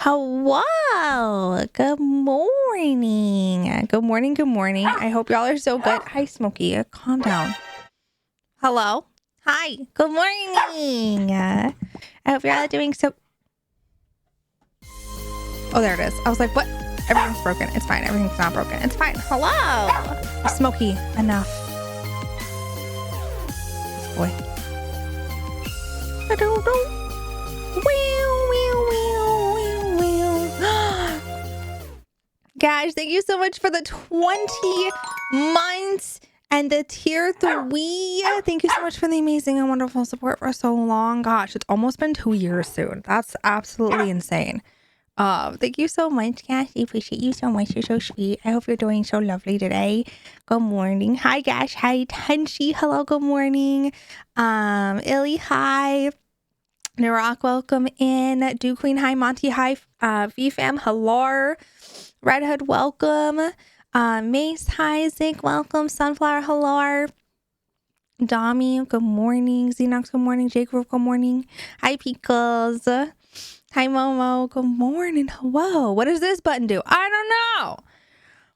Hello. Good morning. Good morning. Good morning. I hope y'all are so good. Hi, Smokey. Calm down. Hello. Hi. Good morning. I hope y'all are doing so. Oh, there it is. I was like, what? Everything's broken. It's fine. Everything's not broken. It's fine. Hello. Smokey. Enough. This boy. Guys, thank you so much for the 20 months and the tier 3. Thank you so much for the amazing and wonderful support for so long. Gosh, it's almost been 2 years soon. That's absolutely insane. Thank you so much, Gash. I appreciate you so much. You're so sweet. I hope you're doing so lovely today. Good morning. Hi, Gash. Hi, Tenshi. Hello, good morning. Illy, hi. Narak, welcome in. Do Queen, hi. Monty, hi. VFam, hello. Red Hood, welcome. Mace, hi. Zinc, welcome. Sunflower, hello. Dami, good morning. Xenox, good morning. Jacob, good morning. Hi, Pickles. Hi, Momo. Good morning. Whoa, what does this button do? I don't know.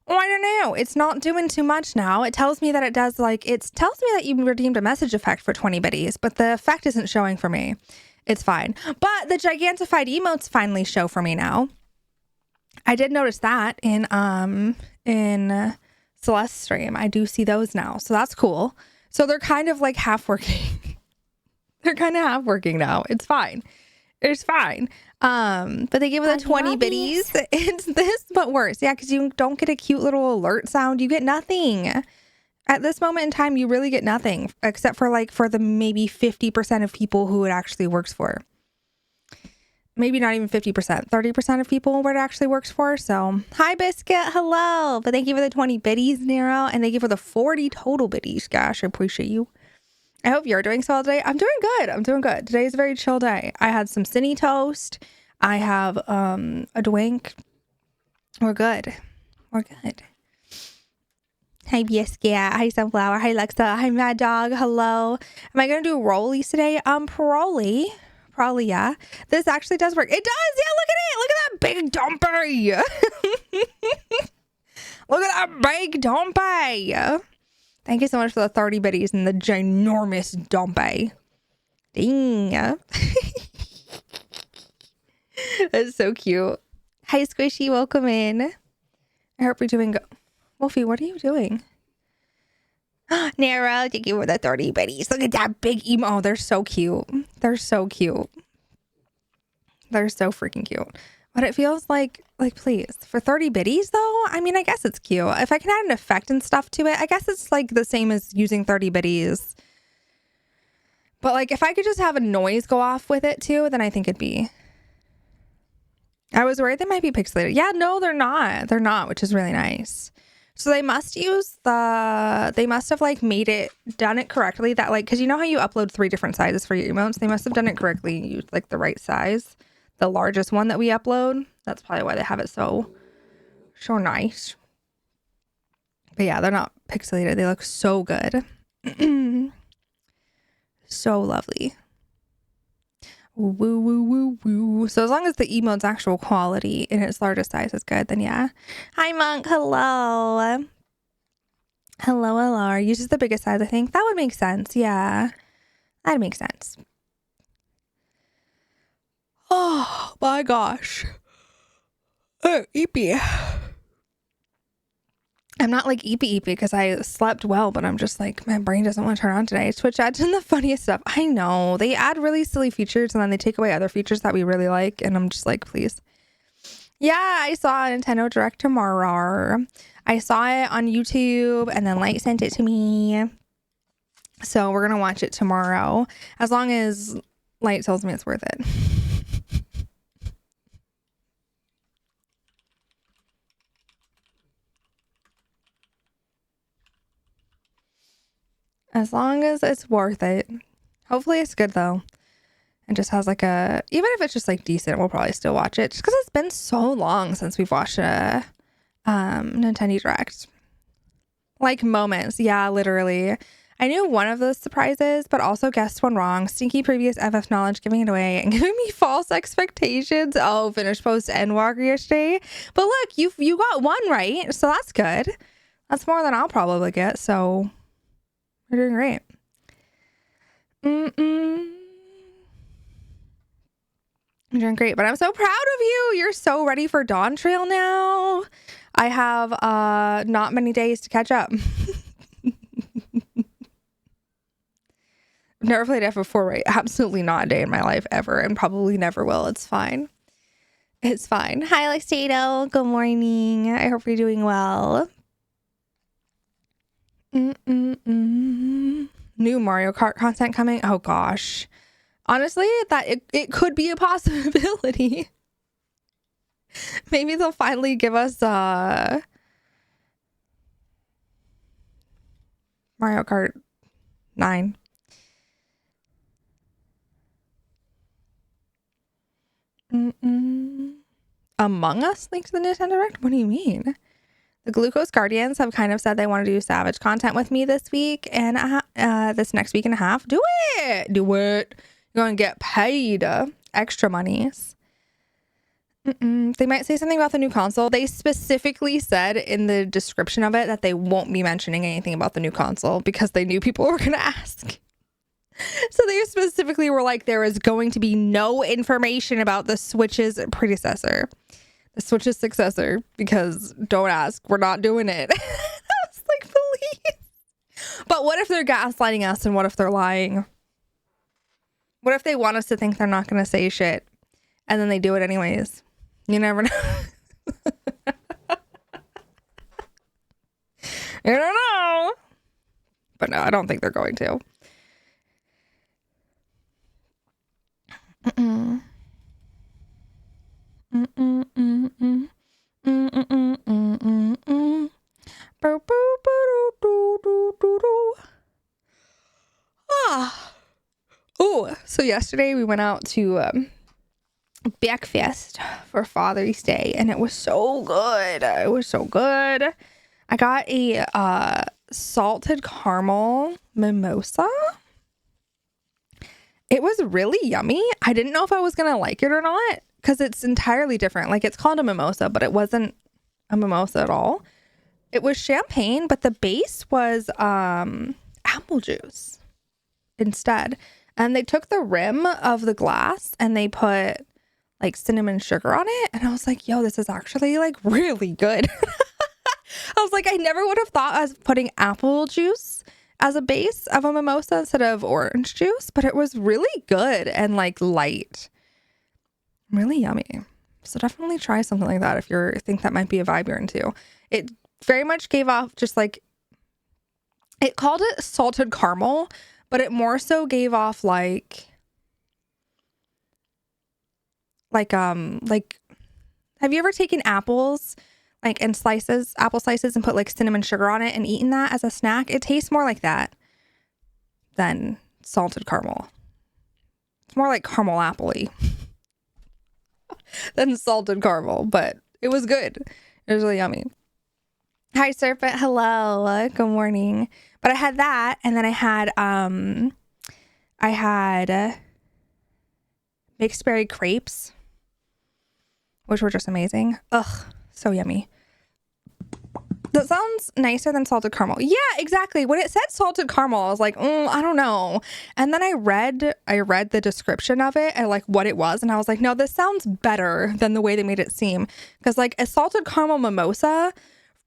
Oh, I don't know. It's not doing too much now. It tells me that it does it tells me that you redeemed a message effect for 20 biddies, but the effect isn't showing for me. It's fine. But the gigantified emotes finally show for me now. I did notice that in Celeste's stream. I do see those now. So that's cool. So they're kind of like half working. They're kind of half working now. It's fine. It's fine. But they give it the 20 biddies. It's this, but worse. Yeah, because you don't get a cute little alert sound. You get nothing. At this moment in time, you really get nothing. Except for for the maybe 50% of people who it actually works for. Maybe not even 50%. 30% of people where it actually works for. So, hi, Biscuit. Hello. But thank you for the 20 biddies, Nero. And thank you for the 40 total biddies. Gosh, I appreciate you. I hope you're doing so well today. I'm doing good. I'm doing good. Today is a very chill day. I had some cine toast. I have a drink. We're good. We're good. Hi, Biscuit. Hi, Sunflower. Hi, Lexa. Hi, Mad Dog. Hello. Am I going to do rollies today? Probably. Probably, yeah. This actually does work. It does. Yeah, look at it. Look at that big dumpy. Look at that big dumpy. Thank you so much for the 30 biddies and the ginormous dumpy. Dang. That's so cute. Hi, Squishy. Welcome in. I hope you're doing good. Wolfie, what are you doing? Nero, thank you for the 30 biddies. Look at that big emo. Oh, they're so cute. They're so cute. They're so freaking cute. But it feels like please, for 30 biddies though, I mean, I guess it's cute. If I can add an effect and stuff to it, I guess it's the same as using 30 biddies. But if I could just have a noise go off with it too, then I think it'd be. I was worried they might be pixelated. Yeah, no, they're not. They're not, which is really nice. So they must have made it, done it correctly that because you know how you upload 3 different sizes for your emotes? They must have done it correctly and used the right size. The largest one that we upload. That's probably why they have it so nice. But yeah, they're not pixelated. They look so good. So lovely. Woo, woo, woo, woo. So as long as the emote's actual quality in its largest size is good, then yeah. Hi, Monk. Hello. Hello. Uses the biggest size, I think. That would make sense. Yeah. That makes sense. Oh, my gosh. Eepy. I'm not eepy because I slept well, but I'm just my brain doesn't want to turn on today. Twitch adds in the funniest stuff. I know. They add really silly features and then they take away other features that we really like. And I'm just please. Yeah, I saw a Nintendo Direct tomorrow. I saw it on YouTube and then Light sent it to me. So we're going to watch it tomorrow. As long as Light tells me it's worth it. As long as it's worth it. Hopefully it's good though. It just has even if it's just decent, we'll probably still watch it. Just because it's been so long since we've watched a Nintendo Direct. Moments. Yeah, literally. I knew one of those surprises, but also guessed one wrong. Stinky previous FF knowledge giving it away and giving me false expectations. Oh, finished post Endwalker yesterday. But look, you got one right, so that's good. That's more than I'll probably get, so you're doing great. You're doing great, but I'm so proud of you. You're so ready for Dawn Trail now. I have not many days to catch up. Never played FF4, right? Absolutely not a day in my life ever, and probably never will. It's fine. It's fine. Hi, Lexado. Good morning. I hope you're doing well. New Mario Kart content coming. Oh gosh. Honestly, that it could be a possibility. Maybe they'll finally give us Mario Kart 9. Among Us linked to the Nintendo Direct? What do you mean? The Glucose Guardians have kind of said they want to do Savage content with me this week and this next week and a half. Do it! Do it! You're going to get paid extra monies. They might say something about the new console. They specifically said in the description of it that they won't be mentioning anything about the new console because they knew people were going to ask. So they specifically were like, there is going to be no information about the Switch's predecessor, the Switch's successor, because don't ask, we're not doing it. I was like, please. But what if they're gaslighting us and what if they're lying? What if they want us to think they're not going to say shit and then they do it anyways? You never know. You don't know. But no, I don't think they're going to. Oh, so yesterday we went out to breakfast for Father's Day and it was so good. It was so good. I got a salted caramel mimosa. It was really yummy. I didn't know if I was going to like it or not because it's entirely different. Like it's called a mimosa, but it wasn't a mimosa at all. It was champagne, but the base was apple juice instead. And they took the rim of the glass and they put like cinnamon sugar on it. And I was like, yo, this is actually like really good. I was like, I never would have thought of putting apple juice as a base of a mimosa instead of orange juice, but it was really good and like light, really yummy. So definitely try something like that if you think that might be a vibe you're into. It very much gave off just like, it called it salted caramel, but it more so gave off like have you ever taken apples like in apple slices and put like cinnamon sugar on it and eaten that as a snack? It tastes more like that than salted caramel. It's more like caramel apple-y than salted caramel, but it was good. It was really yummy. Hi, Serpent. Hello. Good morning. But I had that, and then I had mixed berry crepes, which were just amazing. Ugh, so yummy. That sounds nicer than salted caramel. Yeah, exactly. When it said salted caramel, I was like, I don't know. And then I read the description of it and like what it was, and I was like, no, this sounds better than the way they made it seem. Because like a salted caramel mimosa,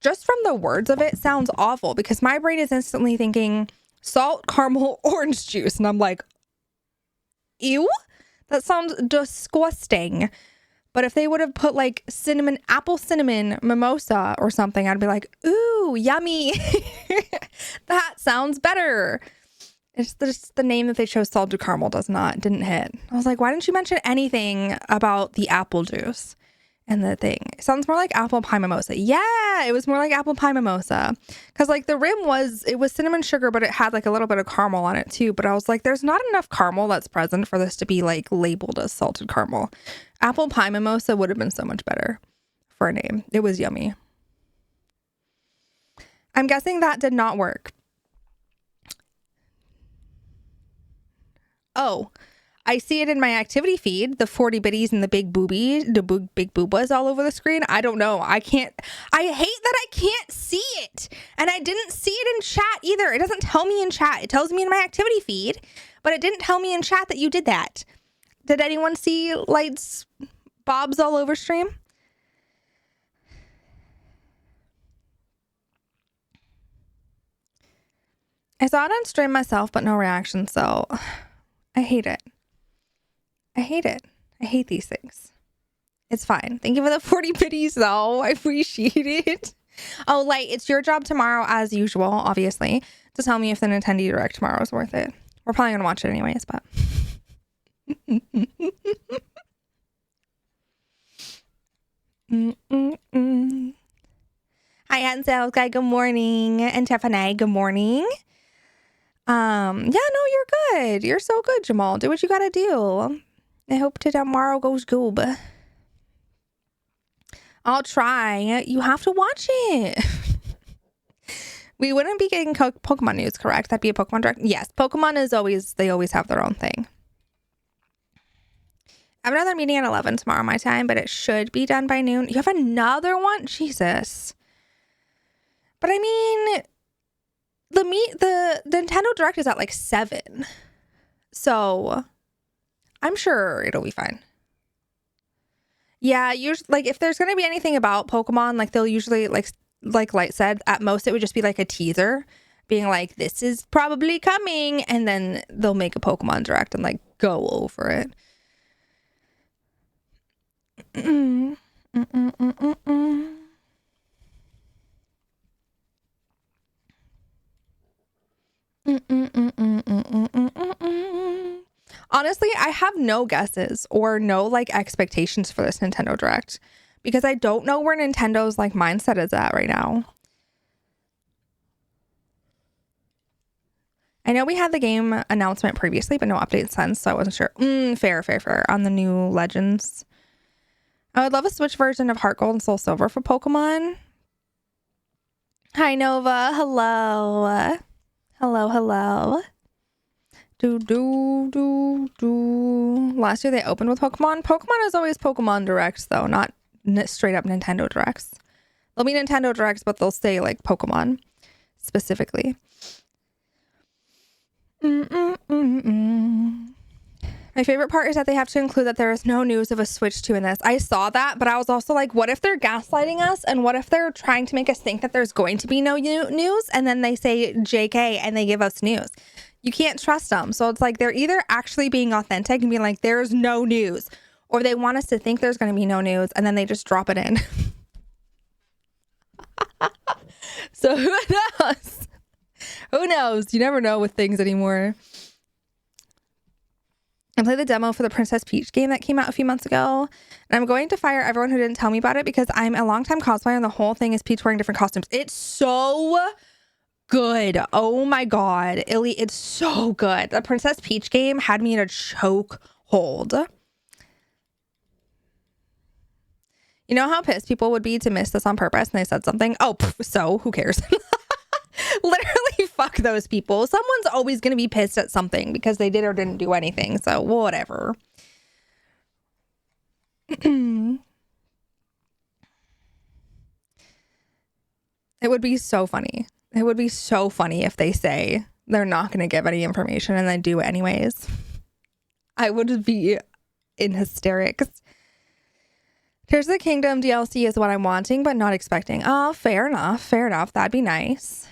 just from the words of it, sounds awful because my brain is instantly thinking salt, caramel, orange juice. And I'm like, ew, that sounds disgusting. But if they would have put like apple cinnamon mimosa or something, I'd be like, ooh, yummy. That sounds better. It's just the name that they chose, salted caramel, didn't hit. I was like, why didn't you mention anything about the apple juice and the thing? It sounds more like apple pie mimosa. Yeah, it was more like apple pie mimosa. Because like the rim was cinnamon sugar, but it had like a little bit of caramel on it too. But I was like, there's not enough caramel that's present for this to be like labeled as salted caramel. Apple pie mimosa would have been so much better for a name. It was yummy. I'm guessing that did not work. oh, I see it in my activity feed, the 40 bitties and the big boobies, the big boobas all over the screen. I don't know. I hate that I can't see it. And I didn't see it in chat either. It doesn't tell me in chat. It tells me in my activity feed, but it didn't tell me in chat that you did that. Did anyone see lights, bobs all over stream? I saw it on stream myself, but no reaction, so I hate it. I hate it. I hate these things. It's fine. Thank you for the 40 bitties, though. I appreciate it. Oh, Light, it's your job tomorrow, as usual, obviously, to tell me if the Nintendo Direct tomorrow is worth it. We're probably going to watch it anyways, but... Hi, Hansel guy. Good morning. And Tiffany, good morning. Yeah, no, you're good. You're so good, Jamal. Do what you gotta do. I hope tomorrow goes good. I'll try. You have to watch it. We wouldn't be getting Pokemon news, correct? That'd be a Pokemon Direct. Yes, Pokemon is always, they always have their own thing. I have another meeting at 11 tomorrow my time, but it should be done by noon. You have another one? Jesus. But I mean, the Nintendo Direct is at like 7. So I'm sure it'll be fine. Yeah, usually, like, if there's going to be anything about Pokemon, like, they'll usually, like Light said, at most it would just be like a teaser being like, this is probably coming, and then they'll make a Pokemon Direct and like go over it. Honestly, I have no guesses or no like expectations for this Nintendo Direct because I don't know where Nintendo's like mindset is at right now. I know we had the game announcement previously, but no updates since, so I wasn't sure. Fair on the new Legends. I would love a Switch version of Heart Gold and Soul Silver for Pokemon. Hi, Nova. Hello. Hello. Last year they opened with Pokemon. Pokemon is always Pokemon Directs, though, not straight up Nintendo Directs. They'll be Nintendo Directs, but they'll say like Pokemon specifically. My favorite part is that they have to include that there is no news of a Switch 2 in this. I saw that, but I was also like, what if they're gaslighting us? And what if they're trying to make us think that there's going to be no news? And then they say JK and they give us news. You can't trust them. So it's like they're either actually being authentic and being like, there's no news, or they want us to think there's going to be no news and then they just drop it in. So who knows? Who knows? You never know with things anymore. I played the demo for the Princess Peach game that came out a few months ago, and I'm going to fire everyone who didn't tell me about it because I'm a longtime cosplayer and the whole thing is Peach wearing different costumes. It's so good. Oh my god, Illy, it's so good. The Princess Peach game had me in a choke hold. You know how pissed people would be to miss this on purpose and they said something? Oh, so who cares? Literally, fuck those people. Someone's always going to be pissed at something because they did or didn't do anything. So whatever. It would be so funny. It would be so funny if they say they're not going to give any information and they do it anyways. I would be in hysterics. Tears of the Kingdom DLC is what I'm wanting but not expecting. Oh, fair enough. That'd be nice.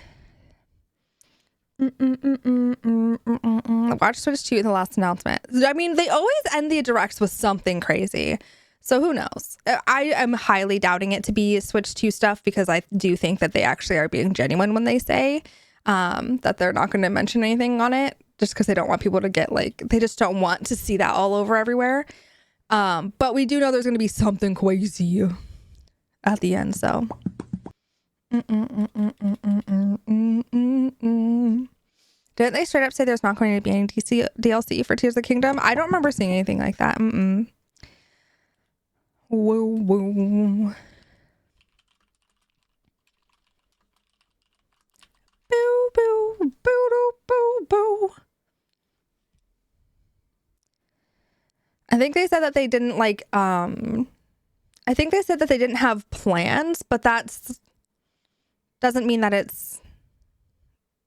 Watch Switch 2 the last announcement. I mean, they always end the directs with something crazy. So who knows? I am highly doubting it to be Switch 2 stuff because I do think that they actually are being genuine when they say that they're not going to mention anything on it just because they don't want people to get like, they just don't want to see that all over everywhere. But we do know there's going to be something crazy at the end, so. Didn't they straight up say there's not going to be any DLC for Tears of the Kingdom? I don't remember seeing anything like that. Woo. Boo, boo, boo, boo, boo, boo. I think they said that they didn't like, I think they said that they didn't have plans, but that's doesn't mean that it's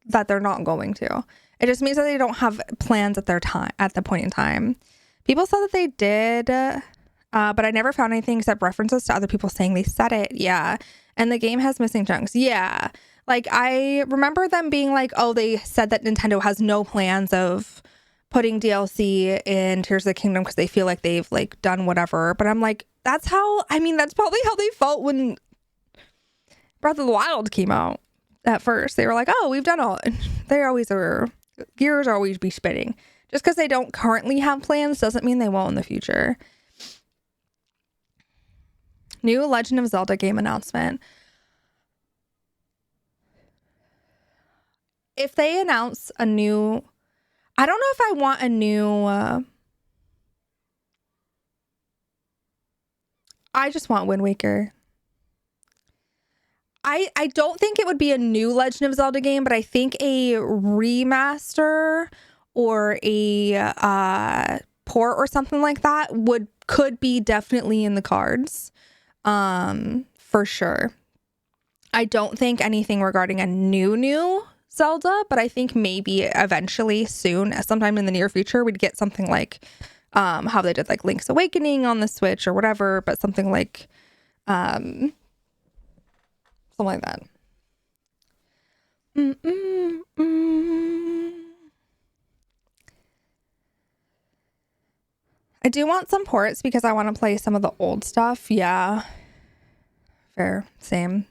that they're not going to. It just means that they don't have plans at their time at the point in time. People said that they did, but I never found anything except references to other people saying they said it. Yeah. And the game has missing chunks. Yeah. Like, I remember them being like, oh, they said that Nintendo has no plans of putting DLC in Tears of the Kingdom because they feel like they've like done whatever. But I'm like, that's probably how they felt when Breath of the Wild came out at first. They were like, oh, we've done all. They always are. Gears always be spinning. Just because they don't currently have plans doesn't mean they won't in the future. New Legend of Zelda game announcement. If they announce a new... I don't know if I want a new... I just want Wind Waker. I don't think it would be a new Legend of Zelda game, but I think a remaster or a port or something like that could be definitely in the cards. For sure. I don't think anything regarding a new Zelda, but I think maybe eventually soon, sometime in the near future, we'd get something like how they did like Link's Awakening on the Switch or whatever, but something like something like that. I do want some ports because I want to play some of the old stuff. Yeah. Fair. Same.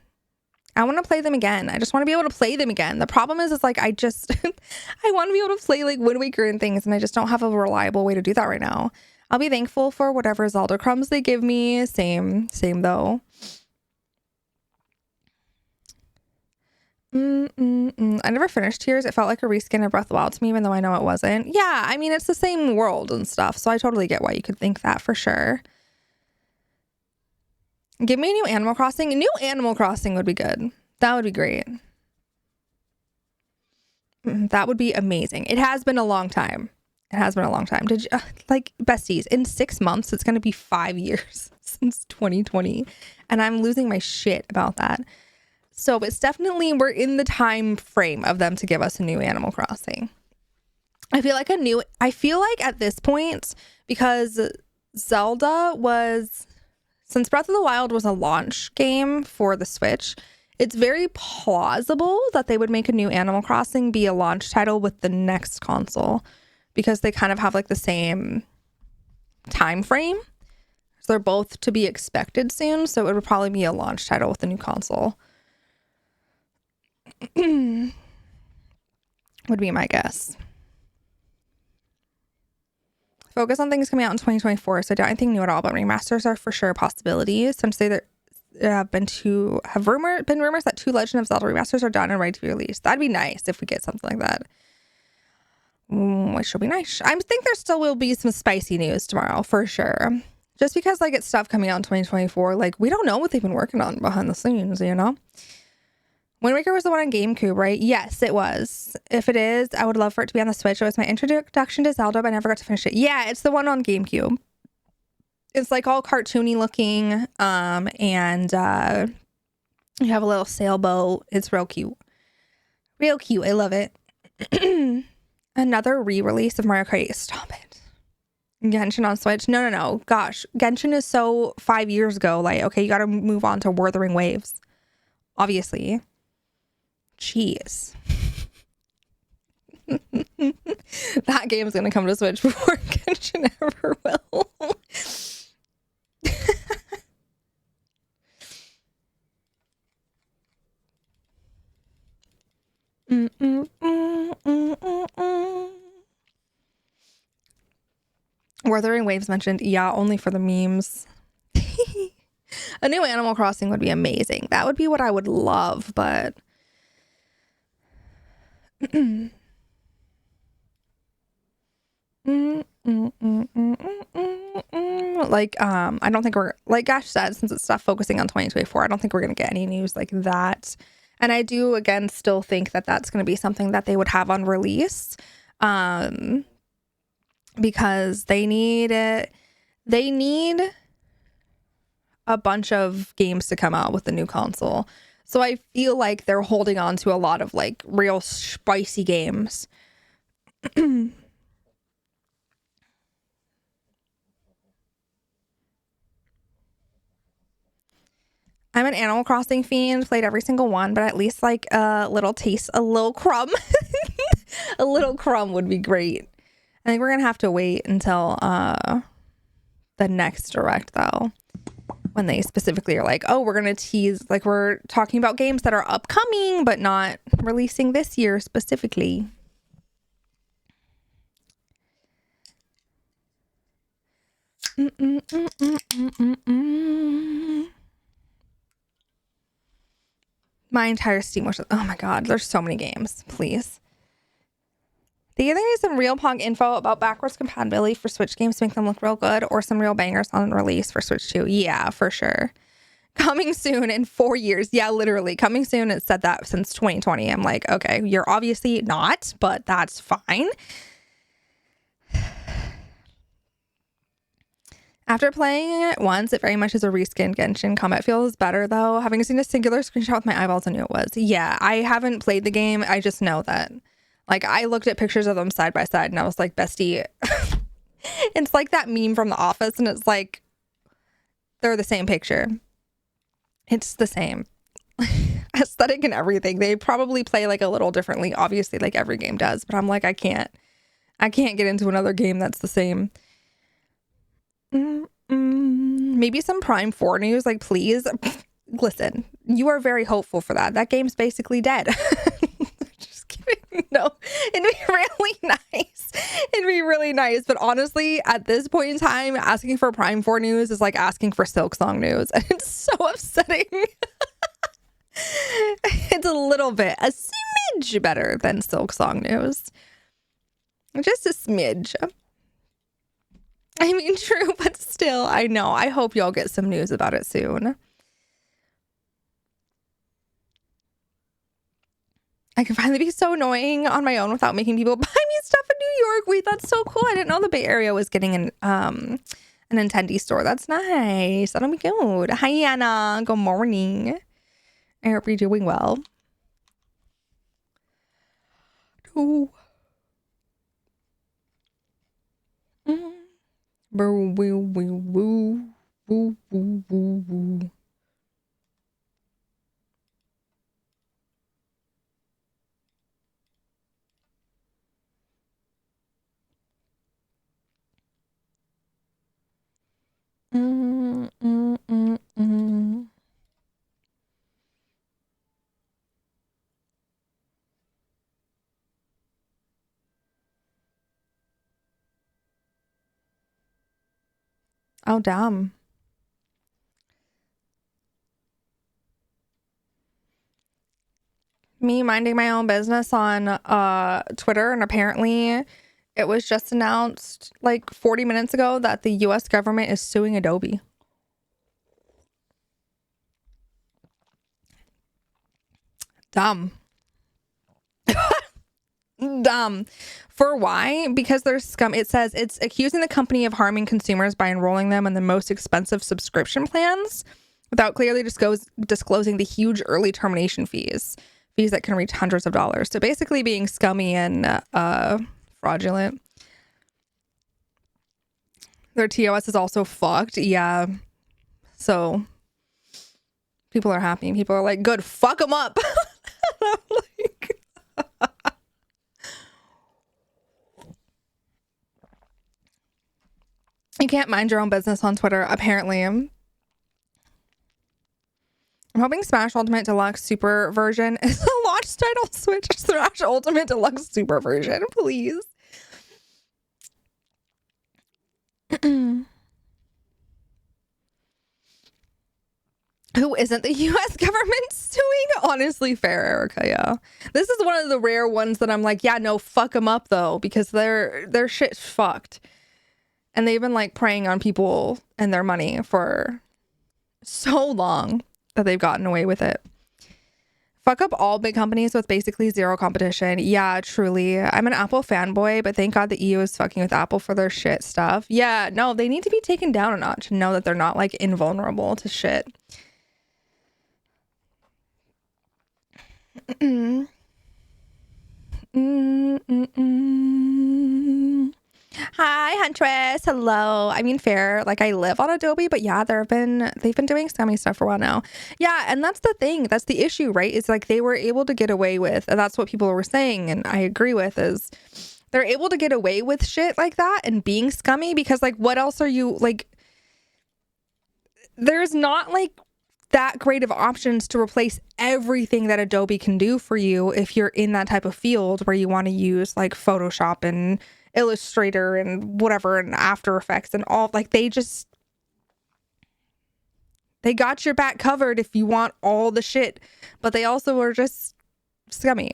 I want to play them again. I just want to be able to play them again. The problem is like, I just, I want to be able to play like Wind Waker and things, and I just don't have a reliable way to do that right now. I'll be thankful for whatever Zelda crumbs they give me. Same though. I never finished Tears. It felt like a reskin of Breath of the Wild to me, even though I know it wasn't. Yeah, I mean, it's the same world and stuff, so I totally get why you could think that for sure. Give me a new Animal Crossing. A new Animal Crossing would be good. That would be great. That would be amazing. It has been a long time. Did you, like, besties, in 6 months, it's going to be 5 years since 2020. And I'm losing my shit about that. So it's definitely, we're in the time frame of them to give us a new Animal Crossing. I feel like at this point, because Zelda was, since Breath of the Wild was a launch game for the Switch, it's very plausible that they would make a new Animal Crossing be a launch title with the next console, because they kind of have like the same time frame. So they're both to be expected soon. So it would probably be a launch title with the new console. Would be my guess. Focus on things coming out in 2024. So I doubt anything new at all, but remasters are for sure a possibility. Some say there have been rumors that 2 Legend of Zelda remasters are done and ready to be released. That'd be nice if we get something like that. Which will be nice. I think there still will be some spicy news tomorrow for sure. Just because like it's stuff coming out in 2024, like we don't know what they've been working on behind the scenes, you know? Wind Waker was the one on GameCube, right? Yes, it was. If it is, I would love for it to be on the Switch. It was my introduction to Zelda, but I never got to finish it. Yeah, it's the one on GameCube. It's like all cartoony looking, and you have a little sailboat. It's real cute. Real cute. I love it. Another re-release of Mario Kart 8. Stop it. Genshin on Switch. No. Gosh, Genshin is so 5 years ago. Like, okay, you got to move on to Wuthering Waves. Obviously. Jeez. That game's gonna come to Switch before Genshin ever will. Wuthering Waves mentioned, yeah, only for the memes. A new Animal Crossing would be amazing. That would be what I would love, but like I don't think we're, like Gash said, since it's stuff focusing on 2024, I don't think we're gonna get any news like that. And I do again still think that that's going to be something that they would have on release, because they need it. They need a bunch of games to come out with the new console. So I feel like they're holding on to a lot of like real spicy games. I'm an Animal Crossing fiend, played every single one, but at least like a little taste, a little crumb. A little crumb would be great. I think we're gonna have to wait until the next direct though, when they specifically are like, oh, we're gonna tease, like we're talking about games that are upcoming but not releasing this year specifically. My entire Steam wish. Oh my god, there's so many games. Please. They either need some real pog info about backwards compatibility for Switch games to make them look real good, or some real bangers on release for Switch 2. Yeah, for sure. Coming soon in 4 years. Yeah, literally. Coming soon. It said that since 2020. I'm like, okay, you're obviously not, but that's fine. After playing it once, it very much is a reskinned Genshin. Combat feels better, though. Having seen a singular screenshot with my eyeballs, I knew it was. Yeah, I haven't played the game. I just know that. Like, I looked at pictures of them side by side, and I was like, bestie. It's like that meme from The Office, and it's like, they're the same picture. It's the same. Aesthetic and everything. They probably play, like, a little differently, obviously, like every game does. But I'm like, I can't get into another game that's the same. Maybe some Prime 4 news, like, please. Listen, you are very hopeful for that. That game's basically dead. Just kidding. No, it'd be really nice. It'd be really nice. But honestly, at this point in time, asking for Prime 4 news is like asking for Silksong news. And it's so upsetting. It's a little bit, a smidge better than Silksong news. Just a smidge. I mean, true, but still, I know. I hope y'all get some news about it soon. I can finally be so annoying on my own without making people buy me stuff in New York. Wait, that's so cool. I didn't know the Bay Area was getting an Nintendo store. That's nice. That'll be good. Hi, Anna. Good morning. I hope you're doing well. Oh. Boo, woo, woo, woo, woo, woo, woo, woo. Oh, damn. Me minding my own business on Twitter, and apparently it was just announced like 40 minutes ago that the US government is suing Adobe. Dumb. Dumb. For why? Because there's scum. It says it's accusing the company of harming consumers by enrolling them in the most expensive subscription plans without clearly disclosing the huge early termination fees that can reach hundreds of dollars. So basically being scummy and fraudulent. Their TOS is also fucked. Yeah. So people are happy. People are like, good, fuck them up. I'm like... You can't mind your own business on Twitter, apparently. I'm hoping Smash Ultimate Deluxe Super version is the launch title Switch. Smash Ultimate Deluxe Super version, please. Who isn't the US government suing? Honestly, fair, Erica, yeah. This is one of the rare ones that I'm like, yeah, no, fuck them up, though, because their shit's fucked. And they've been, like, preying on people and their money for so long that they've gotten away with it. Fuck up all big companies with basically zero competition. Yeah, truly. I'm an Apple fanboy, but thank God the EU is fucking with Apple for their shit stuff. Yeah, no, they need to be taken down a notch and know that they're not like invulnerable to shit. Hi, Huntress. Hello. I mean, fair. Like, I live on Adobe, but yeah, they've been doing scummy stuff for a while now. Yeah, and that's the thing. That's the issue, right? It's like they were able to get away with, and that's what people were saying, and I agree with, is they're able to get away with shit like that and being scummy because, like, what else are you, like, there's not, like, that great of options to replace everything that Adobe can do for you if you're in that type of field where you want to use, like, Photoshop and Illustrator and whatever and After Effects and all. Like, they got your back covered if you want all the shit, but they also are just scummy.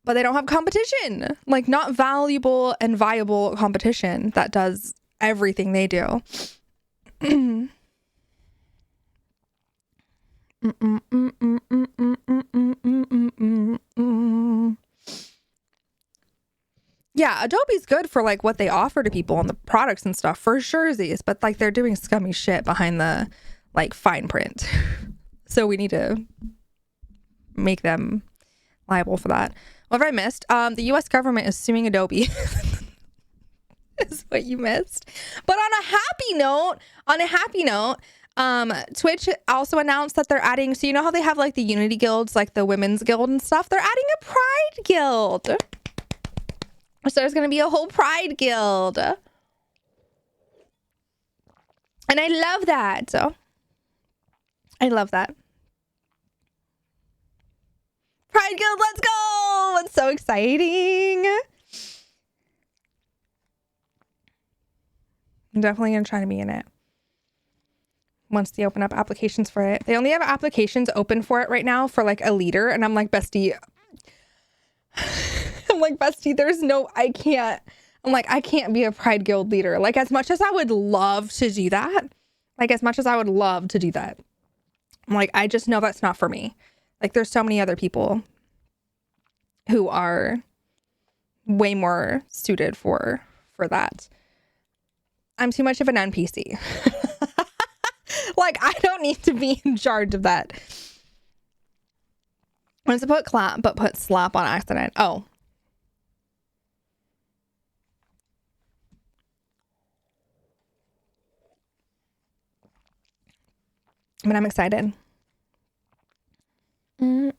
But they don't have competition, like, not valuable and viable competition that does everything they do. Yeah, Adobe's good for like what they offer to people and the products and stuff for sure, but like they're doing scummy shit behind the like fine print. So we need to make them liable for that. What have I missed? The US government is suing Adobe. Is what you missed. But on a happy note, Twitch also announced that they're adding, so you know how they have like the Unity guilds, like the women's guild and stuff? They're adding a Pride guild. So there's going to be a whole Pride guild. And I love that. I love that. Pride guild, let's go! It's so exciting. I'm definitely going to try to be in it once they open up applications for it. They only have applications open for it right now for like a leader. And I'm like, bestie, there's no, I can't be a Pride Guild leader. Like, as much as I would love to do that, I'm like, I just know that's not for me. Like, there's so many other people who are way more suited for that. I'm too much of an NPC. Like, I don't need to be in charge of that. I wanted to put clap, but put slap on accident. Oh. I mean, I'm excited. Those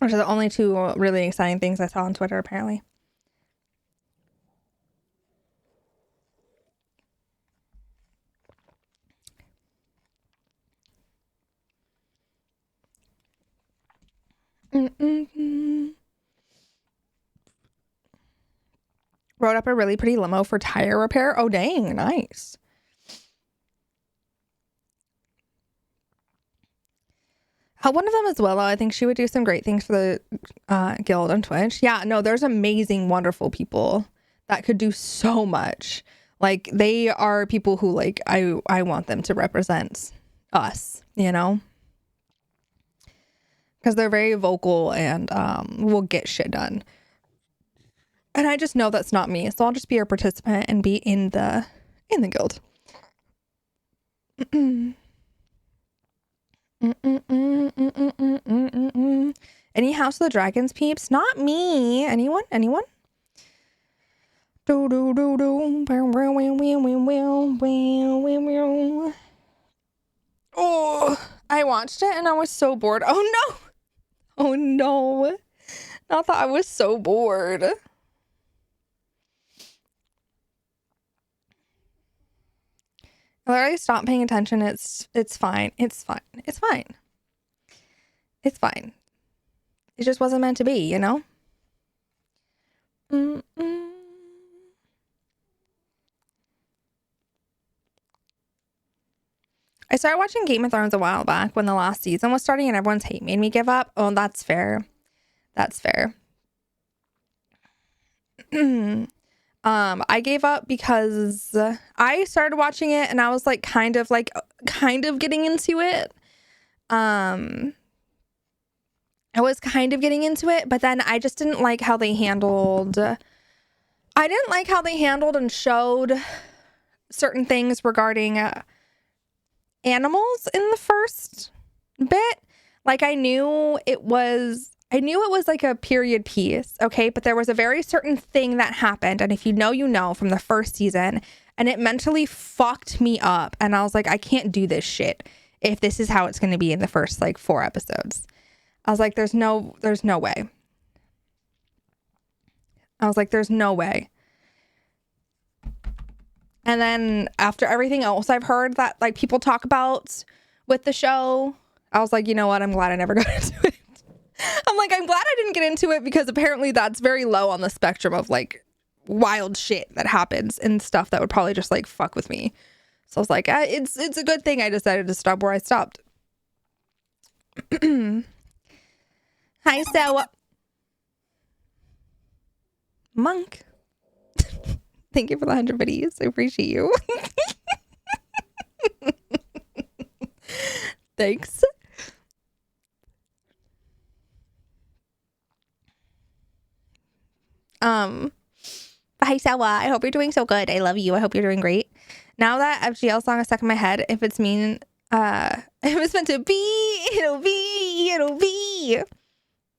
are the only two really exciting things I saw on Twitter, apparently. Wrote up a really pretty limo for tire repair. Oh, dang. Nice. One of them is Willow. I think she would do some great things for the guild on Twitch. Yeah, no, there's amazing, wonderful people that could do so much. Like, they are people who, like, I want them to represent us, you know? Because they're very vocal and will get shit done. And I just know that's not me. So I'll just be a participant and be in the guild. Any House of the Dragons peeps? Not me. Anyone? Oh, I watched it and I was so bored. Oh no. Not that I was so bored. I already stopped paying attention. It's fine. It's fine. It just wasn't meant to be, you know? I started watching Game of Thrones a while back when the last season was starting and everyone's hate made me give up. Oh, that's fair. I gave up because I started watching it and I was like kind of getting into it. I was kind of getting into it, but then I just didn't like how they handled and showed certain things regarding animals in the first bit. Like I knew it was like a period piece, okay? But there was a very certain thing that happened, and if you know, you know, from the first season, and it mentally fucked me up, and I was like, I can't do this shit if this is how it's going to be in the first like 4 episodes. I was like, there's no way. I was like, there's no way. And then after everything else I've heard that like people talk about with the show, I was like, you know what? I'm glad I never got into it. I'm like, I'm glad I didn't get into it because apparently that's very low on the spectrum of like wild shit that happens and stuff that would probably just like fuck with me. So I was like, it's a good thing I decided to stop where I stopped. Hi, so Monk. Thank you for the 100 biddies. I appreciate you. Thanks. Hi, Sawa. I hope you're doing so good. I love you. I hope you're doing great. Now that FGL song is stuck in my head, if it's mean, if it's meant to be, it'll be.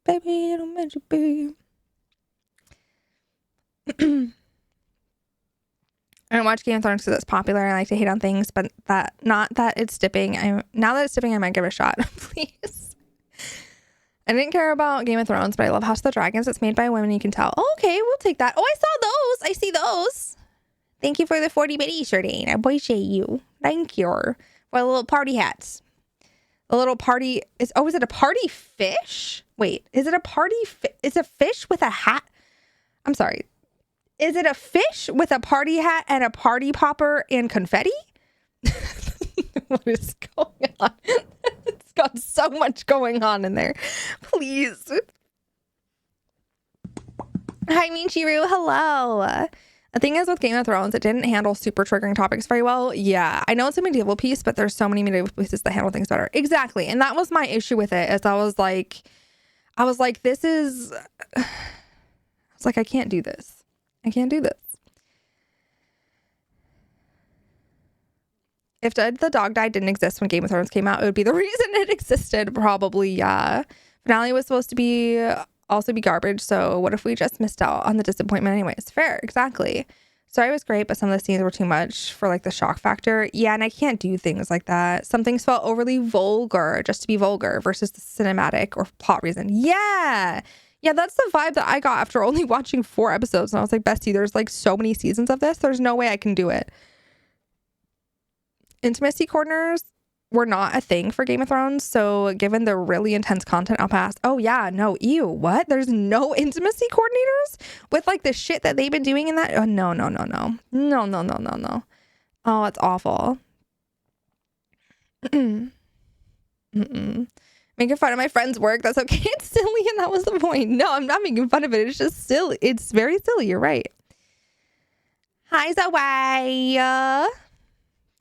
Baby, it'll meant to be. I don't watch Game of Thrones because it's popular. I like to hate on things, but not that it's dipping. Now that it's dipping, I might give it a shot. Please. I didn't care about Game of Thrones, but I love House of the Dragons. It's made by women, you can tell. Oh, okay, we'll take that. Oh, I saw those. I see those. Thank you for the 40 biddies, Shardane. I appreciate you. Thank you for the little party hats. A little party is it a party fish? Wait, is it a party? Is a fish with a hat? I'm sorry. Is it a fish with a party hat and a party popper and confetti? What is going on? It's got so much going on in there. Please. Hi, Michiru. Hello. The thing is with Game of Thrones, it didn't handle super triggering topics very well. Yeah, I know it's a medieval piece, but there's so many medieval pieces that handle things better. Exactly. And that was my issue with it, is I was like, this is... I was like, I can't do this. I can't do this. If the Dog Die didn't exist when Game of Thrones came out, it would be the reason it existed, probably, yeah. Finale was supposed to also be garbage, so what if we just missed out on the disappointment anyways? Fair, exactly. Story was great, but some of the scenes were too much for like the shock factor. Yeah, and I can't do things like that. Some things felt overly vulgar just to be vulgar versus the cinematic or plot reason. Yeah, that's the vibe that I got after only watching 4 episodes. And I was like, Bestie, there's like so many seasons of this. There's no way I can do it. Intimacy corners were not a thing for Game of Thrones. So given the really intense content, I'll pass. Oh yeah, no, ew, what? There's no intimacy coordinators with like the shit that they've been doing in that? Oh, no. Oh, it's awful. Making fun of my friend's work. That's okay. It's silly, and that was the point. No, I'm not making fun of it. It's just silly. It's very silly. You're right. Hi, Zoe.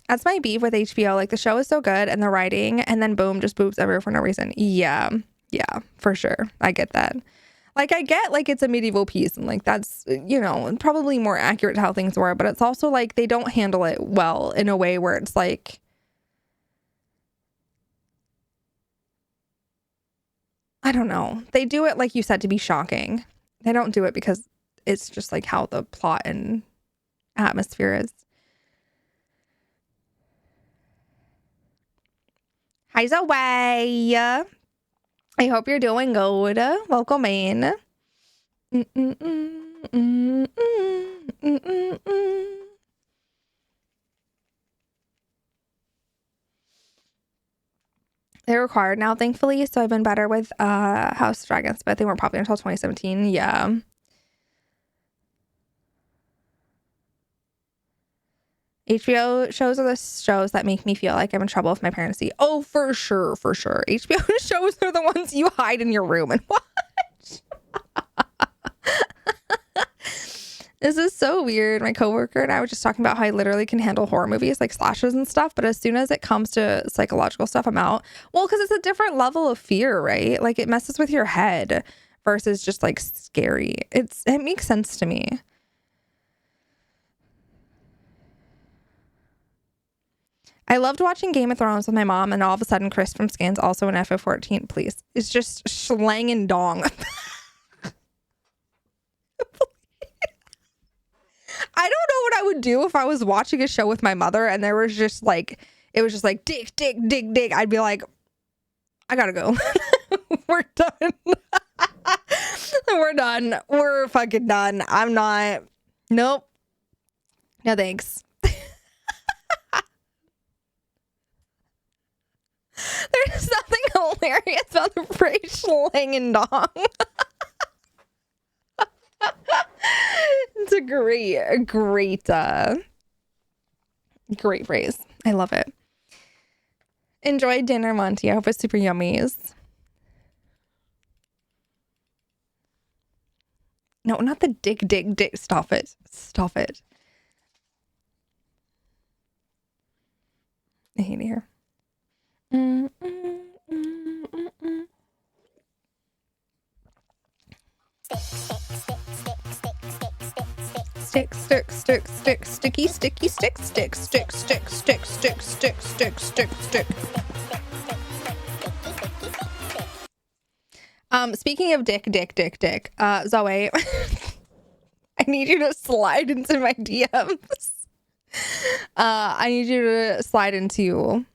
That's my beef with HBO. Like, the show is so good, and the writing, and then boom, just boobs everywhere for no reason. Yeah, for sure. I get that. Like, I get, like, it's a medieval piece, and, like, that's, you know, probably more accurate to how things were, but it's also, like, they don't handle it well in a way where it's, like, I don't know. They do it, like you said, to be shocking. They don't do it because it's just, like, how the plot and atmosphere is. Hi, Zoe. I hope you're doing good. Welcome in. They're required now, thankfully, so I've been better with House of Dragons, but they weren't popular until 2017. Yeah. HBO shows are the shows that make me feel like I'm in trouble with my parents see. Oh, for sure. HBO shows are the ones you hide in your room and watch. This is so weird. My coworker and I were just talking about how I literally can handle horror movies like slashers and stuff. But as soon as it comes to psychological stuff, I'm out. Well, because it's a different level of fear, right? Like it messes with your head versus just like scary. It makes sense to me. I loved watching Game of Thrones with my mom, and all of a sudden Chris from Scans, also an FF14, please, is just slanging dong. I don't know what I would do if I was watching a show with my mother and there was just like, it was just like, dick, dick, dick, dick. I'd be like, I gotta go. We're done. We're done. We're fucking done. I'm not. Nope. No thanks. There's nothing hilarious about the phrase slanging dong. It's a great phrase. I love it. Enjoy dinner, Monty. I hope it's super yummies. No, not the dick. Stop it. I hate it here. Stick, sticky, sticky, stick. Speaking of dick, Zoe, I need you to slide into my DMs. I need you to slide into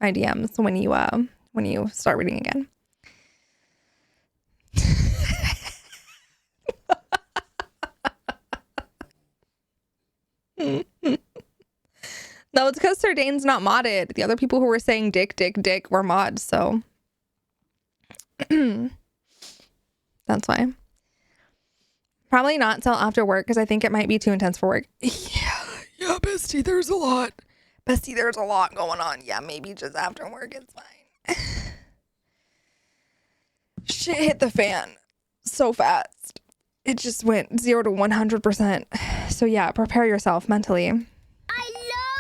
my DMs when you start reading again. No, it's because Sardane's not modded. The other people who were saying dick were mods, so that's why. Probably not till after work because I think it might be too intense for work. Yeah, bestie, there's a lot. Bestie, there's a lot going on. Yeah, maybe just after work, it's fine. Shit hit the fan so fast. It just went 0 to 100%. So yeah, prepare yourself mentally.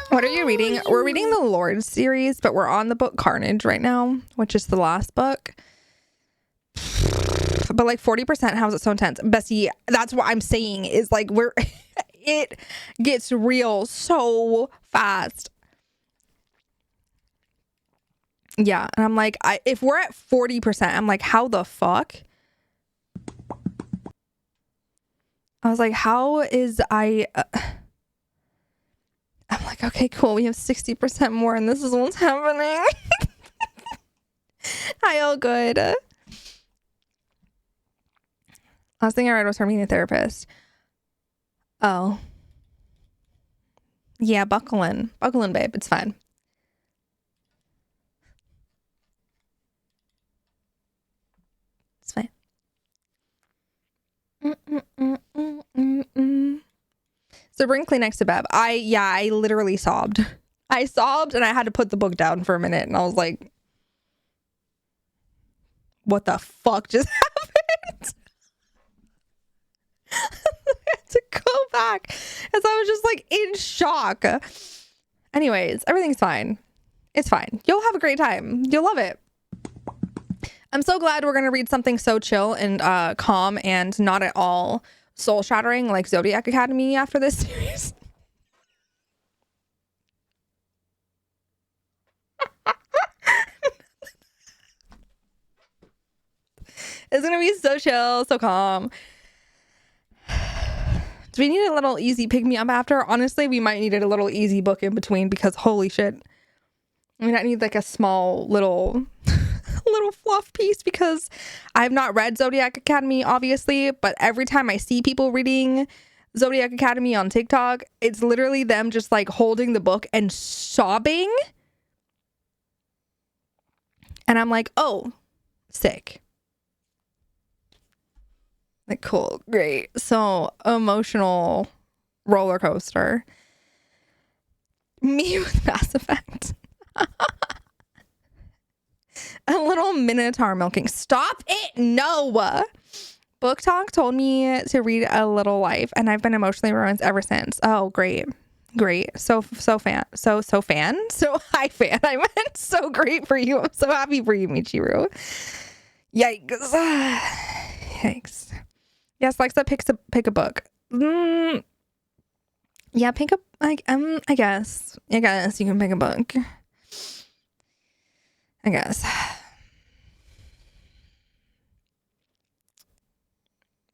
What are you reading? We're reading the Lord series, but we're on the book Carnage right now, which is the last book. But like 40%, how's it so intense? Bessie, that's what I'm saying is like it gets real so fast. Yeah, and I'm like, if we're at 40%, I'm like, how the fuck? I was like, how is I'm like, okay, cool. We have 60% more and this is what's happening. Hi, all good. Last thing I read was her meeting a therapist. Oh. Yeah, buckle in. Buckle in, babe. It's fine. It's fine. So bring Kleenex to Beb. I literally sobbed. I sobbed and I had to put the book down for a minute and I was like, what the fuck just happened? I had to go back as I was just like in shock. Anyways, everything's fine. It's fine. You'll have a great time. You'll love it. I'm so glad we're going to read something so chill and calm and not at all soul shattering like Zodiac Academy after this series. It's going to be so chill, so calm. Do we need a little easy pick me up after? Honestly, we might need a little easy book in between because holy shit. We might need like a small little fluff piece because I've not read Zodiac Academy, obviously, but every time I see people reading Zodiac Academy on TikTok, it's literally them just like holding the book and sobbing. And I'm like, oh, sick. Like, cool, great. So emotional roller coaster. Me with Mass Effect. A little Minotaur milking. Stop it. No. Book Talk told me to read A Little Life, and I've been emotionally ruined ever since. Oh, great. So fan. So high fan. I meant so great for you. I'm so happy for you, Michiru. Yikes. Yikes. Yes, Lexa pick a book. Yeah, pick up. I guess you can pick a book. I guess.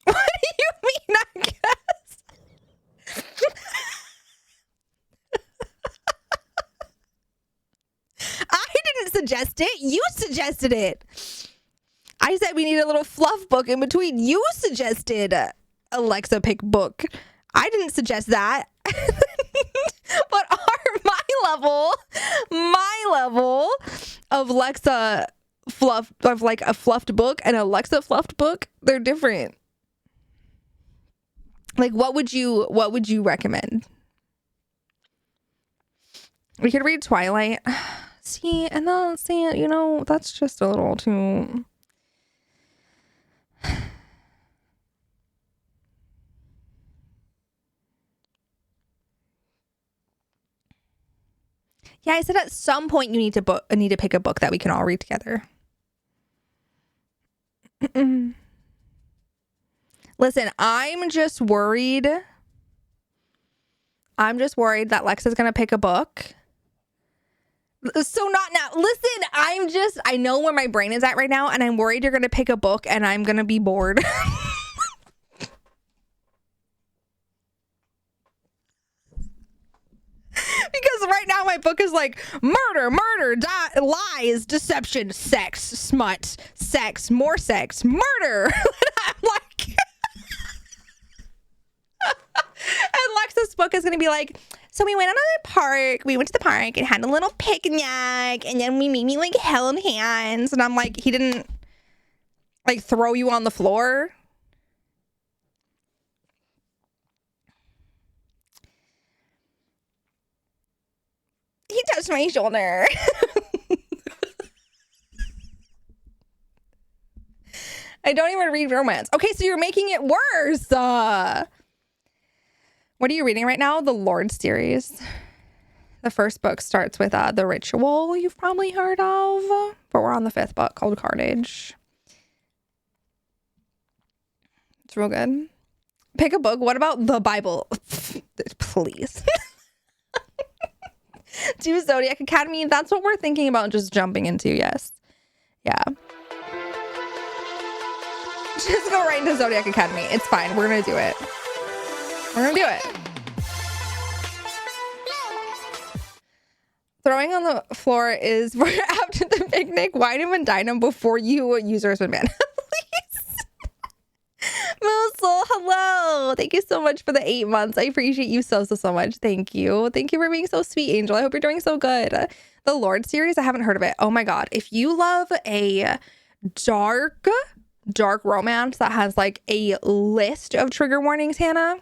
What do you mean? I guess. I didn't suggest it. You suggested it. I said we need a little fluff book in between. You suggested Alexa pick book. I didn't suggest that. But my level of Lexa fluff, of like a fluffed book and Alexa fluffed book, they're different. Like, what would you recommend? We could read Twilight. See, and then see, that's just a little too. Yeah, I said at some point you need to pick a book that we can all read together. Listen, I'm just worried that Lexa's gonna pick a book. So not now. Listen, I know where my brain is at right now, and I'm worried you're gonna pick a book and I'm gonna be bored. Because right now my book is like murder, lies, deception, sex, smut, sex, more sex, murder. I'm like, and Lexa's book is gonna be like, so we went to the park and had a little picnic, and then we maybe like held hands, and I'm like, he didn't like throw you on the floor. He touched my shoulder. I don't even read romance. Okay, so you're making it worse. What are you reading right now? The Lord series. The first book starts with The Ritual, you've probably heard of. But we're on the 5th book called Carnage. It's real good. Pick a book. What about the Bible? Please. Do Zodiac Academy. That's what we're thinking about just jumping into. Yes. Yeah. Just go right into Zodiac Academy. It's fine. We're going to do it. We're going to do it. Throwing on the floor is for after the picnic. Wine him and dine him before you use your man. Moosel, hello. Thank you so much for the 8 months. I appreciate you so much. Thank you. Thank you for being so sweet, Angel. I hope you're doing so good. The Lord series, I haven't heard of it. Oh my God. If you love a dark romance that has like a list of trigger warnings, Hannah,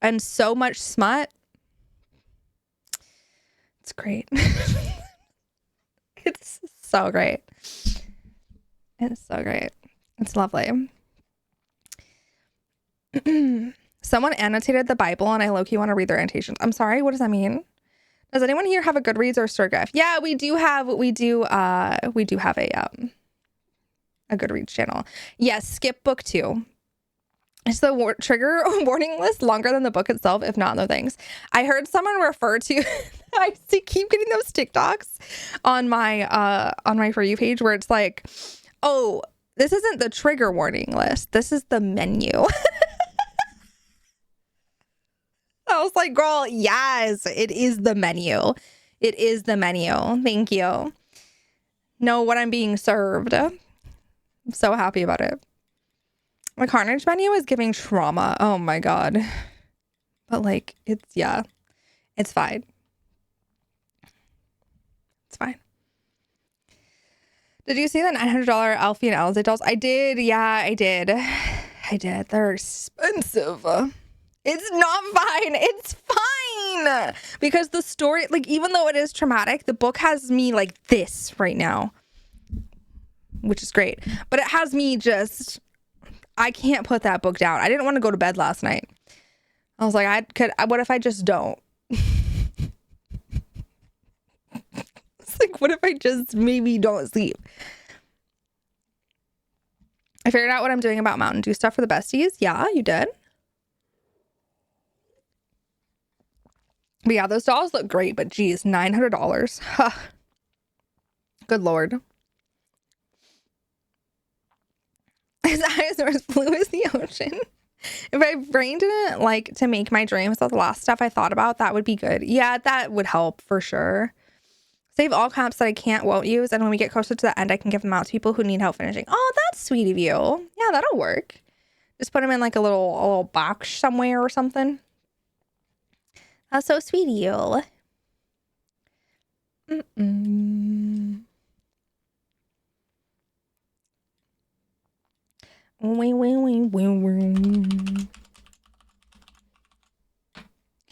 and so much smut, it's great. It's so great. It's so great. It's lovely. Someone annotated the Bible and I low-key want to read their annotations. I'm sorry, what does that mean? Does anyone here have a Goodreads or Sturgif? Yeah, we do have a Goodreads channel. Yes, skip book 2. Is the trigger warning list longer than the book itself? If not, no thanks. I heard someone refer to I keep getting those TikToks on my For You page where it's like, oh, this isn't the trigger warning list. This is the menu. I was like, girl, yes, it is the menu. It is the menu. Thank you. Know what I'm being served. I'm so happy about it. The Carnage menu is giving trauma. Oh my God. But like, it's fine. It's fine. Did you see the $900 Alfie and Elsa dolls? I did. Yeah, I did. They're expensive. It's not fine. It's fine. Because the story, like, even though it is traumatic, the book has me like this right now, which is great. But it has me just I can't put that book down. I didn't want to go to bed last night. I was like, what if I just don't? It's like, what if I just maybe don't sleep? I figured out what I'm doing about Mountain Dew stuff for the besties. Yeah, you did. But yeah, those dolls look great, but geez, $900. Huh. Good Lord. His eyes are as blue as the ocean. If my brain didn't like to make my dreams of the last stuff I thought about, that would be good. Yeah, that would help for sure. Save all comps that I can't, won't use, and when we get closer to the end, I can give them out to people who need help finishing. Oh, that's sweet of you. Yeah, that'll work. Just put them in like a little box somewhere or something. That's so sweet of you. Okay,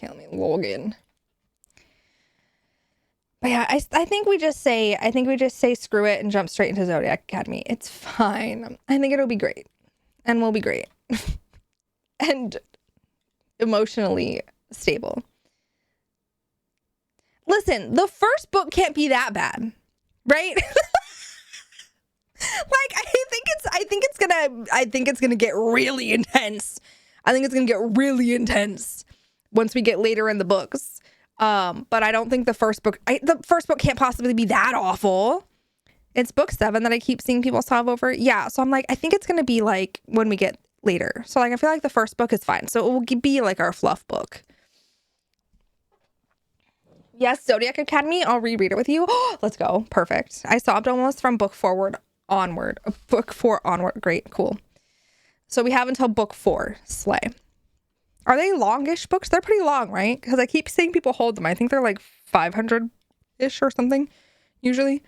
let me log in. But yeah, I think we just say screw it and jump straight into Zodiac Academy. It's fine. I think it'll be great. And we'll be great. And emotionally stable. Listen, the first book can't be that bad, right? Like, I think it's gonna get really intense. I think it's gonna get really intense once we get later in the books. But I don't think the first book can't possibly be that awful. It's book 7 that I keep seeing people solve over. Yeah, so I'm like, I think it's gonna be like when we get later. So like, I feel like the first book is fine. So it will be like our fluff book. Yes, Zodiac Academy. I'll reread it with you. Let's go. Perfect. I sobbed almost from book 4 onward. Book 4 onward. Great. Cool. So we have until book 4. Slay. Are they longish books? They're pretty long, right? Because I keep seeing people hold them. I think they're like 500-ish or something, usually.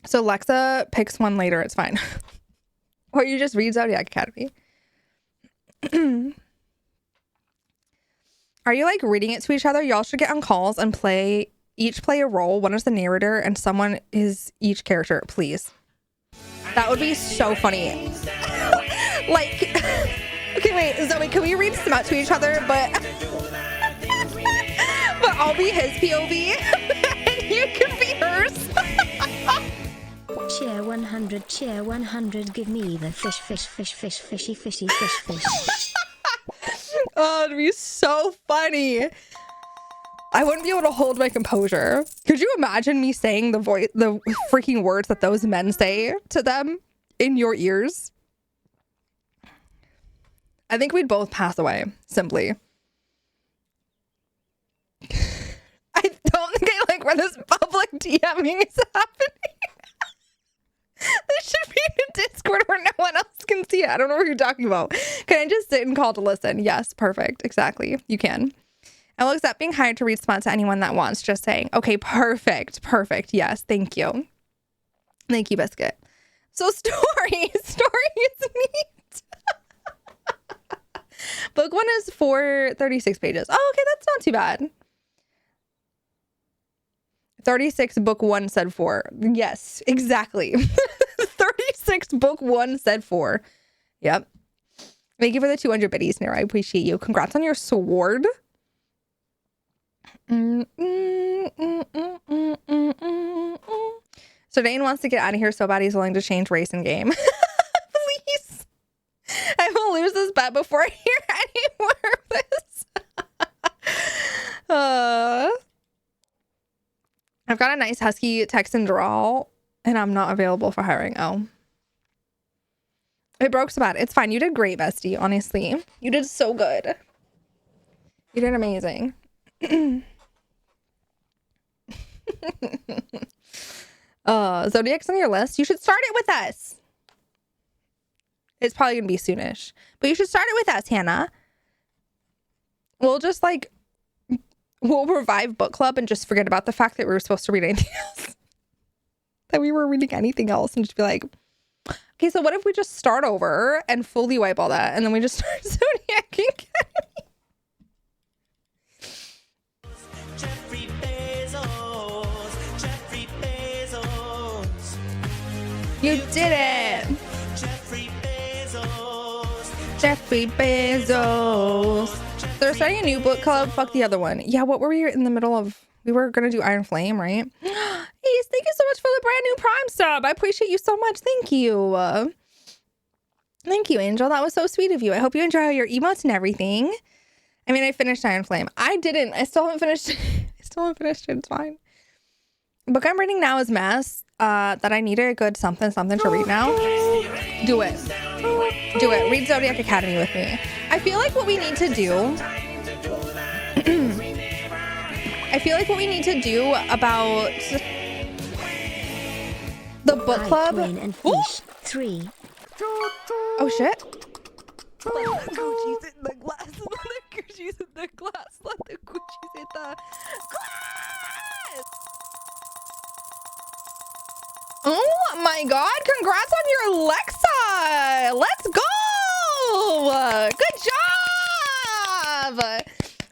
So Lexa picks one later. It's fine. Or you just read Zodiac Academy. Are you like reading it to each other? Y'all should get on calls and each play a role. One is the narrator and someone is each character, please. That would be so funny. Like, okay, wait, Zoe, can we read some out to each other? But I'll be his POV and you can be hers. Cheer 100, cheer 100, give me the fish, fishy, fish. Oh, it'd be so funny. I wouldn't be able to hold my composure. Could you imagine me saying the freaking words that those men say to them in your ears? I think we'd both pass away, simply. I don't think I like where this public DMing is happening. This should be a Discord where no one else can see it. I don't know what you're talking about. Can I just sit and call to listen? Yes, perfect. Exactly. You can. I will accept being hired to read spot to anyone that wants. Just saying. Okay, perfect. Perfect. Yes, thank you. Thank you, Biscuit. So story is neat. Book 1 is 436 pages. Oh, okay, that's not too bad. 36 book 1 said 4. Yes, exactly. 36 book 1 said 4. Yep. Thank you for the 200 biddies, Nara. I appreciate you. Congrats on your sword. So Dane wants to get out of here so bad he's willing to change race and game. Please. I will lose this bet before I hear any more of this. I've got a nice husky Texan drawl and I'm not available for hiring. Oh. It broke so bad. It's fine. You did great, bestie. Honestly. You did so good. You did amazing. Zodiac's on your list. You should start it with us. It's probably gonna be soonish. But you should start it with us, Hannah. We'll just like we'll revive book club and just forget about the fact that we were supposed to read anything else. That we were reading anything else and just be like, okay, so what if we just start over and fully wipe all that and then we just start Zodiac Academy? You did it. Jeffrey Bezos. They're starting a new book club. Fuck the other one. Yeah, what were we in the middle of? We were going to do Iron Flame, right? Ace, thank you so much for the brand new Prime sub. I appreciate you so much. Thank you. Thank you, Angel. That was so sweet of you. I hope you enjoy your emotes and everything. I mean, I finished Iron Flame. I didn't. I still haven't finished. It. It's fine. The book I'm reading now is Mess. That I need a good something to read now. Do it. Do it. Read Zodiac Academy with me. I feel like what we need to do about the book club. And fish. 3. Oh shit. Let the Gucci's in the glass. Let the Gucci's in the glass. Let the Gucci's in the glass. Oh my god, congrats on your Alexa. Let's go. Good job.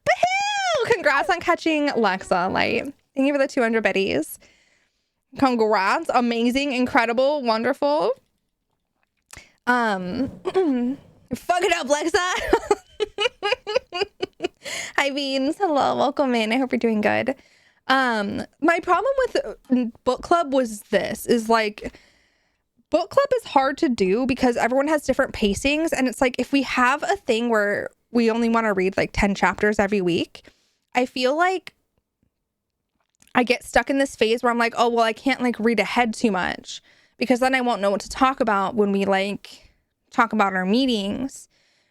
Woohoo! Congrats on catching Alexa, Light. Thank you for the 200 biddies. Congrats. Amazing, incredible, wonderful. Fuck it up, Lexa. Hi, Beans. Hello, welcome in. I hope you're doing good. My problem with book club was like book club is hard to do because everyone has different pacings, and it's like if we have a thing where we only want to read like 10 chapters every week, I feel like I get stuck in this phase where I'm like, oh well, I can't like read ahead too much because then I won't know what to talk about when we like talk about our meetings.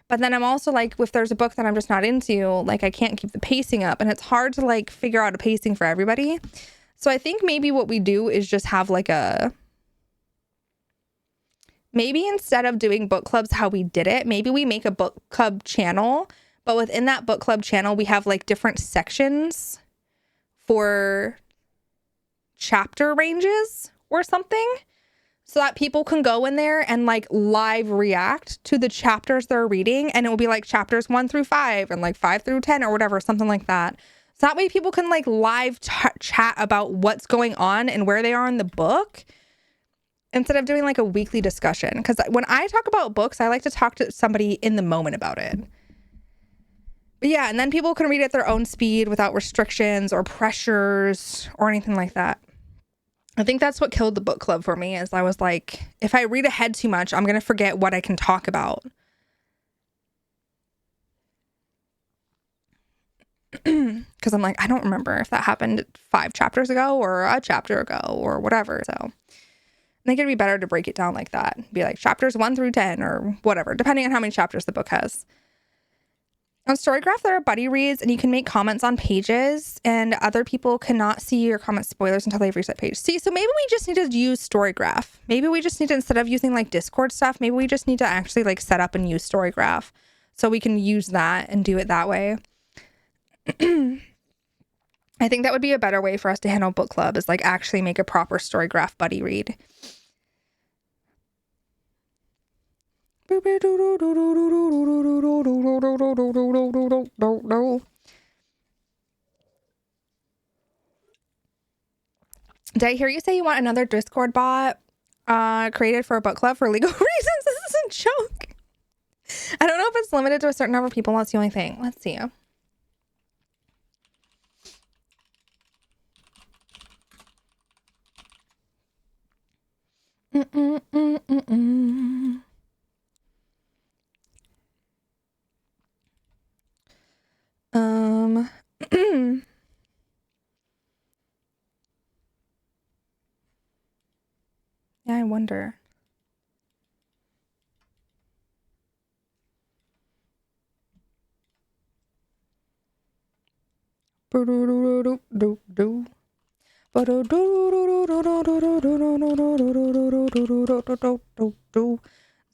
But then I'm also like, if there's a book that I'm just not into, like I can't keep the pacing up, and it's hard to like figure out a pacing for everybody. So I think maybe what we do is just have like maybe instead of doing book clubs how we did it, maybe we make a book club channel, but within that book club channel, we have like different sections for chapter ranges or something, so that people can go in there and like live react to the chapters they're reading, and it will be like chapters 1 through 5 and like 5 through 10 or whatever, something like that. So that way people can like live chat about what's going on and where they are in the book instead of doing like a weekly discussion. Because when I talk about books, I like to talk to somebody in the moment about it. But yeah, and then people can read at their own speed without restrictions or pressures or anything like that. I think that's what killed the book club for me, is I was like, if I read ahead too much, I'm going to forget what I can talk about. Because I'm like, I don't remember if that happened 5 chapters ago or a chapter ago or whatever. So I think it'd be better to break it down like that. Be like chapters 1 through 10 or whatever, depending on how many chapters the book has. On Storygraph, there are buddy reads, and you can make comments on pages, and other people cannot see your comment spoilers until they've reached that page. See, so maybe we just need to use Storygraph. Maybe we just need to, instead of using like Discord stuff, maybe we just need to actually like set up and use Storygraph so we can use that and do it that way. I think that would be a better way for us to handle book club, is like actually make a proper Storygraph buddy read. Did I hear you say you want another Discord bot created for a book club for legal reasons? This is a joke. I don't know if it's limited to a certain number of people. That's the only thing. Let's see. Yeah, I wonder.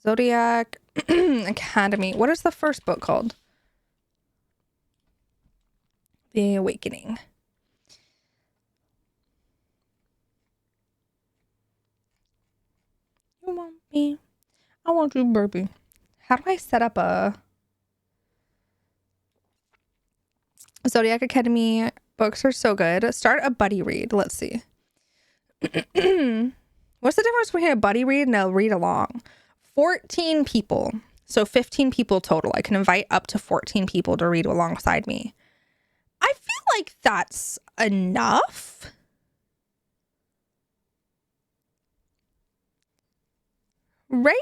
Zodiac Academy. What is the first book called? The Awakening. You want me? I want you, baby. How do I set up a Zodiac Academy? Books are so good. Start a buddy read. Let's see. What's What's the difference between a buddy read and a read along? 14 people. So 15 people total. I can invite up to 14 people to read alongside me. I feel like that's enough. Right?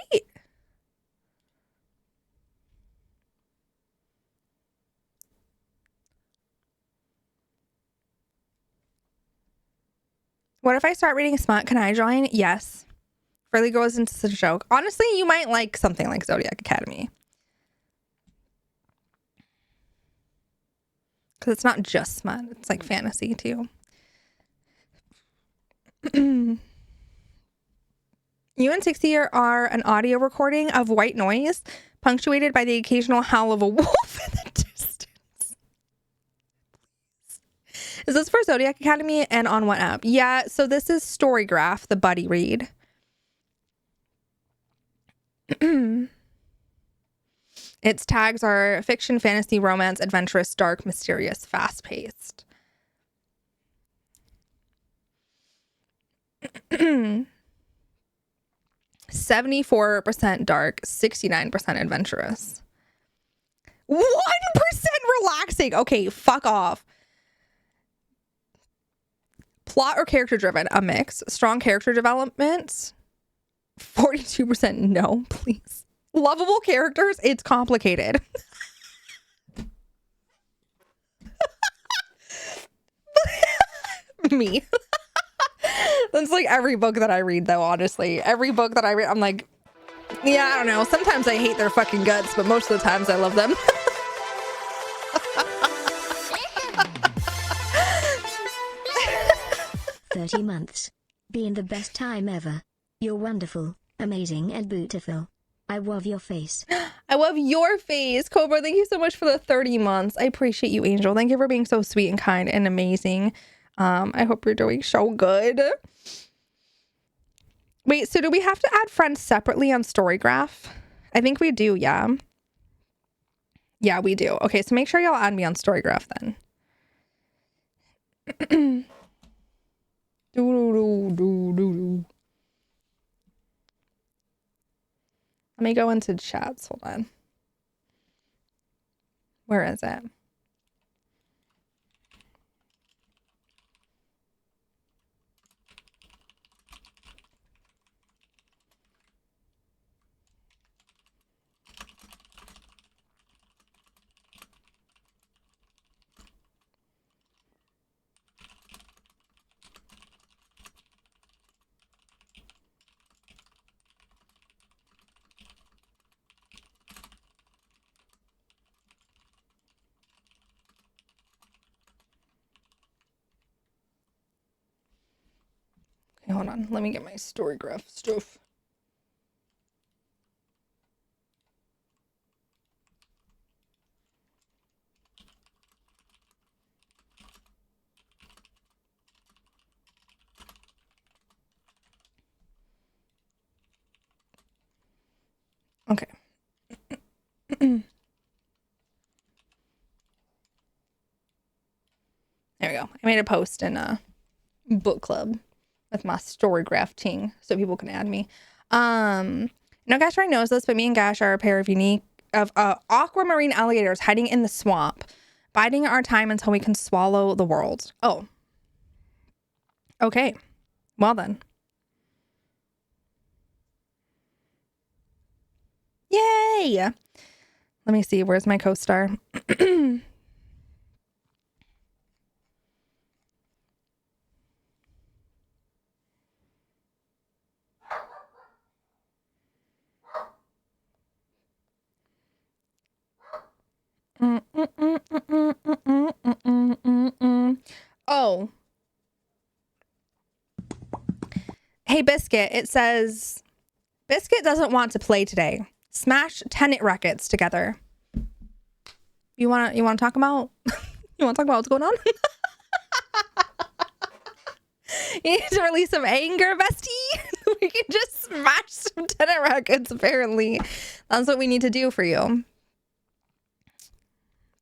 What if I start reading smut? Can I join? Yes. Really goes into such a joke. Honestly, you might like something like Zodiac Academy. Because it's not just smut. It's like fantasy too. You and Tixee are an audio recording of white noise, punctuated by the occasional howl of a wolf in the distance. Is this for Zodiac Academy and on what app? Yeah, so this is Storygraph, the buddy read. Its tags are fiction, fantasy, romance, adventurous, dark, mysterious, fast-paced. 74% dark, 69% adventurous. 1% relaxing. Okay, fuck off. Plot or character driven, a mix. Strong character development, 42% no, please. Lovable characters, it's complicated. Me. That's like every book that I read, though, honestly. Every book that I read, I'm like, yeah, I don't know. Sometimes I hate their fucking guts, but most of the times I love them. "30 months. Been the best time ever. You're wonderful, amazing and beautiful. I love your face." I love your face. Cobra, thank you so much for the 30 months. I appreciate you, Angel. Thank you for being so sweet and kind and amazing. I hope you're doing so good. Wait, so do we have to add friends separately on Storygraph? I think we do, yeah. Yeah, we do. Okay, so make sure y'all add me on Storygraph then. Let me go into chats. Hold on. Where is it? Okay, hold on. Let me get my Storygraph stuff. Okay. There we go. I made a post in a book club with my Storygraph team so people can add me. No, Gash already knows this, but me and Gash are a pair of aquamarine alligators hiding in the swamp, biding our time until we can swallow the world. Oh. Okay. Well then. Yay! Let me see. Where's my co-star? Oh. Hey, Biscuit. It says, Biscuit doesn't want to play today. Smash tennis rackets together. You wanna talk about what's going on? You need to release some anger, bestie. We can just smash some tennis rackets, apparently. That's what we need to do for you.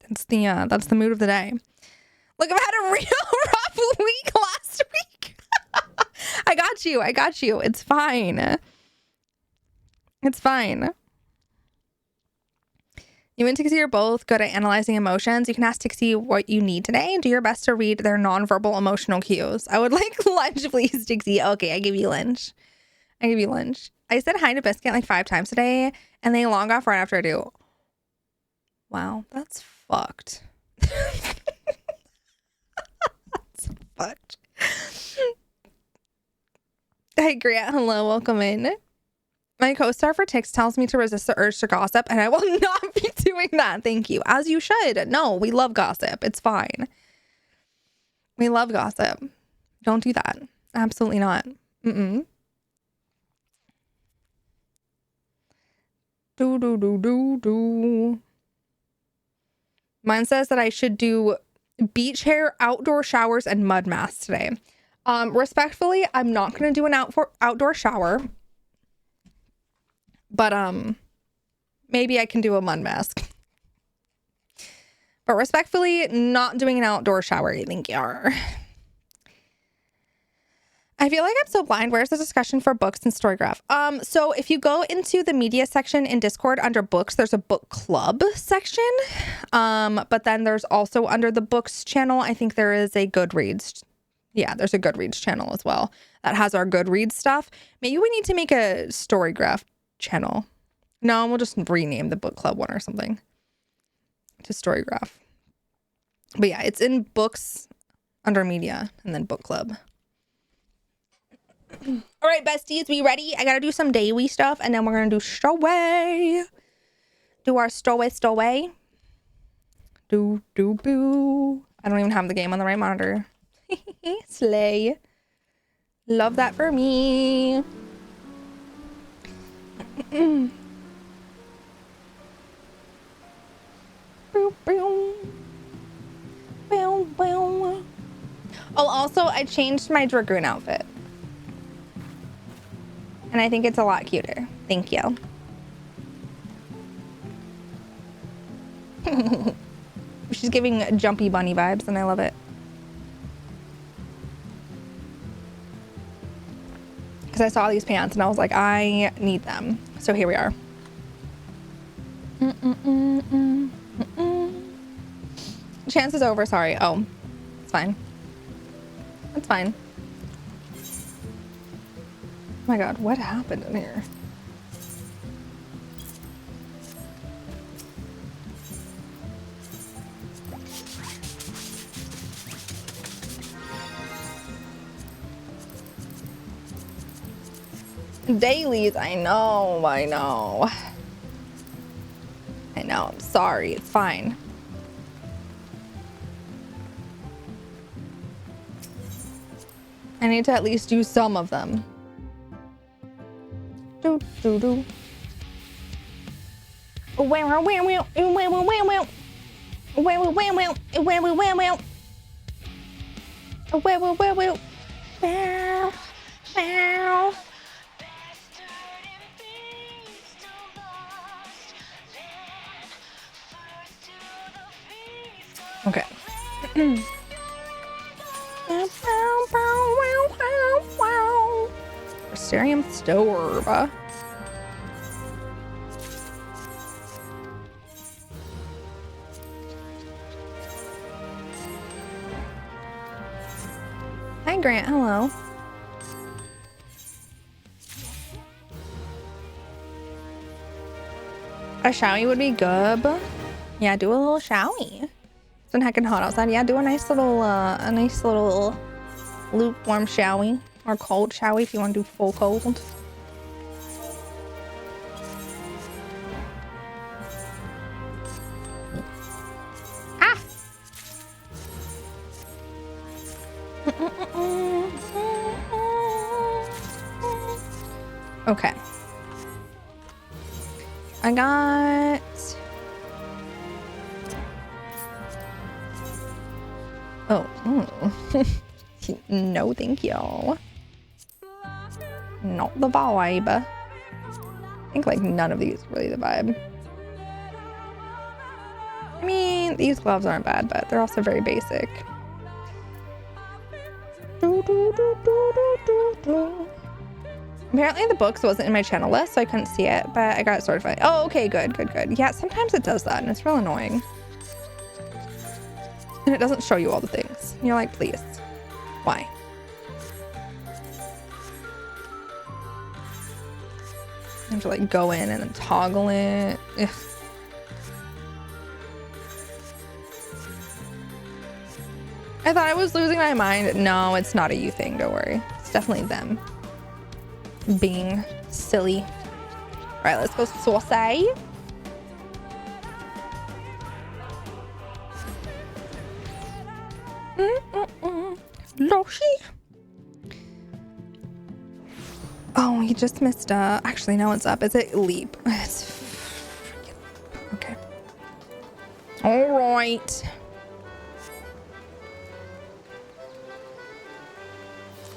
That's the mood of the day. Look, I've had a real rough week last week. I got you. I got you. It's fine. It's fine. You and Tixee are both good at analyzing emotions. You can ask Tixee what you need today and do your best to read their nonverbal emotional cues. I would like lunch, please, Tixee. Okay, I give you lunch. I give you lunch. I said hi to Biscuit like 5 times today, and they log off right after I do. Wow, that's fucked. That's fucked. Hey, Grant. Hello, welcome in. My co-star for Tix tells me to resist the urge to gossip, and I will not be doing that. Thank you. As you should. No, we love gossip. It's fine. We love gossip. Don't do that. Absolutely not. Do. Mine says that I should do beach hair, outdoor showers, and mud masks today. Respectfully, I'm not going to do an outdoor shower. But maybe I can do a mud mask. But respectfully, not doing an outdoor shower. You think you are? I feel like I'm so blind. Where's the discussion for books and Storygraph? So if you go into the media section in Discord under books, there's a book club section. But then there's also under the books channel, I think there is a Goodreads. Yeah, there's a Goodreads channel as well that has our Goodreads stuff. Maybe we need to make a Storygraph channel. No, we'll just rename the book club one or something to Storygraph. But yeah, it's in books under media and then book club. All right, besties, we ready? I gotta do some daily stuff and then we're gonna do stowaway. Do our stowaway. Do boo. I don't even have the game on the right monitor. Slay. Love that for me. Oh, also, I changed my Dragoon outfit. And I think it's a lot cuter. Thank you. She's giving jumpy bunny vibes, and I love it. Because I saw these pants, and I was like, I need them. So here we are. Chance is over, sorry. Oh, it's fine. It's fine. Oh my god, what happened in here? Dailies, I know. I'm sorry, it's fine. I need to at least do some of them. Do. Okay. Mysterium Storb. Hi, Grant. Hello. A showy would be good. Yeah, do a little showy. It's been heckin' hot outside. Yeah, do a nice little lukewarm showy or cold showy if you want to do full cold. Ah! Okay. I got... Oh. No, thank you. Not the vibe. I think like none of these are really the vibe. I mean, these gloves aren't bad, but they're also very basic. Apparently the books wasn't in my channel list, so I couldn't see it, but I got it sorted fine. Oh, okay, good, good, good. Yeah, sometimes it does that, and it's real annoying. And it doesn't show you all the things. And you're like, please, why? You have to like go in and then toggle it. Ugh. I thought I was losing my mind. No, it's not a you thing, don't worry. It's definitely them being silly. All right, let's go saucy. Loshi. Oh, he just missed actually no, it's up. Is it leap? It's freaking okay. All right.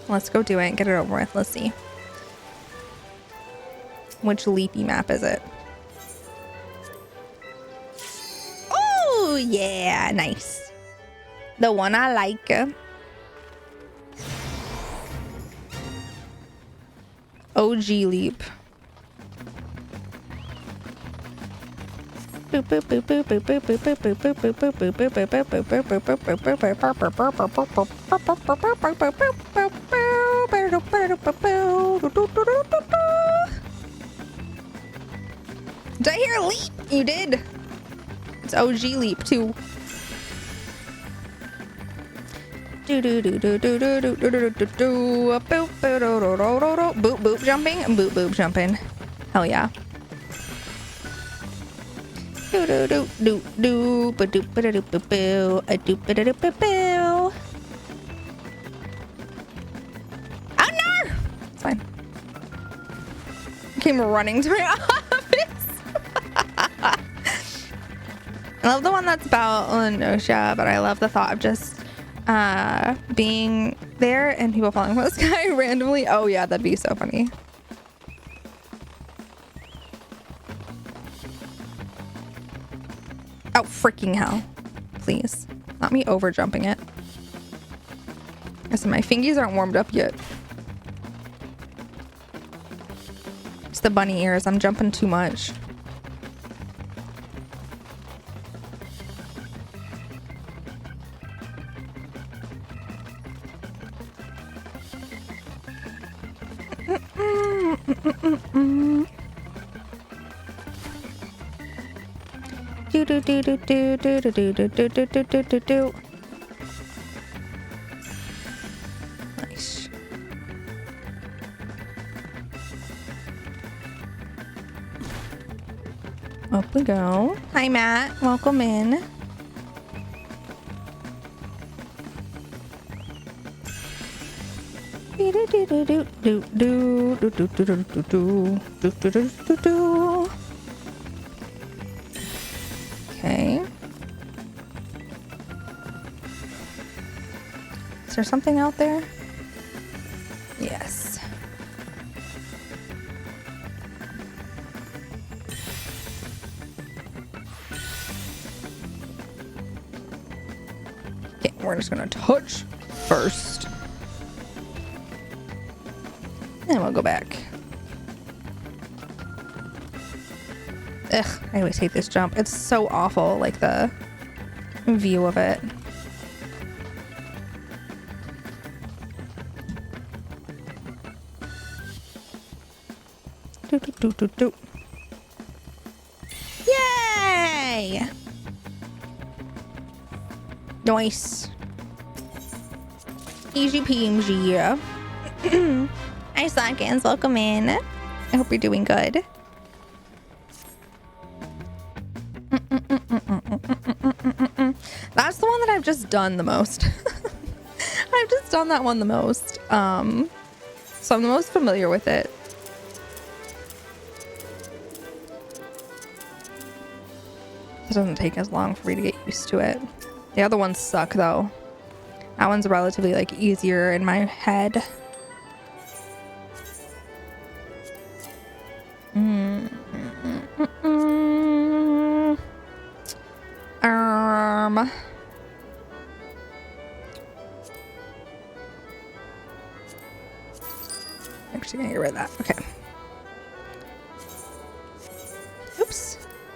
Let's go do it. Get it over with. Let's see. Which leapy map is it? Oh, yeah. Nice. The one I like. OG leap. Did I hear a leap? You did. It's OG leap too. Boop boop jumping, boop boop jumping. Hell yeah. Oh no! It's fine. Came running to my office. I love the one that's about Lenosha, but I love the thought of just being there and people falling from the sky randomly. Oh yeah, that'd be so funny. Oh freaking hell. Please. Not me over jumping it. Listen, my fingies aren't warmed up yet. It's the bunny ears. I'm jumping too much. Do do do do do do do do do do do do do do do. Nice. Up we go. Hi Matt, welcome in. Do do do do do do do do do do do do do do. Okay. Is there something out there? Yes. Okay, we're just gonna touch first. And we'll go back. Ugh, I always hate this jump. It's so awful, like the view of it. Do, do, do, do, do. Yay! Nice. Easy peasy. Hi Slackins, welcome in. I hope you're doing good. That's the one that I've just done the most. I've just done that one the most. So I'm the most familiar with it. It doesn't take as long for me to get used to it. The other ones suck though. That one's relatively like easier in my head.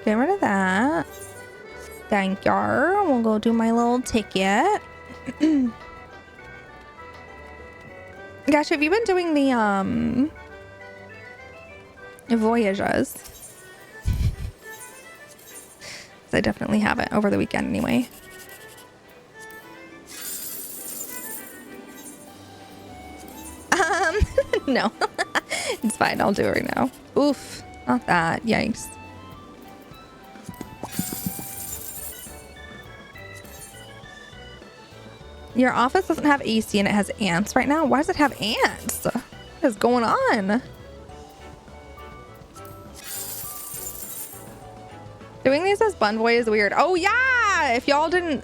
Get rid of that. Thank you. We'll go do my little ticket. Gosh, have you been doing the voyages? I definitely haven't over the weekend anyway. No. It's fine. I'll do it right now. Oof. Not that. Yikes. Your office doesn't have AC and it has ants right now? Why does it have ants? What is going on? Doing these as Bun Boy is weird. Oh yeah! If y'all didn't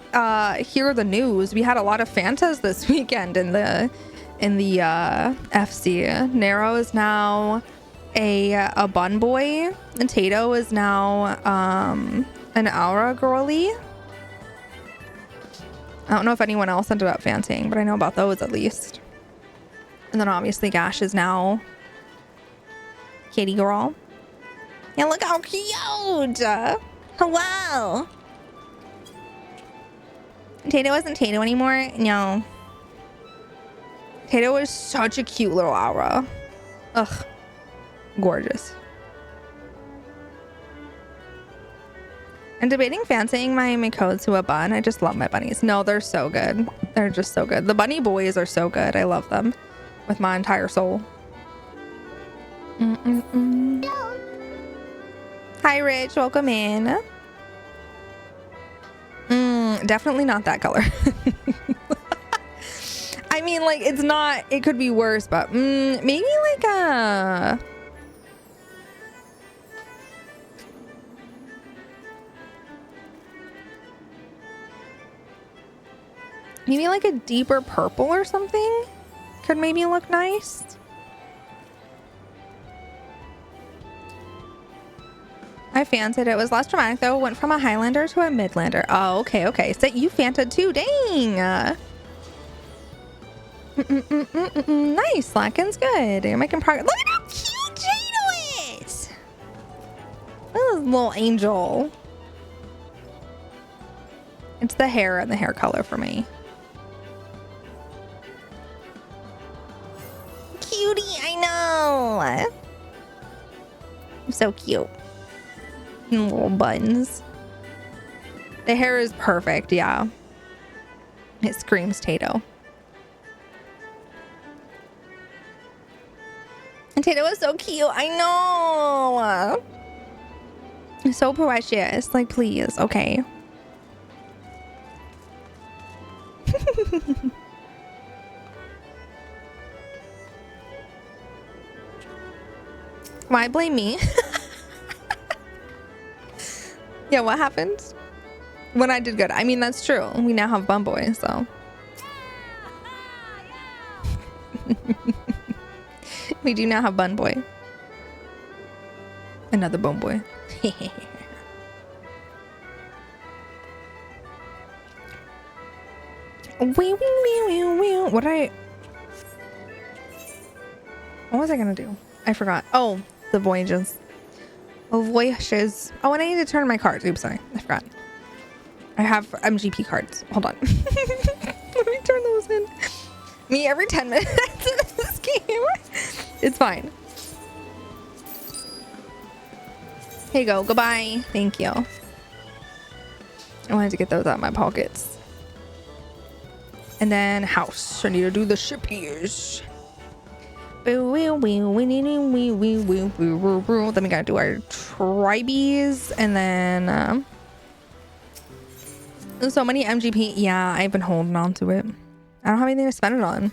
hear the news, we had a lot of Fantas this weekend in the FC. Nero is now a Bun Boy, and Tato is now an Aura girly. I don't know if anyone else ended up fanting, but I know about those at least. And then obviously Gash is now Kitty Girl. Yeah, look how cute! Hello! Tato isn't Tato anymore? No. Tato is such a cute little aura. Ugh. Gorgeous. I'm debating fancying my Miko to a bun. I just love my bunnies. No, they're so good. They're just so good. The bunny boys are so good. I love them with my entire soul. Hi, Rich. Welcome in. Definitely not that color. I mean, like, it's not... It could be worse, but maybe like a... Maybe like a deeper purple or something could maybe look nice. I fancied it. Was less dramatic though. Went from a Highlander to a Midlander. Oh, okay, okay. So you fanted too. Dang. Nice. Slacken's good. You're making progress. Look at how cute Jado is. Look at this little angel. It's the hair and the hair color for me. Cutie, I know. So cute. And little buttons. The hair is perfect, yeah. It screams Tato. And Tato is so cute, I know. So precious. Like, please, okay. Why blame me? Yeah, what happened? When I did good. I mean, that's true. We now have Bun Boy, so. We do now have Bun Boy. Another Bun Boy. What was I gonna do? I forgot. Oh, the voyages. Oh, voyages. Oh, and I need to turn my cards. Oops, sorry. I forgot. I have MGP cards. Hold on. Let me turn those in. Me every 10 minutes in this game. It's fine. Here you go. Goodbye. Thank you. I wanted to get those out of my pockets. And then house. I need to do the shippies. Then we gotta do our tribies, and then so many MGP. Yeah, I've been holding on to it. I don't have anything to spend it on.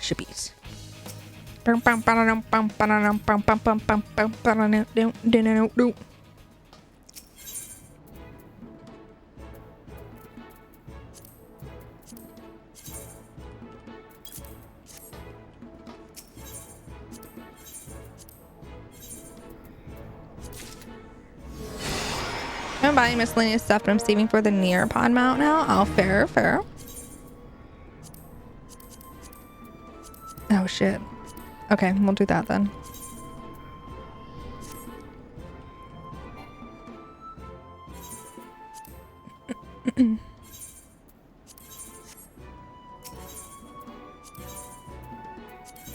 Shippies. I'm buying miscellaneous stuff, but I'm saving for the Nearpod mount now. Oh, fair, fair. Oh, shit. Okay, we'll do that then.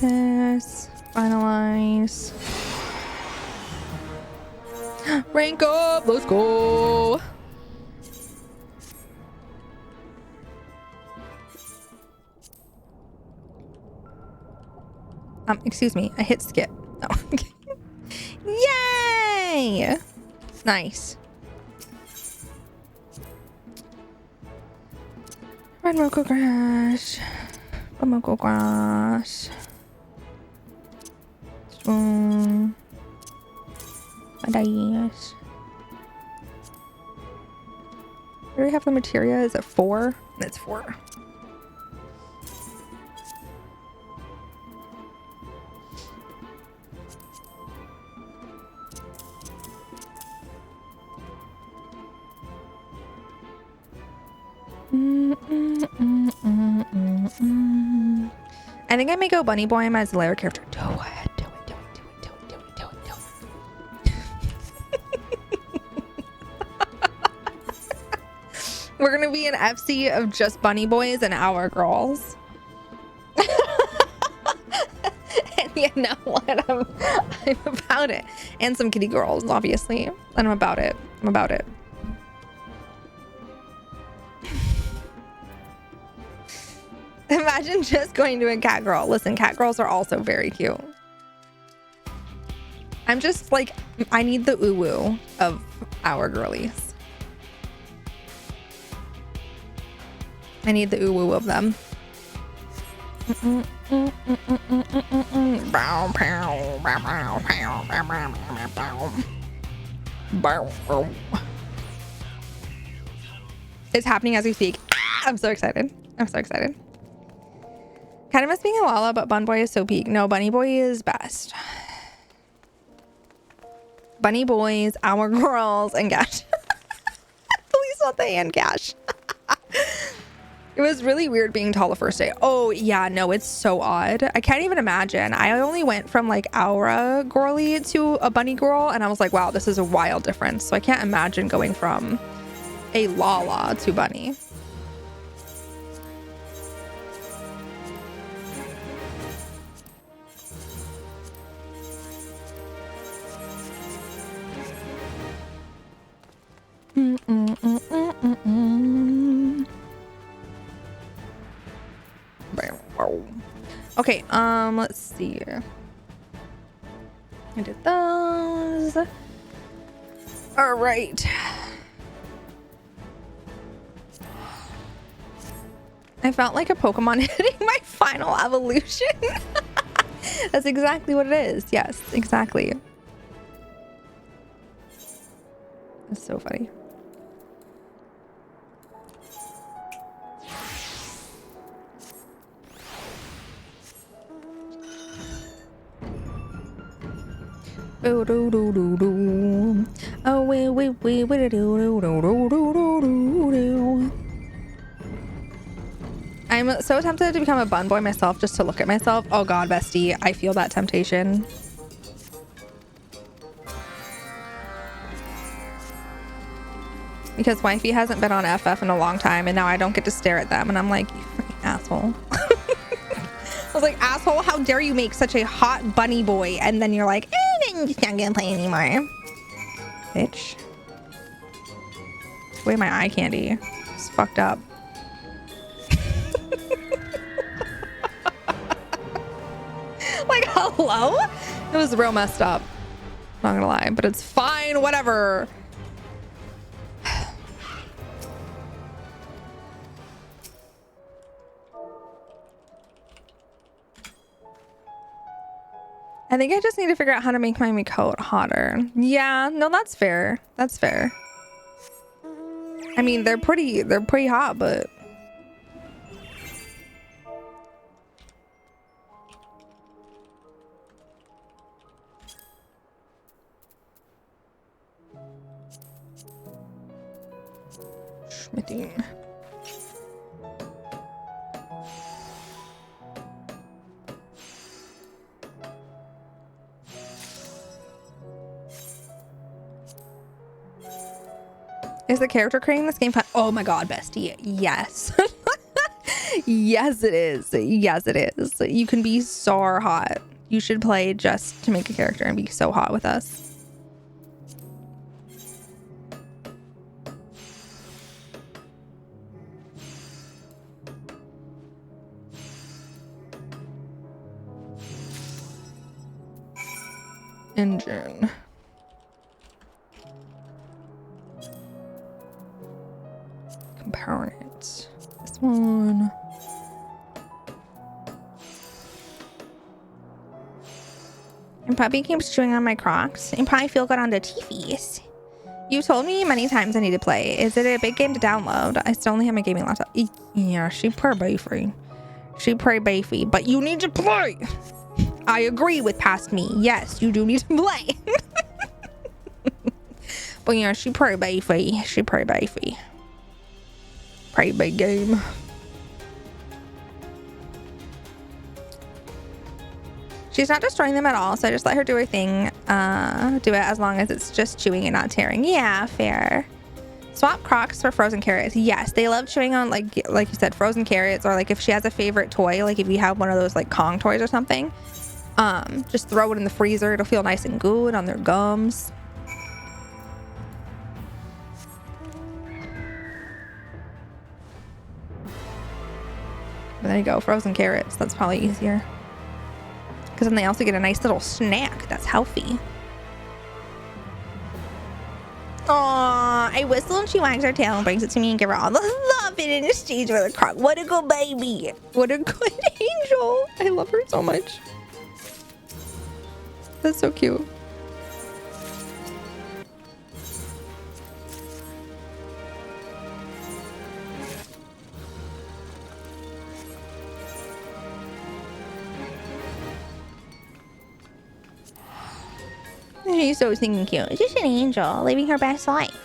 this. Finalize. Rank up. Let's go. Excuse me. I hit skip. Oh. Yay! Nice. Red Mocha Grass. Red Mocha Grass. My dailies. Do we have the materia? Is it 4? It's 4. I think I may go Bunny Boy as a layer character. Do it, do it, do it, do it, do it, do it, do it, do it. We're gonna be an FC of just bunny boys and our girls. And you know what? I'm about it. And some kitty girls, obviously. And I'm about it. I'm about it. Imagine just going to a cat girl. Listen, cat girls are also very cute. I'm just like, I need the woo of our girlies. I need the woo of them. It's happening as we speak. I'm so excited. I'm so excited. Kind of miss being a Lala, but Bun Boy is so peak. No, Bunny Boy is best. Bunny Boys, our girls, and Gash. At least not the and Gash. It was really weird being tall the first day. Oh, yeah, no, it's so odd. I can't even imagine. I only went from like Aura girly to a bunny girl, and I was like, wow, this is a wild difference. So I can't imagine going from a Lala to bunny. Okay, let's see. I did those. All right. I felt like a Pokemon hitting my final evolution. That's exactly what it is. Yes, exactly. That's so funny. Oh, do do do do. Oh, we do do do do do do. I'm so tempted to become a bun boy myself just to look at myself. Oh God, bestie, I feel that temptation. Because wifey hasn't been on FF in a long time, and now I don't get to stare at them, and I'm like, you freaking asshole. I was like, asshole, how dare you make such a hot bunny boy, and then you're like, I'm just not gonna play anymore. Bitch. Wait, my eye candy. It's fucked up. Like, hello? It was real messed up. Not gonna lie, but it's fine, whatever. I think I just need to figure out how to make my coat hotter. Yeah, no, that's fair. That's fair. I mean, they're pretty hot, but Schmitting. Is the character creating this game fun? Oh my God, bestie. Yes. Yes, it is. Yes, it is. You can be so hot. You should play just to make a character and be so hot with us. Engine. Components. This one. And puppy keeps chewing on my Crocs. And probably feel good on the TVs. You told me many times I need to play. Is it a big game to download? I still only have my gaming laptop. Yeah, she pretty beefy. She pretty beefy. But you need to play. I agree with past me. Yes, you do need to play. But yeah, she pretty beefy. She pretty beefy. Pretty big game. She's not destroying them at all, so I just let her do her thing. Do it as long as it's just chewing and not tearing. Yeah, fair. Swap Crocs for frozen carrots. Yes, they love chewing on, like you said, frozen carrots, or like if she has a favorite toy, like if you have one of those like Kong toys or something, just throw it in the freezer. It'll feel nice and good on their gums. There you go, frozen carrots. That's probably easier. Because then they also get a nice little snack that's healthy. Aww, I whistle and she wags her tail and brings it to me and give her all the love in a stage with a Croc. What a good baby. What a good angel. I love her so much. That's so cute. She's so stinking cute. It's just an angel living her best life.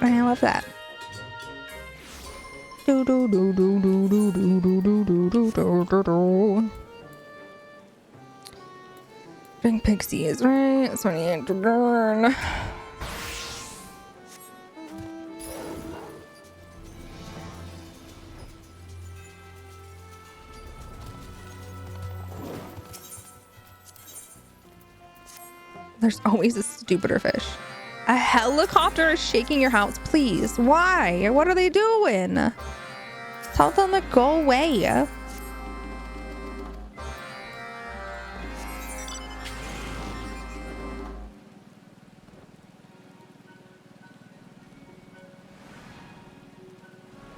And I love that. Do do do do do do do do do do do do do do. Drink pixies, right? That's what I need to learn. There's always a stupider fish. A helicopter is shaking your house. Please. Why? What are they doing? Tell them to go away.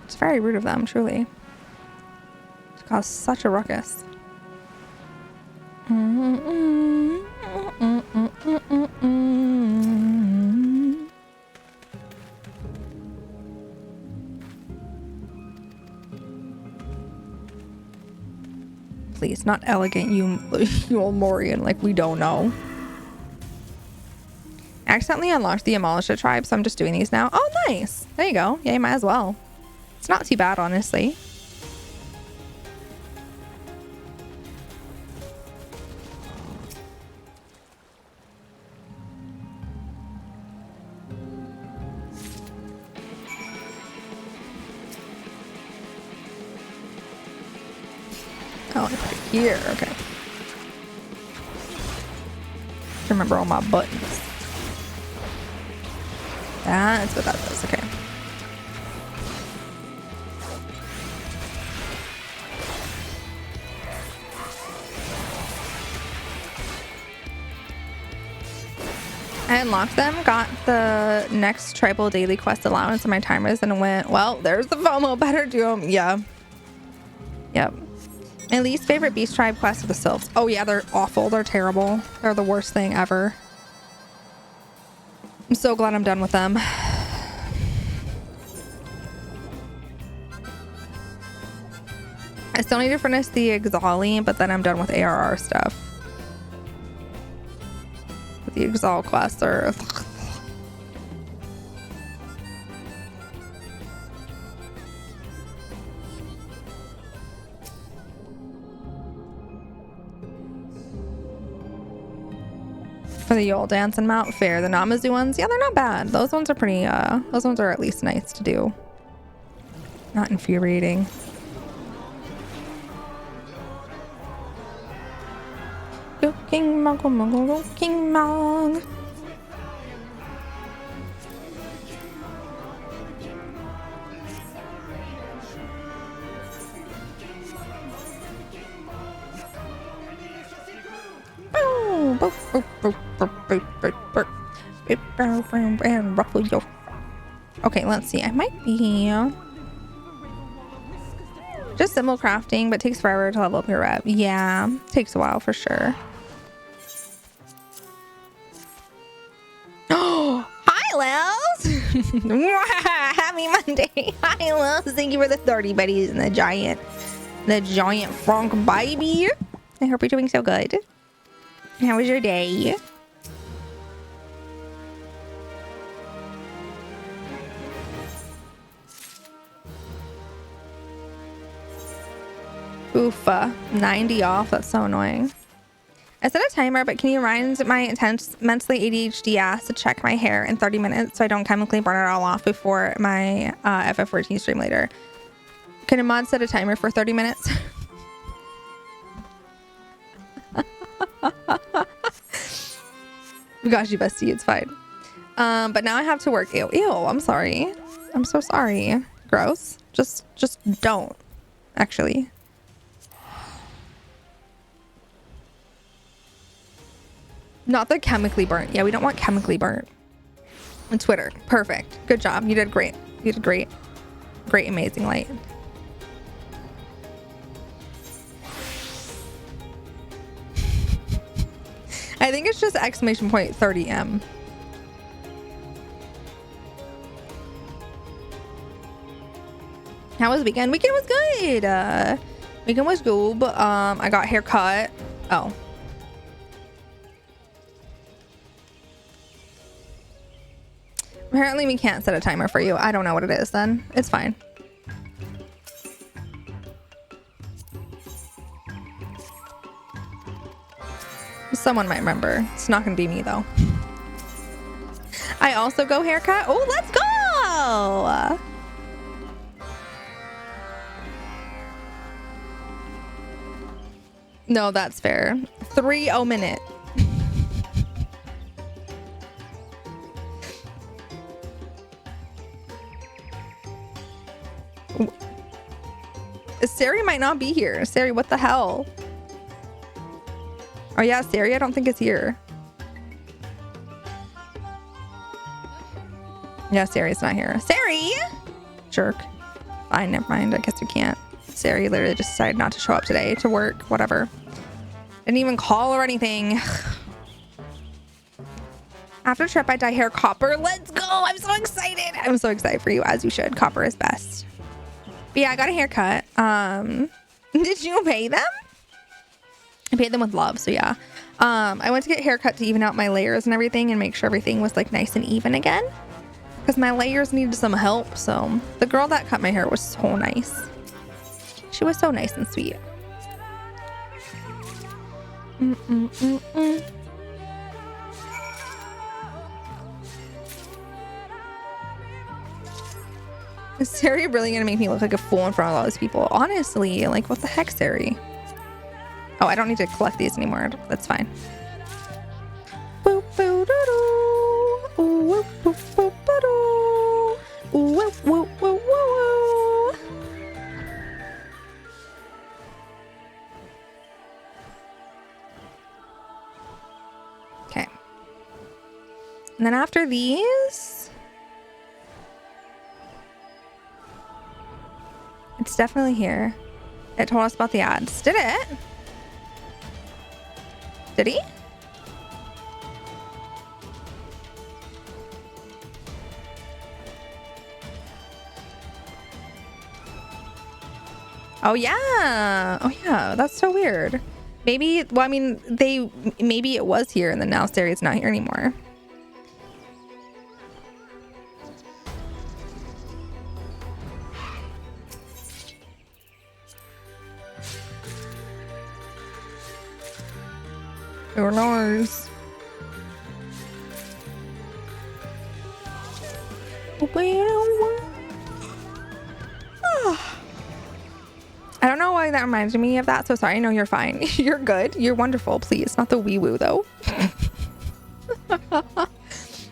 It's very rude of them, truly. To cause such a ruckus. Please, not elegant, you old Morian, like we don't know. I accidentally unlocked the Demolisher tribe, so I'm just doing these now. Oh, nice. There you go. Yeah, you might as well. It's not too bad, honestly. Oh, I put it here. Okay. Remember all my buttons. That's what that does. Okay. I unlocked them, got the next tribal daily quest allowance in my timers, and went, well, there's the FOMO. Better do them. Yeah. Yep. My least favorite beast tribe quest are the sylphs. Oh yeah, they're awful. They're terrible. They're the worst thing ever. I'm so glad I'm done with them. I still need to finish the Exali, but then I'm done with ARR stuff. But the Exal quests are... For the Yule Dance and Mount Fair, the Namazu ones, yeah, they're not bad. Those ones are pretty, those ones are at least nice to do. Not infuriating. King Mog, King Mog. Okay, let's see. I might be just symbol crafting, but takes forever to level up your rep. Yeah, takes a while for sure. Oh, hi, Lils. Happy Monday. Hi, Lils. Thank you for the 30 buddies and the giant FRONK baby. I hope you're doing so good. How was your day? Oof, 90 off. That's so annoying. I set a timer, but can you remind my intense mentally ADHD ass to check my hair in 30 minutes so I don't chemically burn it all off before my FF14 stream later? Can a mod set a timer for 30 minutes? We got you, bestie. It's fine. But now I have to work. Ew, I'm sorry. I'm so sorry. Gross. Just don't. Actually. Not the chemically burnt. Yeah, we don't want chemically burnt. On Twitter. Perfect. Good job. You did great. You did great. Great, amazing light. I think it's just exclamation point 30M. How was the weekend? Weekend was good. Weekend was good. I got haircut. Oh. Apparently we can't set a timer for you. I don't know what it is then. It's fine. Someone might remember. It's not gonna be me though. I also go haircut. Oh, let's go! No, that's fair. 3 minute. Sari might not be here. Sari, what the hell? Oh yeah, Sari, I don't think it's here. Yeah, Sari's not here. Sari! Jerk. Fine, never mind. I guess we can't. Sari literally just decided not to show up today to work. Whatever. Didn't even call or anything. After trip, I dye hair copper. Let's go! I'm so excited! I'm so excited for you, as you should. Copper is best. But yeah, I got a haircut. Did you pay them? I paid them with love, so yeah. I went to get a haircut to even out my layers and everything and make sure everything was like nice and even again. Because my layers needed some help, so the girl that cut my hair was so nice. She was so nice and sweet. Is Sari really gonna make me look like a fool in front of all those people? Honestly, like what the heck, Sari? Oh, I don't need to collect these anymore. That's fine. Okay. And then after these, it's definitely here. It told us about the ads. Did it? Did he? Oh yeah. Oh yeah. That's so weird. Maybe, well, I mean, maybe it was here and then now Sari's not here anymore. Who knows? I don't know why that reminded me of that. So sorry. No, you're fine. You're good. You're wonderful. Please. Not the wee woo though.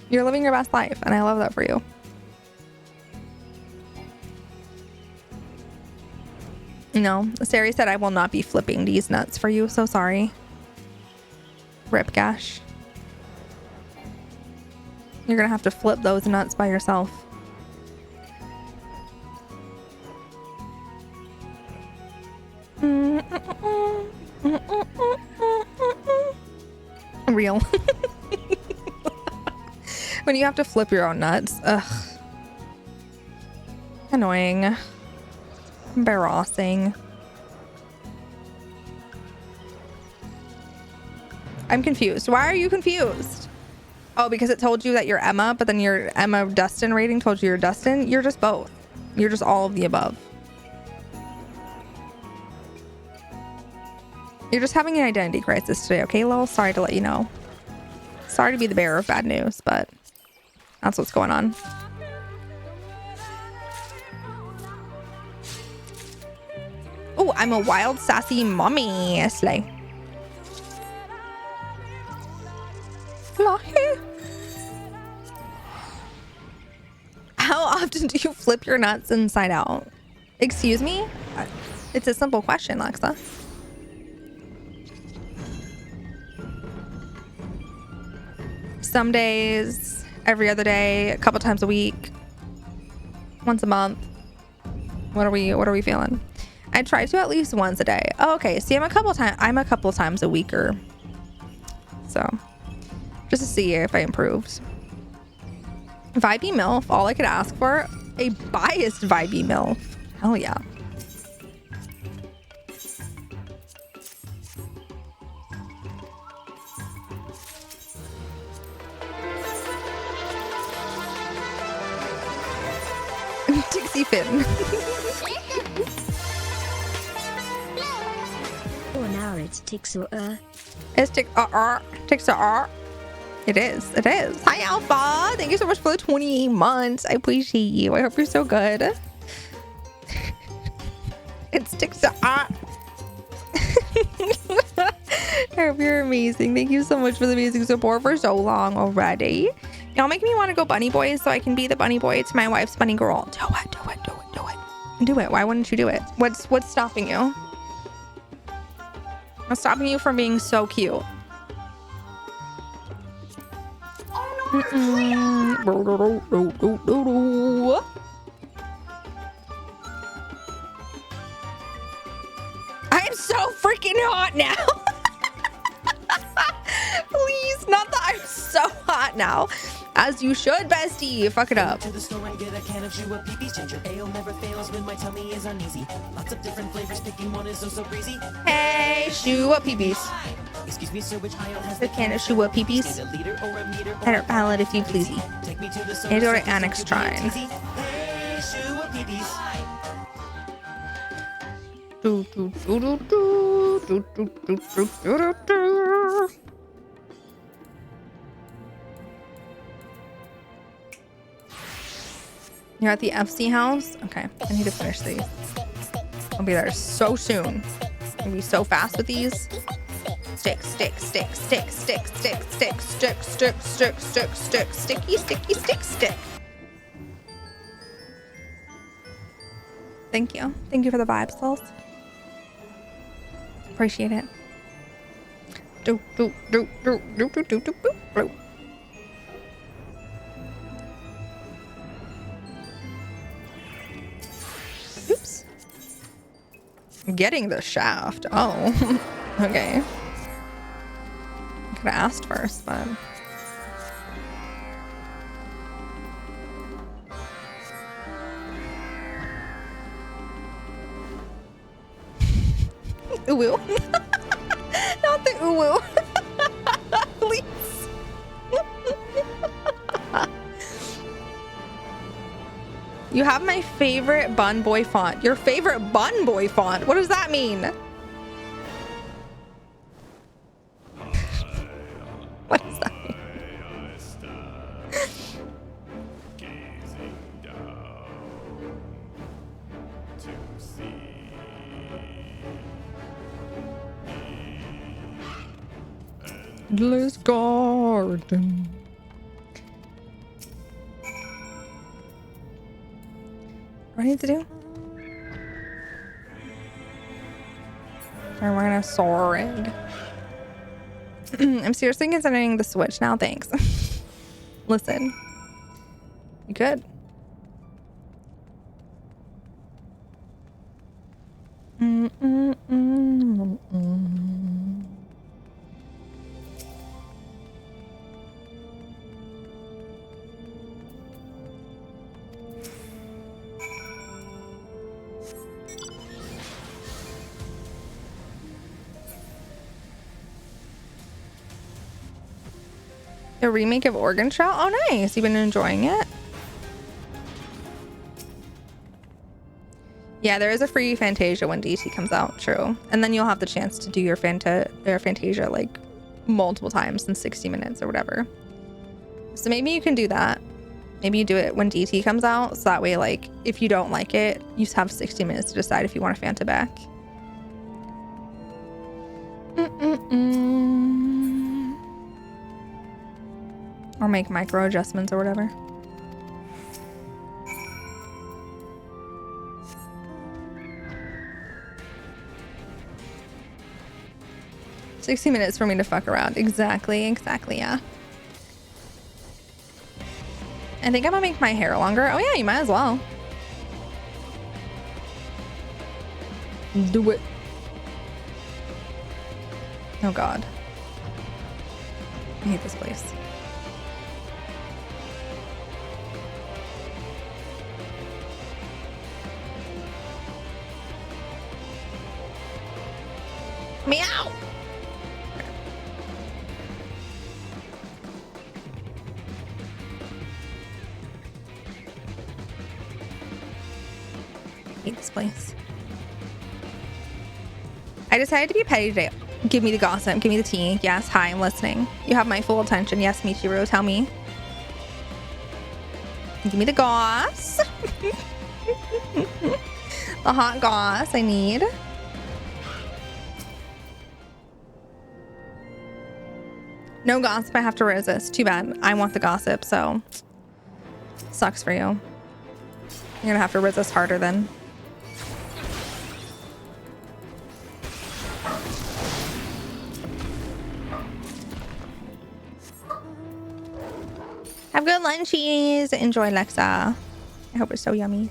You're living your best life. And I love that for you. No, Sari said I will not be flipping these nuts for you. So sorry. Rip Gash. You're gonna have to flip those nuts by yourself. Real. When you have to flip your own nuts. Ugh. Annoying. Embarrassing. I'm confused. Why are you confused? Oh, because it told you that you're Emma, but then your Emma Dustin rating told you you're Dustin. You're just both. You're just all of the above. You're just having an identity crisis today, okay, Lil? Sorry to let you know. Sorry to be the bearer of bad news, but that's what's going on. Oh, I'm a wild, sassy mommy. Slay. How often do you flip your nuts inside out? Excuse me? It's a simple question, Lexa. Some days, every other day, a couple times a week, once a month. What are we feeling? I try to at least once a day. Oh, okay. See, I'm a couple times a weeker. So, just to see if I improved. Vibey MILF, all I could ask for, a biased Vibey MILF. Hell yeah. Tixee Finn. For now it's Tixee. It's Tixee. It is. It is. Hi, Alpha. Thank you so much for the 28 months. I appreciate you. I hope you're so good. It's Tixee. I hope you're amazing. Thank you so much for the amazing support for so long already. Y'all make me want to go bunny boys so I can be the bunny boy to my wife's bunny girl. Do it. Do it. Do it. Do it. Do it. Why wouldn't you do it? What's stopping you? What's stopping you from being so cute? I am so freaking hot now. Please, not that I'm so hot now. As you should, bestie. Fuck it up. To the store and get a can of Shua peepees. Ginger ale never fails when my tummy is uneasy. Lots of different flavors, picking one is so breezy. Hey, Shua peepees. Excuse me, sir, which aisle has The can of Shua peepees. a liter or a meter? Better palette if you pleasey. Take me to the And go to Annex Shrine. Hey, Shua peepees. You're at the FC house? Okay, I need to finish these. I'll be there so soon. I'll be so fast with these. Stick, stick, stick, stick, stick, stick, stick, stick, stick, stick, stick, stick, sticky, sticky, stick, stick. Thank you. Thank you for the vibes, Lils. Appreciate it. Do, do, do, do, do, do, do, do, do. Oops. Getting the shaft. Oh, okay. I could have asked first, but. Uwu. Not the uwu. Please. You have my favorite bun boy font. Your favorite bun boy font? What does that mean? What does that mean? endless garden. What do I need to do? Or we're gonna soaring. I'm seriously considering the Switch now. Thanks. Listen, you could. A remake of Oregon Trail? Oh, nice. You've been enjoying it? Yeah, there is a free Fantasia when DT comes out. True. And then you'll have the chance to do your Fantasia like multiple times in 60 minutes or whatever. So maybe you can do that. Maybe you do it when DT comes out. So that way, like, if you don't like it, you just have 60 minutes to decide if you want a Fanta back. Or make micro adjustments or whatever. $60 for me to fuck around. Exactly, yeah. I think I'm gonna make my hair longer. Oh yeah, you might as well. Do it. Oh god. I hate this place. Meow! I hate this place. I decided to be petty today. Give me the gossip. Give me the tea. Yes, hi, I'm listening. You have my full attention. Yes, Michiru, tell me. Give me the goss. The hot goss I need. No gossip, I have to resist. Too bad. I want the gossip, so sucks for you. You're gonna have to resist harder then. Have good lunchies. Enjoy, Lexa. I hope it's so yummy.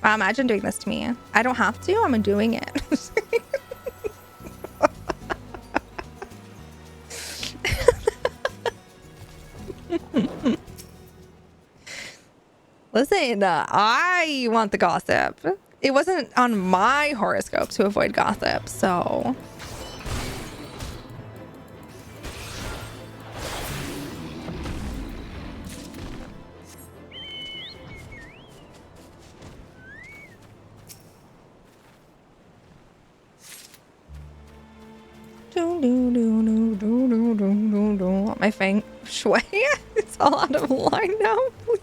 Wow, imagine doing this to me. I don't have to. I'm doing it. Listen, I want the gossip. It wasn't on my horoscope to avoid gossip, so... My feng shui is all out of line now, please.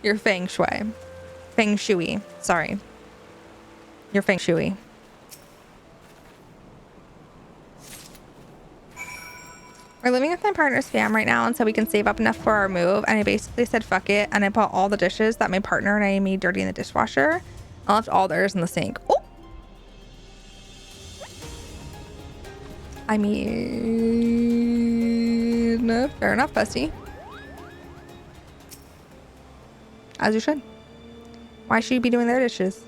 Your feng shui. Feng shui. Sorry. Your feng shui. We're living with my partner's fam right now, and so we can save up enough for our move. And I basically said fuck it, and I put all the dishes that my partner and I made dirty in the dishwasher. I left all theirs in the sink. Oh! I mean, fair enough, bestie. As you should. Why should you be doing their dishes?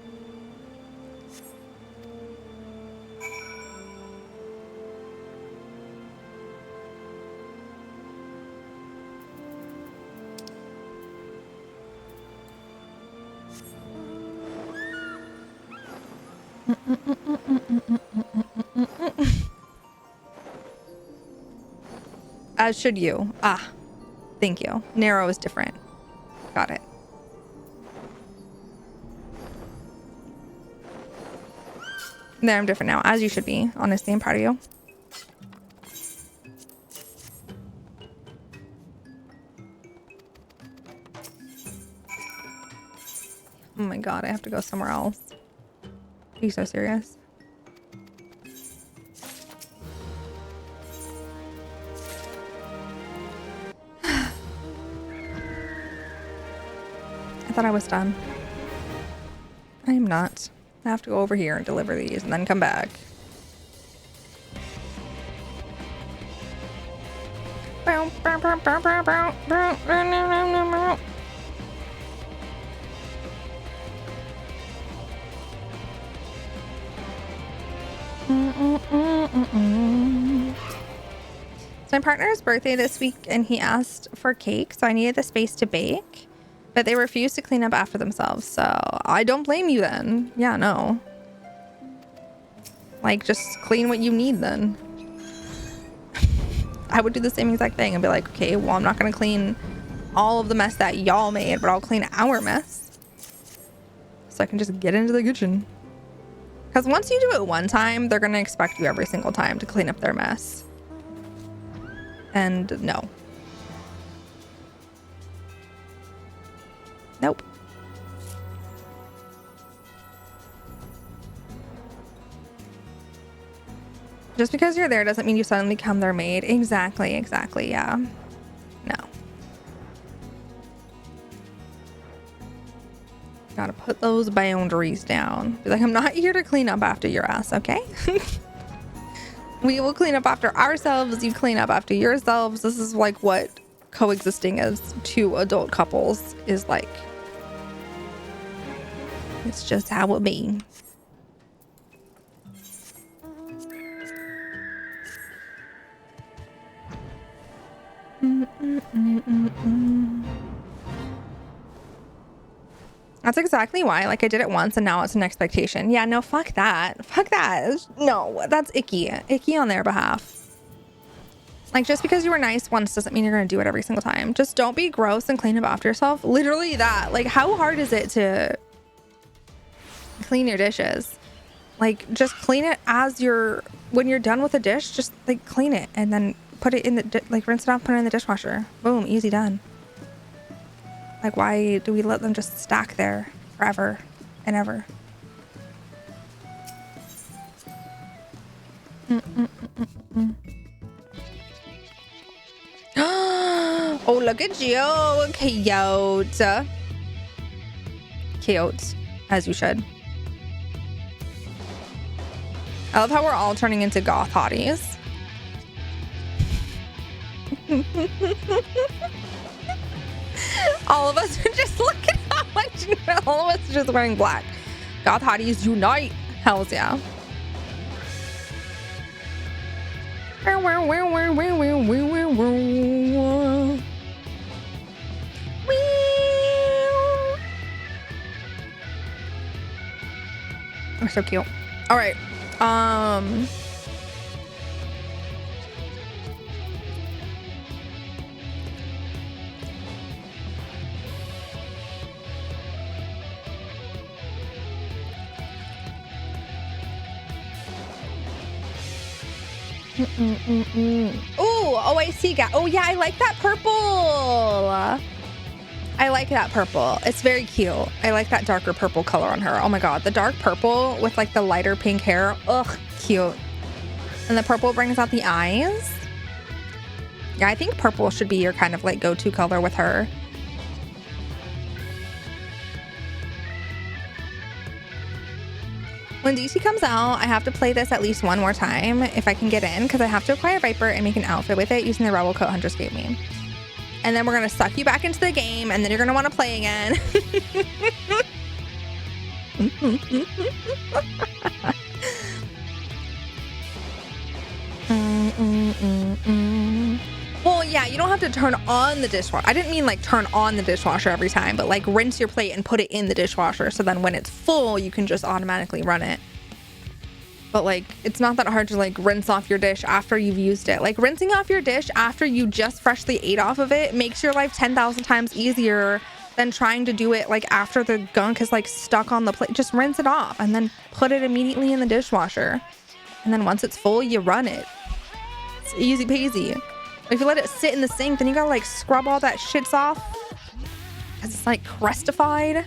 As should you. Ah, thank you. Narrow is different. Got it. There, I'm different now. As you should be. Honestly, I'm proud of you. Oh my god, I have to go somewhere else. Are you so serious? thought I was done. I am not. I have to go over here and deliver these and then come back. It's my partner's birthday this week and he asked for cake, so I needed the space to bake, but they refused to clean up after themselves, so I don't blame you then. Yeah, no. Like, just clean what you need then. I would do the same exact thing and be like, okay, well, I'm not gonna clean all of the mess that y'all made, but I'll clean our mess so I can just get into the kitchen. Because once you do it one time, they're gonna expect you every single time to clean up their mess. And no. Nope. Just because you're there doesn't mean you suddenly become their maid. Exactly, exactly, yeah. No. Gotta put those boundaries down. Be like, I'm not here to clean up after your ass, okay? We will clean up after ourselves. You clean up after yourselves. This is like what coexisting as two adult couples is like. It's just how it be. That's exactly why. Like, I did it once and now it's an expectation. Yeah, no, fuck that. Fuck that. No, that's icky. Icky on their behalf. Like, just because you were nice once doesn't mean you're going to do it every single time. Just don't be gross and clean up after yourself. Literally that. Like, how hard is it to clean your dishes? Like, just clean it as when you're done with a dish, just like clean it and then put it in the, like rinse it off, put it in the dishwasher. Boom, easy done. Like, why do we let them just stack there forever and ever? Oh, look at you. Cute. Cute. As you should. I love how we're all turning into goth hotties. All of us are just looking how much. All of us are just wearing black. Goth hotties unite. Hells yeah. We're so cute. All right. Oh, I see. Oh, yeah, I like that purple. I like that purple. It's very cute. I like that darker purple color on her. Oh my god, the dark purple with like the lighter pink hair. Ugh, cute. And the purple brings out the eyes. Yeah, I think purple should be your kind of like go-to color with her. When DT comes out, I have to play this at least one more time if I can get in, because I have to acquire Viper and make an outfit with it using the Rebel Coat Hunters gave me. And then we're going to suck you back into the game, and then you're going to want to play again. Well, yeah, you don't have to turn on the dishwasher. I didn't mean like turn on the dishwasher every time, but like rinse your plate and put it in the dishwasher. So then when it's full, you can just automatically run it. But like, it's not that hard to like rinse off your dish after you've used it. Like rinsing off your dish after you just freshly ate off of it makes your life 10,000 times easier than trying to do it like after the gunk is like stuck on the plate. Just rinse it off and then put it immediately in the dishwasher. And then once it's full, you run it. It's easy peasy. If you let it sit in the sink, then you gotta like scrub all that shits off because it's like crustified.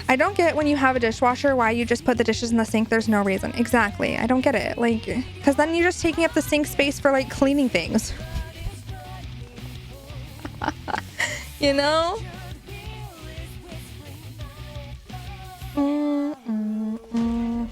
I don't get when you have a dishwasher why you just put the dishes in the sink. There's no reason. Exactly. I don't get it. Like, because then you're just taking up the sink space for like cleaning things. You know? Mm, mm, mm.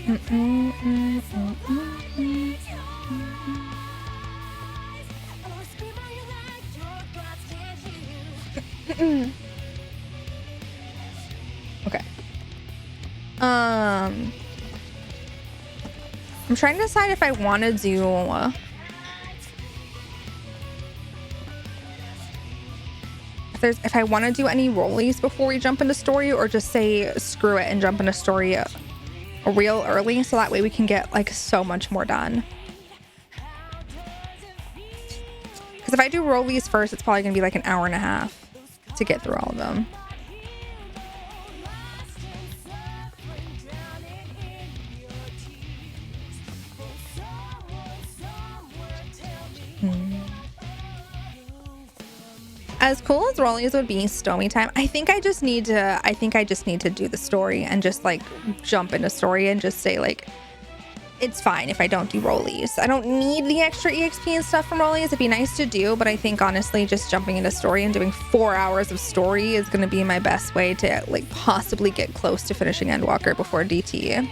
Mm, mm, mm, mm, mm, mm. Okay. I'm trying to decide if I want to do if I want to do any rollies before we jump into story, or just say screw it and jump into story real early, so that way we can get like so much more done. Because if I do rollies first, it's probably gonna be like an hour and a half to get through all of them. As cool as rollies would be, Stomy time, I think I just need to do the story and just like jump into story and just say like, it's fine if I don't do rollies. I don't need the extra EXP and stuff from rollies. It'd be nice to do, but I think honestly just jumping into story and doing 4 hours of story is going to be my best way to like possibly get close to finishing Endwalker before DT.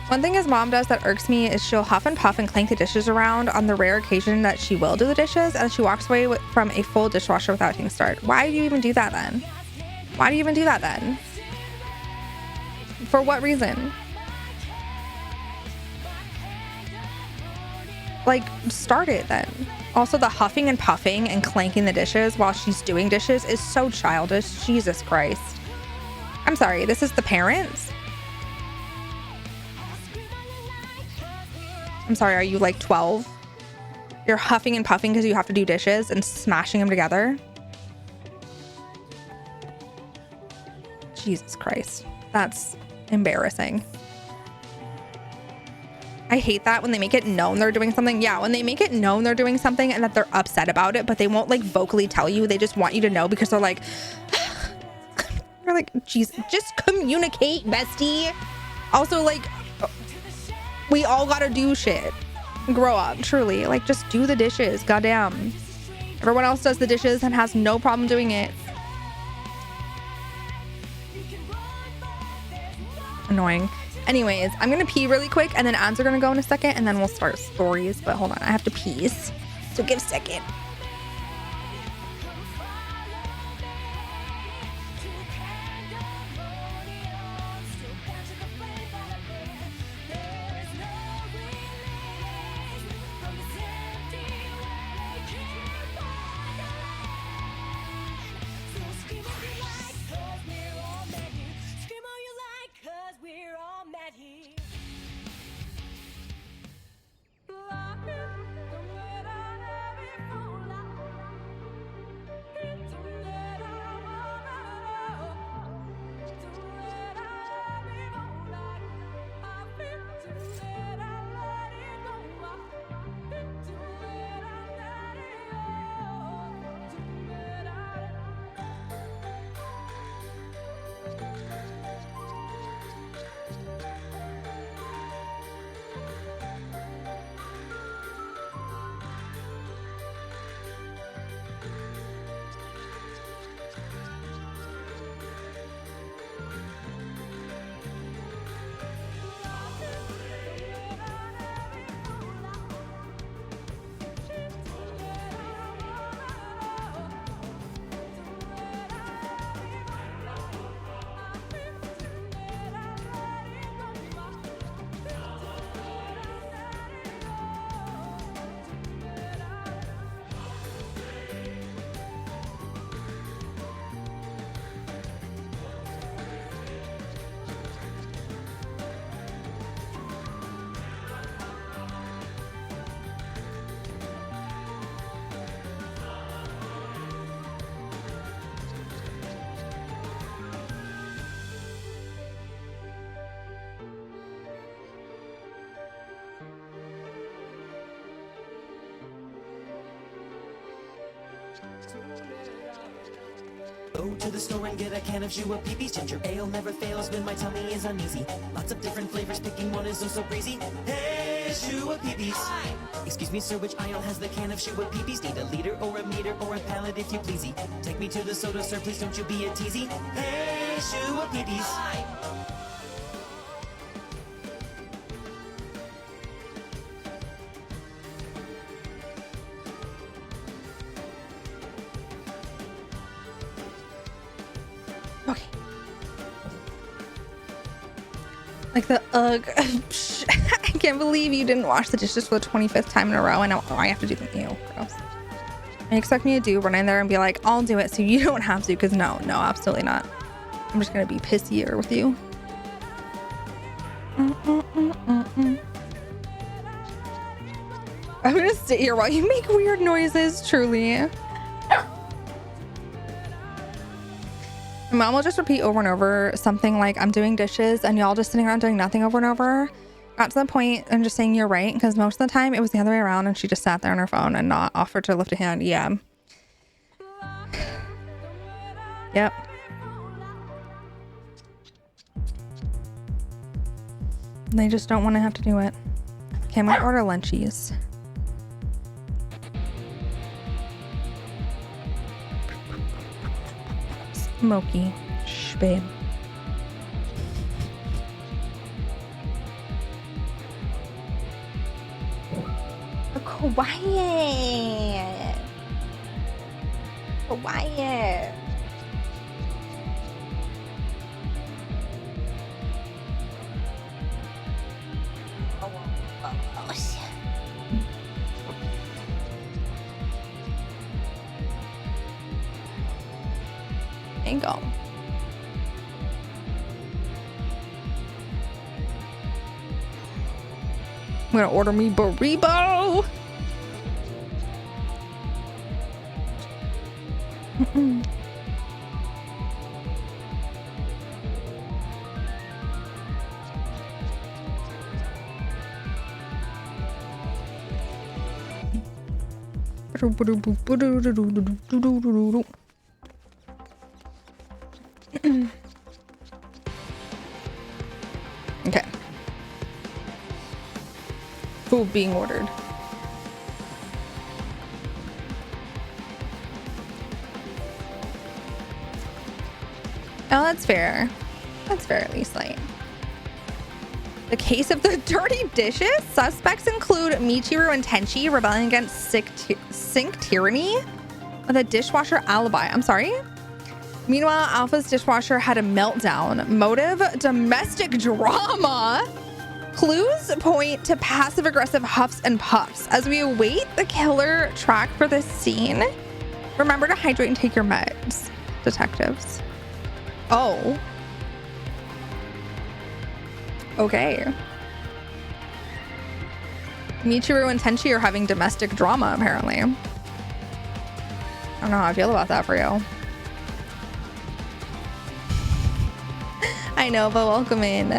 One thing his mom does that irks me is she'll huff and puff and clank the dishes around on the rare occasion that she will do the dishes, and she walks away from a full dishwasher without hitting start. Why do you even do that then? Why do you even do that then? For what reason? Like, start it then. Also, the huffing and puffing and clanking the dishes while she's doing dishes is so childish. Jesus Christ. I'm sorry, this is the parents? I'm sorry, are you like 12? You're huffing and puffing because you have to do dishes and smashing them together? Jesus Christ. That's embarrassing. I hate that when they make it known they're doing something. Yeah, when they make it known they're doing something and that they're upset about it, but they won't like vocally tell you. They just want you to know because they're like, you're like, geez, just communicate, bestie. Also, like, we all gotta do shit. Grow up, truly. Like, just do the dishes. Goddamn. Everyone else does the dishes and has no problem doing it. Annoying. Anyways, I'm gonna pee really quick and then ads are gonna go in a second and then we'll start stories. But hold on, I have to pee. So give a second. Go to the store and get a can of Shua Peepees. Ginger ale never fails when my tummy is uneasy. Lots of different flavors, picking one is oh so breezy. Hey, Shua Peepees. Hi. Excuse me, sir, which aisle has the can of Shua Peepees? Need a liter or a meter or a pallet if you pleasey. Take me to the soda, sir, please don't you be a teasy. Hey, Shua Peepees. Hi. Okay. Like the ugh. I can't believe you didn't wash the dishes for the 25th time in a row. And now I have to do them. Ew, gross. And you expect me to run in there and be like, I'll do it so you don't have to, because no, absolutely not. I'm just gonna be pissier with you. I'm gonna sit here while you make weird noises, truly. My mom will just repeat over and over something like, I'm doing dishes, and y'all just sitting around doing nothing over and over. Got to the point and just saying you're right, because most of the time it was the other way around and she just sat there on her phone and not offered to lift a hand. Yeah. Yep. They just don't want to have to do it. Okay, I'm gonna order lunchies. Smoky. Shh, babe. Quiet. Quiet. Oh, shit. There you go. I'm gonna order me burrito. Okay. Food being ordered. Oh, that's fair. That's fair, at least, like. The case of the dirty dishes? Suspects include Michiru and Tenchi rebelling against sink tyranny with a dishwasher alibi. I'm sorry? Meanwhile, Alpha's dishwasher had a meltdown. Motive? Domestic drama. Clues point to passive-aggressive huffs and puffs. As we await the killer track for this scene, remember to hydrate and take your meds, detectives. Oh. Okay. Michiru and Tenchi are having domestic drama, apparently. I don't know how I feel about that for you. I know, but welcome in.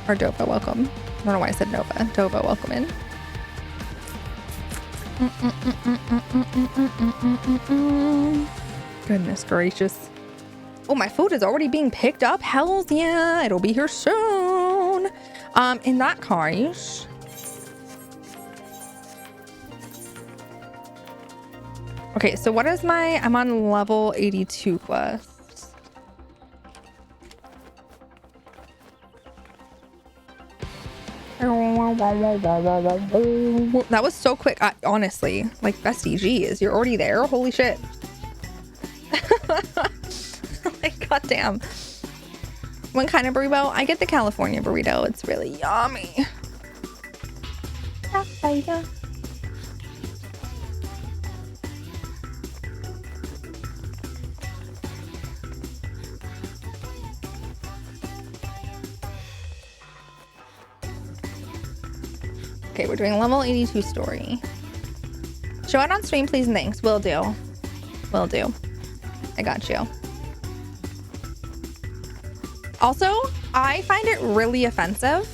Or Dova, welcome. I don't know why I said Nova. Dova, welcome in. Goodness gracious. Oh, my food is already being picked up. Hells yeah, it'll be here soon. In that case, okay, so what is I'm on level 82 quest. That was so quick. Honestly, like, bestie, geez, you're already there. Holy shit. Like, goddamn. What kind of burrito? I get the California burrito. It's really yummy. Okay, we're doing level 82 story. Show it on stream, please, and thanks. Will do. Will do. I got you. Also, I find it really offensive.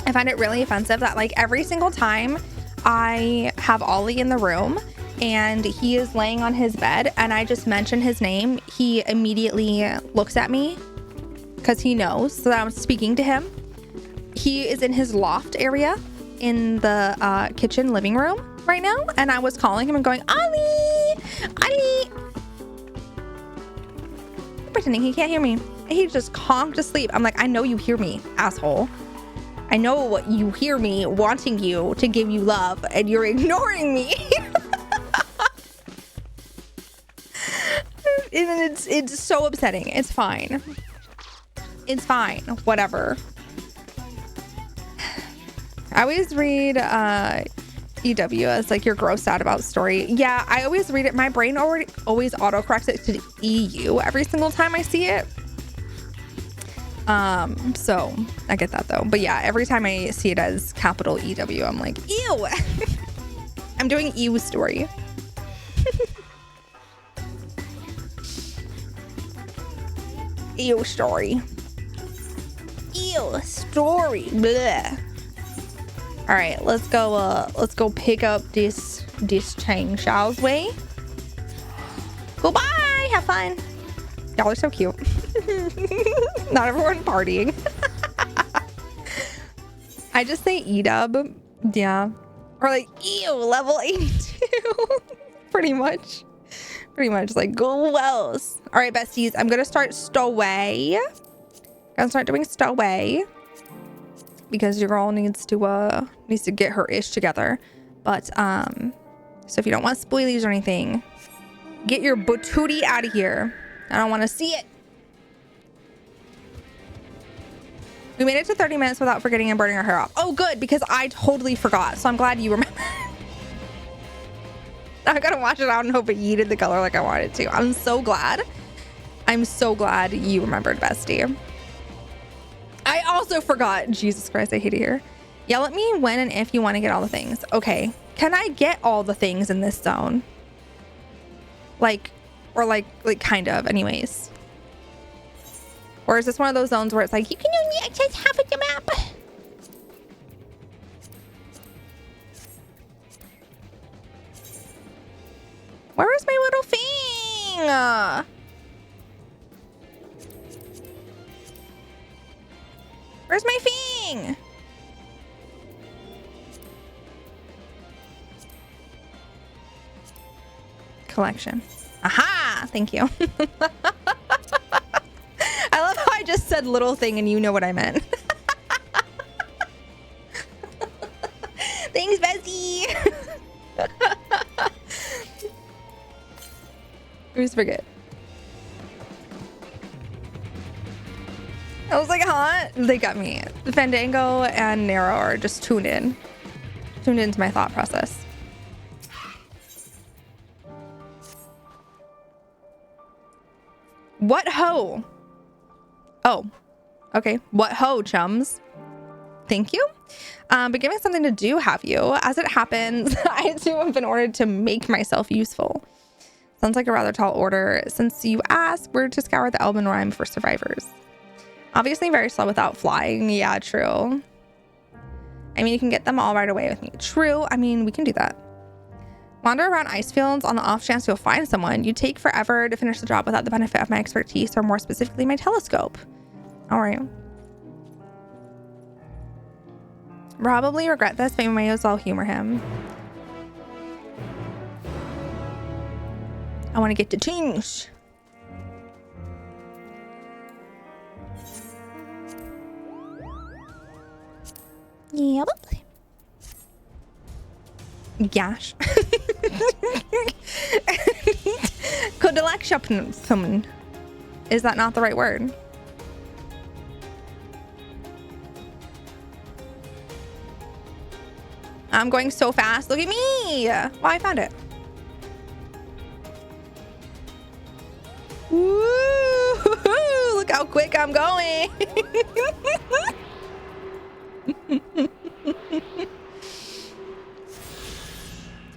I find it really offensive that, like, every single time I have Ollie in the room and he is laying on his bed and I just mention his name, he immediately looks at me because he knows that I'm speaking to him. He is in his loft area in the kitchen living room right now, and I was calling him and going, Ollie, Ollie, pretending he can't hear me. He just conked to sleep. I'm like, I know you hear me, asshole. I know you hear me wanting you to give you love and you're ignoring me. And it's so upsetting. It's fine. It's fine. Whatever. I always read EW as like your grossed out about story. Yeah, I always read it. My brain always autocorrects it to EU every single time I see it. So I get that though. But yeah, every time I see it as capital EW, I'm like, ew. I'm doing ew story. Ew story. Ew story. Bleh. All right, let's go pick up this chain, shall we? Goodbye. Have fun. Y'all are so cute. Not everyone partying. I just say E-dub. Yeah. Or like, ew, level 82. Pretty much like, gross. All right, besties, I'm gonna start stowaway. Gonna start doing stowaway because your girl needs to get her ish together. But so if you don't want spoilies or anything, get your booty out of here. I don't want to see it. We made it to 30 minutes without forgetting and burning our hair off. Oh, good, because I totally forgot. So I'm glad you remember. I gotta wash it out and hope it yeeted the color like I wanted to. I'm so glad. I'm so glad you remembered, bestie. I also forgot. Jesus Christ, I hate it here. Yell at me when and if you want to get all the things. Okay. Can I get all the things in this zone? Like kind of, anyways. Or is this one of those zones where it's like, you can only access half of the map? Where is my little thing? Where's my thing? Collection. Aha! Thank you. I love how I just said little thing and you know what I meant. Thanks, bestie. I always forget. I was like, huh? They got me. Fandango and Nero are just tuned into my thought process. What ho? Oh, okay. What ho, chums? Thank you. But give me something to do, have you? As it happens, I too have been ordered to make myself useful. Sounds like a rather tall order. Since you asked, we're to scour the Elven Rime for survivors. Obviously very slow without flying. Yeah, true. I mean, you can get them all right away with me. True. I mean, we can do that. Wander around ice fields on the off chance you'll find someone. You take forever to finish the job without the benefit of my expertise, or more specifically, my telescope. All right. Probably regret this, but we may as well humor him. I want to get to things. Yep. Gosh. Kodalakshapnum. Is that not the right word? I'm going so fast. Look at me. Wow, I found it. Woo! Look how quick I'm going.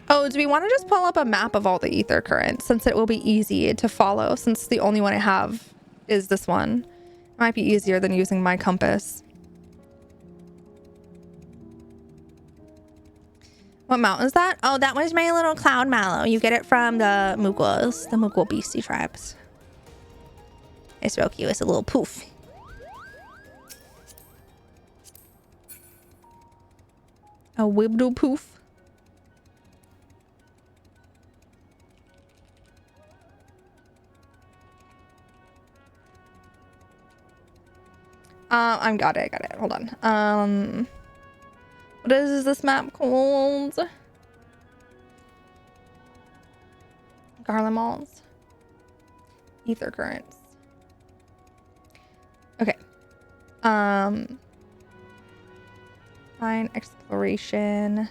Oh, do we want to just pull up a map of all the ether currents since it will be easy to follow, since the only one I have is this one? It might be easier than using my compass. What mountain is that? Oh, that was my little cloud mallow. You get it from the Mughals, beastie tribes. It's real cute. It's a little poof. A wibdo poof. I got it. Hold on. What is this map called? Garlemald's. Ether currents. Okay. Fine exploration.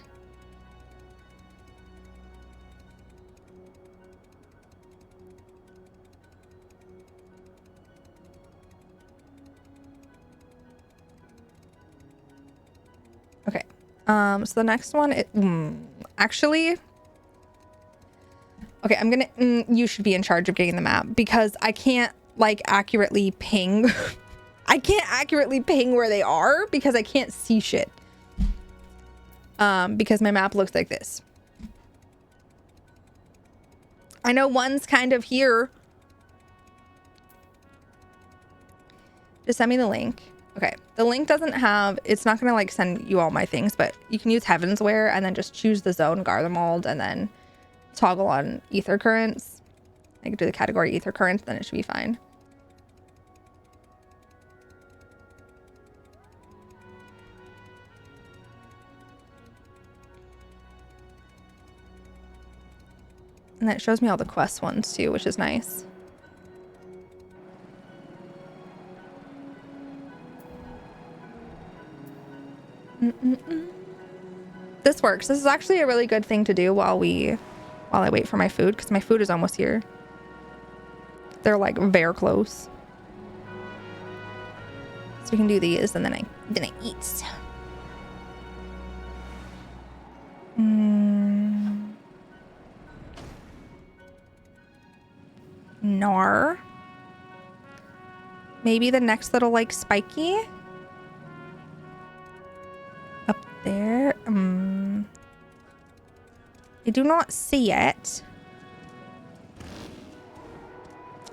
Okay. So the next one, actually, okay, I'm gonna, you should be in charge of getting the map because I can't like accurately ping. I can't accurately ping where they are because I can't see shit. Because my map looks like this. I know one's kind of here. Just send me the link. Okay, the link doesn't have, it's not gonna like send you all my things, but you can use Heavensware and then just choose the zone Garlemald and then toggle on ether currents. I can do the category ether currents, then it should be fine. And that shows me all the quest ones too, which is nice. This works. This is actually a really good thing to do while I wait for my food, because my food is almost here. They're like very close. So we can do these and then I eat. Nar. Maybe the next little like spiky. Up there. I do not see it.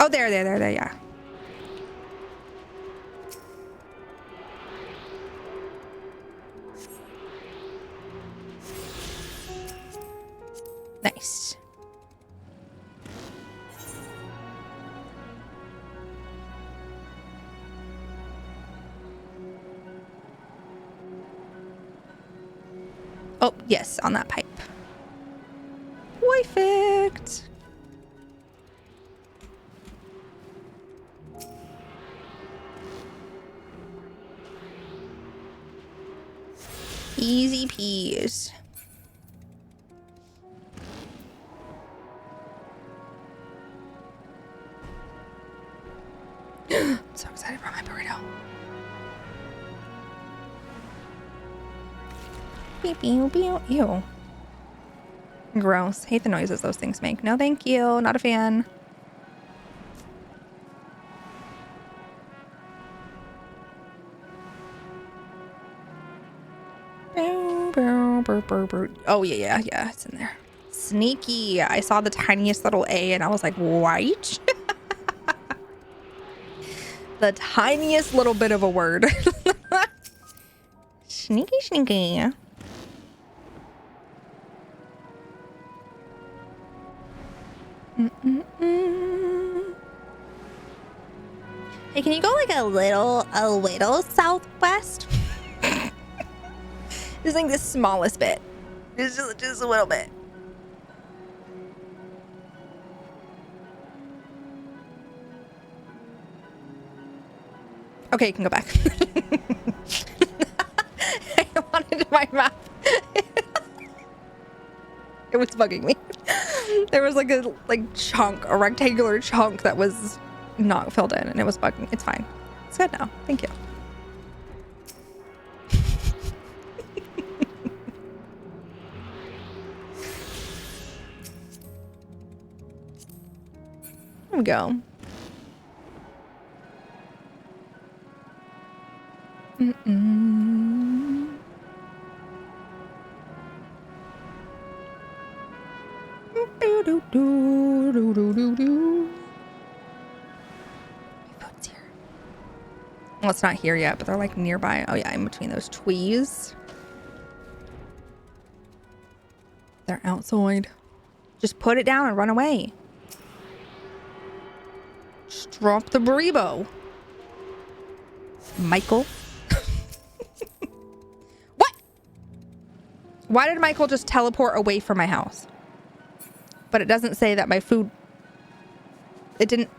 Oh, there, yeah. Nice. Oh, yes, on that pipe. Perfect. Easy peas. I'm so excited for my burrito. Beep, beep, beep. Ew. Gross. Hate the noises those things make. No, thank you. Not a fan. Oh, yeah. It's in there. Sneaky. I saw the tiniest little A and I was like, white? The tiniest little bit of a word. Sneaky. Hey, can you go like a little southwest? Just like the smallest bit. Just a little bit. Okay, you can go back. I wanted my map. It was bugging me. There was like a chunk, a rectangular chunk that was not filled in and it was bugging. It's fine. It's good now. Thank you. There we go. do, do, do, do, do, do. My food's here. Well, it's not here yet, but they're like nearby. Oh yeah, in between those trees. They're outside. Just put it down and run away. Just drop the burrito. Michael. What? Why did Michael just teleport away from my house? But it doesn't say that my food... It didn't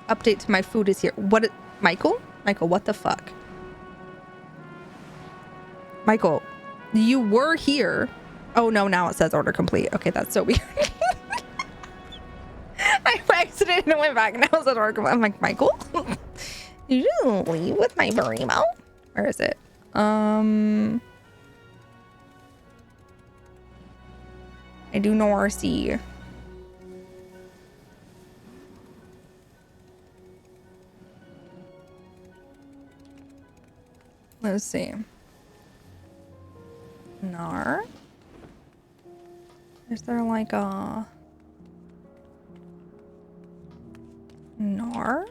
update to my food is here. What? Michael? Michael, what the fuck? Michael, you were here. Oh no, now it says order complete. Okay, that's so weird. I exited and went back and now it says order complete. I'm like, Michael? Did you leave with my burrito? Where is it? I do nor see. Let's see. Nar. Is there like a Nar?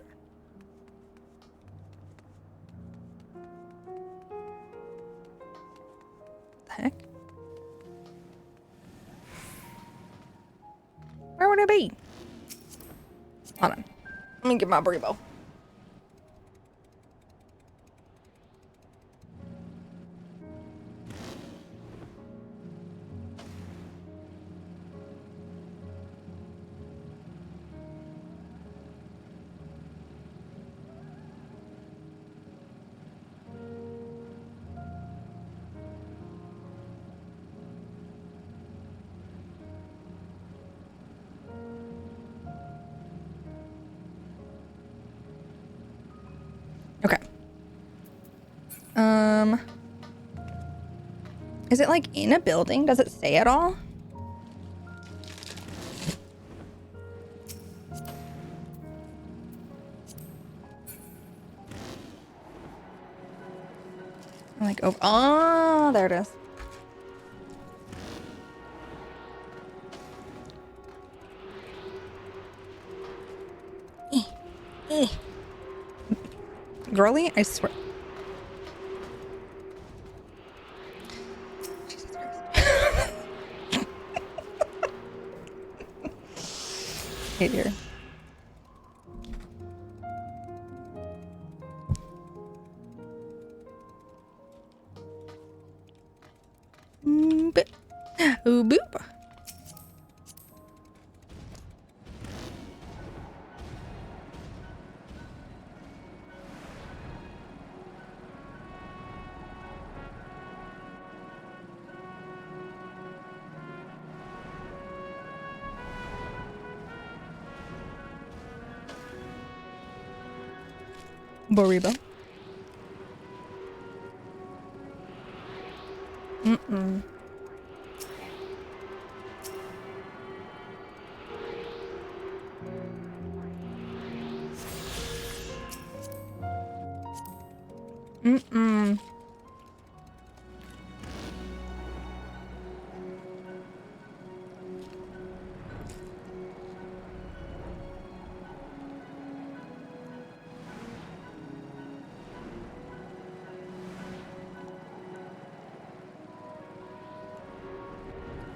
The heck? Where would it be? Hold on. Let me get my burrito. Okay. Is it like in a building? Does it say at all? Like over. Oh, there it is. Girly, I swear. Jesus Christ. Hey dear. Boop. Ooh, boop. Burrito. Mm-mm. Mm-mm.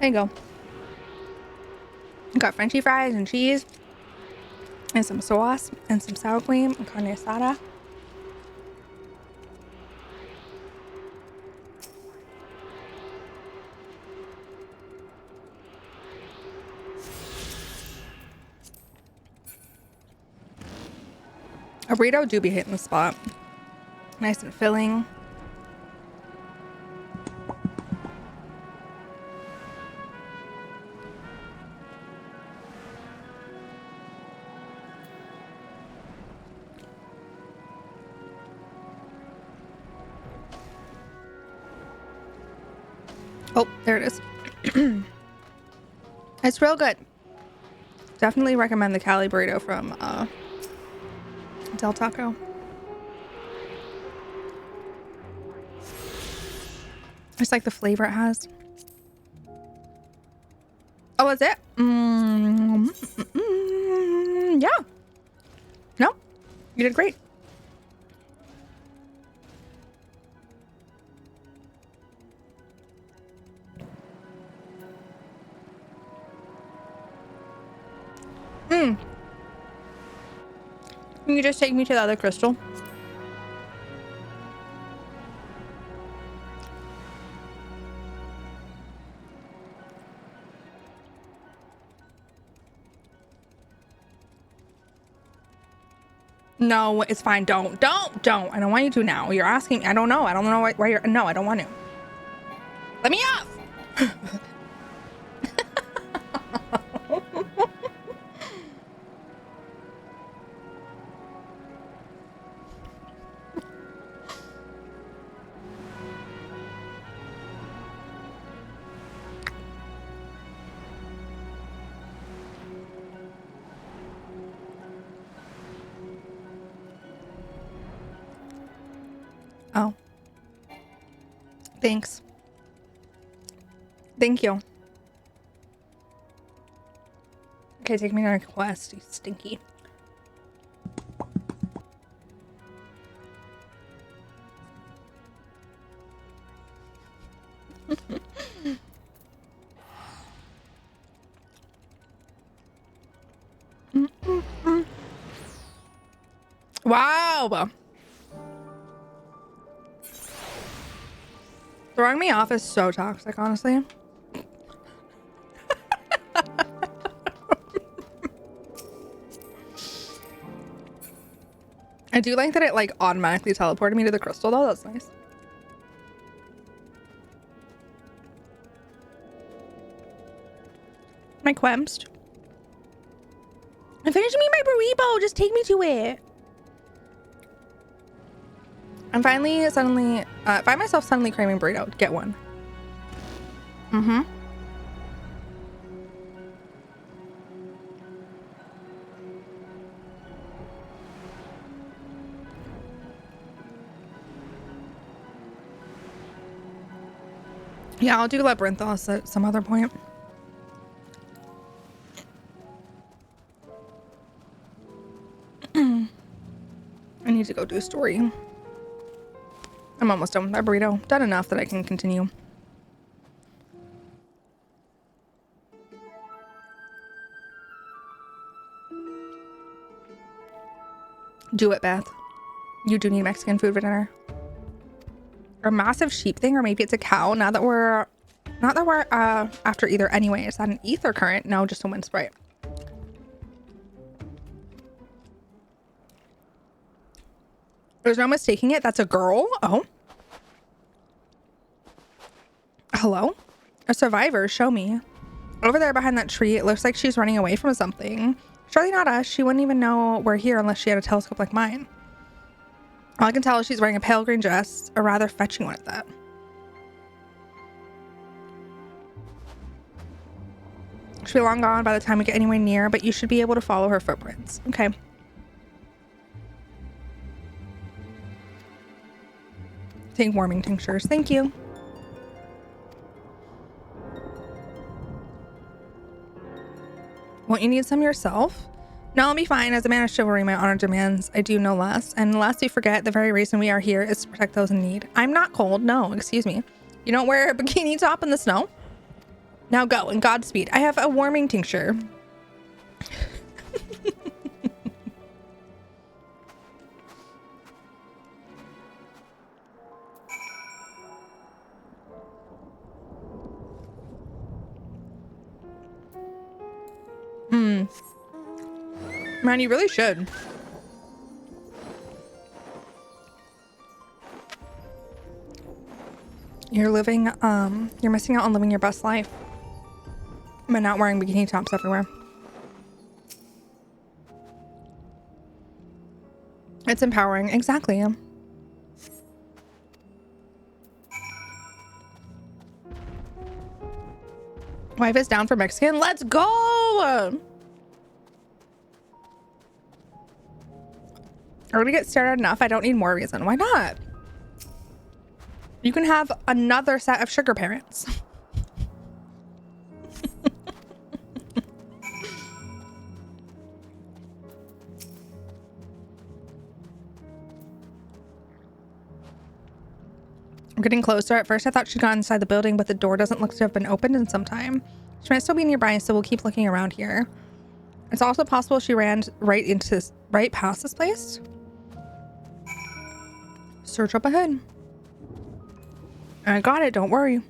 There you go. Got Frenchy fries and cheese and some sauce and some sour cream and carne asada. A burrito do be hitting the spot. Nice and filling. Oh, there it is. It's real good. Definitely recommend the Cali burrito from Del Taco. Just like the flavor it has. Oh, was it? Yeah. No, you did great. Can you just take me to the other crystal? No, it's fine. Don't. I don't want you to now. You're asking. I don't know. I don't know why you're. No, I don't want to. Let me off. Oh. Thanks. Thank you. Okay, take me on a quest, you stinky. Wow. Throwing me off is so toxic, honestly. I do like that it like automatically teleported me to the crystal though. That's nice. My quemsed. I'm finishing me my burrito. Just take me to it. I'm finally suddenly find myself suddenly craving burrito. Get one. Yeah, I'll do Labyrinthos at some other point. I need to go do a story. I'm almost done with my burrito. Done enough that I can continue. Do it, Beth. You do need Mexican food for dinner. Or a massive sheep thing, or maybe it's a cow. Not that we're after either anyway. Is that an ether current? No, just a wind sprite. There's no mistaking it. That's a girl. Oh. Hello? A survivor. Show me. Over there behind that tree, it looks like she's running away from something. Surely not us. She wouldn't even know we're here unless she had a telescope like mine. All I can tell is she's wearing a pale green dress, a rather fetching one at that. She'll be long gone by the time we get anywhere near, but you should be able to follow her footprints. Okay. Take warming tinctures. Thank you. Won't you need some yourself? No, I'll be fine. As a man of chivalry, my honor demands I do no less. And lest we forget, the very reason we are here is to protect those in need. I'm not cold. No, excuse me. You don't wear a bikini top in the snow? Now go, and Godspeed. I have a warming tincture. Man, you really should. You're missing out on living your best life. But not wearing bikini tops everywhere. It's empowering. Exactly. Wife is down for Mexican. Let's go! I'm gonna get stared at enough. I don't need more reason. Why not? You can have another set of sugar parents. I'm getting closer. At first I thought she'd gone inside the building, but the door doesn't look to have been opened in some time. She might still be nearby, so we'll keep looking around here. It's also possible she ran right past this place. Search up ahead. I got it, don't worry.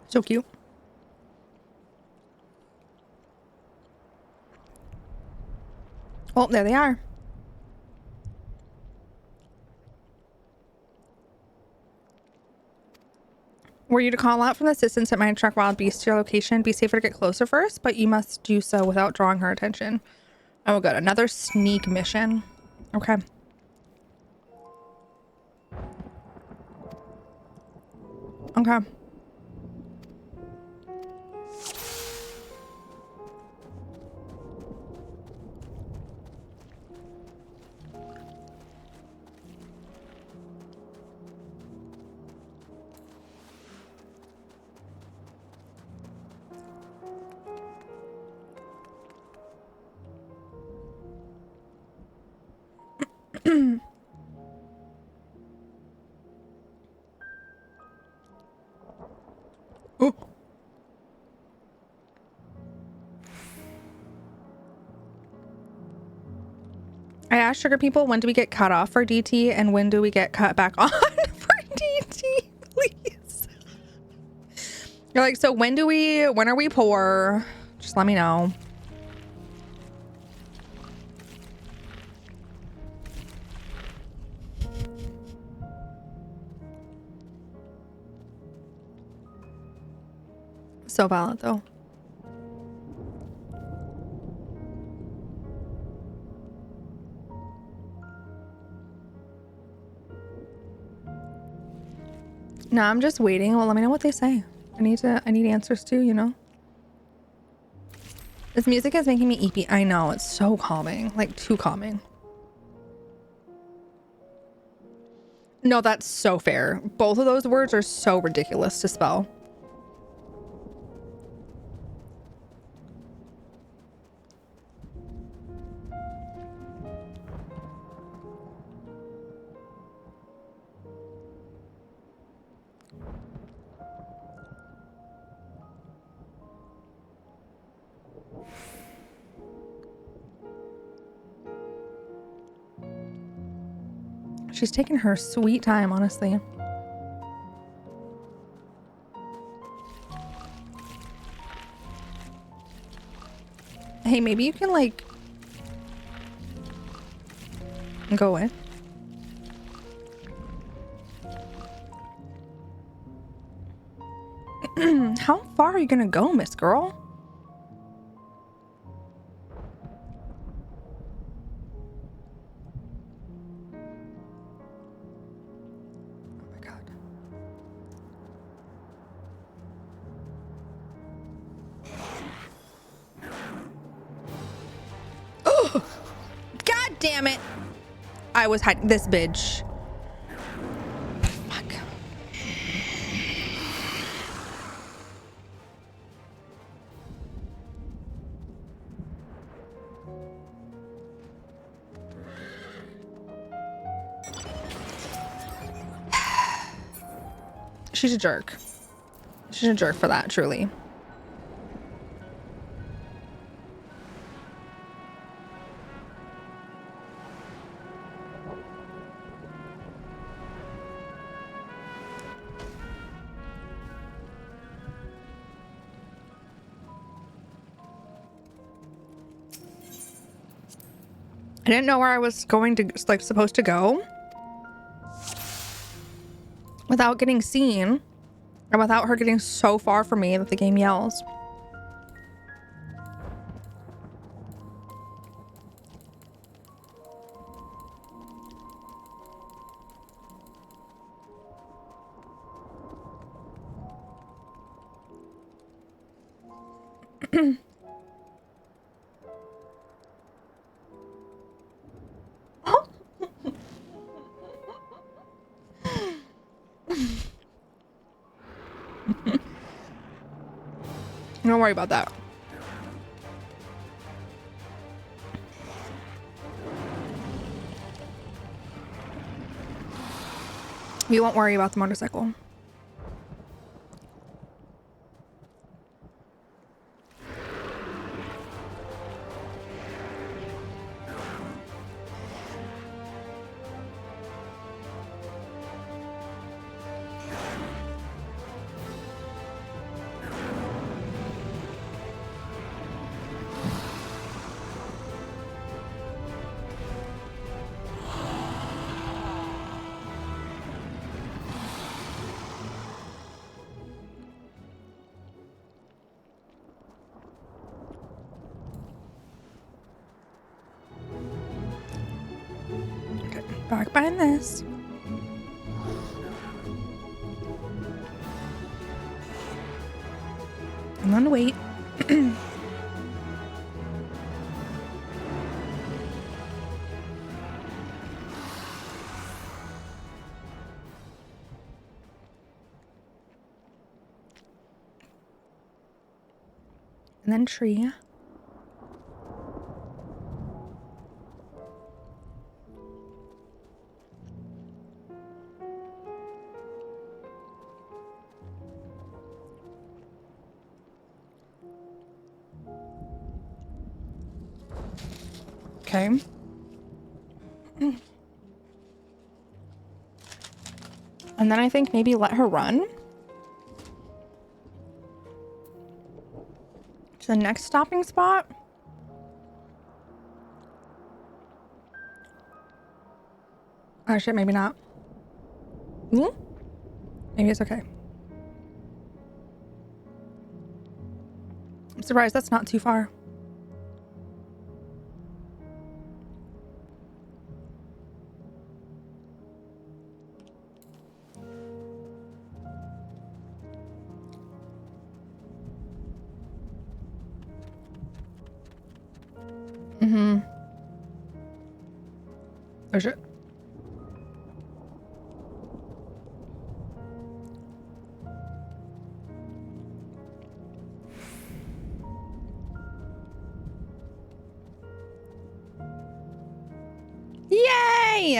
So cute. Oh, there they are. Were you to call out from the distance, it might attract wild beasts to your location. Be safer to get closer first, but you must do so without drawing her attention. Oh, good. Another sneak mission. Okay. Okay. Oh. I asked sugar people, when do we get cut off for DT and when do we get cut back on for DT, please? You're like, so when are we poor? Just let me know. So valid though. No, I'm just waiting. Well, let me know what they say. I need answers too, you know? This music is making me eepy. I know, it's so calming. Like, too calming. No, that's so fair. Both of those words are so ridiculous to spell. She's taking her sweet time, honestly. Hey, maybe you can, like, go away. How far are you gonna go, Miss Girl? Damn it. I was hiding this bitch. Fuck. She's a jerk. She's a jerk for that, truly. I didn't know where I was going to, like, supposed to go without getting seen and without her getting so far from me that the game yells. Don't worry about that. We won't worry about the motorcycle. Back behind this. I'm gonna wait. And then tree. Okay. And then I think maybe let her run to the next stopping spot. Oh shit, maybe not. Maybe it's okay. I'm surprised that's not too far. Oh shit. Yay!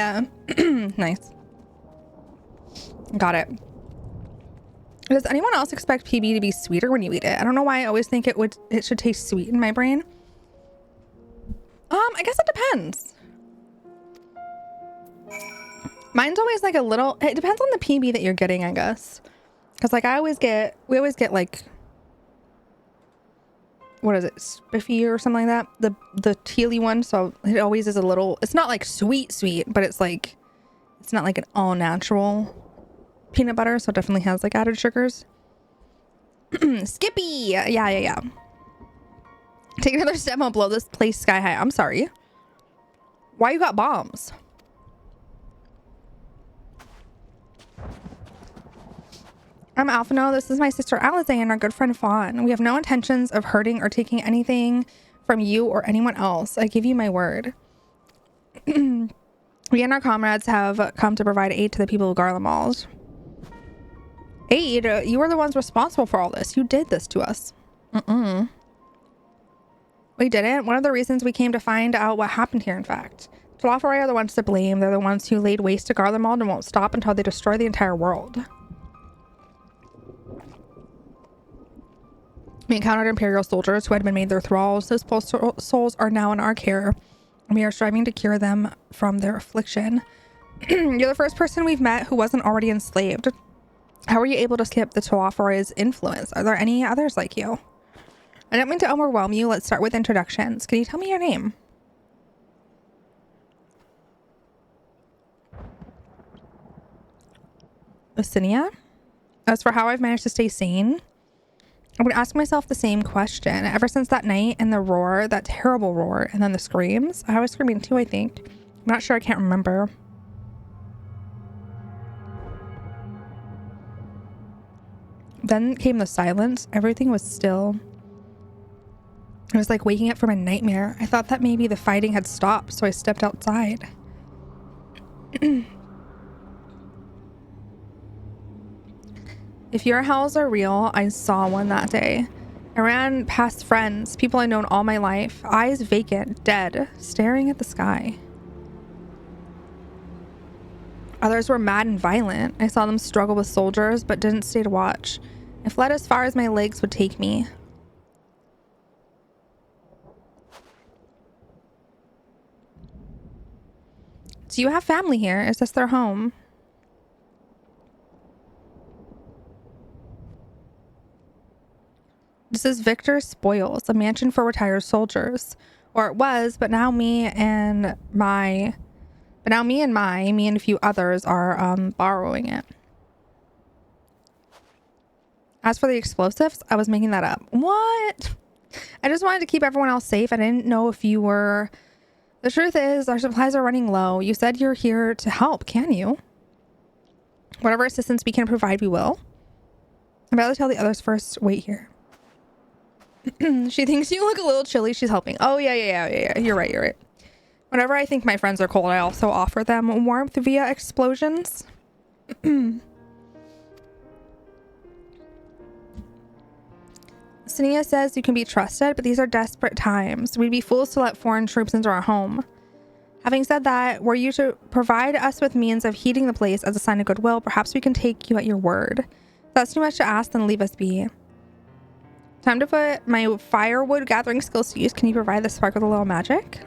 Nice. Got it. Does anyone else expect PB to be sweeter when you eat it? I don't know why I always think it should taste sweet in my brain. I guess it depends. Mine's always like a little, it depends on the PB that you're getting, I guess. Cause like we always get like, what is it? Spiffy or something like that. The tealy one. So it always is a little, it's not like sweet, but it's like, it's not like an all natural peanut butter. So it definitely has like added sugars. Skippy. Yeah. Take another step, I'll blow this place sky high. I'm sorry. Why you got bombs? I'm Alphino. This is my sister Alize and our good friend Fawn. We have no intentions of hurting or taking anything from you or anyone else. I give you my word. We and our comrades have come to provide aid to the people of Garlemald. Aid? You were the ones responsible for all this. You did this to us. We didn't. One of the reasons we came to find out what happened here, in fact. Tlafari are the ones to blame. They're the ones who laid waste to Garlemald and won't stop until they destroy the entire world. We encountered Imperial soldiers who had been made their thralls. Those poor souls are now in our care, and we are striving to cure them from their affliction. You're the first person we've met who wasn't already enslaved. How were you able to skip the Tlafari's influence? Are there any others like you? I don't mean to overwhelm you. Let's start with introductions. Can you tell me your name? Lucinia? As for how I've managed to stay sane, I've been asking myself the same question ever since that night and the roar, that terrible roar, and then the screams. I was screaming too, I think. I'm not sure. I can't remember. Then came the silence. Everything was still. It was like waking up from a nightmare. I thought that maybe the fighting had stopped, so I stepped outside. If your hells are real, I saw one that day. I ran past friends, people I've known all my life, eyes vacant, dead, staring at the sky. Others were mad and violent. I saw them struggle with soldiers, but didn't stay to watch. I fled as far as my legs would take me. Do you have family here? Is this their home? This is Victor's Spoils, a mansion for retired soldiers. Or it was, but now me and a few others are borrowing it. As for the explosives, I was making that up. What? I just wanted to keep everyone else safe. I didn't know if you were... The truth is, our supplies are running low. You said you're here to help, can you? Whatever assistance we can provide, we will. I'd rather tell the others first. Wait here. She thinks you look a little chilly. She's helping. Oh, yeah. You're right. Whenever I think my friends are cold, I also offer them warmth via explosions. Sania says you can be trusted, but these are desperate times. We'd be fools to let foreign troops into our home. Having said that, were you to provide us with means of heating the place as a sign of goodwill, perhaps we can take you at your word. If that's too much to ask, then leave us be. Time to put my firewood gathering skills to use. Can you provide the spark with a little magic?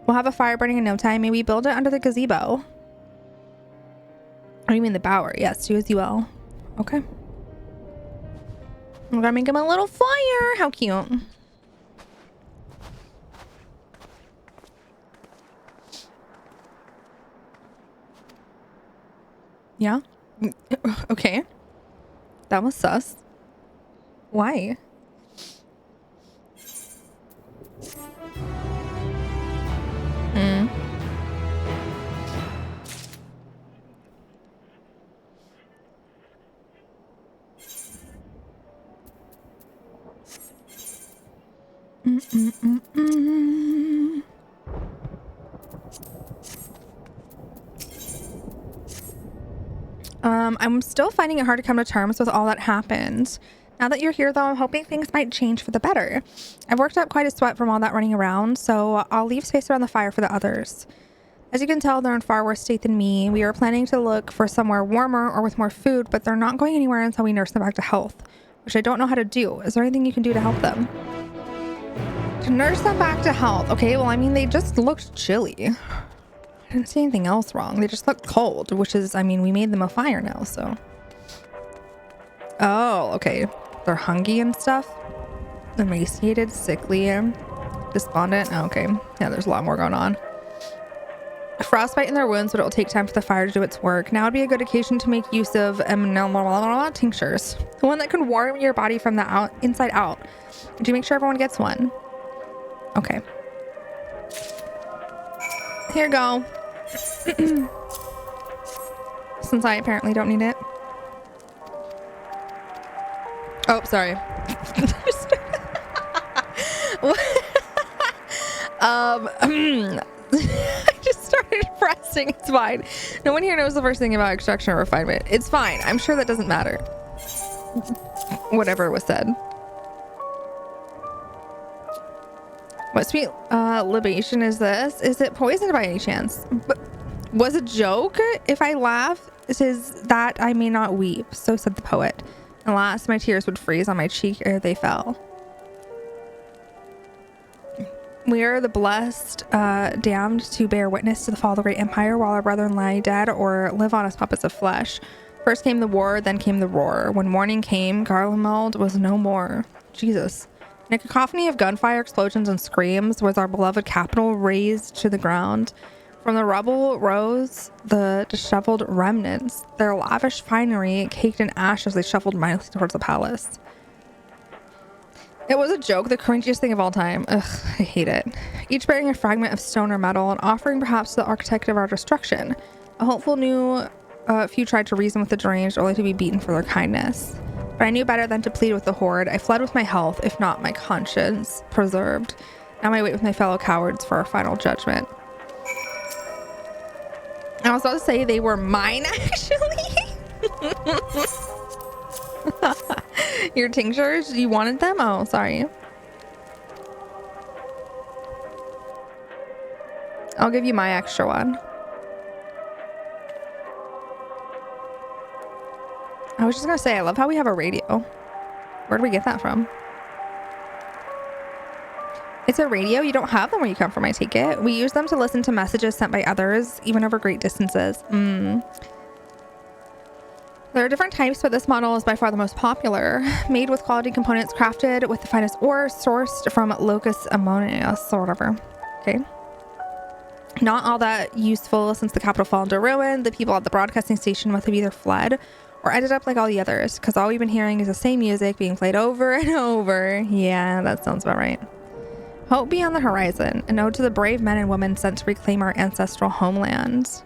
We'll have a fire burning in no time. Maybe build it under the gazebo. Oh, you mean the bower? Yes, do as you will. Okay. I'm gonna make him a little fire. How cute. Yeah. Okay. That was sus. Why? I'm still finding it hard to come to terms with all that happened. Now that you're here, though, I'm hoping things might change for the better. I've worked up quite a sweat from all that running around, so I'll leave space around the fire for the others. As you can tell, they're in far worse state than me. We are planning to look for somewhere warmer or with more food, but they're not going anywhere until we nurse them back to health, which I don't know how to do. Is there anything you can do to help them? To nurse them back to health. Okay, well, I mean, they just looked chilly. I didn't see anything else wrong. They just looked cold, which is, I mean, we made them a fire now, so. Oh, okay. They're hungry and stuff. Emaciated, sickly, despondent. Oh, okay. Yeah, there's a lot more going on. Frostbite in their wounds, but it will take time for the fire to do its work. Now would be a good occasion to make use of tinctures. The one that can warm your body from the inside out. Do make sure everyone gets one. Okay. Here you go. Since I apparently don't need it. Oh, sorry. I just started pressing. It's fine. No one here knows the first thing about extraction or refinement. It's fine. I'm sure that doesn't matter. Whatever was said. What sweet libation is this? Is it poisoned by any chance? But was a joke? If I laugh, it is that I may not weep. So said the poet. Alas, my tears would freeze on my cheek ere they fell. We are the blessed, damned to bear witness to the fall of the great empire while our brethren lie dead or live on as puppets of flesh. First came the war, then came the roar. When morning came, Garlemald was no more. Jesus. In a cacophony of gunfire, explosions, and screams was our beloved capital razed to the ground. From the rubble rose the disheveled remnants, their lavish finery caked in ash as they shuffled mindlessly towards the palace. It was a joke, the cringiest thing of all time. Ugh, I hate it. Each bearing a fragment of stone or metal, an offering perhaps to the architect of our destruction. A hopeful few tried to reason with the deranged, only to be beaten for their kindness. But I knew better than to plead with the horde. I fled with my health, if not my conscience, preserved. Now I wait with my fellow cowards for our final judgment. I was about to say they were mine, actually. Your tinctures? You wanted them? Oh, sorry. I'll give you my extra one. I was just gonna say, I love how we have a radio. Where do we get that from? It's a radio? You don't have them where you come from, I take it. We use them to listen to messages sent by others, even over great distances. There are different types, but this model is by far the most popular. Made with quality components, crafted with the finest ore, sourced from locus ammonius or whatever. Okay. Not all that useful since the capital fell into ruin. The people at the broadcasting station must have either fled or ended up like all the others, because all we've been hearing is the same music being played over and over. Yeah, that sounds about right. Hope beyond the horizon, an ode to the brave men and women sent to reclaim our ancestral homelands.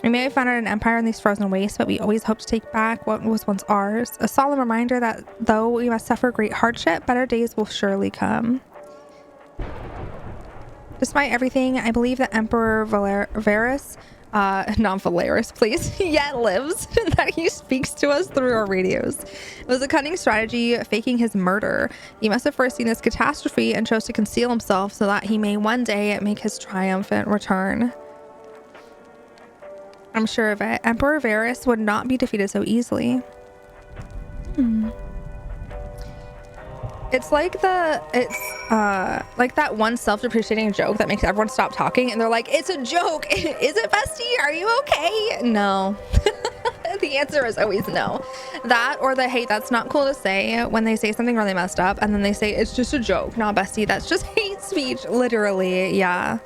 We may have founded an empire in these frozen wastes, but we always hope to take back what was once ours. A solemn reminder that though we must suffer great hardship, better days will surely come. Despite everything, I believe that Emperor Varus, not Valeris, please, yet lives, that he speaks to us through our radios. It was a cunning strategy, faking his murder. He must have foreseen this catastrophe and chose to conceal himself so that he may one day make his triumphant return. I'm sure of it. Emperor Varus would not be defeated so easily. It's like like that one self-depreciating joke that makes everyone stop talking and they're like, it's a joke. Is it, bestie? Are you okay? No. The answer is always no. That or the, hey, that's not cool to say when they say something really messed up and then they say it's just a joke. Not bestie. That's just hate speech. Literally. Yeah.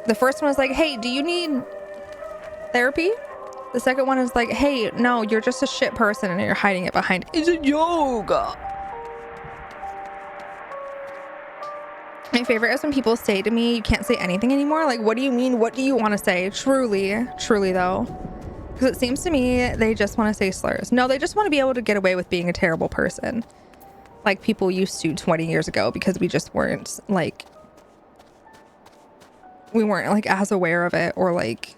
The first one was like, hey, do you need therapy? The second one is like, hey, no, you're just a shit person and you're hiding it behind it's a joke. My favorite is when people say to me, you can't say anything anymore. Like, what do you mean? What do you want to say? Truly though, because it seems to me they just want to say slurs. No, they just want to be able to get away with being a terrible person, like people used to 20 years ago, because we just weren't like as aware of it, or like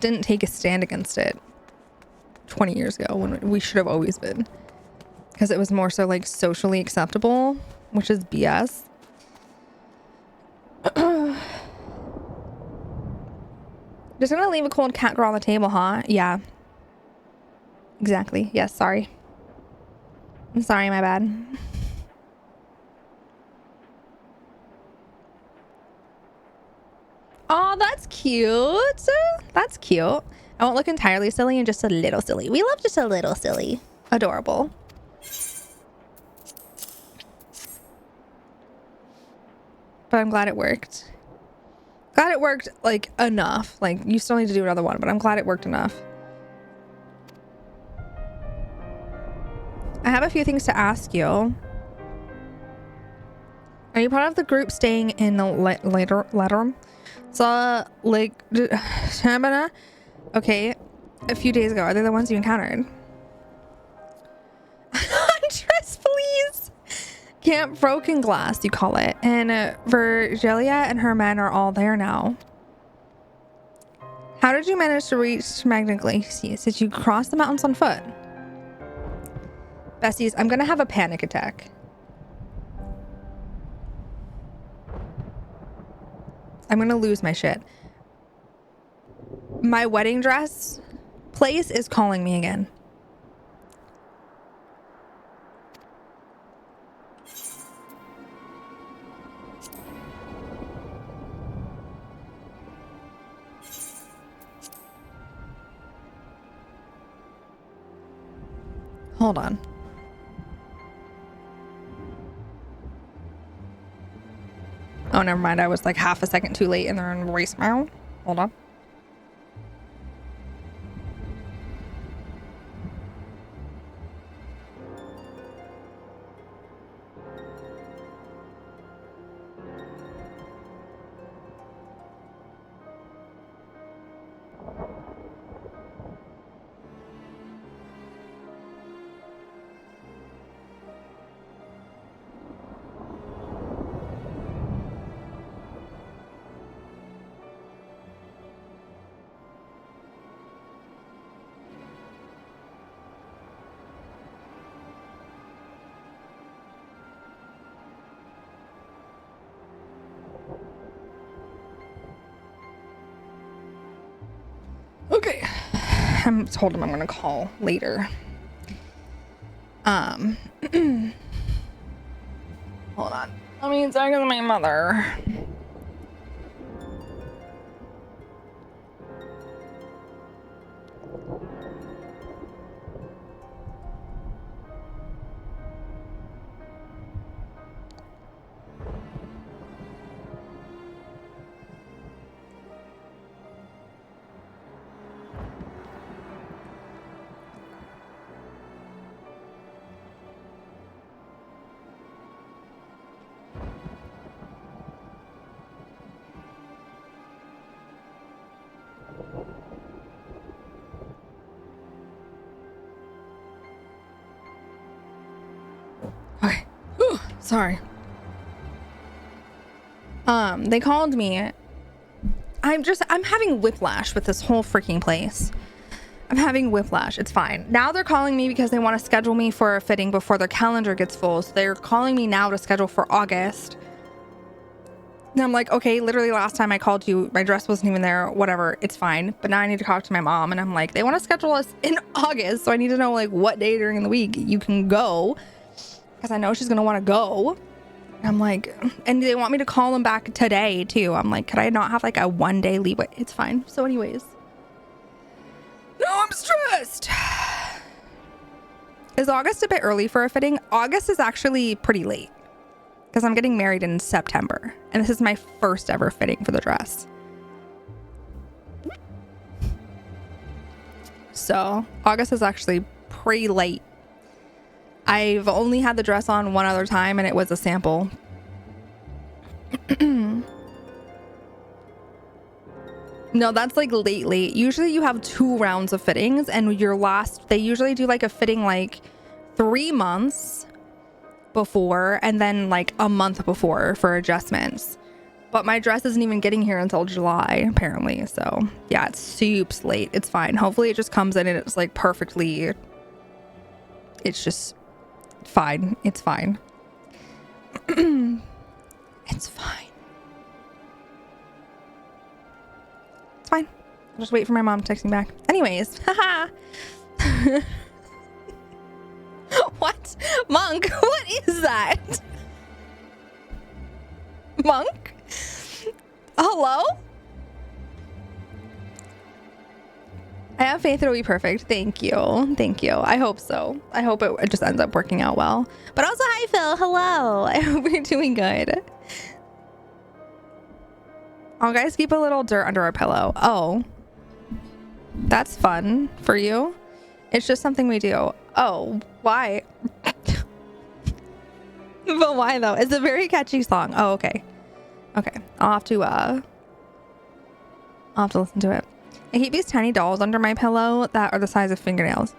didn't take a stand against it 20 years ago when we should have always been, because it was more so like socially acceptable, which is BS. Just gonna leave a cold cat girl on the table, huh? Yeah, exactly. Yes, sorry. I'm sorry, my bad. Oh, that's cute. That's cute. I won't look entirely silly and just a little silly. We love just a little silly. Adorable. But I'm glad it worked. Glad it worked, like, enough. Like, you still need to do another one, but I'm glad it worked enough. I have a few things to ask you. Are you part of the group staying in the later? So, like, okay, a few days ago, are they the ones you encountered? Huntress, please. Camp Broken Glass, you call it. And Virgilia and her men are all there now. How did you manage to reach Magna Glaciers? Did you cross the mountains on foot? Besties, I'm gonna have a panic attack. I'm gonna lose my shit. My wedding dress place is calling me again. Hold on. Oh, never mind. I was like half a second too late and they're in voicemail. Hold on. I told him I'm gonna call later. Hold on. Let me talk to my mother. Okay. Whew, sorry. They called me. I'm having whiplash with this whole freaking place. I'm having whiplash. It's fine. Now they're calling me because they want to schedule me for a fitting before their calendar gets full. So they're calling me now to schedule for August. And I'm like, okay, literally last time I called you, my dress wasn't even there. Whatever. It's fine. But now I need to talk to my mom. And I'm like, they want to schedule us in August. So I need to know like what day during the week you can go. Because I know she's going to want to go. I'm like, and they want me to call them back today too. I'm like, could I not have like a 1 day leeway? It's fine. So anyways. No, I'm stressed. Is August a bit early for a fitting? August is actually pretty late. Because I'm getting married in September. And this is my first ever fitting for the dress. So August is actually pretty late. I've only had the dress on one other time and it was a sample. No, that's like late. Usually you have 2 rounds of fittings and they usually do like a fitting like 3 months before and then like a month before for adjustments. But my dress isn't even getting here until July apparently. So yeah, it's super late. It's fine. Hopefully it just comes in and it's like perfectly. It's just fine. It's fine. It's fine. It's fine. I'll just wait for my mom to text me back. Anyways, haha. What? Monk? What is that? Monk? Hello? I have faith it'll be perfect. Thank you. Thank you. I hope so. I hope it just ends up working out well. But also, hi, Phil. Hello. I hope you're doing good. Oh, guys, keep a little dirt under our pillow. Oh. That's fun for you. It's just something we do. Oh, why? But why, though? It's a very catchy song. Oh, okay. Okay. I'll have to listen to it. I keep these tiny dolls under my pillow that are the size of fingernails.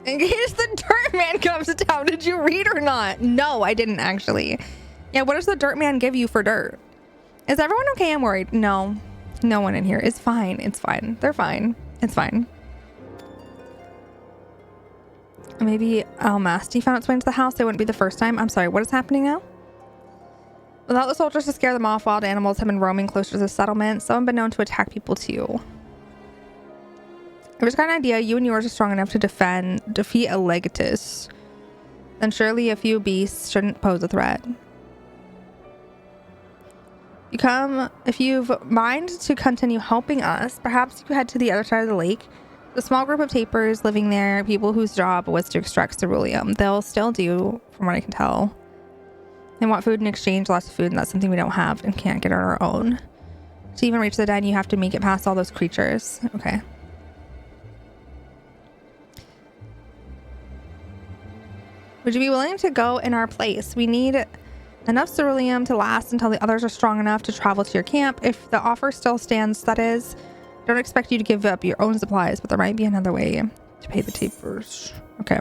In case the dirt man comes to town, did you read or not? No, I didn't actually. Yeah, what does the dirt man give you for dirt? Is everyone okay? I'm worried. No, no one in here. It's fine. It's fine. They're fine. It's fine. Maybe Almasty found its way into the house. They wouldn't be the first time. I'm sorry, what is happening now? Without the soldiers to scare them off, wild animals have been roaming closer to the settlement. Some have been known to attack people too. I've just got an idea. You and yours are strong enough to defeat a legatus. Then surely a few beasts shouldn't pose a threat. If you've mind to continue helping us, perhaps you head to the other side of the lake. The small group of tapers living there, people whose job was to extract ceruleum. They'll still do, from what I can tell. They want food in exchange, lots of food, and that's something we don't have and can't get on our own. To even reach the den, you have to make it past all those creatures. Okay. Would you be willing to go in our place? We need enough ceruleum to last until the others are strong enough to travel to your camp. If the offer still stands, that is. Don't expect you to give up your own supplies, but there might be another way to pay the tapers. Okay.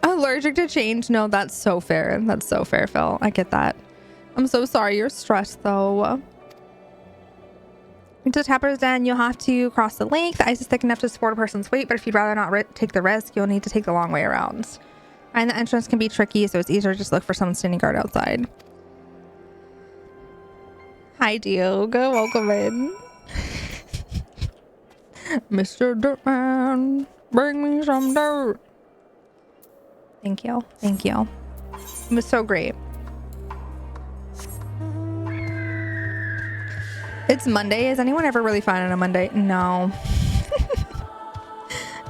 Allergic to change? No, that's so fair. That's so fair, Phil. I get that. I'm so sorry you're stressed, though. To Tapper's Den, you'll have to cross the lake. The ice is thick enough to support a person's weight, but if you'd rather not take the risk, you'll need to take the long way around. And the entrance can be tricky, so it's easier to just look for someone standing guard outside. Hi, Diogo. Welcome in. Mr. Dirtman, bring me some dirt. Thank you. Thank you. It was so great. It's Monday. Is anyone ever really fun on a Monday? No.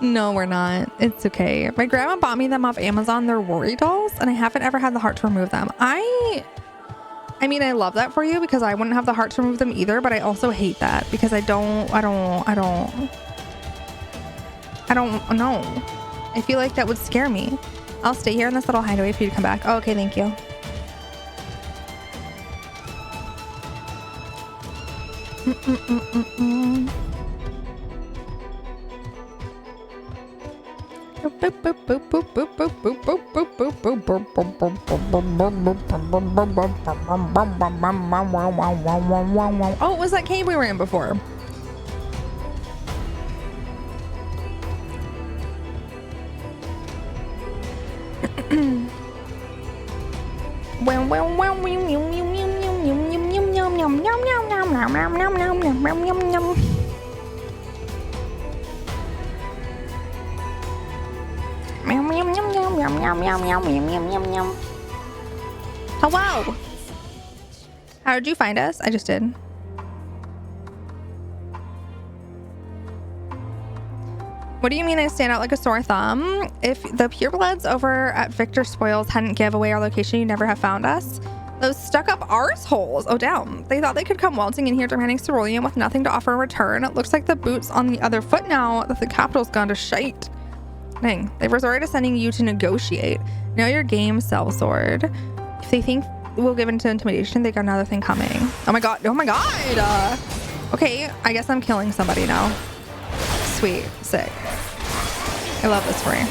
No, we're not. It's okay. My grandma bought me them off Amazon. They're worry dolls, and I haven't ever had the heart to remove them. I mean, I love that for you because I wouldn't have the heart to remove them either, but I also hate that because I don't know. I feel like that would scare me. I'll stay here in this little hideaway for you to come back. Oh, okay, thank you. Oh, it was that cave we were in before. Hello. How did you find us? I just did. What do you mean I stand out like a sore thumb? If the purebloods over at Victor Spoils hadn't give away our location, you'd never have found us. Those stuck-up arseholes. Oh, damn. They thought they could come waltzing in here demanding ceruleum with nothing to offer in return. It looks like the boot's on the other foot now that the capital's gone to shite. Dang. They've resorted to sending you to negotiate. Now your game, Sellsword. If they think we'll give in to intimidation, they got another thing coming. Oh my god. Oh my god. Okay, I guess I'm killing somebody now. Sweet. Sick. I love this for you.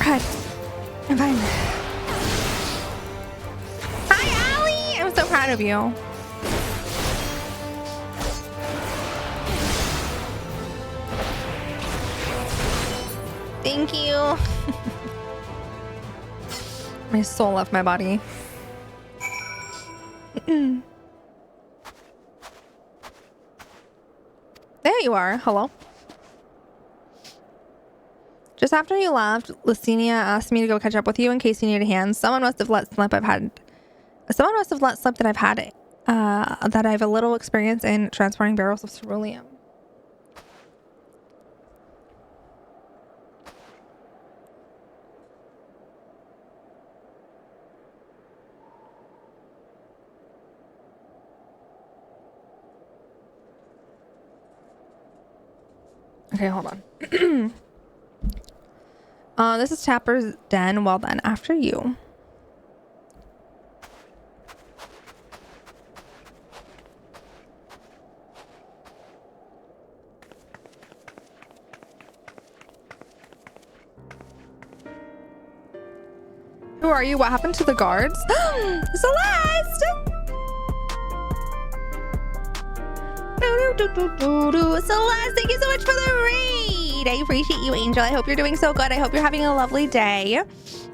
God. I'm fine. Hi, Allie! I'm so proud of you. Thank you. My soul left my body. There you are. Hello. Just after you left, Licinia asked me to go catch up with you in case you need a hand. Someone must have let slip that I've had that I have a little experience in transporting barrels of ceruleum. Okay, hold on. This is Tapper's Den. Well then, after you. Who are you? What happened to the guards? Celeste! Celeste, thank you so much for the raid. I appreciate you, Angel. I hope you're doing so good. I hope you're having a lovely day.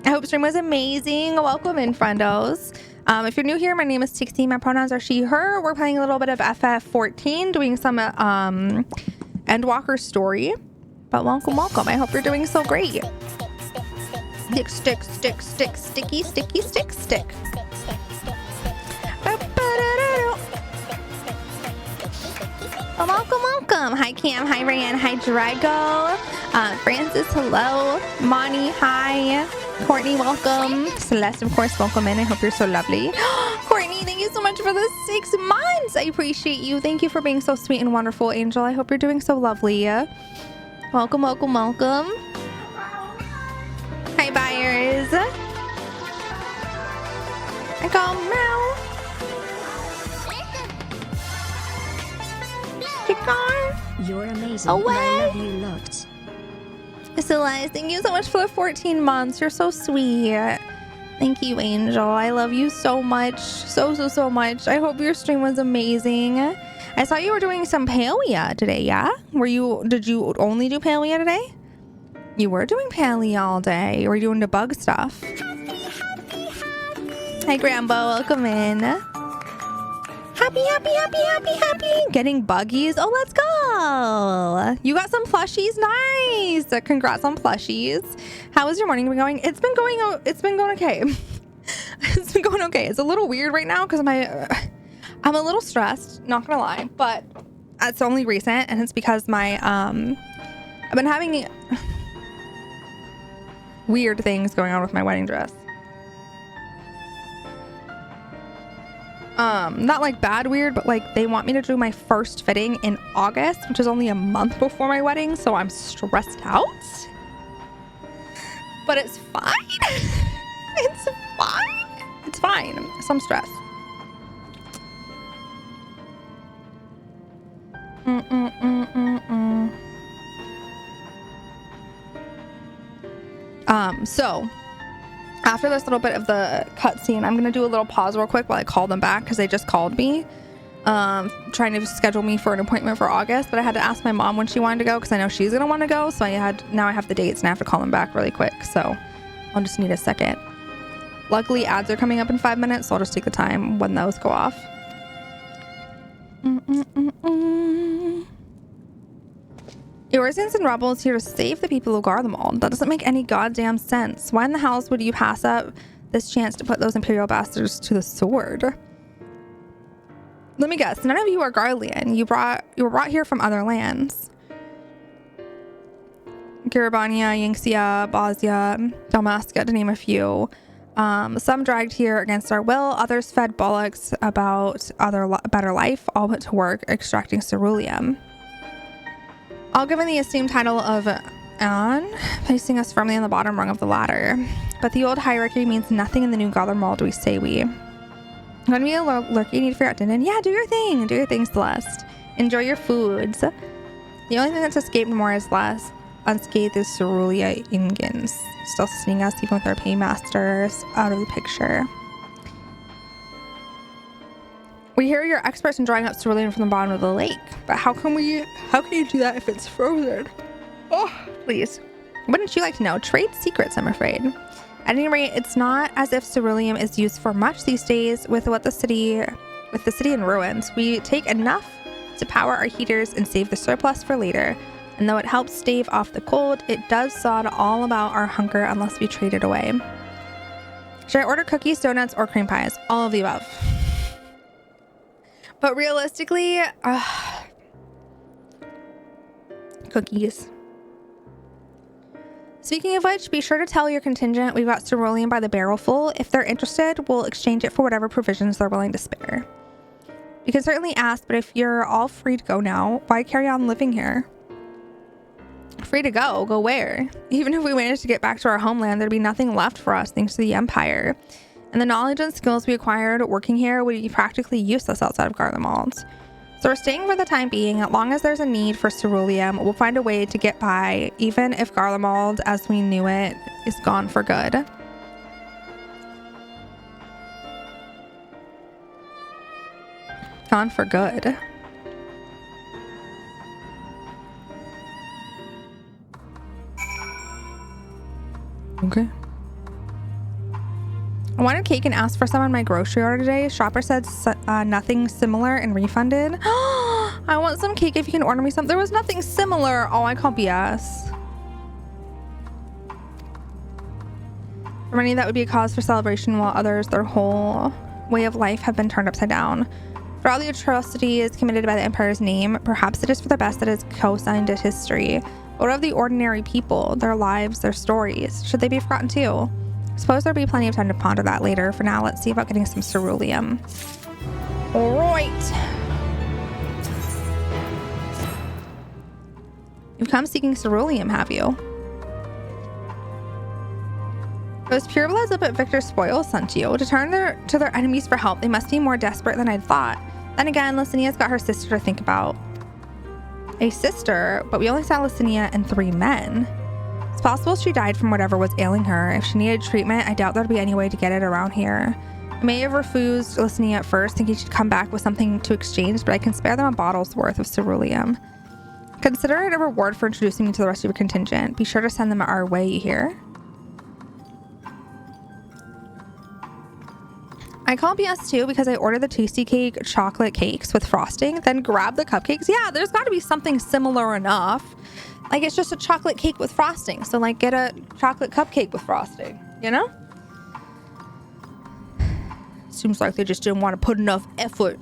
I hope stream was amazing. Welcome in, friendos. If you're new here, my name is Tixee. My pronouns are she, her. We're playing a little bit of FF14, doing some Endwalker story. But welcome, welcome. I hope you're doing so great. Stick, stick, stick, stick, sticky, sticky, stick, stick. Welcome, welcome. Hi, Cam. Hi, Ryan. Hi, Drago. Francis, hello. Monty, hi. Courtney, welcome. Celeste, of course, welcome in. I hope you're so lovely. Courtney, thank you so much for the 6 months. I appreciate you. Thank you for being so sweet and wonderful, Angel. I hope you're doing so lovely. Welcome, welcome, welcome. Hi, buyers. I go meow. You're amazing. Away. I love you lots. Celeste, thank you so much for the 14 months. You're so sweet. Thank you, Angel. I love you so much. So much. I hope your stream was amazing. I saw you were doing some paleo today, yeah? Did you only do paleo today? You were doing paleo all day. Were you doing the bug stuff? Hi, Grambo. Welcome in. Happy. Getting buggies. Oh, let's go. You got some plushies. Nice. Congrats on plushies. How is your morning been going? It's been going okay. It's been going okay. It's a little weird right now because I'm a little stressed, not gonna lie, but it's only recent, and it's because I've been having weird things going on with my wedding dress. Not like bad weird, but like they want me to do my first fitting in August, which is only a month before my wedding, so I'm stressed out. But it's fine. It's fine. Some stress. So after this little bit of the cutscene, I'm gonna do a little pause real quick while I call them back because they just called me, trying to schedule me for an appointment for August. But I had to ask my mom when she wanted to go because I know she's gonna want to go. So now I have the dates and I have to call them back really quick. So I'll just need a second. Luckily, ads are coming up in 5 minutes, so I'll just take the time when those go off. Eorzans and rebels here to save the people of Garlemald. That doesn't make any goddamn sense. Why in the hells would you pass up this chance to put those Imperial bastards to the sword? Let me guess. None of you are Garlean. You were brought here from other lands. Garabania, Yinxia, Bosnia, Dalmasca, to name a few. Some dragged here against our will. Others fed bollocks about better life, all but to work extracting ceruleum. All given the esteemed title of An, placing us firmly on the bottom rung of the ladder. But the old hierarchy means nothing in the new Garlemald, we say we. When we lurk, you need to figure out Din. Yeah, do your thing. Do your thing, Celeste. Enjoy your foods. The only thing that's escaped more is less unscathed is Cerulia Ingans, still sustaining us even with our paymasters out of the picture. We hear you're experts in drawing up cerulean from the bottom of the lake, but how can you do that if it's frozen? Oh, please. Wouldn't you like to know? Trade secrets, I'm afraid. At any rate, it's not as if ceruleum is used for much these days with the city in ruins. We take enough to power our heaters and save the surplus for later. And though it helps stave off the cold, it does sod all about our hunger unless we trade it away. Should I order cookies, donuts, or cream pies? All of the above. But realistically, cookies. Speaking of which, be sure to tell your contingent we've got ceruleum by the barrel full. If they're interested, we'll exchange it for whatever provisions they're willing to spare. You can certainly ask, but if you're all free to go now, why carry on living here? Free to go? Go where? Even if we managed to get back to our homeland, there'd be nothing left for us thanks to the Empire. And the knowledge and skills we acquired working here would be practically useless outside of Garlemald. So we're staying for the time being. As long as there's a need for ceruleum, we'll find a way to get by, even if Garlemald, as we knew it, is gone for good. Gone for good. Okay. I wanted cake and asked for some on my grocery order today. Shopper said nothing similar and refunded. I want some cake if you can order me some. There was nothing similar. Oh, I call BS. For many, that would be a cause for celebration, while others, their whole way of life have been turned upside down. For all the atrocities committed by the Empire's name, perhaps it is for the best that it's co-signed to history. But what of the ordinary people, their lives, their stories? Should they be forgotten too? Suppose there'll be plenty of time to ponder that later. For now, let's see about getting some ceruleum. All right. You've come seeking ceruleum, have you? Those purebloods up at Victor Spoil sent you. To turn to their enemies for help, they must be more desperate than I'd thought. Then again, Lysinia's got her sister to think about. A sister? But we only saw Lysinia and 3 men. possible she died from whatever was ailing her. If she needed treatment, I doubt there'd be any way to get it around here. I may have refused listening at first, thinking she'd come back with something to exchange, but I can spare them a bottle's worth of ceruleum. Consider it a reward for introducing me to the rest of your contingent. Be sure to send them our way, you hear? I call BS too because I ordered the tasty cake chocolate cakes with frosting, then grab the cupcakes. Yeah, there's got to be something similar enough. Like, it's just a chocolate cake with frosting. So, like, get a chocolate cupcake with frosting, you know? Seems like they just didn't want to put enough effort.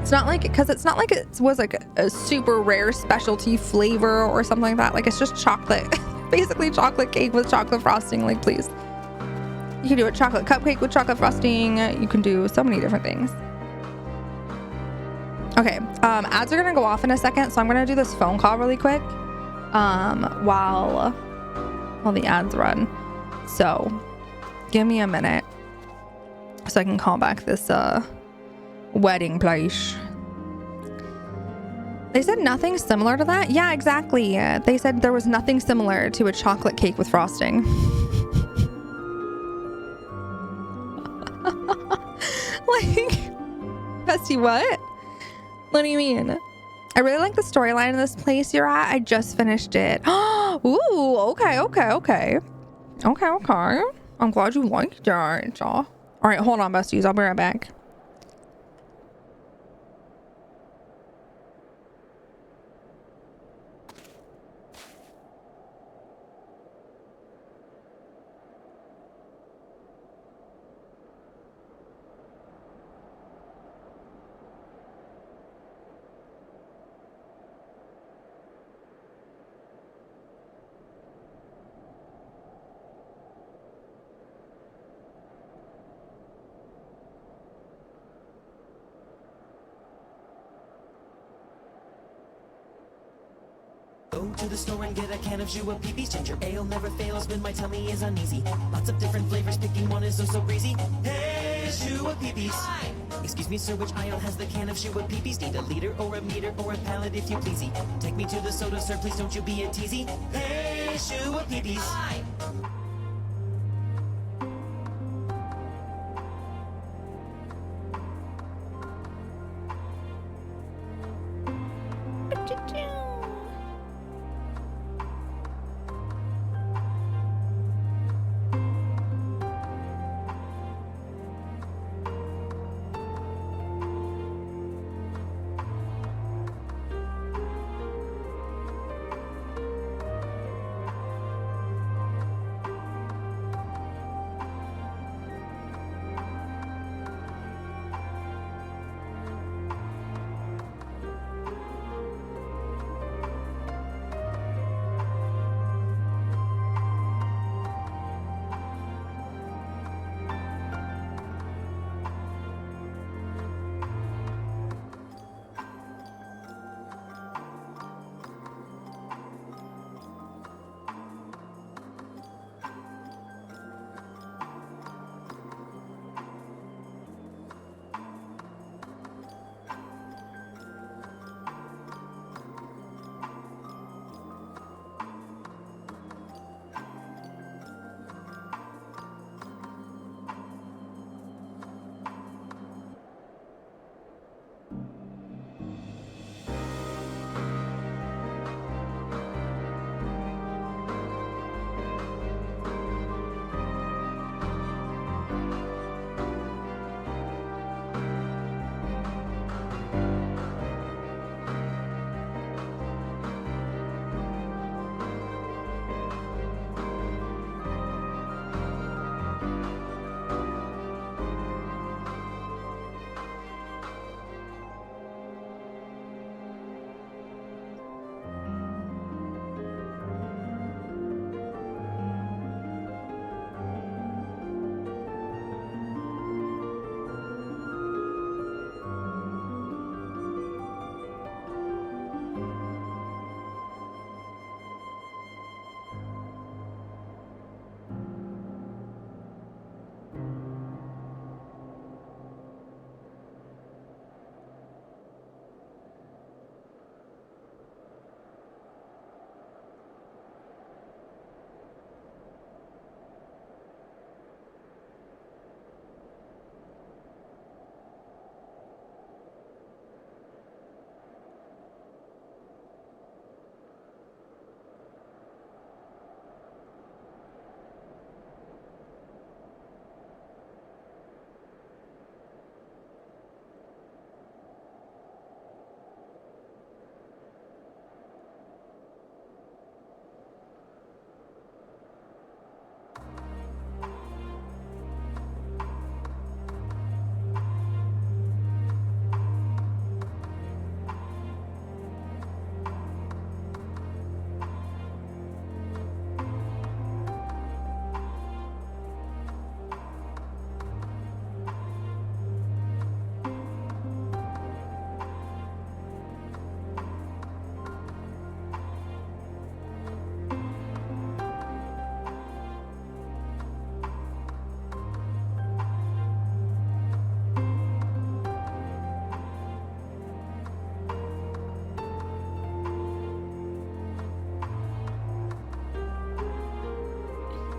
It's not like, because it's not like it was like a super rare specialty flavor or something like that. Like, it's just chocolate. Basically chocolate cake with chocolate frosting. Like, please. You can do a chocolate cupcake with chocolate frosting. You can do so many different things. Okay, ads are gonna go off in a second, so I'm gonna do this phone call really quick while the ads run. So give me a minute so I can call back this wedding place. They said nothing similar to that? Yeah, exactly. They said there was nothing similar to a chocolate cake with frosting. Like, bestie, what? What do you mean? I really like the storyline in this place you're at. I just finished it. Ooh, okay. I'm glad you liked it. All right, hold on, besties. I'll be right back. Go to the store and get a can of Shua Peepees. Ginger ale never fails when my tummy is uneasy. Lots of different flavors, picking one is oh so breezy. Hey, Shua Peepees. Hi. Excuse me, sir, which aisle has the can of Shua Peepees? Need a liter or a meter or a pallet if you pleasey. Take me to the soda, sir, please don't you be a teasy. Hey, Shua Peepees. Hi.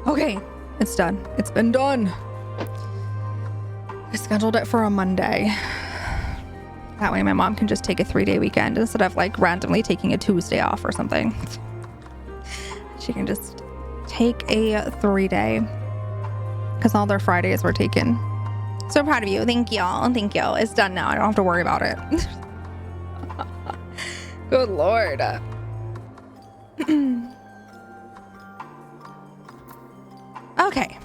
Okay, it's done. It's been done. I scheduled it for a Monday. That way my mom can just take a 3-day weekend instead of like randomly taking a Tuesday off or something. She can just take a 3-day because all their Fridays were taken. So proud of you. Thank y'all. Thank you. It's done now. I don't have to worry about it. Good Lord. Okay.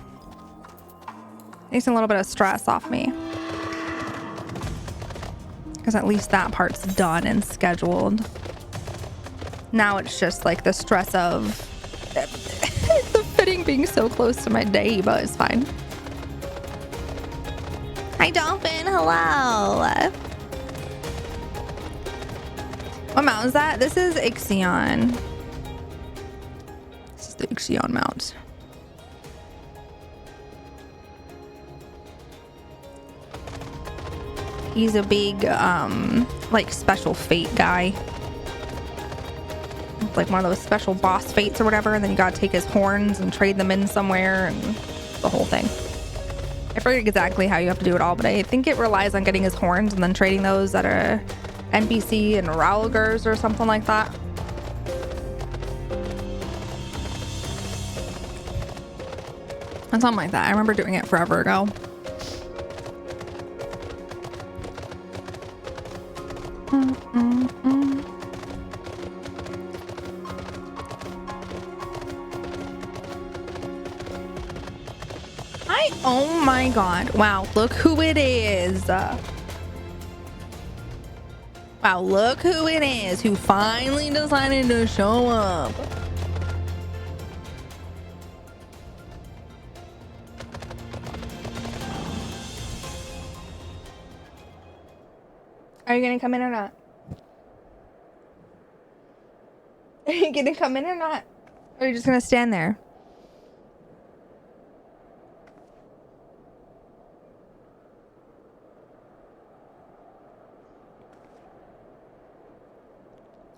Takes a little bit of stress off me. Because at least that part's done and scheduled. Now it's just like the stress of the fitting being so close to my day, but it's fine. Hi, Dolphin. Hello. What mount is that? This is Ixion. This is the Ixion mount. He's a big, like special fate guy. Like one of those special boss fates or whatever. And then you gotta take his horns and trade them in somewhere and the whole thing. I forget exactly how you have to do it all, but I think it relies on getting his horns and then trading those at a NPC in Ralgers or something like that. And something like that. I remember doing it forever ago. Oh my god. Wow, look who it is. Wow, look who it is who finally decided to show up. Are you gonna come in or not? Are you gonna come in or not? Or are you just gonna stand there?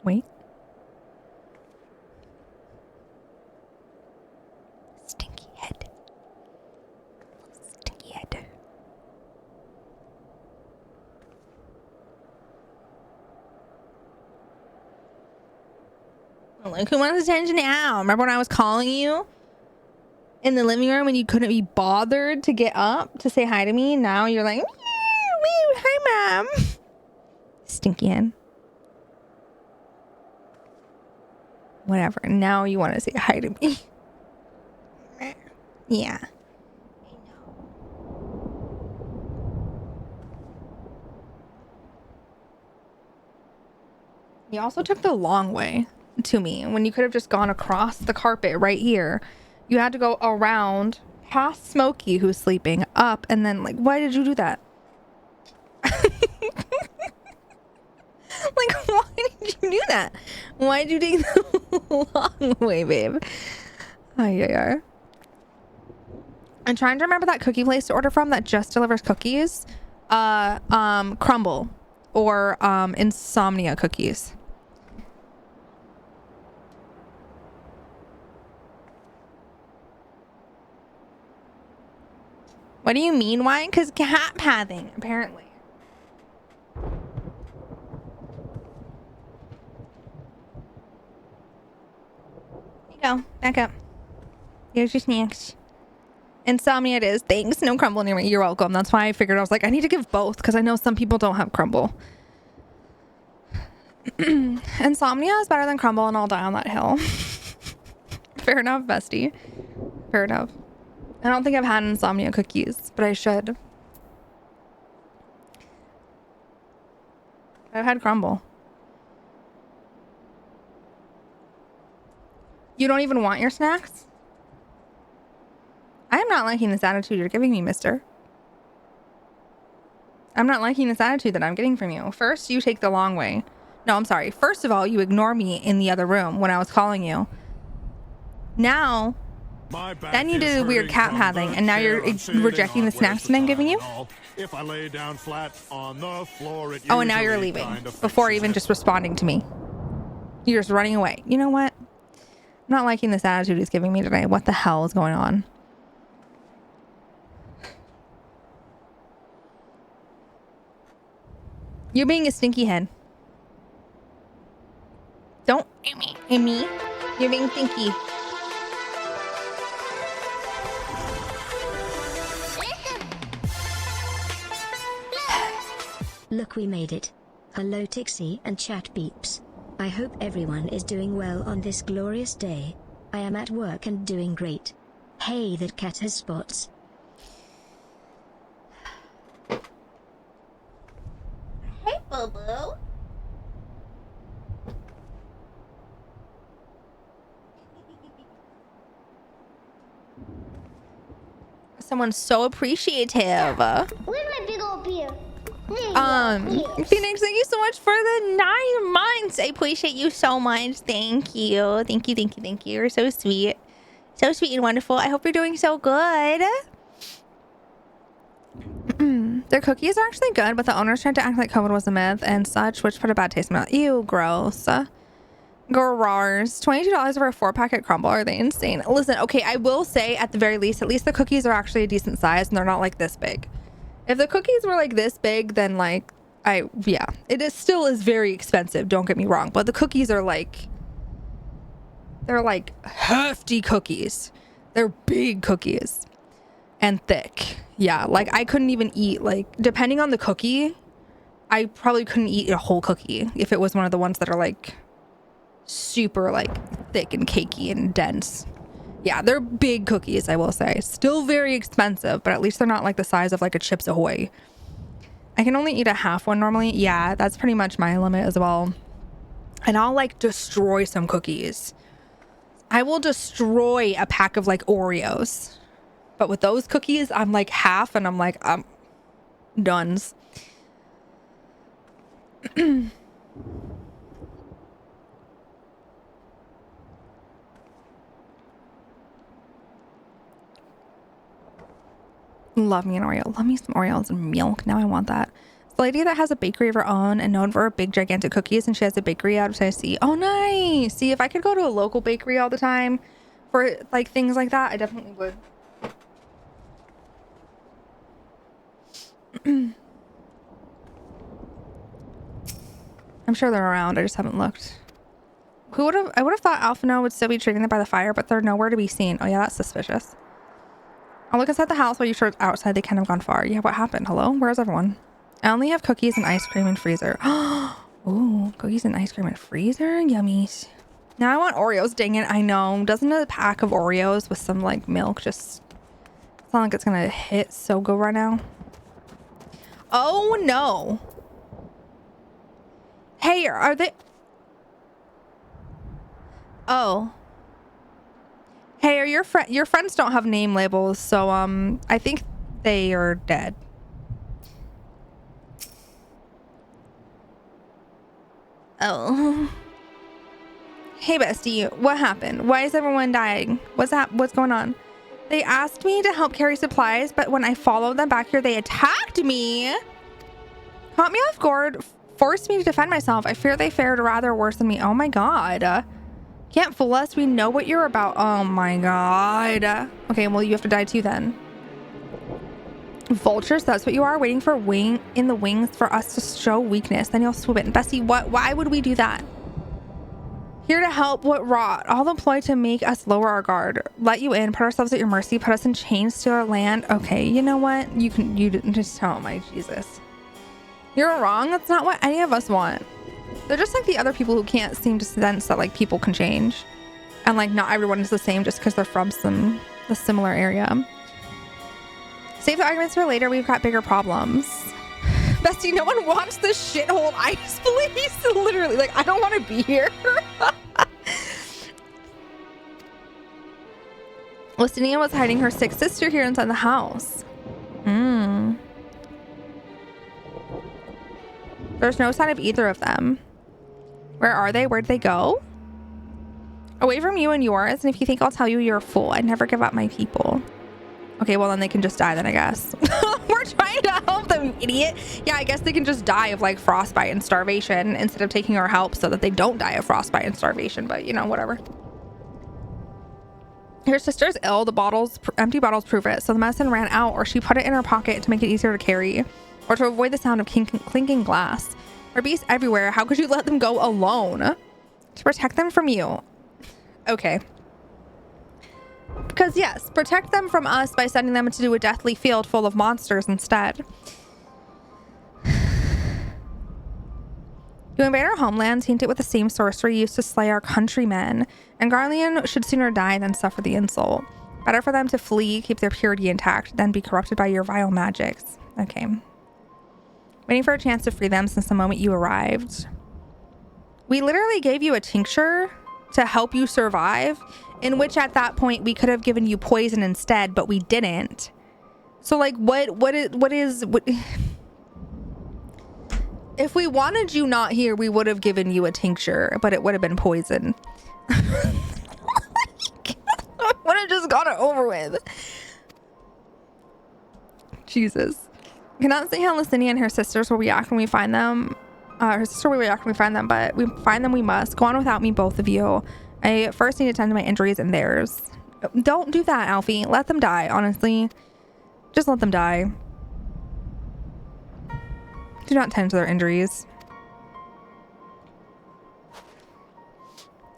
Wait. Stinky head. Stinky head. Look who wants attention now. Remember when I was calling you in the living room and you couldn't be bothered to get up to say hi to me? Now you're like, hi, Mom. Stinky head. Whatever. Now you want to say hi to me. Yeah. I know. You also took the long way to me when you could have just gone across the carpet right here. You had to go around past Smokey who's sleeping up and then like, why did you do that? Like, why did you do that? Why did you take the long way, babe? Oh, yeah. I'm trying to remember that cookie place to order from that just delivers cookies. Crumble or Insomnia cookies. What do you mean why? Because cat pathing, apparently. Go back up. Here's your snacks. Insomnia it is. Thanks. No crumble near me. You're welcome. That's why I figured I was like, I need to give both because I know some people don't have crumble. Insomnia is better than crumble and I'll die on that hill. Fair enough, bestie. Fair enough. I don't think I've had insomnia cookies, but I should. I've had crumble. You don't even want your snacks? I am not liking this attitude you're giving me, mister. I'm not liking this attitude that I'm getting from you. First, you take the long way. No, I'm sorry. First of all, you ignore me in the other room when I was calling you. Now, then you did a weird cat pathing, and now you're rejecting the snacks that I'm giving you? If I lay down flat on the floor, oh, and now you're leaving before even just responding to me. You're just running away. You know what? not liking this attitude he's giving me today. What the hell is going on? You're being a stinky hen. Don't me. You're being stinky. Look, we made it. Hello Tixee and chat beeps. I hope everyone is doing well on this glorious day. I am at work and doing great. Hey, that cat has spots. Hey, boo-boo. Someone's so appreciative. Where's my big old beer? Phoenix, thank you so much for the 9 months. I appreciate you so much. Thank you. Thank you. You're so sweet. So sweet and wonderful. I hope you're doing so good. Their cookies are actually good, but the owners tried to act like COVID was a myth and such, which put a bad taste in my mouth. Ew, gross. Garars. $22 for a 4-packet crumble. Are they insane? Listen, okay, I will say at the very least, at least the cookies are actually a decent size and they're not like this big. If the cookies were like this big, then like, yeah, still is very expensive. Don't get me wrong, but the cookies are like, they're like hefty cookies. They're big cookies and thick. Yeah, like I couldn't even eat, like, depending on the cookie, I probably couldn't eat a whole cookie if it was one of the ones that are like super like thick and cakey and dense. Yeah, they're big cookies, I will say. Still very expensive, but at least they're not like the size of like a Chips Ahoy. I can only eat a half one normally. Yeah, that's pretty much my limit as well. And I'll like destroy some cookies. I will destroy a pack of like Oreos. But with those cookies, I'm like half and I'm like, done's. Love me an Oreo. Love me some Oreos and milk. Now I want that. It's the lady that has a bakery of her own and known for her big gigantic cookies, and she has a bakery out of Tennessee. Oh, nice. See, if I could go to a local bakery all the time for like things like that, I definitely would. I'm sure they're around. I just haven't looked. I would have thought Alphino would still be treating them by the fire, but they're nowhere to be seen. Oh yeah, that's suspicious. I'll look inside the house while you sure outside. They kind of gone far. Yeah, what happened? Hello? Where's everyone? I only have cookies and ice cream in freezer. Ooh, cookies and ice cream in freezer? Yummies. Now I want Oreos. Dang it. I know. Doesn't a pack of Oreos with some like milk just... It's not like it's gonna hit so good right now. Oh no. Hey, are they... Oh. Hey, are your friends don't have name labels, so I think they are dead. Oh. Hey bestie, what happened? Why is everyone dying? What's going on? They asked me to help carry supplies, but when I followed them back here, they attacked me. Caught me off guard, forced me to defend myself. I fear they fared rather worse than me. Oh my god. Can't fool us. We know what you're about. Oh my god. Okay, well, you have to die too then. Vultures, that's what you are, waiting for wing in the wings for us to show weakness. Then you'll swoop in. Bestie, why would we do that? Here to help what rot. All employed to make us lower our guard. Let you in, put ourselves at your mercy, put us in chains to our land. Okay, you know what? You just tell my Jesus. You're wrong. That's not what any of us want. They're just like the other people who can't seem to sense that like people can change. And like not everyone is the same just because they're from a similar area. Save the arguments for later. We've got bigger problems. Bestie, no one wants this shithole ice place. Literally, like I don't want to be here. Listening was hiding her sick sister here inside the house. There's no sign of either of them. Where are they? Where'd they go? Away from you and yours. And if you think I'll tell you, you're a fool. I'd never give up my people. Okay, well then they can just die then, I guess. We're trying to help them, you idiot. Yeah, I guess they can just die of like frostbite and starvation instead of taking our help so that they don't die of frostbite and starvation. But you know, whatever. Her sister's ill. The bottles, empty bottles prove it. So the medicine ran out, or she put it in her pocket to make it easier to carry, or to avoid the sound of clinking glass. There are beasts everywhere. How could you let them go alone? To protect them from you. Okay. Because yes, protect them from us by sending them to a deathly field full of monsters instead. You invade our homeland, taint it with the same sorcery used to slay our countrymen, and Garlean should sooner die than suffer the insult. Better for them to flee, keep their purity intact, than be corrupted by your vile magics. Okay. Waiting for a chance to free them since the moment you arrived. We literally gave you a tincture to help you survive, in which at that point we could have given you poison instead, but we didn't. So like what is if we wanted you not here, we would have given you a tincture, but it would have been poison. I would have just got it over with. Jesus. Cannot say how Licinia and her sisters will react when we find them. Her sister will react when we find them, but we find them we must. Go on without me, both of you. I first need to tend to my injuries and theirs. Don't do that, Alfie. Let them die, honestly. Just let them die. Do not tend to their injuries.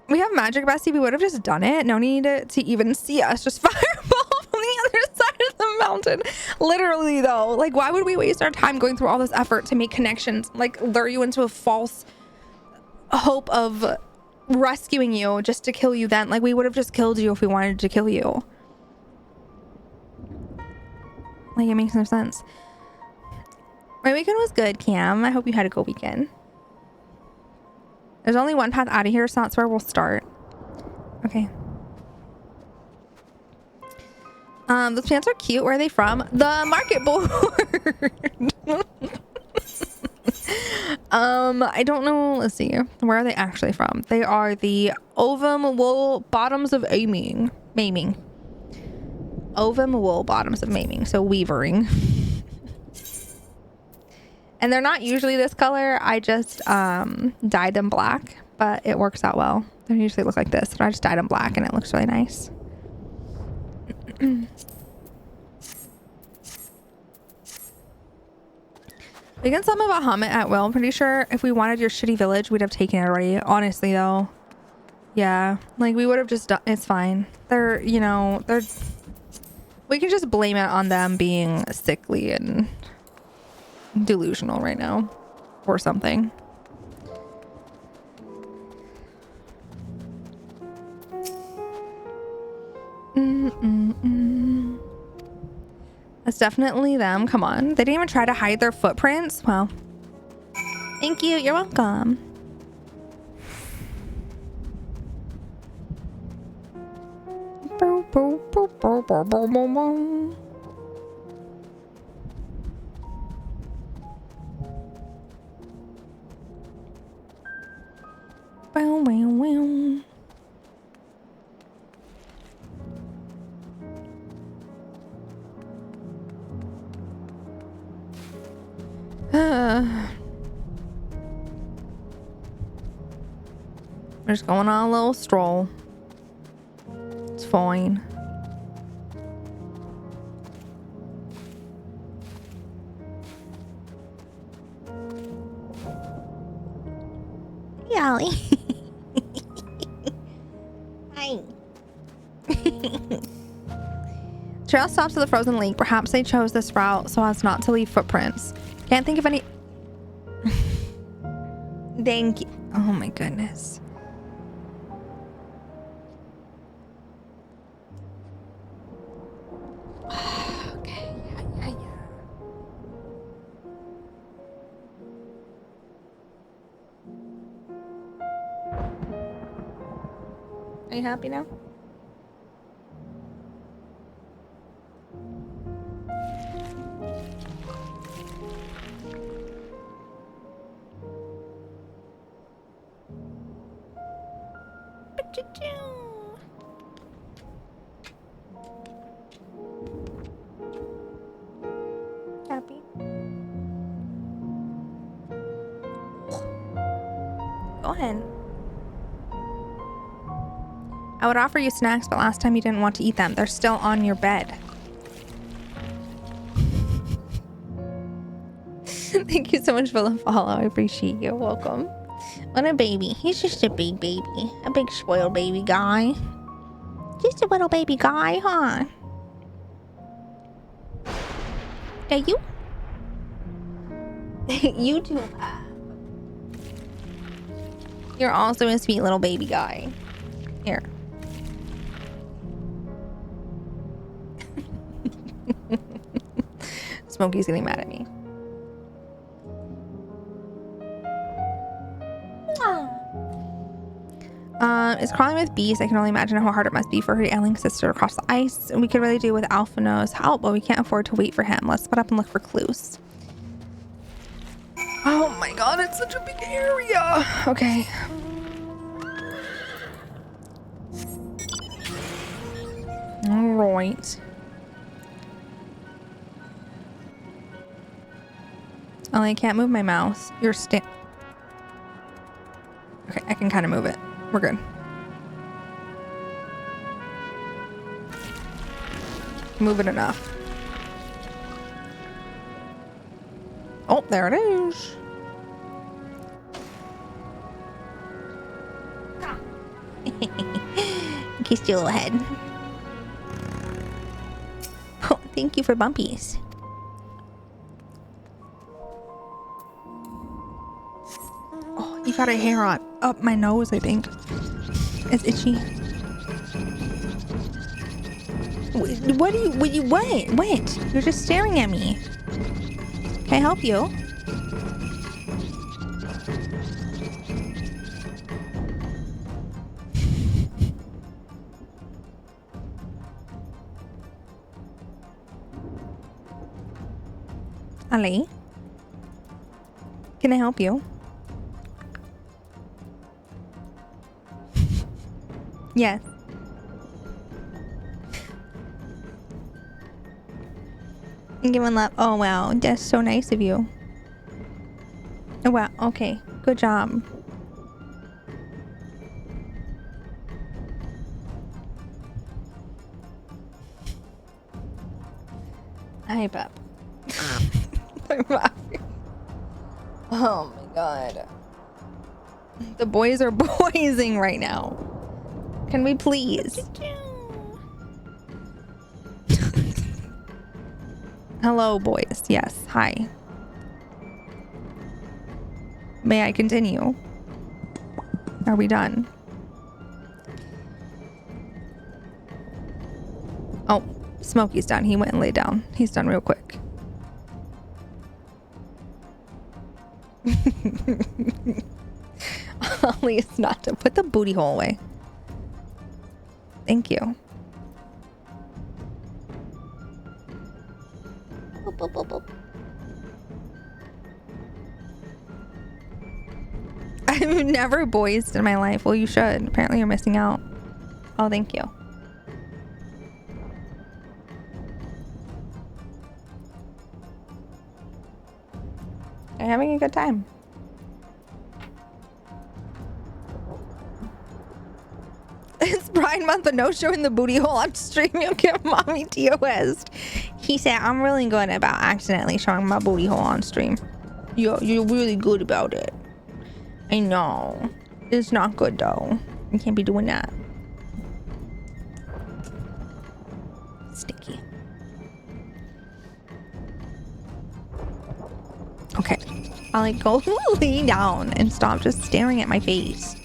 We have magic, Bestie. We would have just done it. No need to even see us. Just fireball from the other side of the mountain. Literally, though. Like, why would we waste our time going through all this effort to make connections? Like, lure you into a false hope of rescuing you just to kill you then. Like, we would have just killed you if we wanted to kill you. Like, it makes no sense. My weekend was good, Cam. I hope you had a good weekend. There's only one path out of here, so that's where we'll start. Okay. Those plants are cute. Where are they from? The market board. I don't know. Let's see. Where are they actually from? They are the ovum wool bottoms of maiming. Ovum wool bottoms of maiming. So weavering. And they're not usually this color. I just dyed them black, but it works out well. They usually look like this, but I just dyed them black and it looks really nice. We can summon Bahamut at will. I'm pretty sure if we wanted your shitty village, we'd have taken it already. Honestly, though. Yeah. Like, we would have just done... It's fine. They're, you know, they're... We can just blame it on them being sickly and delusional right now. Or something. That's definitely them. Come on. They didn't even try to hide their footprints. Well, thank you. You're welcome. We're just going on a little stroll. It's fine. Yali. Hi. Trail stops at the frozen lake. Perhaps they chose this route so as not to leave footprints. Can't think of any. Thank you. Oh my goodness. Okay. Yeah. Are you happy now? Happy. Go ahead. I would offer you snacks, but last time you didn't want to eat them. They're still on your bed. Thank you so much for the follow. I appreciate you. Welcome. What a baby. He's just a big baby. A big spoiled baby guy. Just a little baby guy, huh? Are you? You too. You're also a sweet little baby guy. Here. Smokey's getting mad at me. It's crawling with bees. I can only imagine how hard it must be for her ailing sister across the ice. And we could really do with Alphino's help, but we can't afford to wait for him. Let's split up and look for clues. Oh my god, it's such a big area. Okay. All right. Only I can't move my mouse. You're Okay, I can kind of move it. We're good. Move it enough. Oh, there it is. Kissed your little head. Oh, thank you for bumpies. Oh, you got a hair on up my nose, I think. It's itchy. What do you what? You're just staring at me. Can I help you? Ali? Can I help you? Yes. Give one love. Oh wow, that's so nice of you. Oh wow, okay. Good job. Hi, Pep. Oh my god. The boys are boysing right now. Can we please? Hello, boys. Yes. Hi. May I continue? Are we done? Oh, Smokey's done. He went and laid down. He's done real quick. Ollie is not to put the booty hole away. Thank you. Boop, boop, boop, boop. I've never boysed in my life. Well, you should. Apparently you're missing out. Oh, thank you. I'm having a good time. It's Pride Month, but no showing the booty hole on stream. You'll get mommy TOS. He said, I'm really good about accidentally showing my booty hole on stream. You're really good about it. I know. It's not good though. You can't be doing that. Sticky. Okay. I'll like go lay down and stop just staring at my face.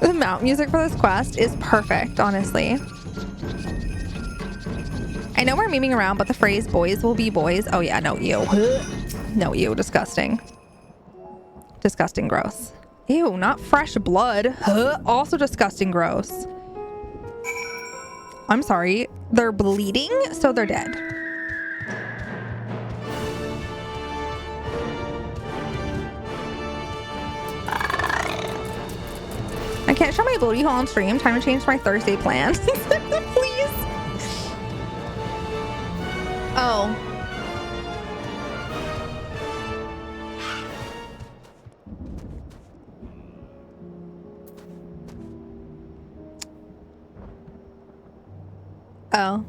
The mount music for this quest is perfect, honestly. I know we're memeing around, but the phrase boys will be boys. Oh yeah, no, you. No, you. Disgusting. Disgusting, gross. Ew, not fresh blood. Also disgusting, gross. I'm sorry. They're bleeding, so they're dead. I can't show my booty hole on stream. Time to change my Thursday plans. Please. Oh. Oh.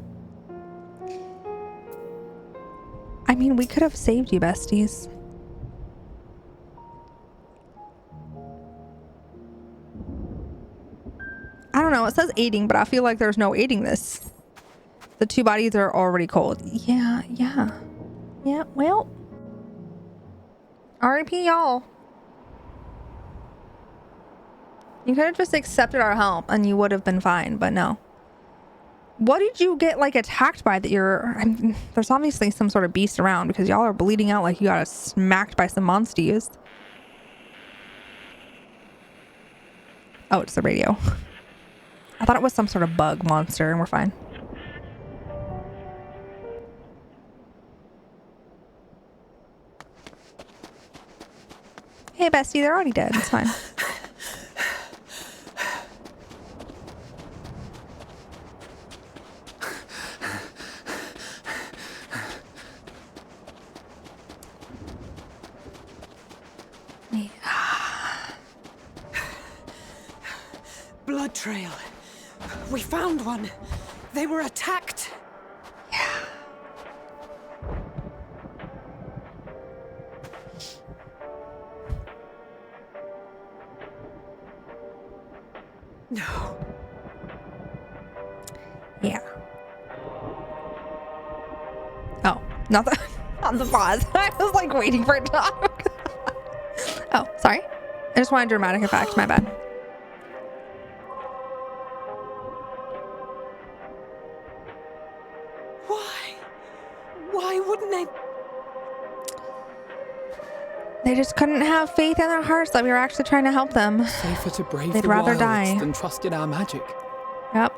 I mean, we could have saved you, besties. I don't know. It says aiding, but I feel like there's no aiding this. The two bodies are already cold. Yeah, yeah. Yeah, well. R.I.P. y'all. You could have just accepted our help and you would have been fine, but no. What did you get, like, attacked by that you're... I mean, there's obviously some sort of beast around because y'all are bleeding out like you got smacked by some monsters. Oh, it's the radio. I thought it was some sort of bug monster and we're fine. Hey, bestie, they're already dead. It's fine. Blood trail. We found one. They were attacked. Yeah. No. Yeah. Oh, not the, not the pause. I was like waiting for it to talk. Oh, sorry. I just wanted dramatic effect. My bad. Why wouldn't they? They just couldn't have faith in their hearts that we were actually trying to help them. Safer to brave They'd the rather wilds die than trust in our magic. Yep.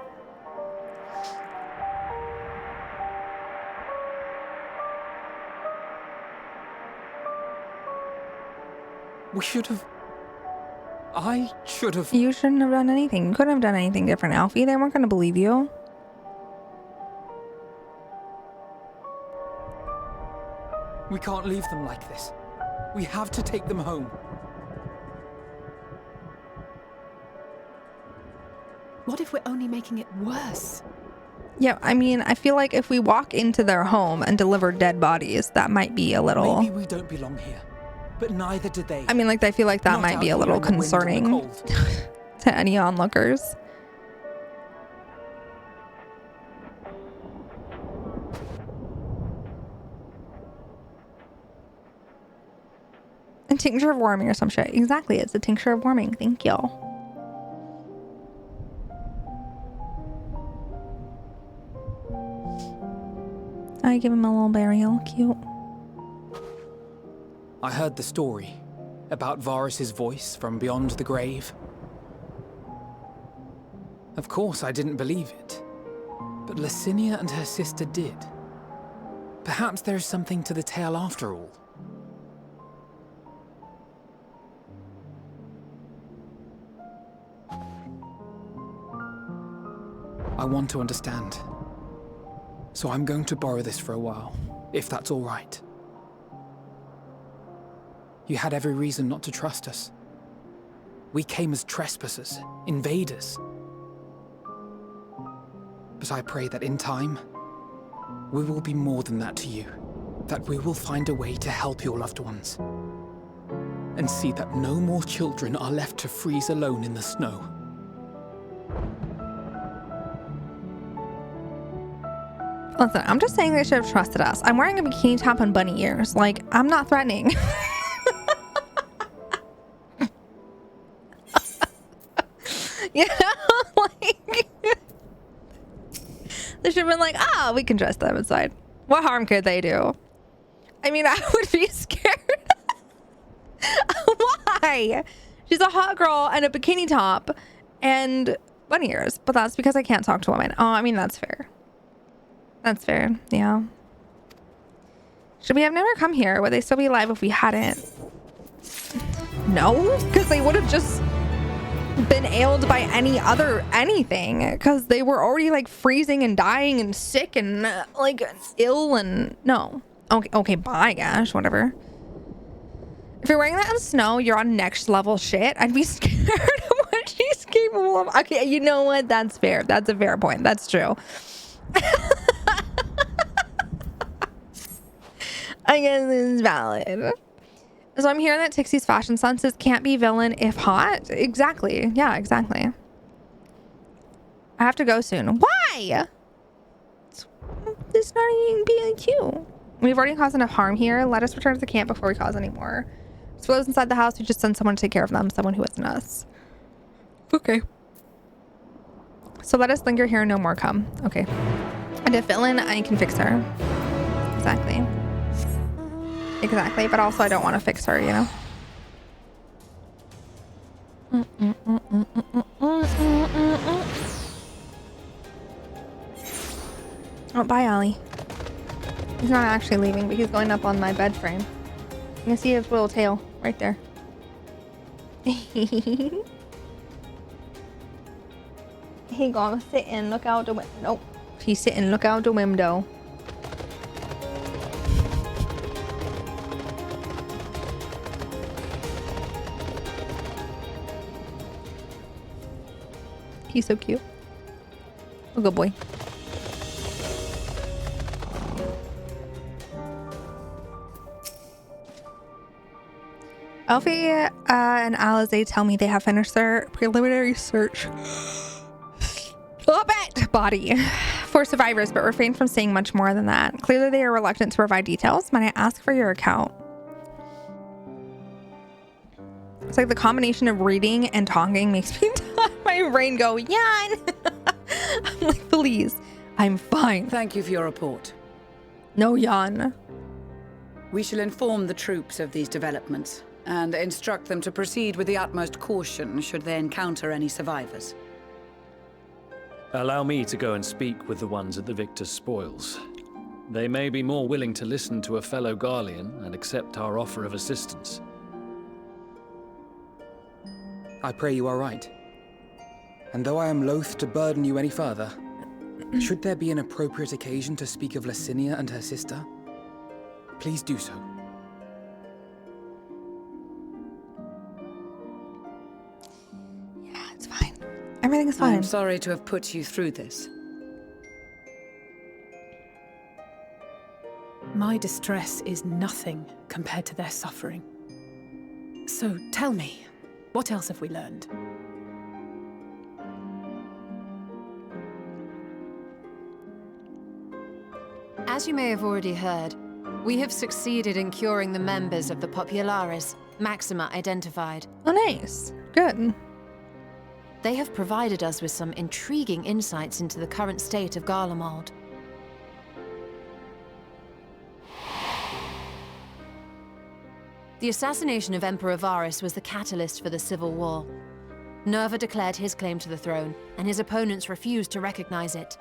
We should have... I should have... You shouldn't have done anything. You couldn't have done anything different, Alfie. They weren't going to believe you. We can't leave them like this. We have to take them home. What if we're only making it worse? Yeah, I mean, I feel like if we walk into their home and deliver dead bodies, that might be a little... Maybe we don't belong here, but neither do they. I mean, like, I feel like that Not might be a out little here in the wind and the concerning cold. to any onlookers. A tincture of warming or some shit. Exactly, it's a tincture of warming. Thank y'all. I give him a little burial. Cute. I heard the story about Varus's voice from beyond the grave. Of course, I didn't believe it, but Licinia and her sister did. Perhaps there is something to the tale after all. I want to understand. So I'm going to borrow this for a while, if that's all right. You had every reason not to trust us. We came as trespassers, invaders. But I pray that in time, we will be more than that to you. That we will find a way to help your loved ones. And see that no more children are left to freeze alone in the snow. Listen, I'm just saying they should have trusted us. I'm wearing a bikini top and bunny ears. Like, I'm not threatening. You know? Like, they should have been like, ah, we can trust them inside. What harm could they do? I mean, I would be scared. Why? She's a hot girl and a bikini top and bunny ears. But that's because I can't talk to women. Oh, I mean, that's fair. That's fair, yeah. Should we have never come here? Would they still be alive if we hadn't? No, because they would have just been ailed by anything. Because they were already like freezing and dying and sick and like ill and no. Okay, bye, gosh, whatever. If you're wearing that in the snow, you're on next level shit. I'd be scared of what she's capable of. Okay, you know what? That's fair. That's a fair point. That's true. I guess it's valid. So I'm hearing that Tixie's fashion senses can't be villain if hot. Exactly. Yeah, exactly. I have to go soon. Why? It's not even being cute. We've already caused enough harm here. Let us return to the camp before we cause any more. Explosives inside the house. We just send someone to take care of them. Someone who isn't us. Okay. So let us linger here and no more come. Okay. And if villain, I can fix her. Exactly. Exactly. But also I don't want to fix her, you know? Oh, bye, Ollie. He's not actually leaving, but he's going up on my bed frame. You can see his little tail right there. He gonna sit and look out the window. Nope. He's sitting, look out the window. He's so cute. Oh, good boy. Alfie and Alize tell me they have finished their preliminary search body for survivors, but refrain from saying much more than that. Clearly, they are reluctant to provide details. Might I ask for your account? It's like the combination of reading and talking makes me my brain go, yawn. I'm like, please, I'm fine. Thank you for your report. No yawn. We shall inform the troops of these developments and instruct them to proceed with the utmost caution should they encounter any survivors. Allow me to go and speak with the ones at the victor's spoils. They may be more willing to listen to a fellow Garlean and accept our offer of assistance. I pray you are right. And though I am loath to burden you any further, should there be an appropriate occasion to speak of Licinia and her sister, please do so. Yeah, it's fine. Everything's fine. I'm sorry to have put you through this. My distress is nothing compared to their suffering. So tell me, what else have we learned? As you may have already heard, we have succeeded in curing the members of the Populares, Maxima identified. Oh, nice. Good. They have provided us with some intriguing insights into the current state of Garlemald. The assassination of Emperor Varus was the catalyst for the civil war. Nerva declared his claim to the throne, and his opponents refused to recognize it.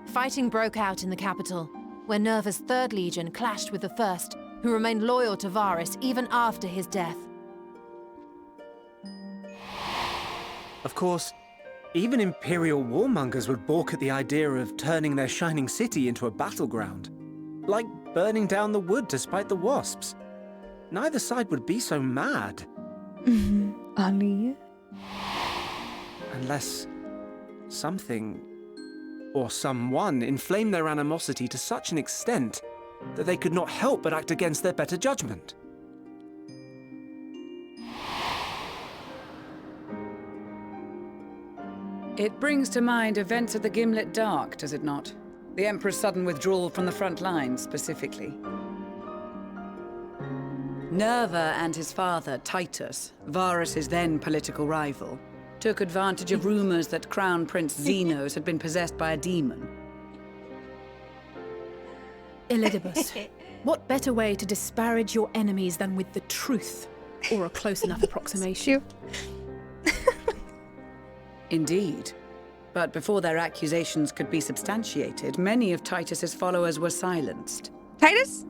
Fighting broke out in the capital, where Nerva's 3rd Legion clashed with the 1st, who remained loyal to Varus even after his death. Of course, even Imperial warmongers would balk at the idea of turning their shining city into a battleground. Like burning down the wood to spite the wasps. Neither side would be so mad. Ali. Unless something or someone inflamed their animosity to such an extent that they could not help but act against their better judgment. It brings to mind events at the Gimlet Dark, does it not? The Emperor's sudden withdrawal from the front lines, specifically. Nerva and his father, Titus, Varus's then political rival, took advantage of rumors that Crown Prince Xenos had been possessed by a demon. Elidibus, what better way to disparage your enemies than with the truth, or a close enough approximation? Indeed. But before their accusations could be substantiated, many of Titus's followers were silenced. Titus?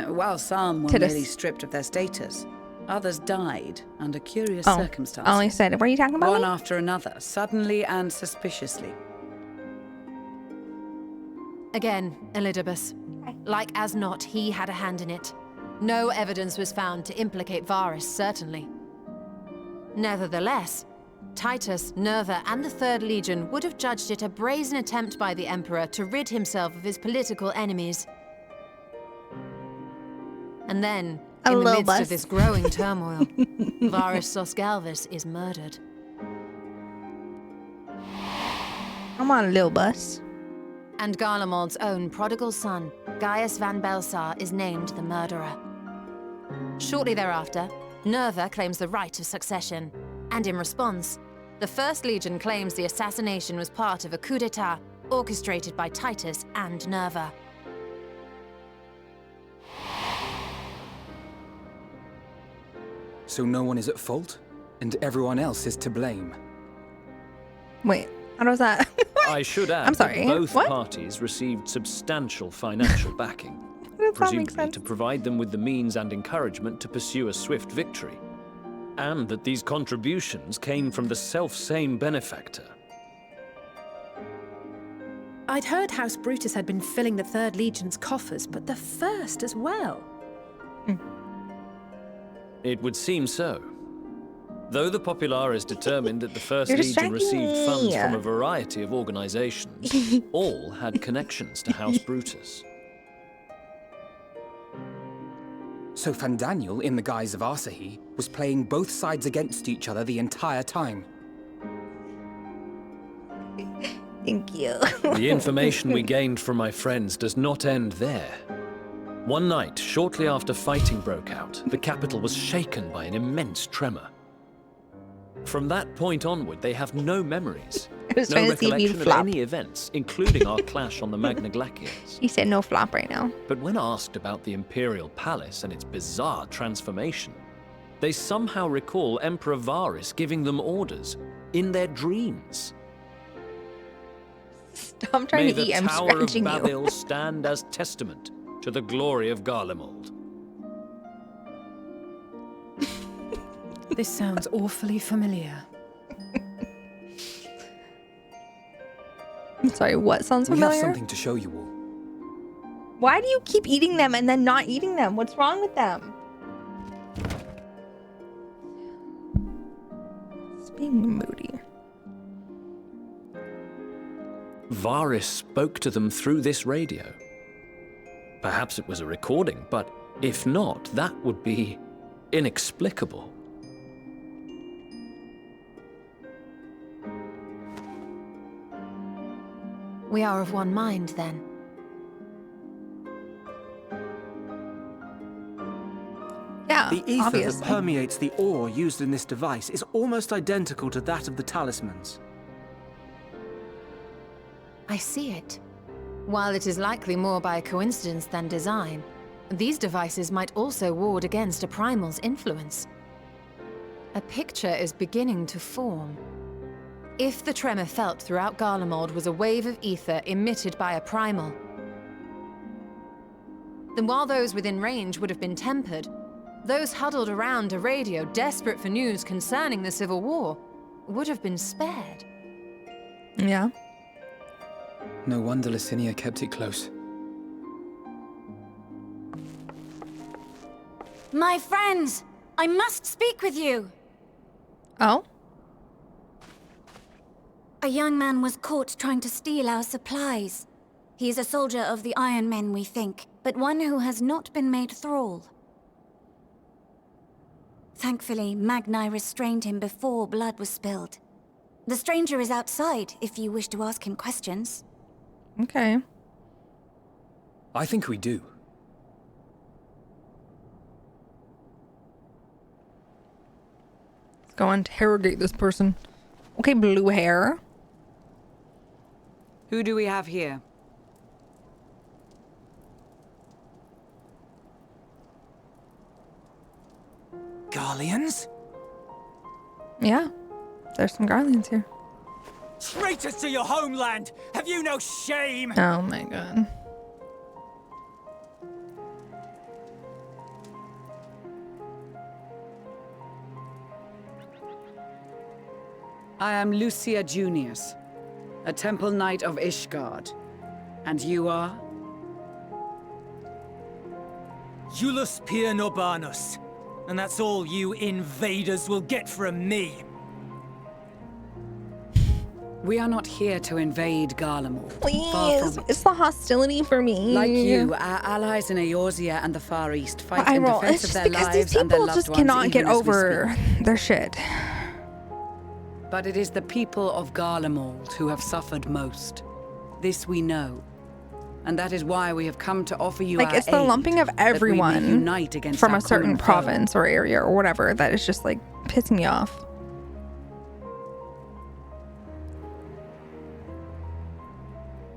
While some were merely stripped of their status, others died under curious circumstances. Ollie said, were you talking about one me? after another, suddenly and suspiciously. Again, Elidibus. Like as not, he had a hand in it. No evidence was found to implicate Varus, certainly. Nevertheless, Titus, Nerva, and the Third Legion would have judged it a brazen attempt by the Emperor to rid himself of his political enemies. And then, in the midst of this growing turmoil, Varus Sosgalvis is murdered. Come on, little bus. And Garlemald's own prodigal son, Gaius van Belsar, is named the murderer. Shortly thereafter, Nerva claims the right of succession, and in response, the First Legion claims the assassination was part of a coup d'etat orchestrated by Titus and Nerva. So no one is at fault, and everyone else is to blame. Wait, how does that? I should add I'm sorry, that both what? parties received substantial financial backing, presumably to provide them with the means and encouragement to pursue a swift victory. And that these contributions came from the self-same benefactor. I'd heard House Brutus had been filling the Third Legion's coffers, but the First as well. It would seem so. Though the Populares determined that the First You're Legion distracting received funds me. from a variety of organizations, all had connections to House Brutus. So Fandaniel, in the guise of Asahi, was playing both sides against each other the entire time. Thank you. The information we gained from my friends does not end there. One night, shortly after fighting broke out, the capital was shaken by an immense tremor. From that point onward, they have no memories, no recollection of any events, including our clash on the Magna Glaciers. He said no flop right now. But when asked about the Imperial Palace and its bizarre transformation, they somehow recall Emperor Varus giving them orders in their dreams. Stop trying to eat, I'm scratching you. May the Tower of Babel stand as testament to the glory of Garlemald. This sounds awfully familiar. I'm sorry, what sounds We familiar? have something to show you all. Why do you keep eating them and then not eating them? What's wrong with them? It's being moody. Varus spoke to them through this radio. Perhaps it was a recording, but if not, that would be inexplicable. We are of one mind, then. Yeah, The ether obviously. that permeates the ore used in this device is almost identical to that of the talismans. I see it. While it is likely more by coincidence than design, these devices might also ward against a primal's influence. A picture is beginning to form. If the tremor felt throughout Garlemald was a wave of ether emitted by a primal, then while those within range would have been tempered, those huddled around a radio desperate for news concerning the Civil War would have been spared. Yeah. No wonder Licinia kept it close. My friends, I must speak with you. Oh? A young man was caught trying to steal our supplies. He is a soldier of the Iron Men, we think, but one who has not been made thrall. Thankfully, Magni restrained him before blood was spilled. The stranger is outside, if you wish to ask him questions. Okay. I think we do. Let's go interrogate this person. Okay, blue hair. Who do we have here? Garleans? Yeah. There's some Garleans here. Traitors to your homeland! Have you no shame? Oh my god. I am Lucia Junius, a temple knight of Ishgard. And you are? Julius Pier Norbanus. And that's all you invaders will get from me. We are not here to invade Garlemald. Far Please, from it. it's the hostility for me. Like you, our allies in Eorzea and the Far East fight I in roll. defense It's of just their because lives these and their people loved just ones, cannot get even as we over speak. their shit. But it is the people of Garlemald who have suffered most. This we know. And that is why we have come to offer you Like, our it's the aid, lumping of that we may everyone unite against from our a certain common foe. province or area or whatever that is just like pissing me off.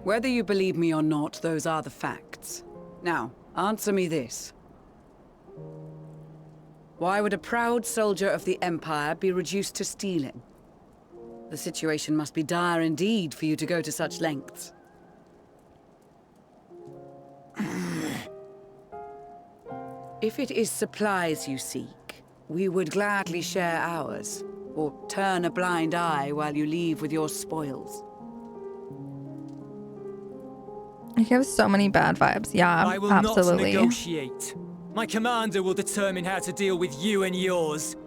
Whether you believe me or not, those are the facts. Now, answer me this. Why would a proud soldier of the Empire be reduced to stealing? The situation must be dire indeed for you to go to such lengths. If it is supplies you seek, we would gladly share ours, or turn a blind eye while you leave with your spoils. You have so many bad vibes. Yeah, I will absolutely. not negotiate. My commander will determine how to deal with you and yours.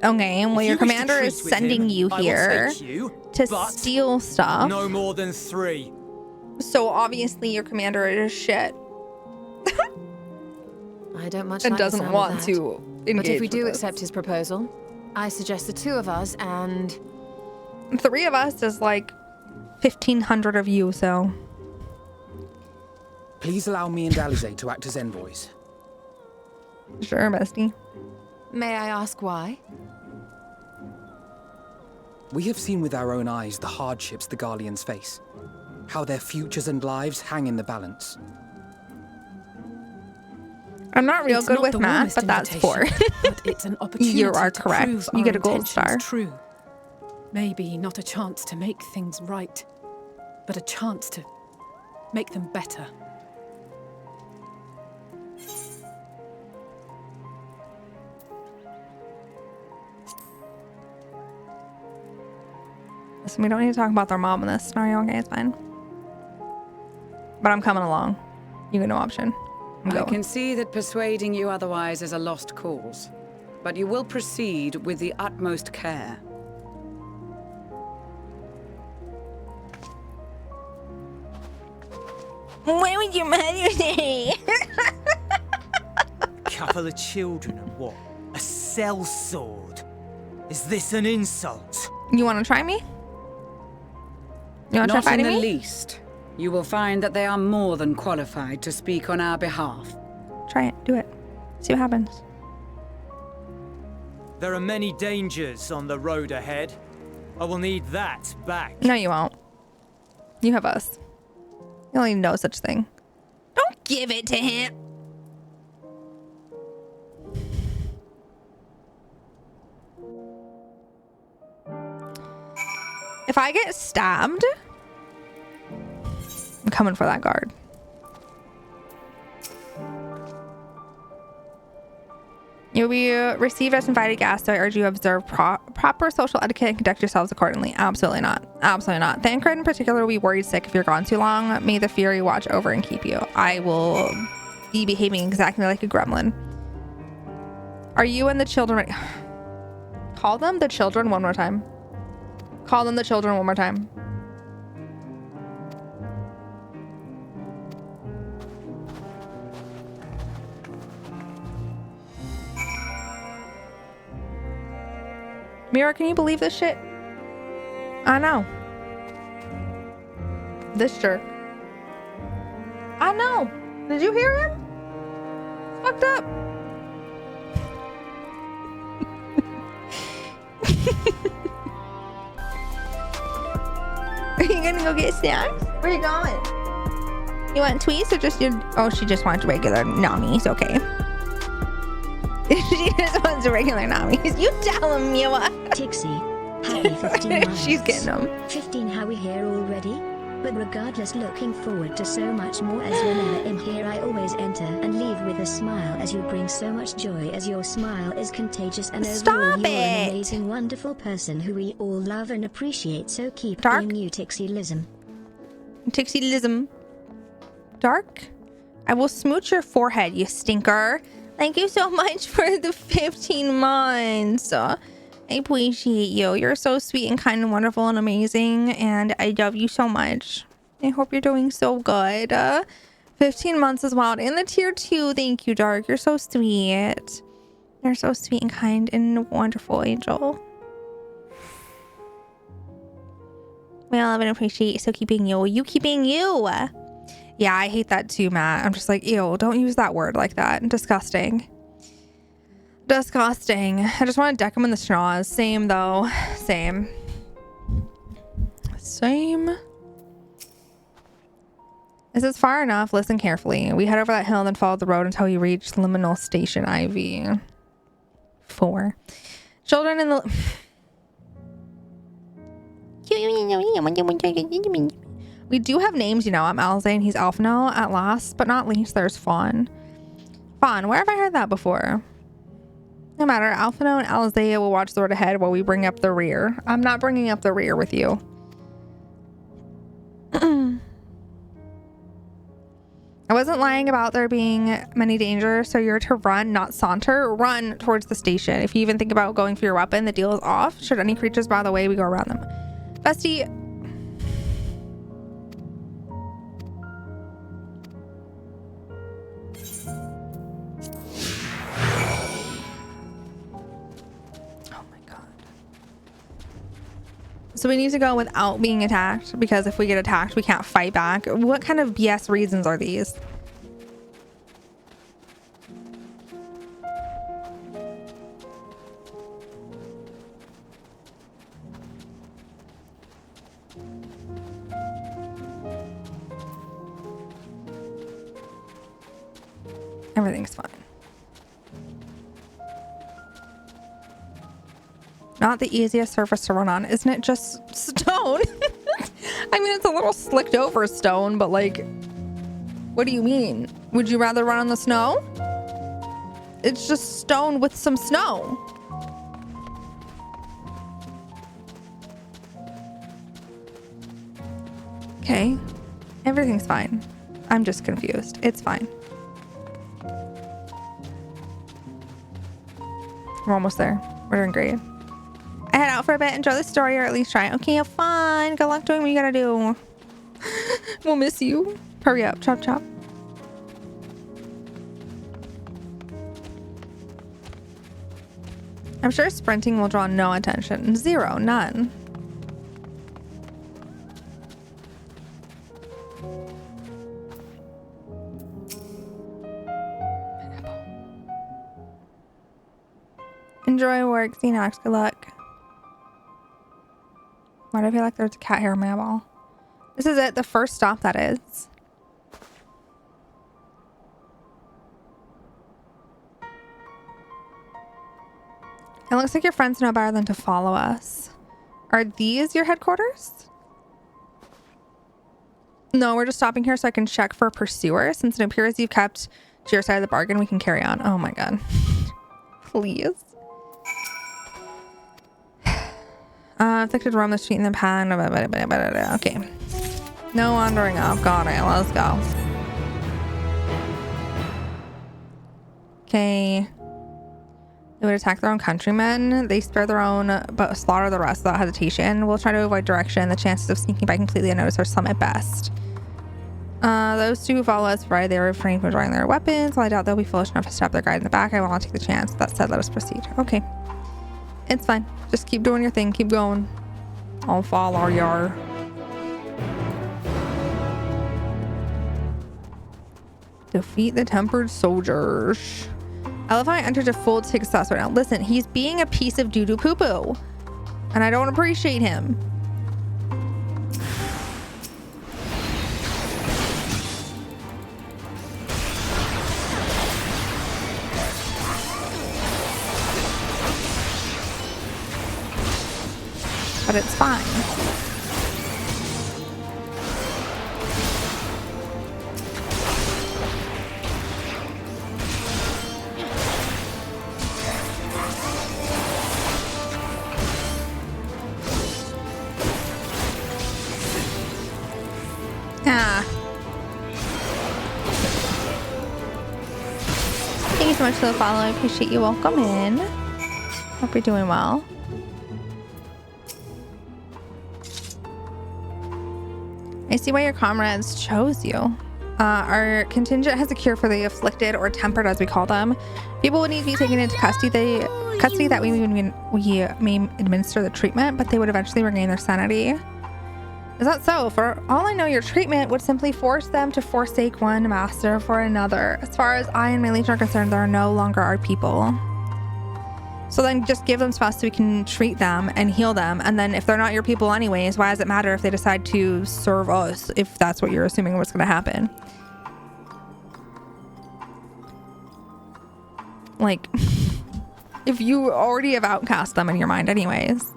Okay, well, If your you wish to commander is treat with sending him, you I will here take you, to but steal stuff. no more than 3. So obviously your commander is shit I don't much and like the doesn't sound of want that. to engage. But if we do with us. accept his proposal, I suggest the 2 of us and... 3 of us is like 1,500 of you, so... Please allow me and Alize to act as envoys. Sure, bestie. May I ask why? We have seen with our own eyes the hardships the Garleans face. How their futures and lives hang in the balance. I'm not real It's good not with the math, warmest but that's 4. invitation, but it's an opportunity You are to correct. prove You our get a gold intentions star. True. Maybe not a chance to make things right, but a chance to make them better. So we don't need to talk about their mom in this scenario. Okay, it's fine. But I'm coming along. You get no option. I'm I going. can see that persuading you otherwise is a lost cause, but you will proceed with the utmost care. Why would you mother say? Couple of children and what? A sellsword? Is this an insult? You want to try me? You want to try Not in fighting the me? least. You will find that they are more than qualified to speak on our behalf. Try it. Do it. See what happens. There are many dangers on the road ahead. I will need that back. No, you won't. You have us. You don't even know such thing. Don't give it to him. If I get stabbed, I'm coming for that guard. You'll be received as invited guests, so I urge you to observe proper social etiquette and conduct yourselves accordingly. Absolutely not. Absolutely not. Thancred in particular will be worried sick if you're gone too long. May the Fury watch over and keep you. I will be behaving exactly like a gremlin. Are you and the children ready? Call them the children one more time. Call them the children one more time. Mira, can you believe this shit? I know. This jerk. I know. Did you hear him? It's fucked up. Are you gonna go get snacks? Where you going? You want tweets or just your... Oh, she just wants regular Namis. Okay. She just wants regular Namis. You tell him, Mila. Tixee, happy 15 months. She's getting them. 15 how we here already? But regardless, looking forward to so much more, as whenever in here I always enter and leave with a smile, as you bring so much joy, as your smile is contagious, and overall you're an amazing, wonderful person who we all love and appreciate, so keep being you, Tixeelism. Tixeelism. Dark? I will smooch your forehead, you stinker. Thank you so much for the 15 months. I appreciate you. You're so sweet and kind and wonderful and amazing, and I love you so much. I hope you're doing so good. 15 months is wild. In the tier 2, thank you, Dark. You're so sweet. You're so sweet and kind and wonderful, Angel. We all love and appreciate you. So keeping you. You keeping you. Yeah, I hate that too, Matt. I'm just like, ew, don't use that word like that. Disgusting. Disgusting. I just want to deck him in the schnoz. Same, though. Same. Same. This is far enough. Listen carefully. We head over that hill and then follow the road until you reach Liminal Station IV. 4. Children in the... We do have names, you know. I'm Alzay and he's Alphino. At last but not least, there's Fawn. Fawn, where have I heard that before? No matter. Alphino and Alzay will watch the road ahead while we bring up the rear. I'm not bringing up the rear with you. I wasn't lying about there being many dangers, so you're to run, not saunter. Run towards the station. If you even think about going for your weapon, the deal is off. Should any creatures bar the way, we go around them. Bestie. Oh my god. So we need to go without being attacked, because if we get attacked, we can't fight back. What kind of BS reasons are these? Everything's fine. Not the easiest surface to run on. Isn't it just stone? I mean, it's a little slicked over stone, but like, what do you mean? Would you rather run on the snow? It's just stone with some snow. Okay. Everything's fine. I'm just confused. It's fine. We're almost there. We're doing great. I head out for a bit, enjoy the story, or at least try it. Okay, have fun. Good luck doing what you gotta do. We'll miss you. Hurry up. Chop, chop. I'm sure sprinting will draw no attention. Zero. None. Enjoy work. See you next. Good luck. Why do I feel like there's a cat hair in my eyeball? This is it. The first stop, that is. It looks like your friends know better than to follow us. Are these your headquarters? No, we're just stopping here so I can check for pursuer. Since it appears you've kept to your side of the bargain, we can carry on. Oh my god. Please. Afflicted to roam the street in the pan. Okay. No wandering off. Got it. Let's go. Okay. They would attack their own countrymen. They spare their own, but slaughter the rest without hesitation. We'll try to avoid direction. The chances of sneaking by completely unnoticed are some at best. Those two who follow us, provided they refrain from drawing their weapons. While I doubt they'll be foolish enough to stab their guide in the back, I will not take the chance. That said, let us proceed. Okay. It's fine. Just keep doing your thing. Keep going. I'll follow you. Defeat the tempered soldiers. I love how I entered a full success right now. Listen, he's being a piece of doo-doo poo-poo. And I don't appreciate him. But it's fine. Ah. Thank you so much for the follow. I appreciate you. Welcome in. Hope you're doing well. I see why your comrades chose you. Our contingent has a cure for the afflicted, or tempered as we call them. People would need to be taken into custody that we may administer the treatment, but they would eventually regain their sanity. Is that so? For all I know, your treatment would simply force them to forsake one master for another. As far as I and my legion are concerned, they are no longer our people. So then just give them stuff so we can treat them and heal them. And then if they're not your people anyways, why does it matter if they decide to serve us, if that's what you're assuming what's going to happen? Like, if you already have outcast them in your mind anyways,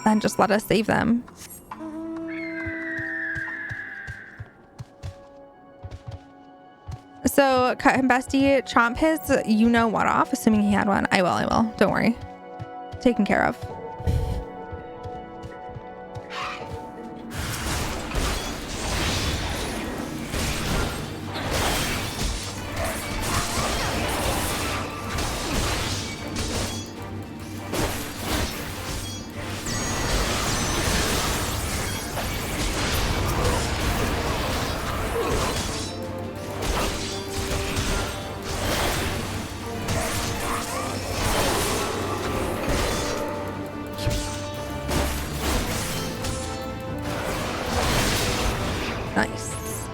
then just let us save them. So cut him, bestie. Chomp his you know what off, assuming he had one. I will. Don't worry. Taken care of. Nice.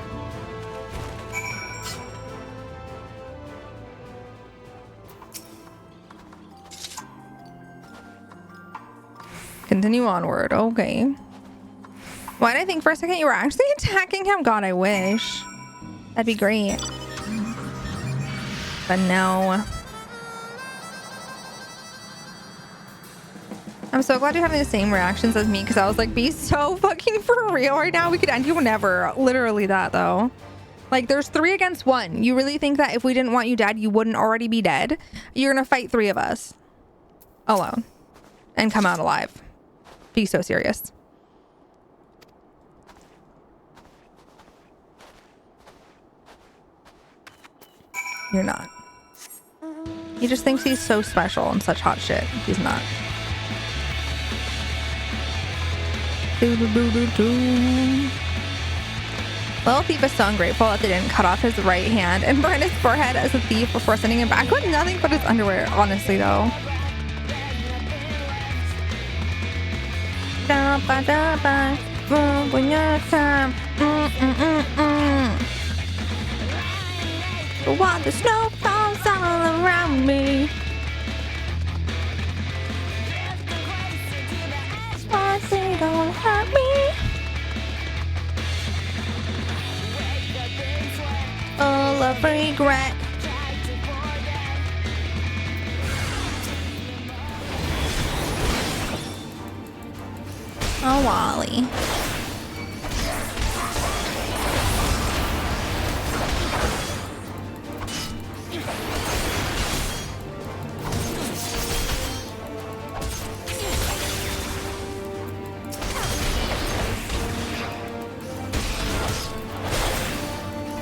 Continue onward. Okay. Why did I think for a second you were actually attacking him? God, I wish. That'd be great. But no. I'm so glad you're having the same reactions as me, because I was like, be so fucking for real right now. We could end you whenever. Literally that, though. Like, there's 3 against 1. You really think that if we didn't want you dead, you wouldn't already be dead? You're gonna fight 3 of us. Alone. And come out alive. Be so serious. You're not. He just thinks he's so special and such hot shit. He's not. Little thief is so ungrateful that they didn't cut off his right hand and burn his forehead as a thief before sending him back with nothing but his underwear. Honestly, though. While the snow falls all around me, they don't hurt me. Full of regret. Oh, Wally.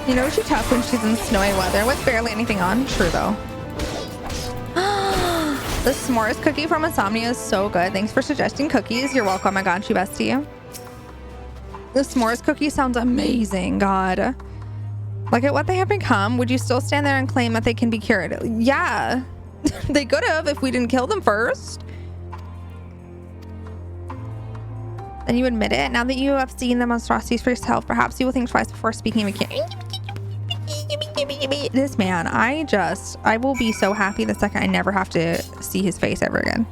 You know she's tough when she's in snowy weather with barely anything on. True, though. The s'mores cookie from Insomnia is so good. Thanks for suggesting cookies. You're welcome. I got you, bestie. The s'mores cookie sounds amazing. God. Look at what they have become. Would you still stand there and claim that they can be cured? Yeah. They could have if we didn't kill them first. Then you admit it. Now that you have seen the monstrosities for yourself, perhaps you will think twice before speaking of a This man, I will be so happy the second I never have to see his face ever again.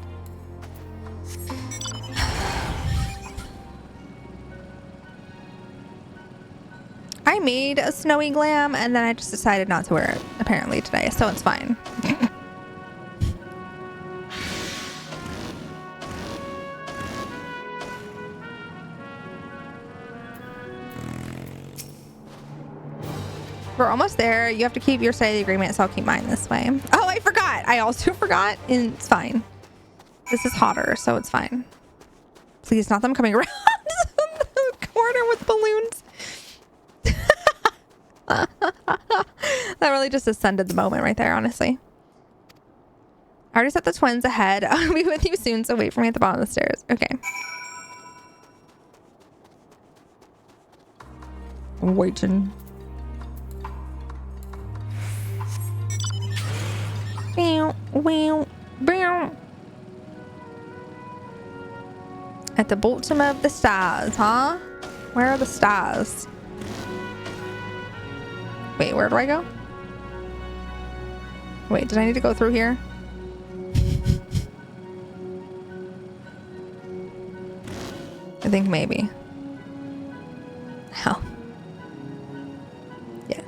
I made a snowy glam and then I just decided not to wear it apparently today, so it's fine. We're almost there. You have to keep your side of the agreement, so I'll keep mine this way. Oh, I forgot. I also forgot, and it's fine. This is hotter, so it's fine. Please, not them coming around the corner with balloons. That really just ascended the moment right there, honestly. I already set the twins ahead. I'll be with you soon, so wait for me at the bottom of the stairs. Okay. I'm waiting. At the bottom of the stars, huh? Where are the stars? Wait, where do I go? Wait, did I need to go through here? I think maybe. Hell. Yes.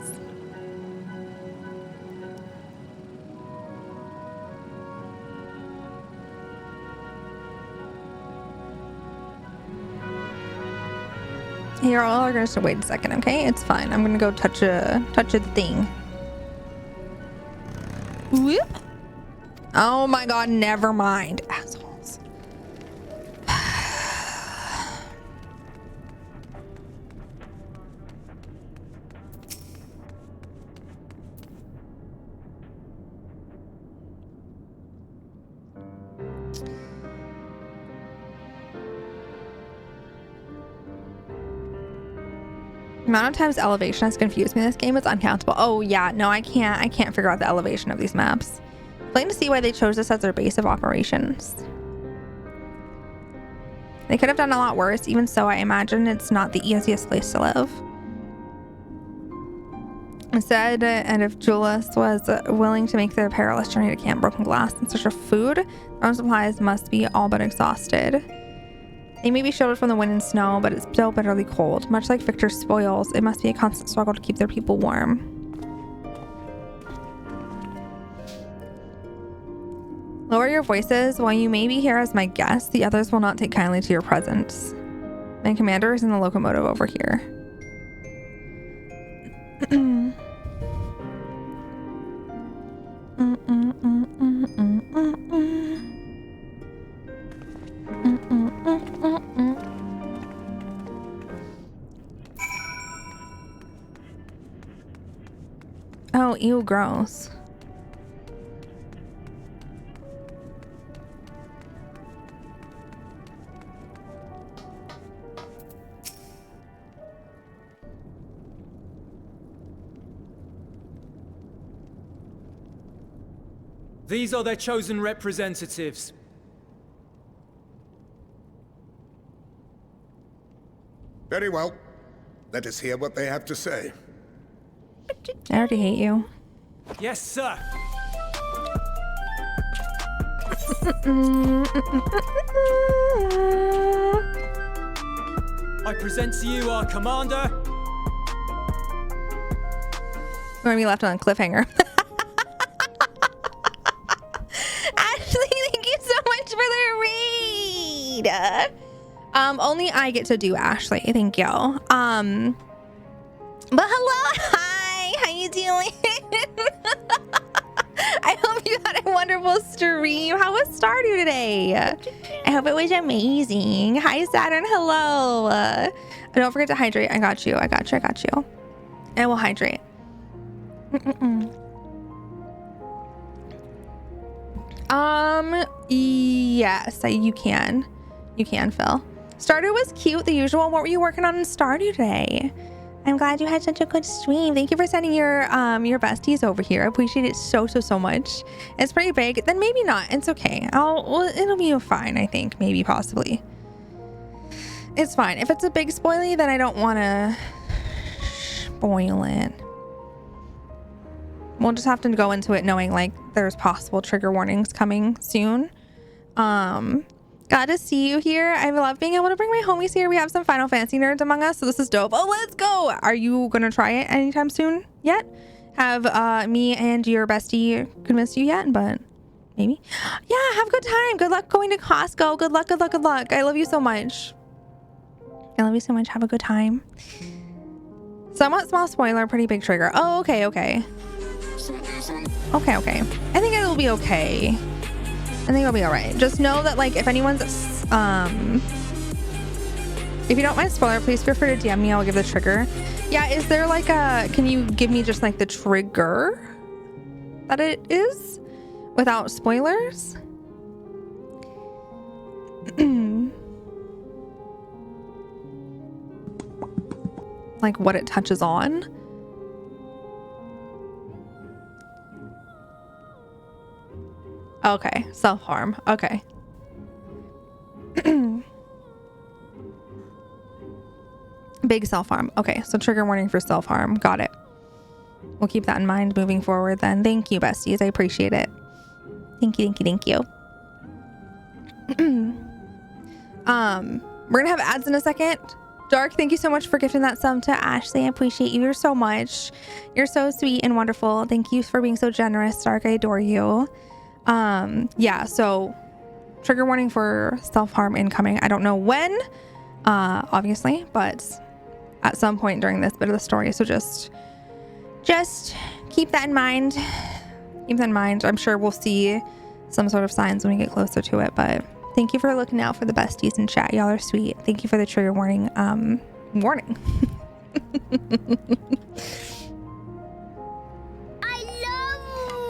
You're all gonna wait a second, okay? It's fine. I'm gonna go touch a thing. Whoop. Oh my god, never mind. Assholes. The amount of times elevation has confused me in this game is uncountable. Oh yeah, no, I can't figure out the elevation of these maps. Plain to see why they chose this as their base of operations. They could have done a lot worse. Even so, I imagine it's not the easiest place to live. Instead, and if Julius was willing to make their perilous journey to Camp Broken Glass in search of food, their own supplies must be all but exhausted. They may be shielded from the wind and snow, but it's still bitterly cold. Much like Victor's spoils, it must be a constant struggle to keep their people warm. Lower your voices. While you may be here as my guest, the others will not take kindly to your presence. My commander is in the locomotive over here. Oh, ew, gross. These are their chosen representatives. Very well. Let us hear what they have to say. I already hate you. Yes, sir. I present to you our commander. We're gonna be left on a cliffhanger. Ashley, thank you so much for the read. Only I get to do Ashley. Thank you. But hello, hi. How you doing? I hope you had a wonderful stream. How was Stardew today? I hope it was amazing. Hi, Saturn. Hello. Don't forget to hydrate. I got you. I got you. I got you. I will hydrate. Yes, you can. You can, Phil. Stardew was cute, the usual. What were you working on in Stardew today? I'm glad you had such a good stream. Thank you for sending your besties over here. I appreciate it so much. It's pretty big. Then maybe not. It's okay. It'll be fine, I think. Maybe, possibly. It's fine. If it's a big spoilie, then I don't want to spoil it. We'll just have to go into it knowing like there's possible trigger warnings coming soon. Glad to see you here. I love being able to bring my homies here. We have some Final Fantasy nerds among us, so this is dope. Oh, let's go. Are you gonna try it anytime soon yet? Have me and your bestie convinced you yet? But maybe. Yeah, have a good time. Good luck going to Costco. Good luck, good luck, good luck. I love you so much. I love you so much. Have a good time. Somewhat small spoiler, pretty big trigger. Oh, okay. Okay. I think it'll be okay. I think it'll be all right. Just know that like if anyone's if you don't mind spoiler, please feel free to DM me. I'll give the trigger. Yeah, is there like can you give me just like the trigger that it is without spoilers? like what it touches on. Okay, self-harm. Okay. Big self-harm. Okay, so trigger warning for self-harm. Got it. We'll keep that in mind moving forward then. Thank you, besties. I appreciate it. Thank you, thank you, thank you. We're gonna have ads in a second. Dark, thank you so much for gifting that sum to Ashley. I appreciate you. You're so much. You're so sweet and wonderful. Thank you for being so generous, Dark. I adore you. Yeah, so trigger warning for self-harm incoming. I don't know when, obviously, but at some point during this bit of the story. So just keep that in mind. Keep that in mind. I'm sure we'll see some sort of signs when we get closer to it, but thank you for looking out for the besties in chat. Y'all are sweet. Thank you for the trigger warning. Warning.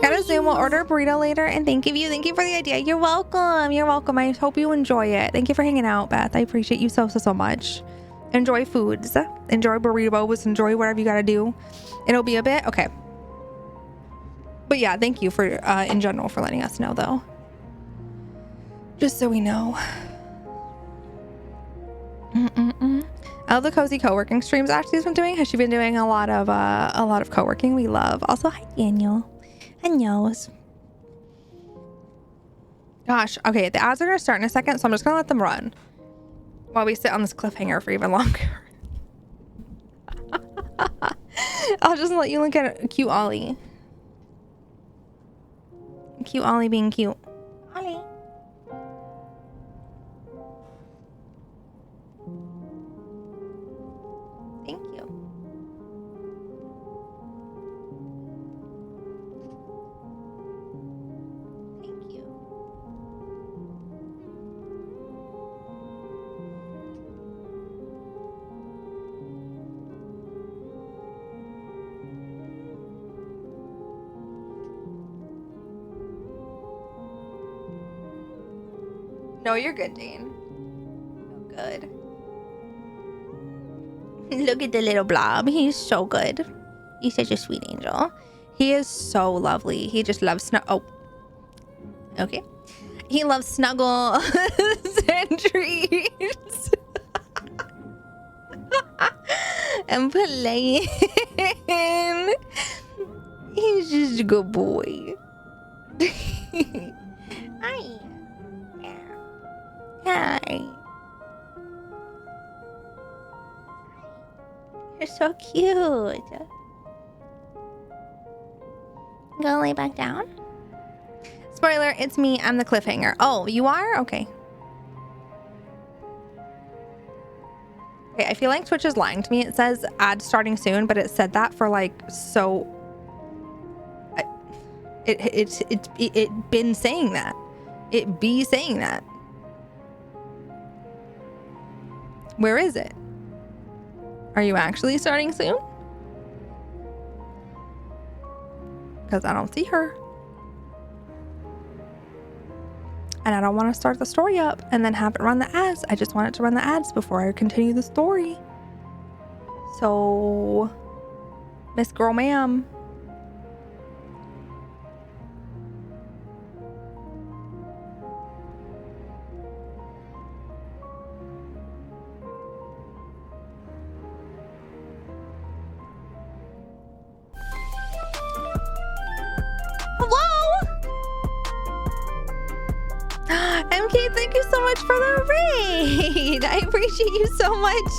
Gotta Zoom. We'll order a burrito later, and thank you for the idea. You're welcome. You're welcome. I hope you enjoy it. Thank you for hanging out, Beth. I appreciate you so much. Enjoy foods. Enjoy burritos. Enjoy whatever you gotta do. It'll be a bit okay. But yeah, thank you for in general for letting us know, though. Just so we know. I love the cozy co-working streams Ashley's been doing. Has she been doing a lot of co-working? We love. Also, hi Daniel. Anyos. Gosh, okay, the ads are gonna start in a second, so I'm just gonna let them run while we sit on this cliffhanger for even longer. I'll just let you look at cute Ollie. Cute Ollie being cute. Ollie. Thank you. Thank you. No, you're good, Dane. You're good. Look at the little blob. He's so good. He's such a sweet angel. He is so lovely. He just loves oh. Okay. He loves snuggles and treats. And playing. He's just a good boy. Hi. Hi. You're so cute. Go lay back down. Spoiler, it's me. I'm the cliffhanger. Oh, you are? Okay. Okay, I feel like Twitch is lying to me. It says ad starting soon, but it said that for like so. It been saying that. It be saying that. Where is it? Are you actually starting soon? Because I don't see her. And I don't want to start the story up and then have it run the ads. I just want it to run the ads before I continue the story. So, Miss Girl Ma'am. MK, thank you so much for the raid. I appreciate you so much.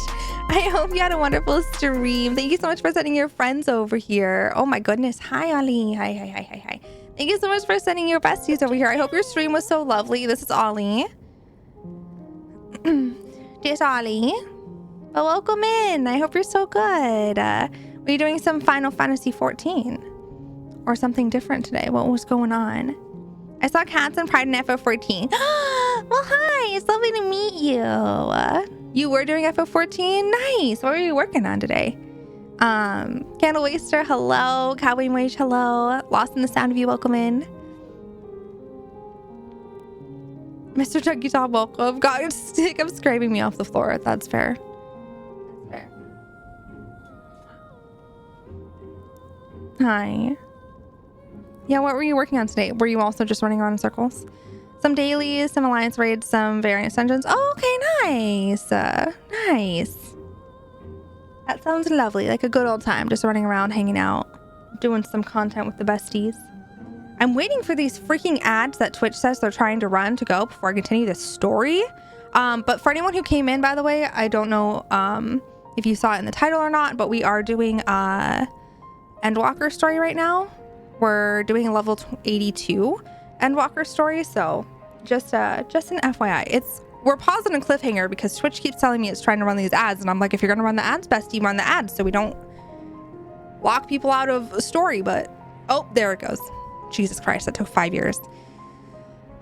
I hope you had a wonderful stream. Thank you so much for sending your friends over here. Oh my goodness. Hi, Ollie. Hi. Thank you so much for sending your besties over here. I hope your stream was so lovely. This is Ollie. Just Ollie. Well, welcome in. I hope you're so good. Were you doing some Final Fantasy 14? Or something different today? What was going on? I saw cats and Pride in FF14. Well, hi. It's lovely to meet you. You were doing FF14? Nice. What were you working on today? Candle Waster, hello. Cowboy Wage, hello. Lost in the Sound of You, welcome in. Mr. Chucky Top, welcome. God, it's scraping me off the floor. That's fair. That's fair. Hi. Yeah, what were you working on today? Were you also just running around in circles? Some dailies, some alliance raids, some variant dungeons. Oh, okay, nice. Nice. That sounds lovely, like a good old time, just running around, hanging out, doing some content with the besties. I'm waiting for these freaking ads that Twitch says they're trying to run to go before I continue this story. But for anyone who came in, by the way, I don't know if you saw it in the title or not, but we are doing Endwalker story right now. We're doing a level 82 Endwalker story, so just an FYI. We're pausing a cliffhanger because Twitch keeps telling me it's trying to run these ads, and I'm like, if you're gonna run the ads, bestie, run the ads so we don't lock people out of a story. But oh, there it goes. Jesus Christ, that took 5 years.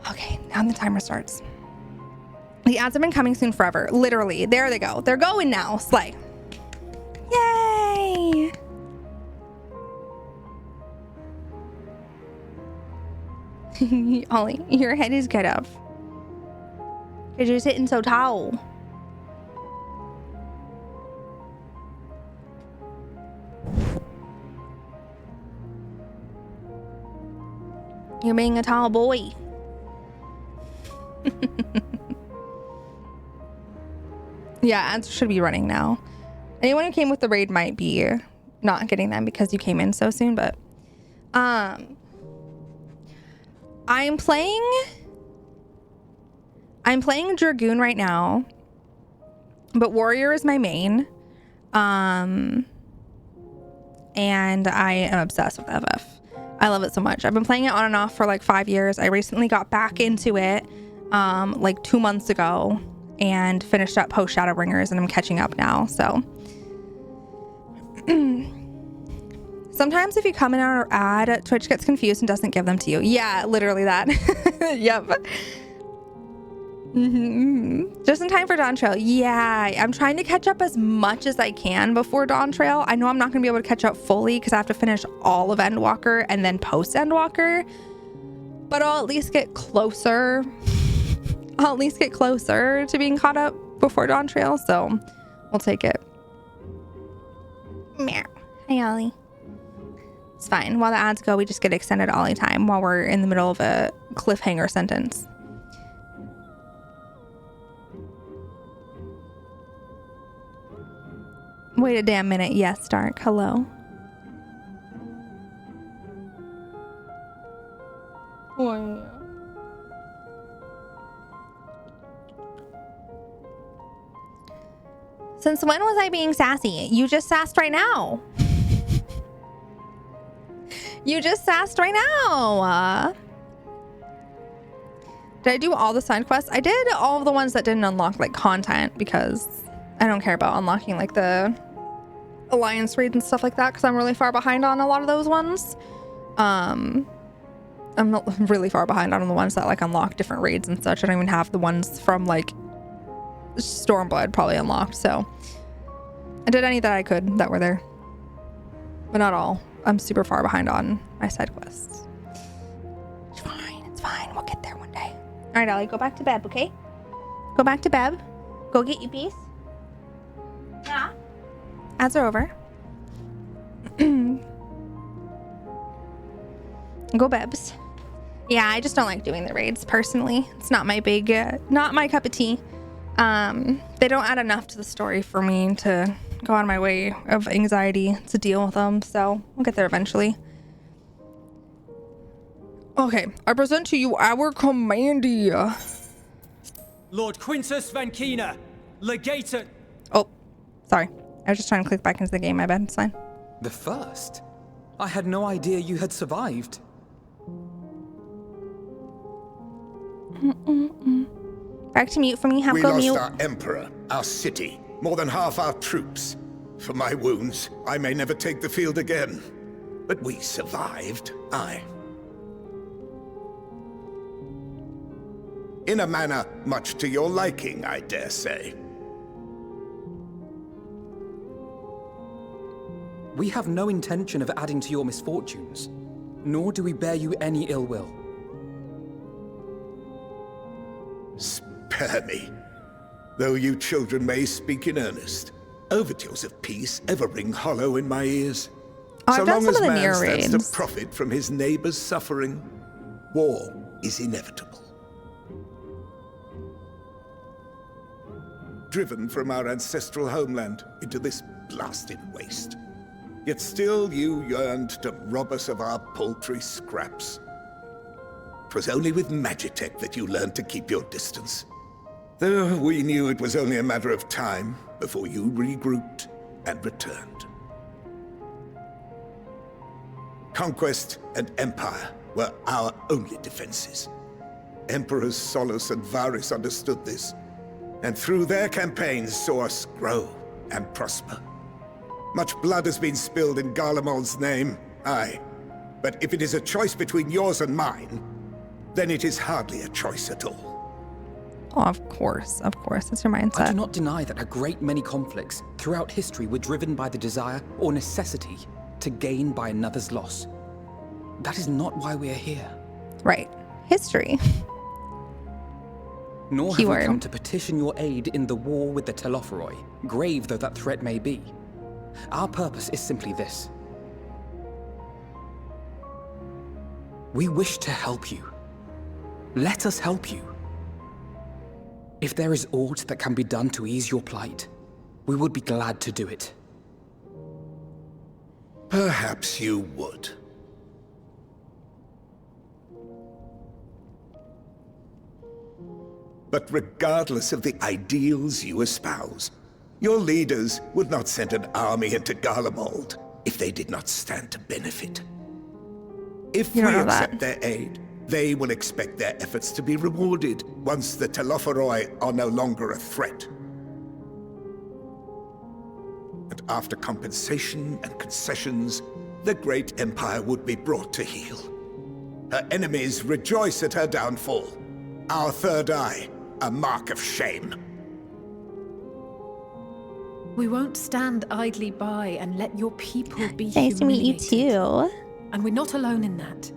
Okay, now the timer starts. The ads have been coming soon forever. Literally, there they go. They're going now. Slay. Yay! Ollie, your head is cut off. Because you're sitting so tall. You're being a tall boy. Yeah, ads should be running now. Anyone who came with the raid might be not getting them because you came in so soon, but I'm playing Dragoon right now, but Warrior is my main. And I am obsessed with FF. I love it so much. I've been playing it on and off for like 5 years. I recently got back into it like 2 months ago and finished up post Shadowbringers, and I'm catching up now. So sometimes if you come in on our ad, Twitch gets confused and doesn't give them to you. Yeah, literally that. Yep. Just in time for Dawn Trail. Yeah, I'm trying to catch up as much as I can before Dawn Trail. I know I'm not going to be able to catch up fully because I have to finish all of Endwalker and then post Endwalker, but I'll at least get closer. I'll at least get closer to being caught up before Dawn Trail, so we'll take it. Meow. Hey, Ollie. It's fine. While the ads go, we just get extended Ollie time while we're in the middle of a cliffhanger sentence. Wait a damn minute. Yes, Dark. Hello. Oh, yeah. Since when was I being sassy? You just sassed right now. You just sassed right now. Did I do all the side quests? I did all of the ones that didn't unlock like content because I don't care about unlocking like the alliance raids and stuff like that because I'm really far behind on a lot of those ones. I'm not really far behind on the ones that like unlock different raids and such. I don't even have the ones from like Stormblood probably unlocked, so I did any that I could that were there, but not all. I'm super far behind on my side quests. It's fine, it's fine. We'll get there one day. All right, Ollie, go back to bed, okay? Go back to bed. Go get your piece. Yeah. Ads are over. Go Bebs. Yeah, I just don't like doing the raids personally. It's not my big, not my cup of tea. They don't add enough to the story for me to go on my way of anxiety to deal with them, so we'll get there eventually. Okay, I present to you our commandia. Lord Quintus Vankina, legator. Oh, sorry. I was just trying to click back into the game. My bad. It's fine. The first? I had no idea you had survived. Back to mute for me. We lost mute. our emperor, our city, more than half our troops. For my wounds, I may never take the field again. But we survived, aye. In a manner much to your liking, I dare say. We have no intention of adding to your misfortunes, nor do we bear you any ill will. Spare me. Though you children may speak in earnest, overtures of peace ever ring hollow in my ears. Oh, So I've done long some as of the man mirror stands raids. to profit from his neighbor's suffering, war is inevitable. Driven from our ancestral homeland into this blasted waste. Yet still you yearned to rob us of our paltry scraps. 'Twas only with Magitech that you learned to keep your distance. Though we knew it was only a matter of time before you regrouped and returned. Conquest and empire were our only defenses. Emperors Solus and Varys understood this, and through their campaigns saw us grow and prosper. Much blood has been spilled in Garlemald's name, aye. But if it is a choice between yours and mine, then it is hardly a choice at all. Oh, of course, that's your mindset. I do not deny that a great many conflicts throughout history were driven by the desire or necessity to gain by another's loss. That is not why we are here. Right. History. Nor have Keyword. we come to petition your aid in the war with the Telophoroi, grave though that threat may be. Our purpose is simply this. We wish to help you. Let us help you. If there is aught that can be done to ease your plight, we would be glad to do it. Perhaps you would. But regardless of the ideals you espouse, your leaders would not send an army into Garlemald if they did not stand to benefit. If we accept their aid, they will expect their efforts to be rewarded once the Telophoroi are no longer a threat. And after compensation and concessions, the great empire would be brought to heel. Her enemies rejoice at her downfall. Our third eye, a mark of shame. We won't stand idly by and let your people be Nice to meet you humiliated. too. And we're not alone in that.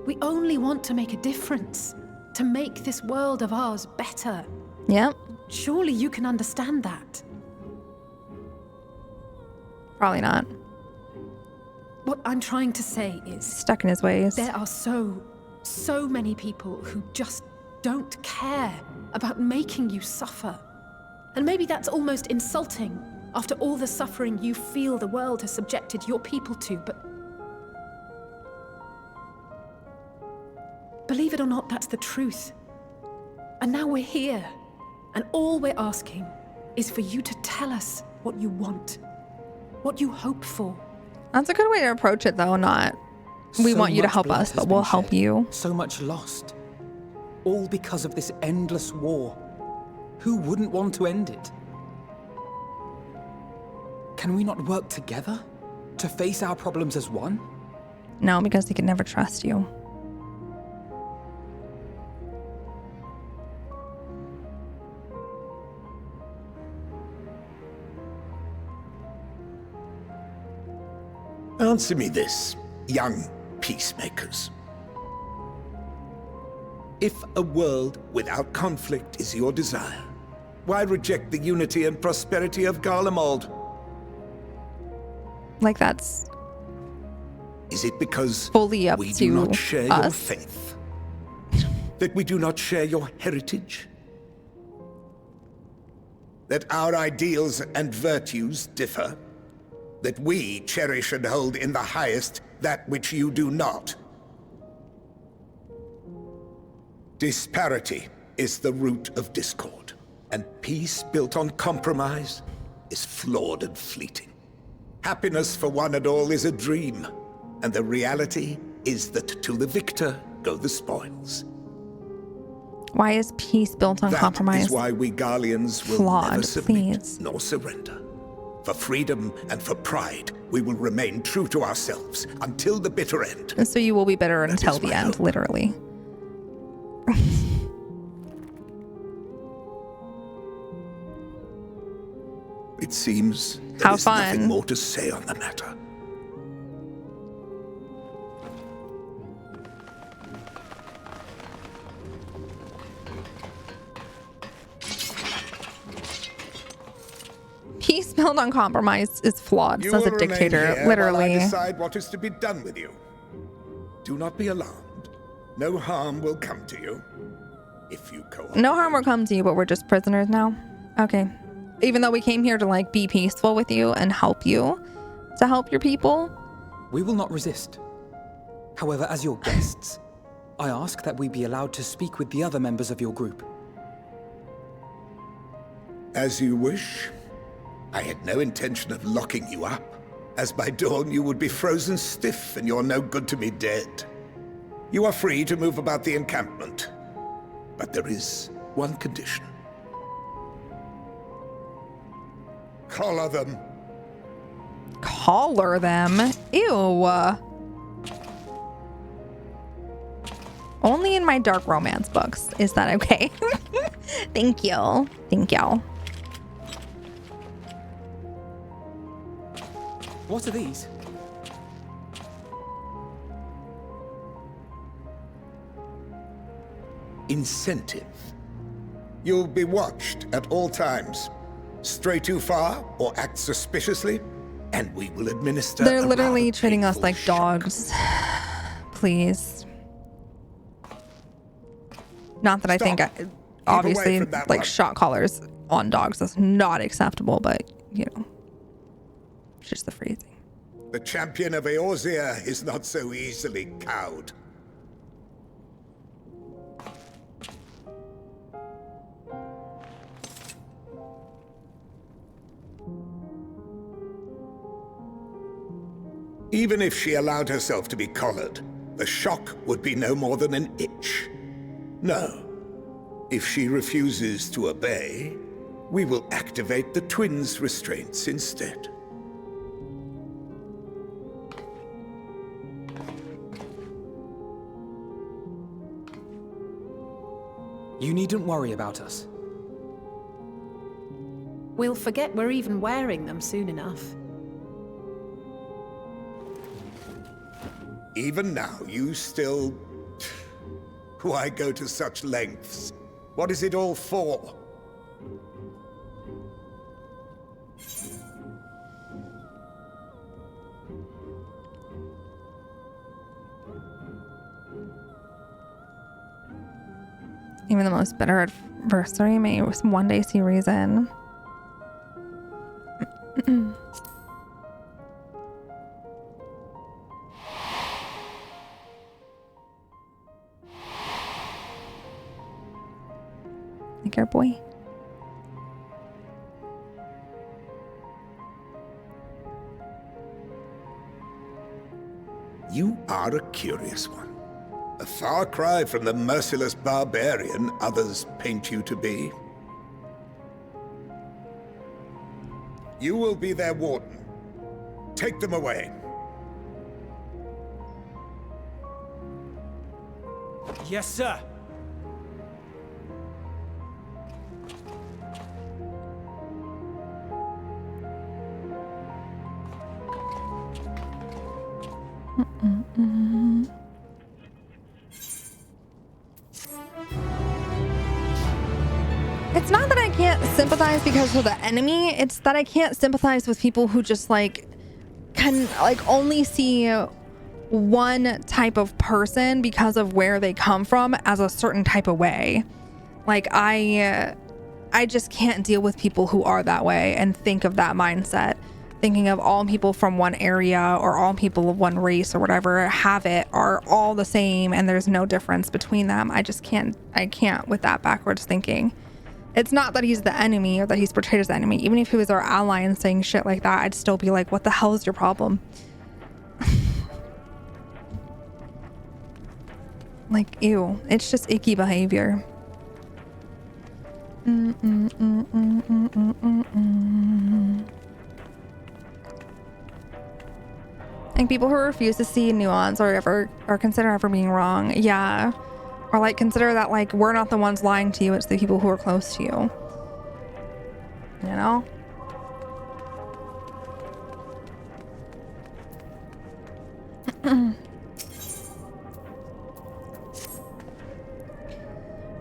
We only want to make a difference, to make this world of ours better. Yep. Surely you can understand that. Probably not. What I'm trying to say is... Stuck in his ways. There are so many people who just don't care about making you suffer. And maybe that's almost insulting after all the suffering you feel the world has subjected your people to, but... Believe it or not, that's the truth. And now we're here, and all we're asking is for you to tell us what you want, what you hope for. That's a good way to approach it, though. Not, we want you to help us, but we'll help you. So much lost. All because of this endless war. Who wouldn't want to end it? Can we not work together to face our problems as one? No, because he can never trust you. Answer me this, young peacemakers. If a world without conflict is your desire, why reject the unity and prosperity of Garlemald? Like that's... Is it because fully up we to do not share your us? faith? That we do not share your heritage? That our ideals and virtues differ? That we cherish and hold in the highest that which you do not? Disparity is the root of discord, and peace built on compromise is flawed and fleeting. Happiness for one and all is a dream, and the reality is that to the victor go the spoils. Why is peace built on compromise? That is why we Garleans will flawed, never submit please. nor surrender. For freedom and for pride, we will remain true to ourselves until the bitter end. And so you will be bitter until the end, literally. It seems there How is fun. nothing more to say on the matter. Peace built on compromise is flawed, You says a will remain dictator. here Literally. while I decide what is to be done with you. Do not be alarmed. No harm will come to you if you cooperate. No harm will come to you, but we're just prisoners now. Okay. Even though we came here to like be peaceful with you and help you, to help your people. We will not resist. However, as your guests, I ask that we be allowed to speak with the other members of your group. As you wish. I had no intention of locking you up, as by dawn you would be frozen stiff and you're no good to me dead. You are free to move about the encampment, but there is one condition. Collar them. Collar them? Ew. Only in my dark romance books. Is that okay? Thank you. Thank you. What are these? Incentive. You'll be watched at all times. Stray too far or act suspiciously, and we will administer. They're literally treating us like dogs. Please. Not that I think, obviously, like shot collars on dogs is not acceptable, but you know, it's just the phrasing. The champion of Eorzea is not so easily cowed. Even if she allowed herself to be collared, the shock would be no more than an itch. No. If she refuses to obey, we will activate the twins' restraints instead. You needn't worry about us. We'll forget we're even wearing them soon enough. Even now, you still... Why go to such lengths? What is it all for? Even the most bitter adversary may one day see reason. Take care, boy. You are a curious one. A far cry from the merciless barbarian others paint you to be. You will be their warden. Take them away. Yes, sir. It's not that I can't sympathize because of the enemy, it's that I can't sympathize with people who just like can like only see one type of person because of where they come from as a certain type of way. Like I just can't deal with people who are that way and think of that mindset. Thinking of all people from one area or all people of one race or whatever have it are all the same and there's no difference between them. I can't with that backwards thinking. It's not that he's the enemy or that he's portrayed as the enemy. Even if he was our ally and saying shit like that, I'd still be like, what the hell is your problem? Like, ew. It's just icky behavior. Like people who refuse to see nuance or consider ever being wrong. Yeah. Or like consider that like we're not the ones lying to you, it's the people who are close to you. You know?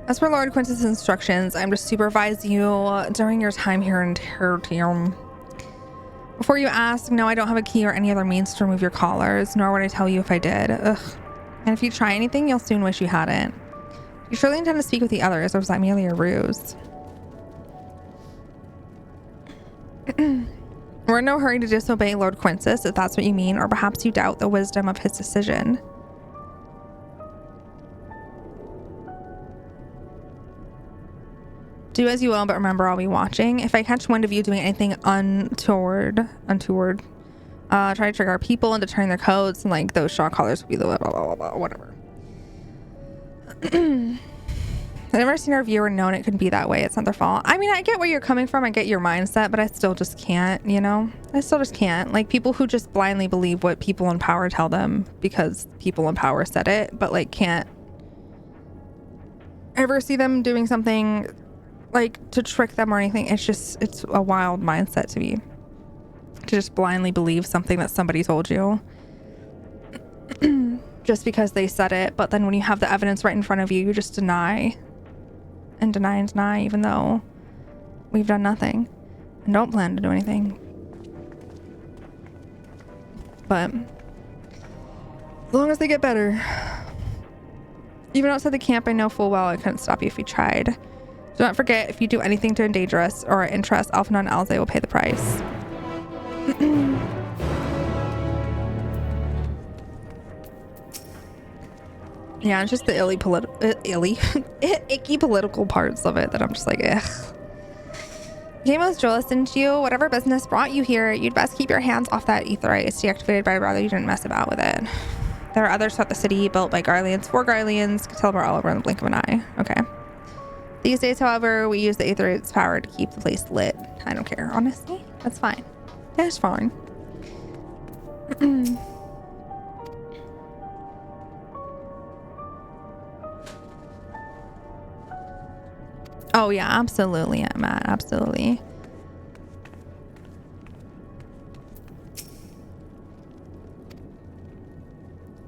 As per Lord Quintus's instructions, I'm to supervise you during your time here in Tertium. Before you ask, no, I don't have a key or any other means to remove your collars, nor would I tell you if I did. Ugh. And if you try anything, you'll soon wish you hadn't. You surely intend to speak with the others, or was that merely a ruse? We're in no hurry to disobey Lord Quintus, if that's what you mean, or perhaps you doubt the wisdom of his decision. Do as you will, but remember I'll be watching. If I catch wind of you doing anything untoward, try to trick our people into turning their coats, and like those shot collars will be the blah, blah, blah, blah, whatever. I've never seen our viewer known it could be that way. It's not their fault. I mean, I get where you're coming from. I get your mindset, but I still just can't, you know? I still just can't. Like, people who just blindly believe what people in power tell them because people in power said it, but like can't ever see them doing something like to trick them or anything. It's a wild mindset to me, to just blindly believe something that somebody told you just because they said it. But then when you have the evidence right in front of you, you just deny and deny and deny, even though we've done nothing and don't plan to do anything. But as long as they get better. Even outside the camp, I know full well I couldn't stop you if you tried. Do not forget, if you do anything to endanger us or our interests, Alphinaud and Alze will pay the price. Yeah, it's just the icky political parts of it that I'm just like, ugh. Game was jealous, didn't you? Whatever business brought you here, you'd best keep your hands off that aetheryte. It's deactivated by a brother. You didn't mess about with it. There are others throughout the city built by Garleans. 4 Garleans could teleport all over in the blink of an eye. Okay. These days, however, we use the aetheryte's power to keep the place lit. I don't care, honestly. That's fine. That's fine. Oh yeah, absolutely, Matt. Absolutely.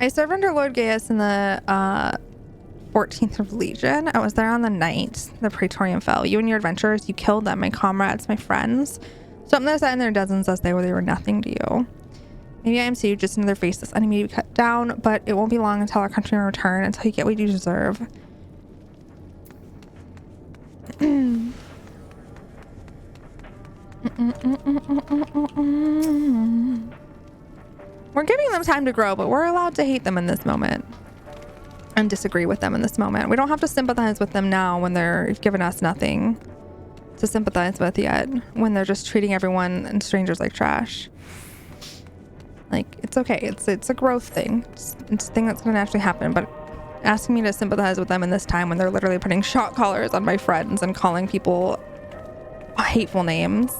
I served under Lord Gaius in the 14th of Legion. I was there on the night the Praetorium fell. You and your adventurers, you killed them, my comrades, my friends. Some of them sat in their dozens as they were nothing to you. Maybe I am too, just another faceless enemy to be cut down, but it won't be long until our country will return, until you get what you deserve. We're giving them time to grow, but we're allowed to hate them in this moment and disagree with them in this moment. We don't have to sympathize with them now when they've given us nothing to sympathize with yet, when they're just treating everyone and strangers like trash. Like, it's okay. It's a growth thing. It's a thing that's going to naturally happen, but asking me to sympathize with them in this time when they're literally putting shot collars on my friends and calling people hateful names,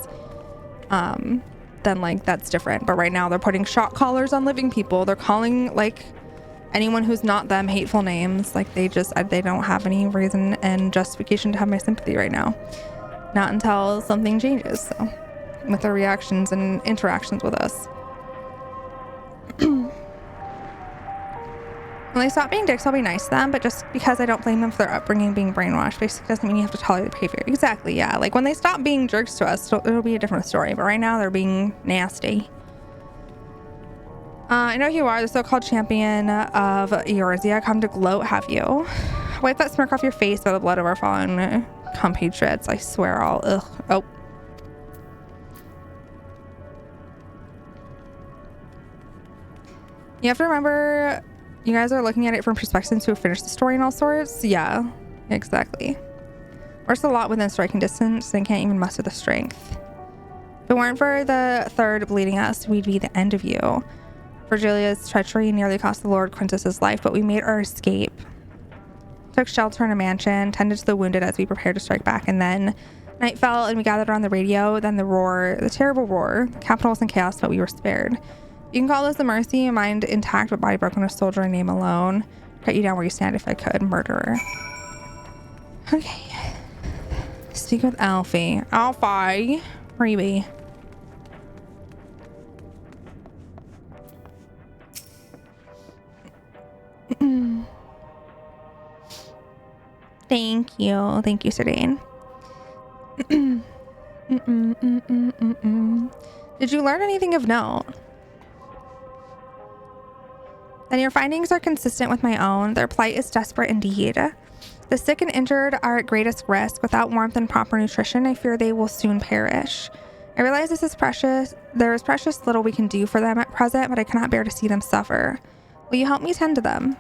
then like that's different. But right now they're putting shot collars on living people. They're calling like anyone who's not them hateful names. Like they don't have any reason and justification to have my sympathy right now. Not until something changes, so, with their reactions and interactions with us. When they stop being dicks, I'll be nice to them, but just because I don't blame them for their upbringing being brainwashed basically doesn't mean you have to tolerate the behavior. Exactly, yeah. Like when they stop being jerks to us, it'll be a different story, but right now they're being nasty. I know who you are, the so-called champion of Eorzea. Come to gloat, have you? Wipe that smirk off your face by the blood of our fallen compatriots. I swear I'll... Ugh. Oh. You have to remember... You guys are looking at it from perspectives who have finished the story and all sorts. Yeah, exactly. We're still a lot within striking distance and can't even muster the strength. If it weren't for the third bleeding us, we'd be the end of you. Virgilia's treachery nearly cost the Lord Quintus's life, but we made our escape. Took shelter in a mansion, tended to the wounded as we prepared to strike back, and then night fell and we gathered around the radio. Then the roar, the terrible roar. The capital was in chaos, but we were spared. You can call this the mercy, a mind intact but body broken, a soldier in name alone. Cut you down where you stand if I could, murderer. Okay. Speak with Alfie. Alfie, where you be? Thank you, Sir Dane. Did you learn anything of note? Then your findings are consistent with my own. Their plight is desperate indeed. The sick and injured are at greatest risk. Without warmth and proper nutrition, I fear they will soon perish. I realize this is precious. There is precious little we can do for them at present, but I cannot bear to see them suffer. Will you help me tend to them?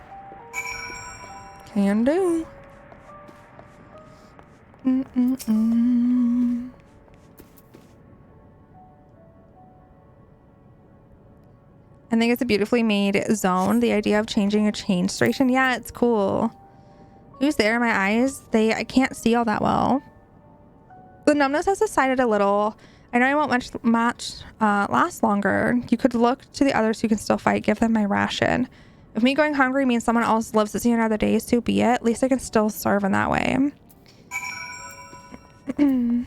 Can do. I think it's a beautifully made zone. The idea of changing a change station. Yeah, it's cool. Who's there? My eyes, I can't see all that well. The numbness has subsided a little. I know I won't last longer. You could look to the others who can still fight. Give them my ration. If me going hungry means someone else lives to see another day, so be it. At least I can still serve in that way. There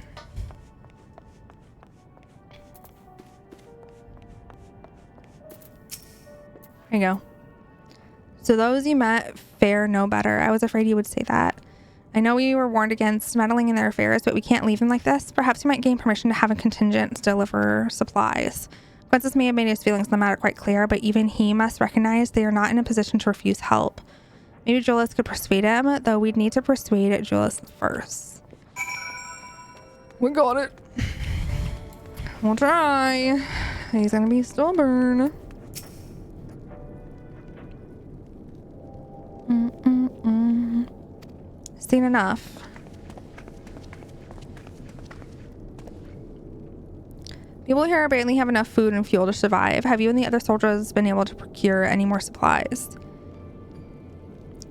you go. So those you met fare no better. I was afraid you would say that. I know we were warned against meddling in their affairs, but we can't leave them like this. Perhaps you might gain permission to have a contingent deliver supplies. Quintus may have made his feelings on the matter quite clear, but even he must recognize they are not in a position to refuse help. Maybe Julius could persuade him, though we'd need to persuade Julius first. We got it. We'll try. He's gonna be stubborn. Seen enough. People here barely have enough food and fuel to survive. Have you and the other soldiers been able to procure any more supplies?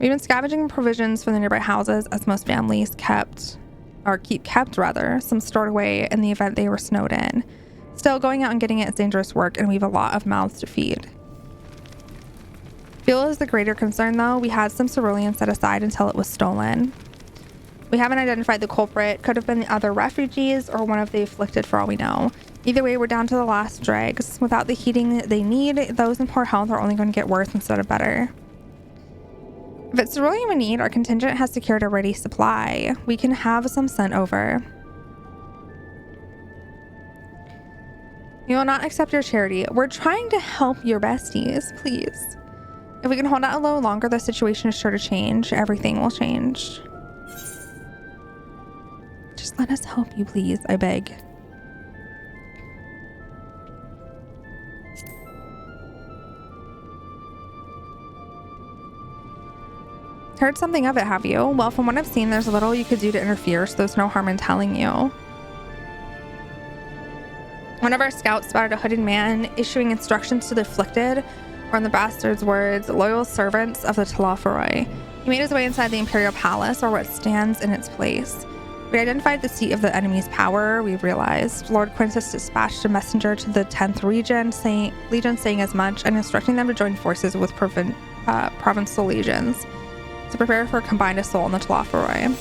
We've been scavenging provisions from the nearby houses, as most families keep kept some stored away in the event they were snowed in. Still, going out and getting it is dangerous work, and we have a lot of mouths to feed. Fuel is the greater concern, though. We had some cerulean set aside until it was stolen. We haven't identified the culprit. Could have been the other refugees or one of the afflicted for all we know. Either way, we're down to the last dregs. Without the heating they need, those in poor health are only going to get worse instead of better. If it's cerulean we need, our contingent has secured a ready supply. We can have some sent over. We will not accept your charity. We're trying to help your besties, please. If we can hold out a little longer, the situation is sure to change. Everything will change. Just let us help you, please. I beg. Heard something of it, have you? Well, from what I've seen, there's little you could do to interfere, so there's no harm in telling you. One of our scouts spotted a hooded man issuing instructions to the afflicted, or in the bastard's words, loyal servants of the Talaferoi. He made his way inside the Imperial Palace, or what stands in its place. We identified the seat of the enemy's power, we realized. Lord Quintus dispatched a messenger to the 10th Legion saying as much, and instructing them to join forces with provincial legions to prepare for a combined assault on the Talaferoi.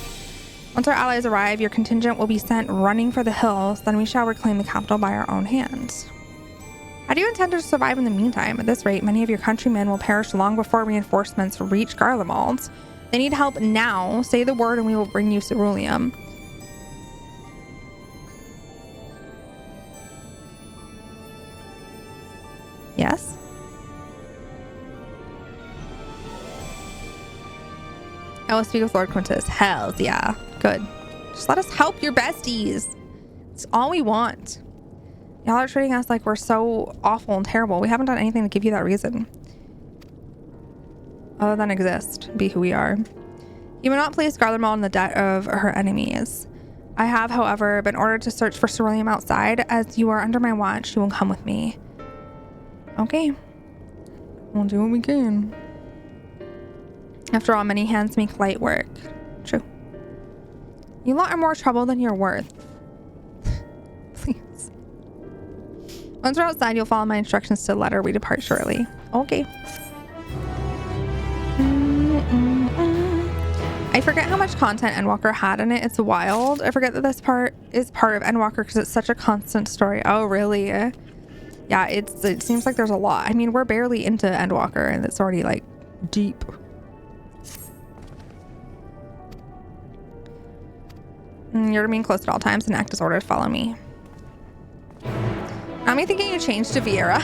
Once our allies arrive, your contingent will be sent running for the hills, then we shall reclaim the capital by our own hands. How do you intend to survive in the meantime? At this rate, many of your countrymen will perish long before reinforcements reach Garlemald. They need help now. Say the word and we will bring you ceruleum. Yes? I will speak with Lord Quintus. Hells yeah. Good. Just let us help your besties. It's all we want. Y'all are treating us like we're so awful and terrible. We haven't done anything to give you that reason. Other than exist. Be who we are. You will not place Garlemald in the debt of her enemies. I have, however, been ordered to search for ceruleum outside. As you are under my watch, you will come with me. Okay. We'll do what we can. After all, many hands make light work. True. You lot are more trouble than you're worth. Please. Once we're outside, you'll follow my instructions to the letter. We depart shortly. Okay. I forget how much content Endwalker had in it. It's wild. I forget that this part is part of Endwalker because it's such a constant story. Oh, really? Yeah, it seems like there's a lot. I mean, we're barely into Endwalker and it's already like deep. You're to remain close at all times and act as ordered. Follow me. Not I'm thinking you changed to Vieira.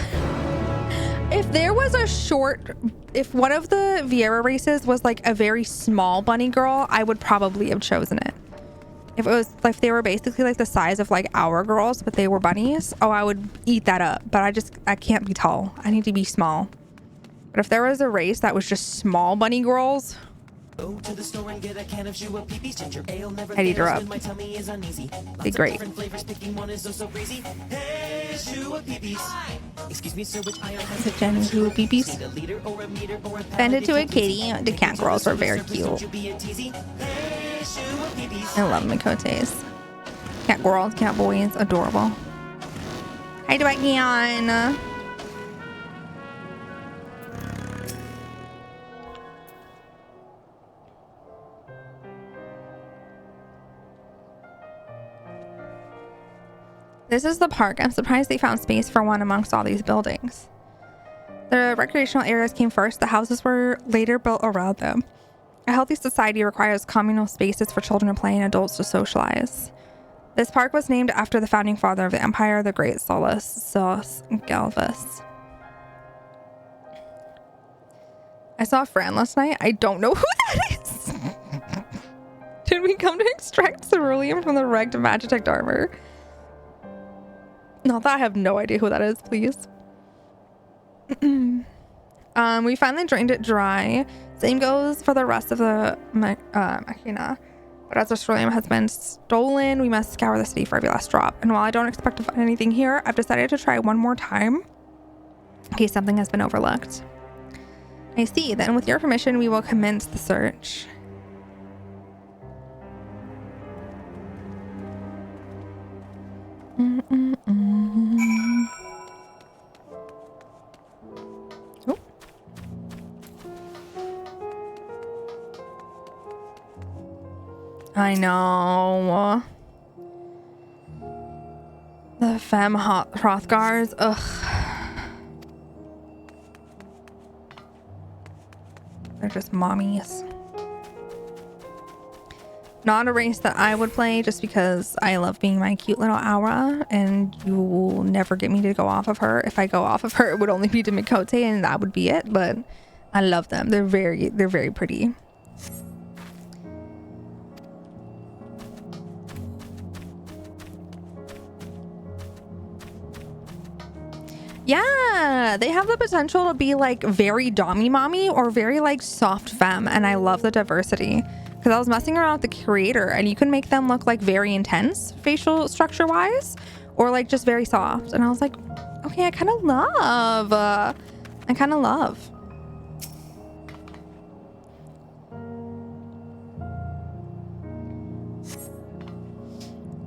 If there was a short, if one of the Vieira races was like a very small bunny girl, I would probably have chosen it. If it was like, if they were basically like the size of like our girls, but they were bunnies, oh, I would eat that up. But I can't be tall. I need to be small. But if there was a race that was just small bunny girls, Go to the store and get a can of Shua Peepees. Ginger ale never I'd eat her fails up. when my tummy is uneasy. Be great. Different flavors, picking one is so breezy. Hey, Shua Peepees. Excuse me, sir, which aisle has it Jenny Shua Peepees? Need a liter or a meter or a Bend it to a kitty. The cat girls were very cute. I love Mikotes. Cat girls, cat boys, adorable. Hi, Dwagion. This is the park. I'm surprised they found space for one amongst all these buildings. The recreational areas came first. The houses were later built around them. A healthy society requires communal spaces for children to play and adults to socialize. This park was named after the founding father of the empire, the great Solus Galvus. I saw a Fran last night. I don't know who that is. Did we come to extract ceruleum from the wrecked Magitech armor? Not that I have no idea who that is, please. We finally drained it dry. Same goes for the rest of the machina. But as the ceruleum has been stolen, we must scour the city for every last drop. And while I don't expect to find anything here, I've decided to try one more time in case something has been overlooked. I see. Then with your permission, we will commence the search. Oh. I know. The femme Hrothgars. Ugh. They're just mommies. Not a race that I would play just because I love being my cute little Aura, and you will never get me to go off of her. If I go off of her, it would only be to Mikote, and that would be it. But I love them. They're very pretty. Yeah, they have the potential to be like very dommy mommy or very like soft femme, and I love the diversity. Because I was messing around with the creator, and you can make them look like very intense facial structure wise, or like just very soft. And I was like, okay, I kind of love.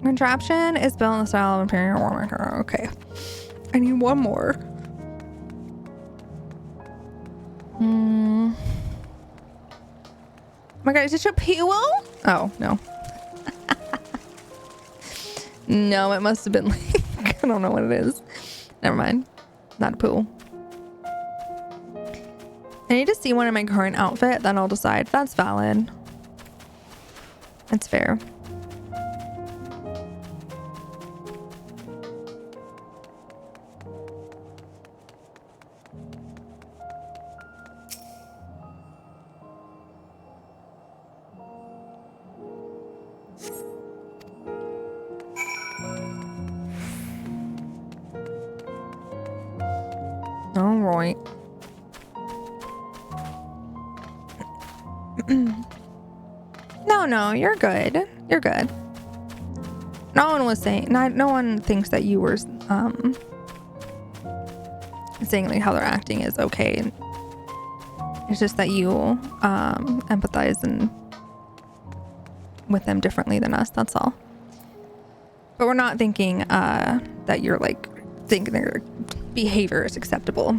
Contraption is built in the style of Imperial Warmaker. Okay, I need one more. Oh my god, is it a pillow? Oh, no. No, it must have been like, I don't know what it is. Never mind. Not a pool. I need to see one in my current outfit, then I'll decide. That's valid. It's fair. All right. No, you're good. You're good. No one was saying, no one thinks that you were saying like how they're acting is okay. It's just that you empathize and with them differently than us. That's all. But we're not thinking that you're like think their behavior is acceptable.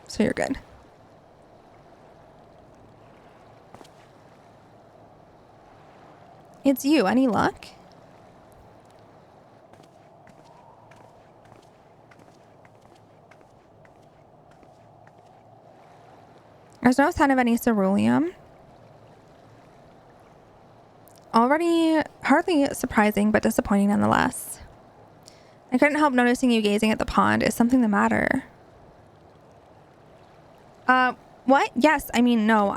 So you're good. It's you. Any luck? There's no sign of any ceruleum. Already hardly surprising, but disappointing nonetheless. I couldn't help noticing you gazing at the pond. Is something the matter? What? Yes, I mean, no,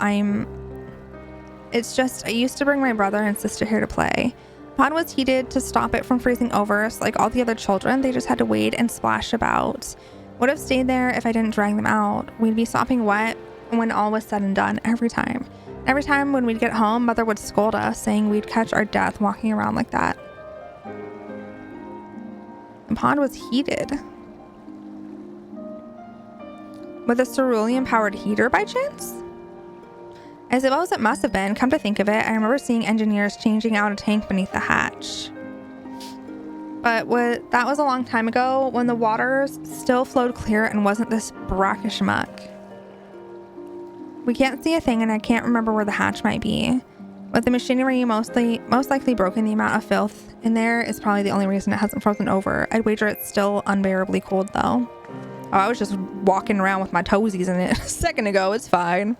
it's just, I used to bring my brother and sister here to play. The pond was heated to stop it from freezing over, so like all the other children, they just had to wade and splash about. Would have stayed there if I didn't drag them out. We'd be sopping wet when all was said and done, every time. Every time when we'd get home, Mother would scold us, saying we'd catch our death walking around like that. The pond was heated. With a cerulean-powered heater by chance? I suppose it must have been. Come to think of it, I remember seeing engineers changing out a tank beneath the hatch. But that was a long time ago, when the waters still flowed clear and wasn't this brackish muck. We can't see a thing, and I can't remember where the hatch might be. With the machinery most likely broken, the amount of filth in there is probably the only reason it hasn't frozen over. I'd wager it's still unbearably cold, though. Oh, I was just walking around with my toesies in it a second ago. It's fine.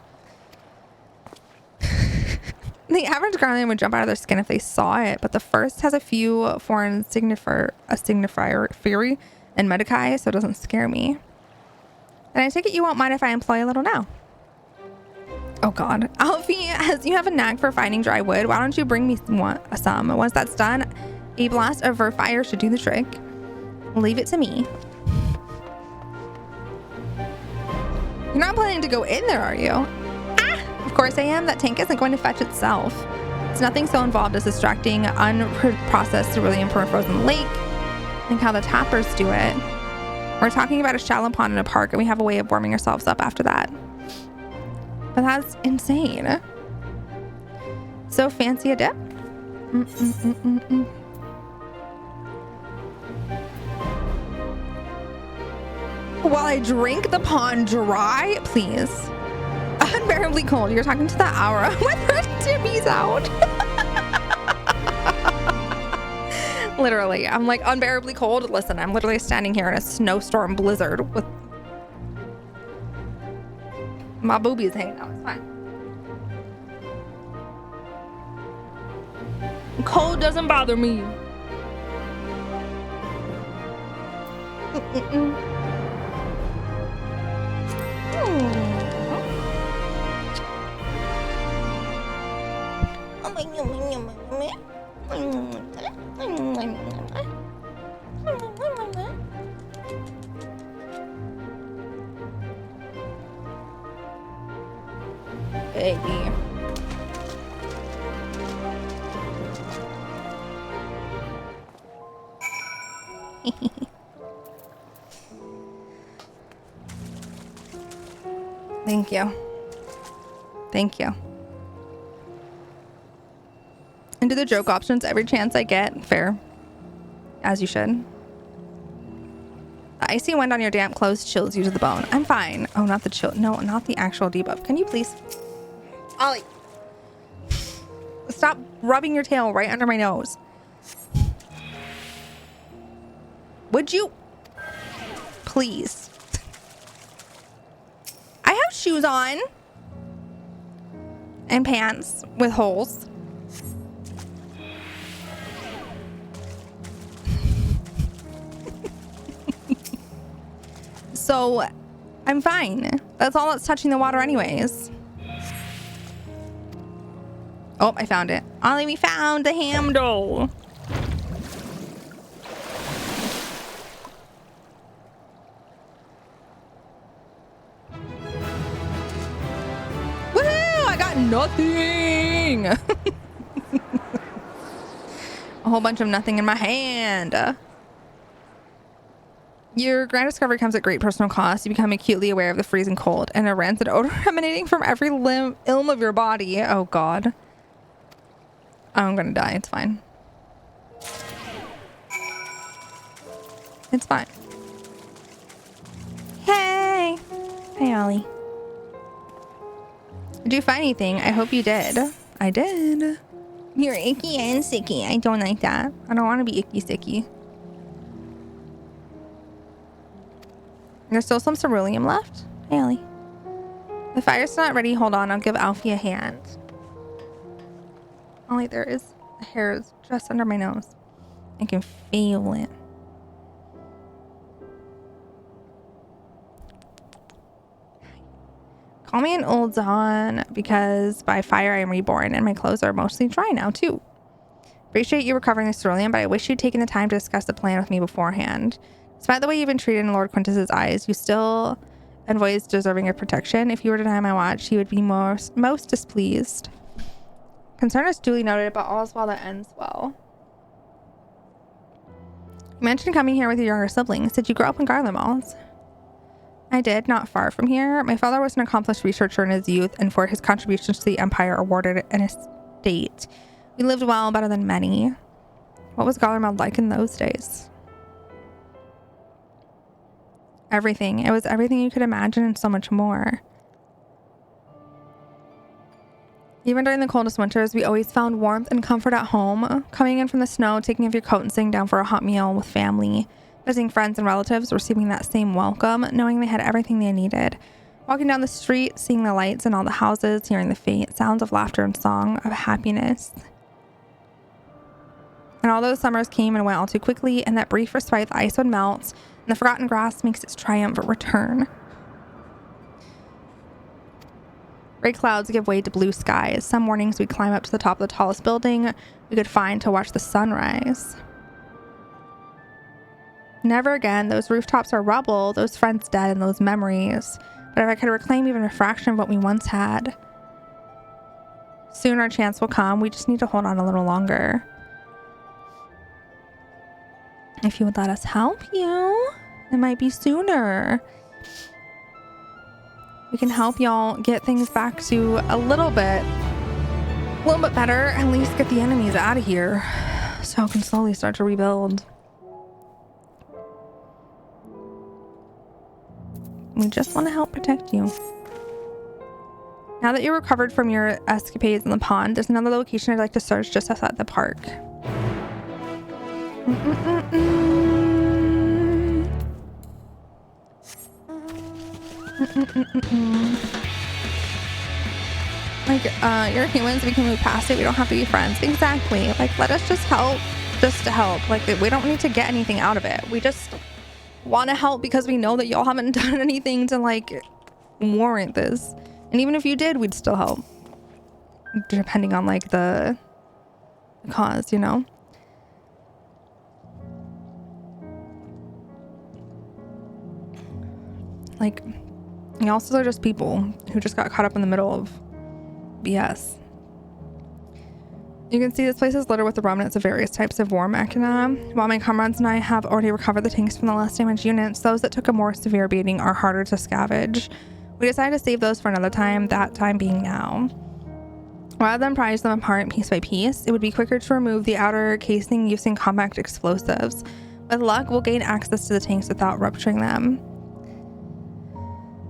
The average garland would jump out of their skin if they saw it, but the first has a few foreign signifier theory and medici, so it doesn't scare me. And I take it you won't mind if I employ a little now. Oh god. Alfie, as you have a knack for finding dry wood, why don't you bring me some? Once that's done, a blast of fire should do the trick. Leave it to me. You're not planning to go in there, are you? Ah! Of course I am. That tank isn't going to fetch itself. It's nothing so involved as extracting unprocessed cerulean from a frozen lake. Think how the tappers do it. We're talking about a shallow pond in a park, and we have a way of warming ourselves up after that. But that's insane. So fancy a dip? While I drink the pond dry, please. Unbearably cold. You're talking to the Aura with her tibbies out. Literally, I'm like unbearably cold. Listen, I'm literally standing here in a snowstorm blizzard with my boobies hanging out. It's fine. Cold doesn't bother me. Baby. Thank you. Thank you. And do the joke options every chance I get. Fair. As you should. The icy wind on your damp clothes chills you to the bone. I'm fine. Oh, not the chill. No, not the actual debuff. Can you please? Ollie. Stop rubbing your tail right under my nose. Would you? Please. I have shoes on. And pants with holes. So, I'm fine. That's all that's touching the water anyways. Oh, I found it. Ollie, we found the handle. Woohoo! I got nothing. A whole bunch of nothing in my hand. Your grand discovery comes at great personal cost. You become acutely aware of the freezing cold and a rancid odor emanating from every ilm of your body. Oh, God. I'm gonna die. It's fine. It's fine. Hey! Hey, Ollie. Did you find anything? I hope you did. I did. You're icky and sicky. I don't like that. I don't want to be icky sicky. There's still some cerulean left. Hey, Ellie. The fire's not ready. Hold on. I'll give Alfie a hand. Ollie, there is hairs just under my nose. I can feel it. Call me an Uldan because by fire I am reborn and my clothes are mostly dry now too. Appreciate you recovering the cerulean, but I wish you'd taken the time to discuss the plan with me beforehand. Despite the way you've been treated in Lord Quintus's eyes, you still envoy is deserving of protection. If you were to deny my watch, he would be most displeased. Concern is duly noted, but all is well that ends well. You mentioned coming here with your younger siblings. Did you grow up in Garlemald? I did, not far from here. My father was an accomplished researcher in his youth, and for his contributions to the Empire awarded an estate. We lived well, better than many. What was Garlemald like in those days? Everything. It was everything you could imagine and so much more. Even during the coldest winters, we always found warmth and comfort at home. Coming in from the snow, taking off your coat and sitting down for a hot meal with family. Visiting friends and relatives, receiving that same welcome, knowing they had everything they needed. Walking down the street, seeing the lights in all the houses, hearing the faint sounds of laughter and song, of happiness. And all those summers came and went all too quickly, and that brief respite, the ice would melt, and the forgotten grass makes its triumphant return. Gray clouds give way to blue skies. Some mornings we'd climb up to the top of the tallest building we could find to watch the sunrise. Never again. Those rooftops are rubble, those friends dead, and those memories. But if I could reclaim even a fraction of what we once had, soon our chance will come. We just need to hold on a little longer. If you would let us help you, it might be sooner. We can help y'all get things back to a little bit better. At least get the enemies out of here so I can slowly start to rebuild. We just want to help protect you. Now that you're recovered from your escapades in the pond, there's another location I'd like to search just outside the park. Like, you're humans, we can move past it. We don't have to be friends. Exactly. Like, let us just help just to help. Like, we don't need to get anything out of it. We just want to help because we know that y'all haven't done anything to, like, warrant this. And even if you did, we'd still help. Depending on, like, the cause, you know? Like, you also are just people who just got caught up in the middle of BS. You can see this place is littered with the remnants of various types of war machina. While my comrades and I have already recovered the tanks from the less damaged units, those that took a more severe beating are harder to scavenge. We decided to save those for another time, that time being now. Rather than prise them apart piece by piece, it would be quicker to remove the outer casing using compact explosives. With luck, we'll gain access to the tanks without rupturing them.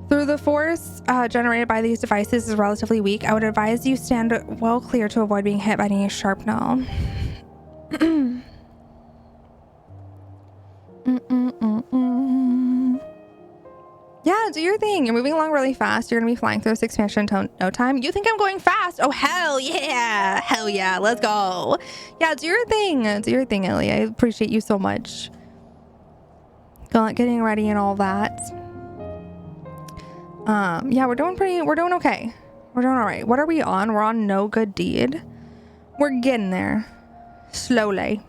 Through the force generated by these devices is relatively weak, I would advise you stand well clear to avoid being hit by any shrapnel. Yeah, do your thing. You're moving along really fast. You're gonna be flying through this expansion in no time. You think I'm going fast? Oh, hell yeah. Hell yeah. Let's go. Yeah, do your thing. Do your thing, Ellie. I appreciate you so much. Getting ready and all that. Yeah, we're doing okay. We're doing all right. What are we on? We're on no good deed. We're getting there. Slowly.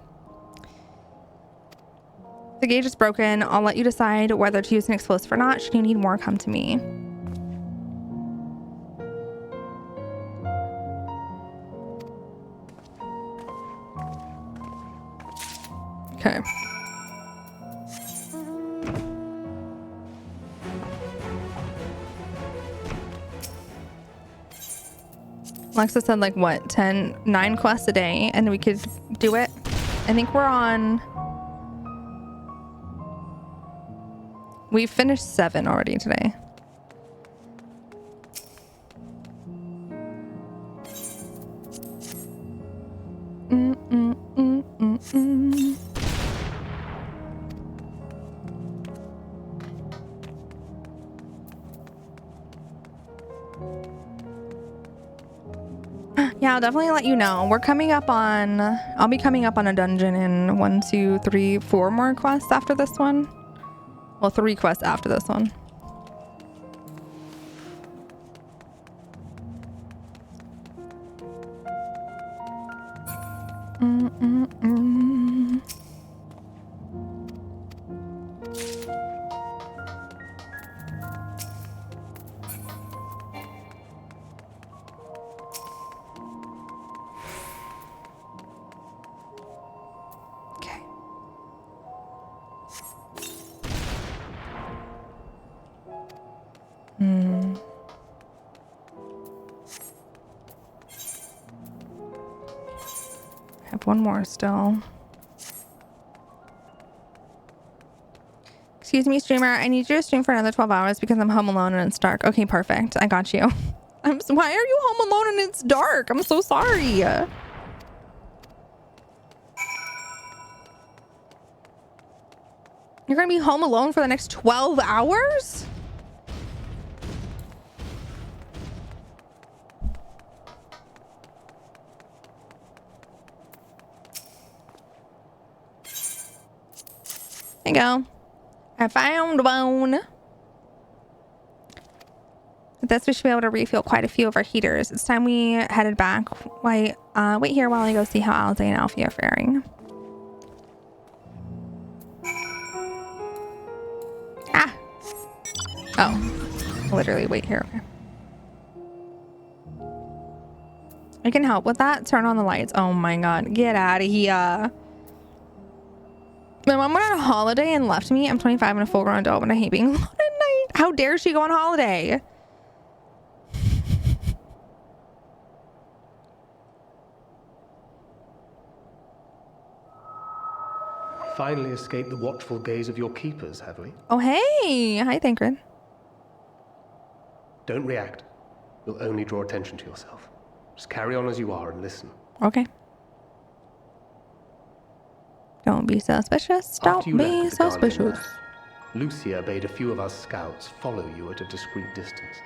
The gauge is broken. I'll let you decide whether to use an explosive or not. Should you need more, come to me. Okay. Alexa said, like, what, 9 quests a day, and we could do it. I think we're on... We've finished 7 already today. Yeah, I'll definitely let you know. We're coming up on... I'll be coming up on a dungeon in 1, 2, 3, 4 more quests after this one. Well, 3 quests after this one. Okay. I have one more still. Excuse me, streamer. I need you to stream for another 12 hours because I'm home alone and it's dark. Okay, perfect. I got you. Why are you home alone and it's dark? I'm so sorry. You're gonna be home alone for the next 12 hours? There you go. I found one. With this, we should be able to refuel quite a few of our heaters. It's time we headed back. Wait here while I go see how Alze and Alfie are faring. Ah! Oh. Literally, wait here. Okay. I can help with that. Turn on the lights. Oh my god. Get out of here. My mom went on a holiday and left me. I'm 25 and a full-grown adult, but I hate being alone at night. How dare she go on holiday? Finally escaped the watchful gaze of your keepers, have we? Oh, hey. Hi, Thancred. Don't react. You'll only draw attention to yourself. Just carry on as you are and listen. Okay. Don't be suspicious. Don't be suspicious. Lucia bade a few of us scouts follow you at a discreet distance.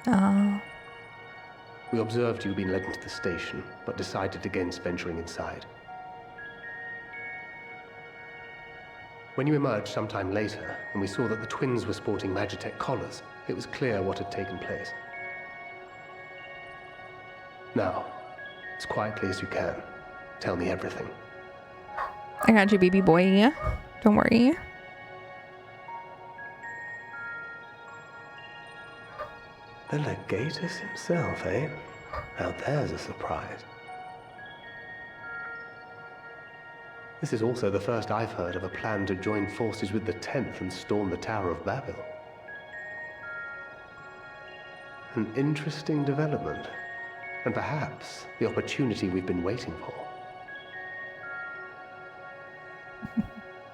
Oh. We observed you being led into the station, but decided against venturing inside. When you emerged sometime later, and we saw that the twins were sporting Magitech collars, it was clear what had taken place. Now, as quietly as you can, tell me everything. I got you, baby boy. Don't worry. The Legatus himself, eh? Now there's a surprise. This is also the first I've heard of a plan to join forces with the 10th and storm the Tower of Babel. An interesting development, and perhaps the opportunity we've been waiting for.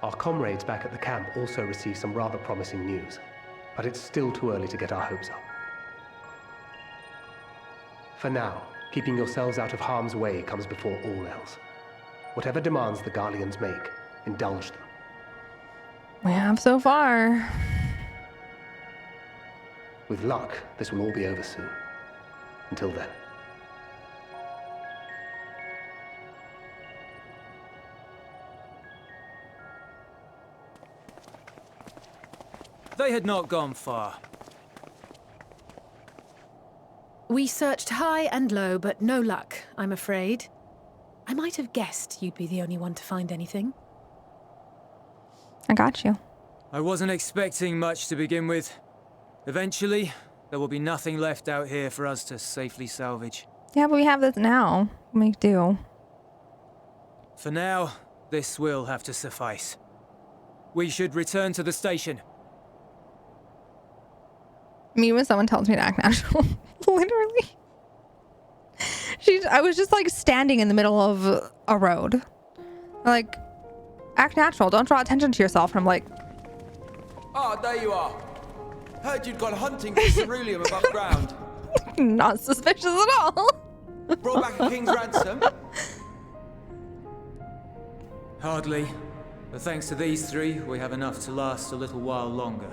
Our comrades back at the camp also received some rather promising news, but it's still too early to get our hopes up. For now, keeping yourselves out of harm's way comes before all else. Whatever demands the Garleans make, indulge them. We have so far. With luck, this will all be over soon. Until then. They had not gone far. We searched high and low, but no luck, I'm afraid. I might have guessed you'd be the only one to find anything. I got you. I wasn't expecting much to begin with. Eventually, there will be nothing left out here for us to safely salvage. Yeah, but we have this now. We do. For now, this will have to suffice. We should return to the station. Me when someone tells me to act natural. Literally. I was just like standing in the middle of a road. Like, act natural. Don't draw attention to yourself. And I'm like, ah, there you are. Heard you'd gone hunting for ceruleum above ground. Not suspicious at all. Brought back a king's ransom? Hardly. But thanks to these three, we have enough to last a little while longer.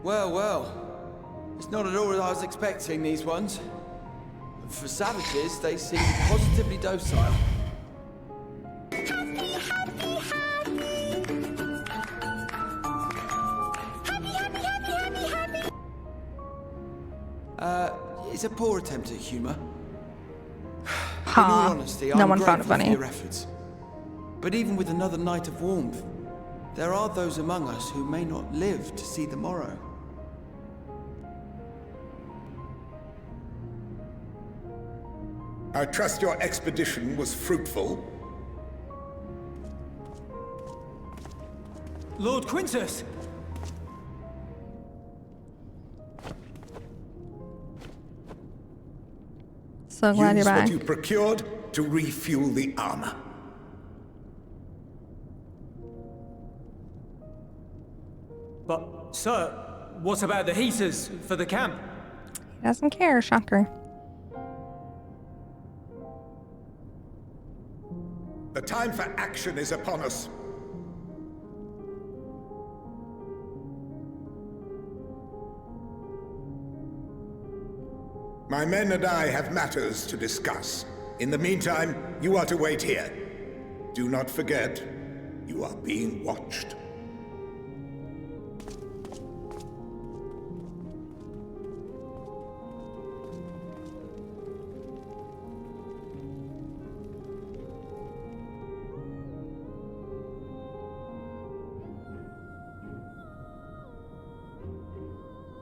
Well, well. It's not at all what I was expecting, these ones. For savages, they seem positively docile. It's a poor attempt at humor. Ha. In all honesty, No I'm one found it grateful for funny. your efforts. But even with another night of warmth, there are those among us who may not live to see the morrow. I trust your expedition was fruitful. Lord Quintus! So glad Use you're back. what you procured to refuel the armor. But, sir, what about the heaters for the camp? He doesn't care, shocker. The time for action is upon us. My men and I have matters to discuss. In the meantime, you are to wait here. Do not forget, you are being watched.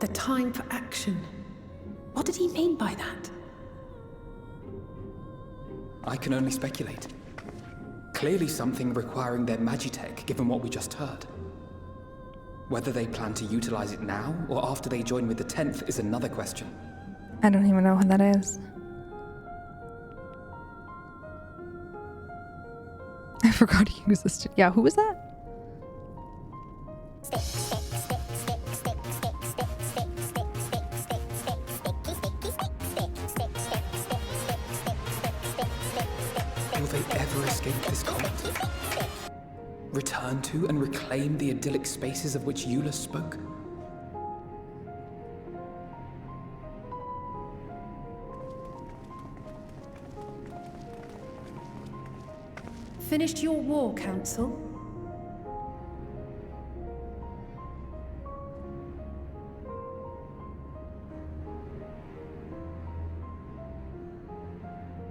The time for action. What did he mean by that? I can only speculate. Clearly something requiring their magitech, given what we just heard. Whether they plan to utilize it now, or after they join with the 10th, is another question. I don't even know who that is. I forgot he existed. Yeah, who was that? Will they ever escape this cult? Return to and reclaim the idyllic spaces of which Eula spoke? Finished your war, Council?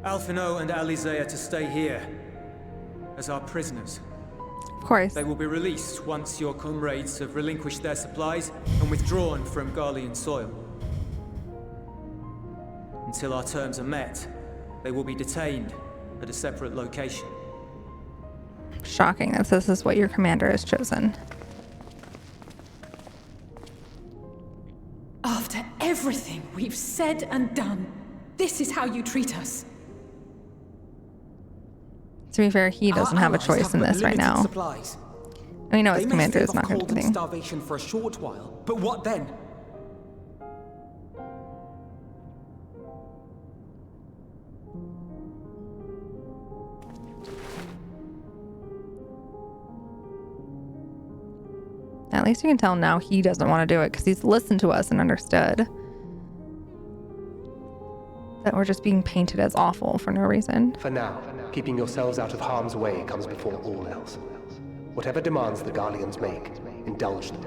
Alphino and Alizé are to stay here as our prisoners. Of course. They will be released once your comrades have relinquished their supplies and withdrawn from Garlean soil. Until our terms are met, they will be detained at a separate location. Shocking that this is what your commander has chosen. After everything we've said and done, this is how you treat us. To be fair, he doesn't have a choice in this right now. Supplies. We know his They may commander stave is not off going to cold do and anything. starvation for a short while, but what then? At least you can tell now he doesn't want to do it because he's listened to us and understood that we're just being painted as awful for no reason. For now, keeping yourselves out of harm's way comes before all else. Whatever demands the Garleans make, indulge them.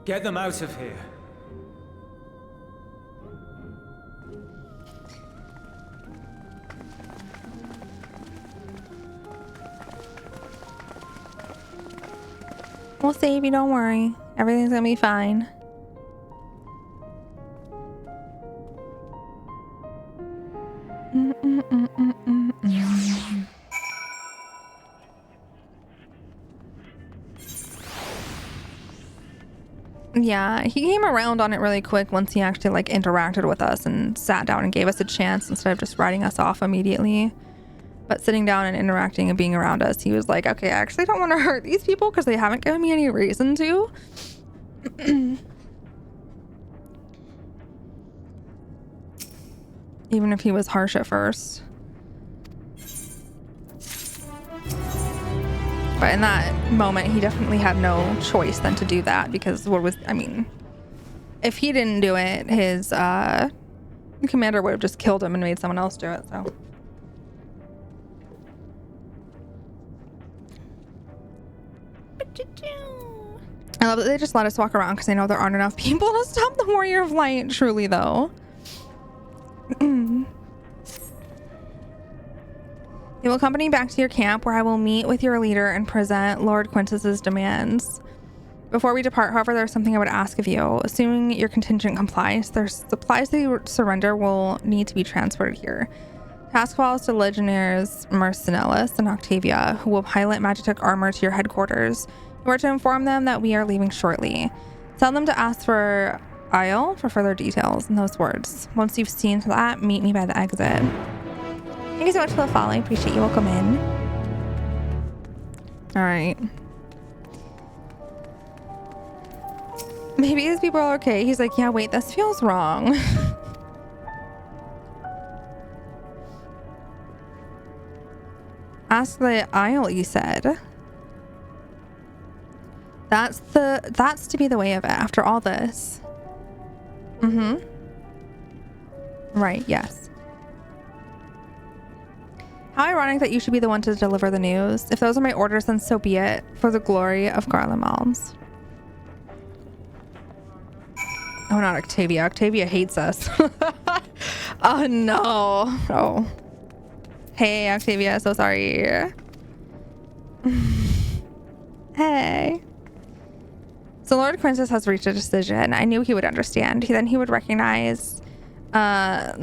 Get them out of here. We'll save you, don't worry. Everything's gonna be fine. Yeah, he came around on it really quick once he actually like interacted with us and sat down and gave us a chance instead of just writing us off immediately. But sitting down and interacting and being around us, he was like, okay, I actually don't want to hurt these people because they haven't given me any reason to. Even if he was harsh at first. But in that moment, he definitely had no choice than to do that because I mean, if he didn't do it, his commander would have just killed him and made someone else do it, so. I love that they just let us walk around because they know there aren't enough people to stop the Warrior of Light, truly though. You will accompany me back to your camp where I will meet with your leader and present Lord Quintus's demands. Before we depart, however, there's something I would ask of you. Assuming your contingent complies, there's supplies that you surrender will need to be transported here. Task falls to Legionnaires Marcinellus and Octavia, who will pilot Magitek armor to your headquarters. You are to inform them that we are leaving shortly. Tell them to ask for Isle for further details in those words. Once you've seen to that, meet me by the exit. Thank you so much for the follow. I appreciate you. Welcome in. All right. Maybe these people are okay. He's like, yeah, wait, this feels wrong. Ask the Isle, you said. That's to be the way of it after all this. Mm-hmm. Right, yes. How ironic that you should be the one to deliver the news. If those are my orders, then so be it, for the glory of Garlemald. Oh, not Octavia. Octavia hates us. Oh, no. Oh. Hey, Octavia. So sorry. Hey. So Lord Quintus has reached a decision. I knew he would understand. Then he would recognize the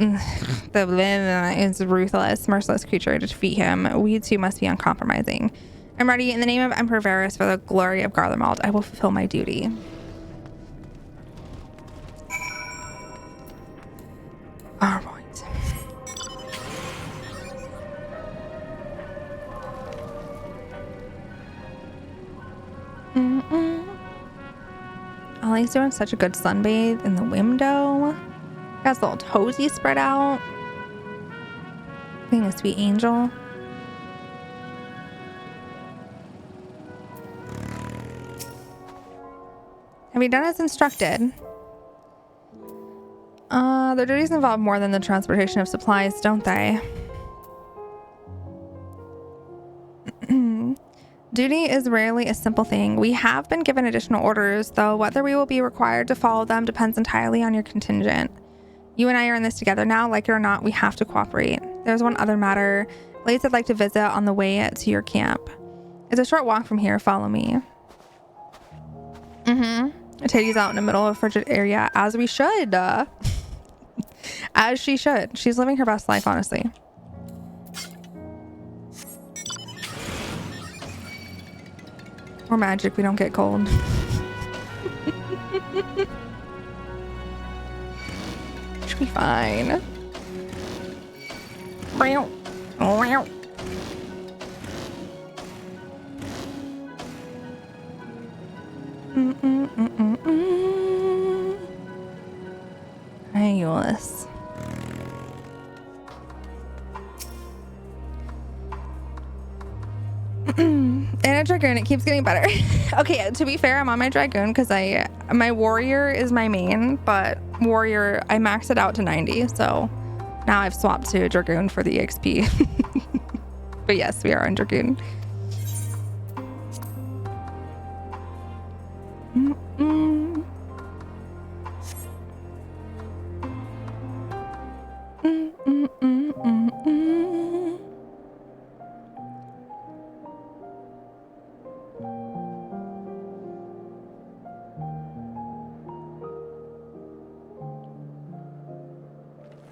is ruthless, merciless creature. To defeat him, we too must be uncompromising. I'm ready. In the name of Emperor Varus, for the glory of Garlemald, I will fulfill my duty. All right. Ollie's doing such a good sunbathe in the window. Got his little toesies spread out. Being a sweet angel. Have you done as instructed? Their duties involve more than the transportation of supplies, don't they? Duty is rarely a simple thing. We have been given additional orders, though whether we will be required to follow them depends entirely on your contingent. You and I are in this together now. Like it or not, we have to cooperate. There's one other matter. Place I'd like to visit on the way to your camp. It's a short walk from here. Follow me. Teddy's out in the middle of a frigid area, as we should. As she should. She's living her best life, honestly. We're magic. We don't get cold. Should be fine. Fabulous. And a Dragoon, it keeps getting better. Okay, to be fair, I'm on my Dragoon because my Warrior is my main, but Warrior, I maxed it out to 90, so now I've swapped to Dragoon for the XP. But yes, we are on Dragoon.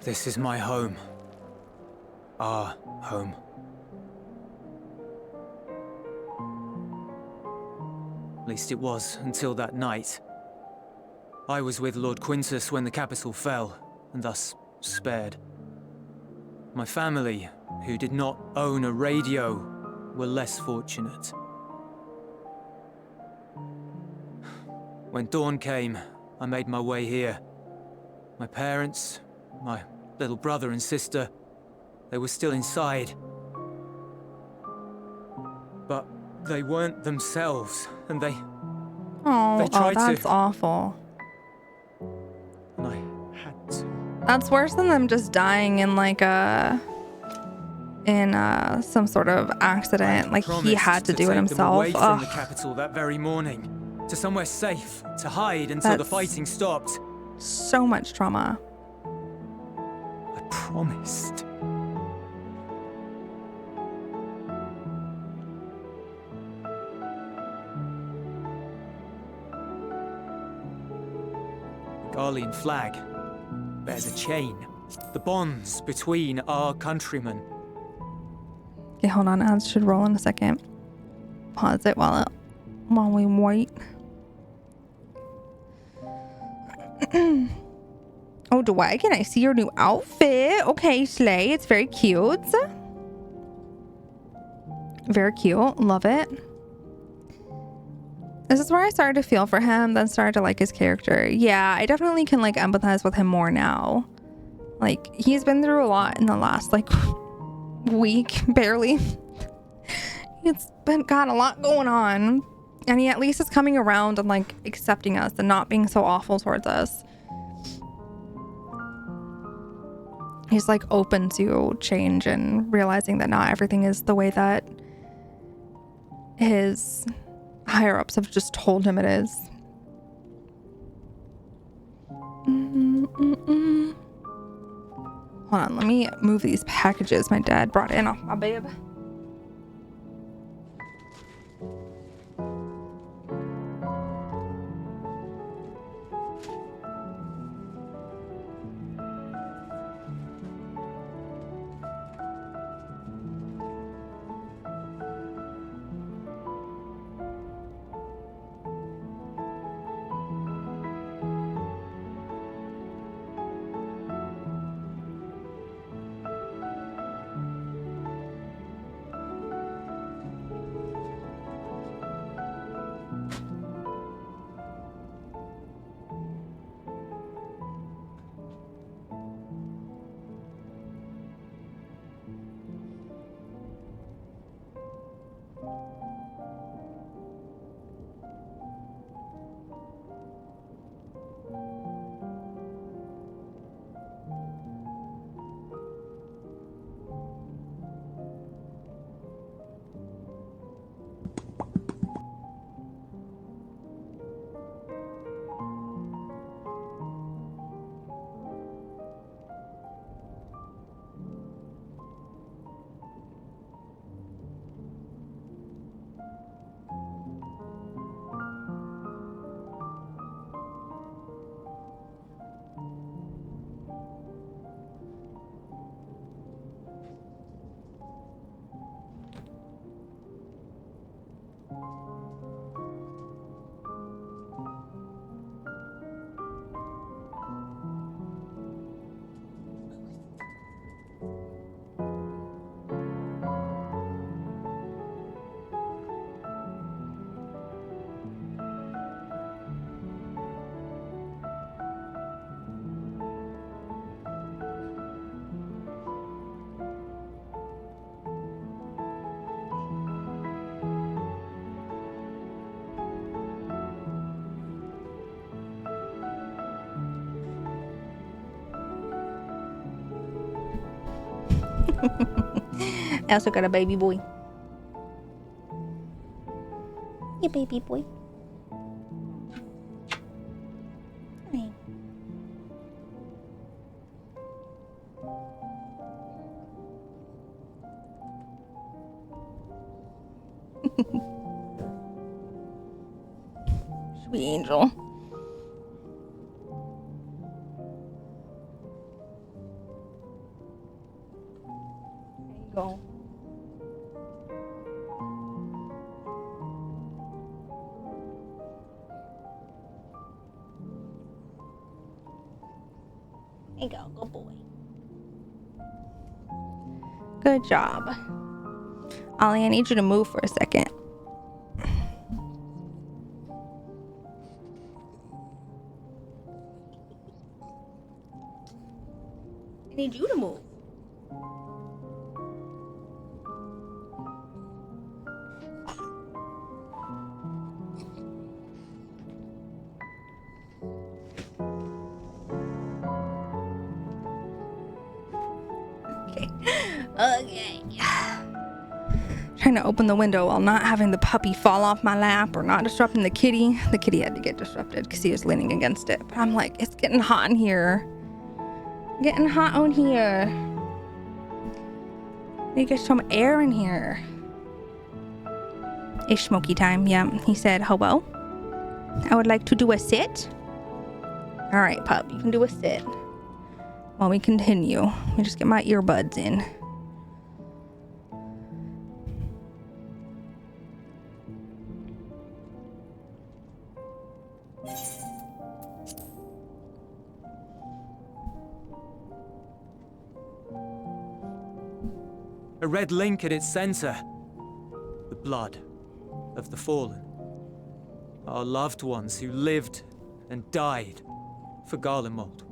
This is my home. Our home. At least it was until that night. I was with Lord Quintus when the capital fell, and thus spared. My family, who did not own a radio, were less fortunate. When dawn came, I made my way here. My parents, my little brother and sister, they were still inside. But They weren't themselves, and they Oh, tried that's to. awful. And I had to. That's worse than them just dying in like some sort of accident. Like he had to do it himself. Away from the capital that very morning, to somewhere safe to hide until the fighting stopped. So much trauma. I promised. The Garlean flag bears a chain. The bonds between our countrymen. Okay, hold on. Ads should roll in a second. Pause it while we wait. Oh, Dwagon, I see your new outfit. Okay, Slay. It's very cute. Very cute. Love it. This is where I started to feel for him, then started to like his character. Yeah, I definitely can like empathize with him more now. Like, he's been through a lot in the last like week, barely. It's got a lot going on. And he at least is coming around and like accepting us and not being so awful towards us. He's like open to change and realizing that not everything is the way that his higher ups have just told him it is. Hold on, let me move these packages my dad brought in off my bed. I also got a baby boy. Yeah, baby boy. Hey. Sweet angel. Go. There you go, good boy. Good job. Ollie, I need you to move for a second. I need you to move. Okay. Trying to open the window while not having the puppy fall off my lap or not disrupting the kitty. The kitty had to get disrupted because he was leaning against it. But I'm like, it's getting hot in here. Getting hot on here. Need to get some air in here. It's smoky time. Yeah, he said, hello. I would like to do a sit. All right, pup, you can do a sit. While we continue, let me just get my earbuds in. A red link at its center. The blood of the fallen. Our loved ones who lived and died for Garlemald.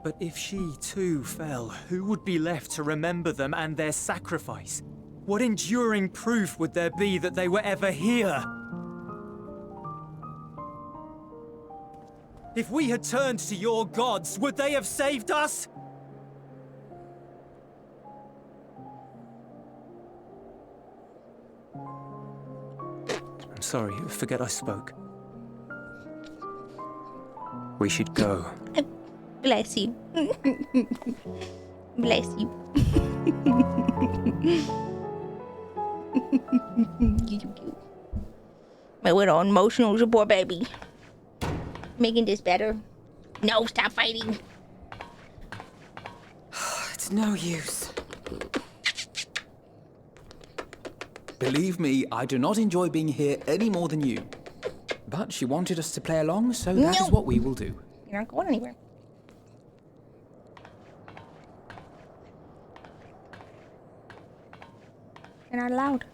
But if she too fell, who would be left to remember them and their sacrifice? What enduring proof would there be that they were ever here? If we had turned to your gods, would they have saved us? I'm sorry, forget I spoke. We should go. Bless you. Bless you. My little emotional support baby. Making this better. No, stop fighting. It's no use. Believe me, I do not enjoy being here any more than you. But she wanted us to play along, so that is what we will do. You're not going anywhere. You're not allowed.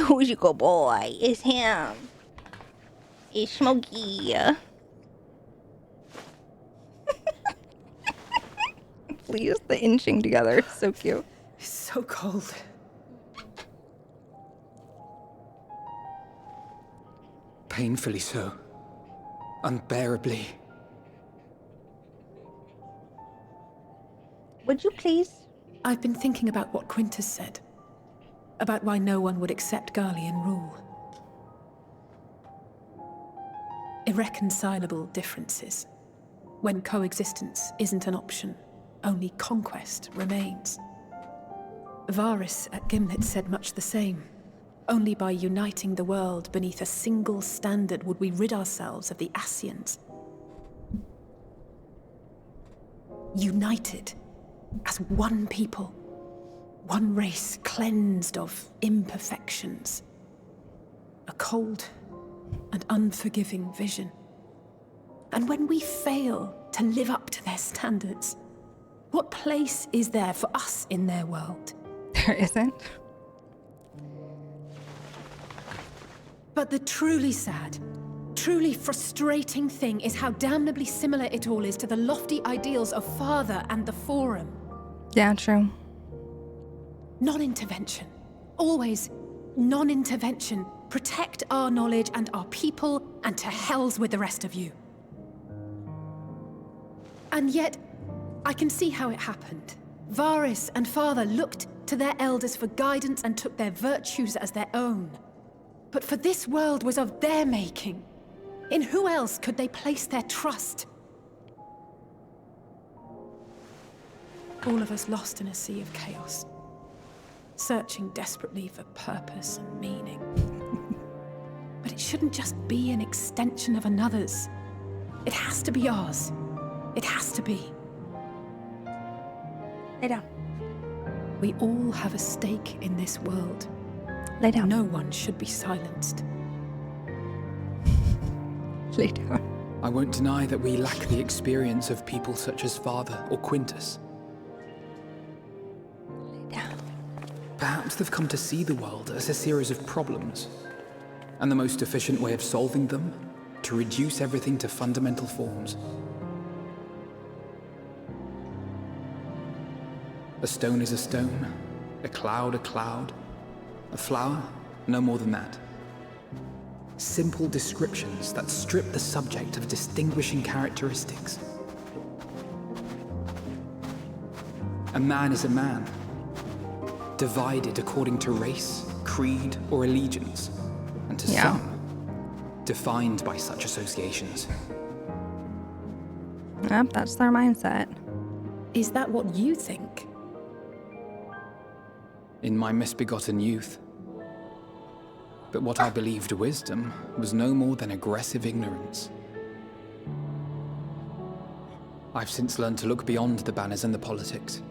Who's your good boy? It's him. It's Smokey. Please, the inching together. So cute. It's so cold. Painfully so. Unbearably. Would you please? I've been thinking about what Quintus said. About why no one would accept Garlean rule. Irreconcilable differences. When coexistence isn't an option, only conquest remains. Varys at Gimlet said much the same. Only by uniting the world beneath a single standard would we rid ourselves of the Ascians. United as one people. One race cleansed of imperfections. A cold and unforgiving vision. And when we fail to live up to their standards, what place is there for us in their world? There isn't. But the truly sad, truly frustrating thing is how damnably similar it all is to the lofty ideals of Father and the Forum. Yeah, true. Non-intervention. Always non-intervention. Protect our knowledge and our people, and to hells with the rest of you. And yet, I can see how it happened. Varys and Father looked to their elders for guidance and took their virtues as their own. But for this world was of their making. In who else could they place their trust? All of us lost in a sea of chaos. Searching desperately for purpose and meaning. But it shouldn't just be an extension of another's. It has to be ours. It has to be. Lay down. We all have a stake in this world. Lay down. No one should be silenced. Lay down. I won't deny that we lack the experience of people such as Father or Quintus. Perhaps they've come to see the world as a series of problems, and the most efficient way of solving them, to reduce everything to fundamental forms. A stone is a stone, a cloud, a flower, no more than that. Simple descriptions that strip the subject of distinguishing characteristics. A man is a man, divided according to race, creed, or allegiance, and to some, defined by such associations. Yep, that's their mindset. Is that what you think? In my misbegotten youth. But what I believed wisdom was no more than aggressive ignorance. I've since learned to look beyond the banners and the politics,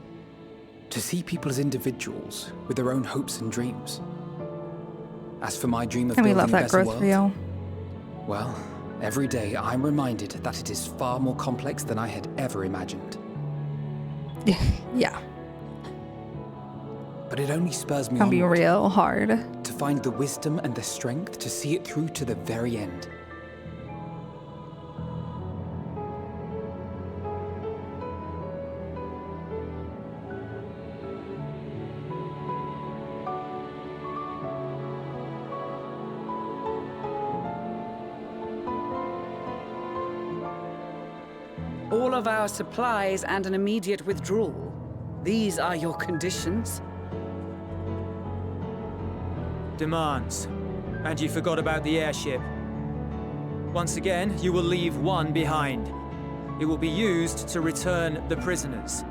to see people as individuals with their own hopes and dreams. As for my dream of building a better world, well, every day I'm reminded that it is far more complex than I had ever imagined. Yeah. But it only spurs me Can on be real hard to find the wisdom and the strength to see it through to the very end. All of our supplies and an immediate withdrawal. These are your conditions? Demands. And you forgot about the airship. Once again, you will leave one behind. It will be used to return the prisoners.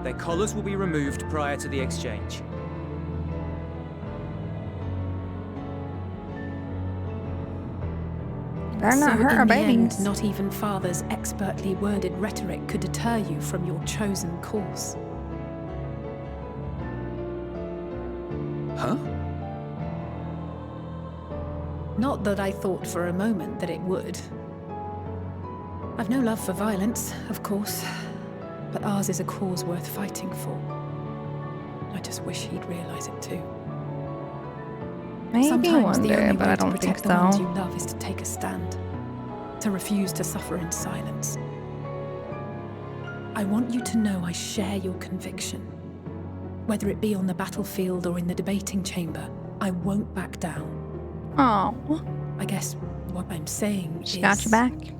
Their collars will be removed prior to the exchange. They're not hurt our babies. Not even Father's expertly worded rhetoric could deter you from your chosen course. Huh? Not that I thought for a moment that it would. I've no love for violence, of course, but ours is a cause worth fighting for. I just wish he'd realize it too. Maybe Sometimes one the day, only but way I to don't protect think the ones so. you love is to take a stand, to refuse to suffer in silence. I want you to know I share your conviction. Whether it be on the battlefield or in the debating chamber, I won't back down. Oh, I guess what I'm saying she is... got your back. You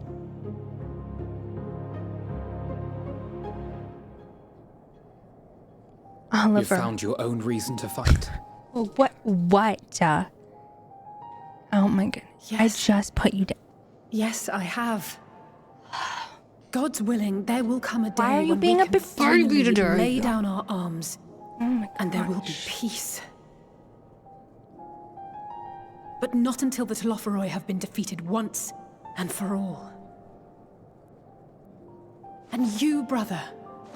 Oliver. found your own reason to fight. What? Oh my goodness. Yes. I just put you down. Yes, I have. God's willing, there will come a day Why are you when being we a can bit finally freaky today? lay down our arms, Oh my and there will be peace. But not until the Telophoroi have been defeated once and for all. And you, brother,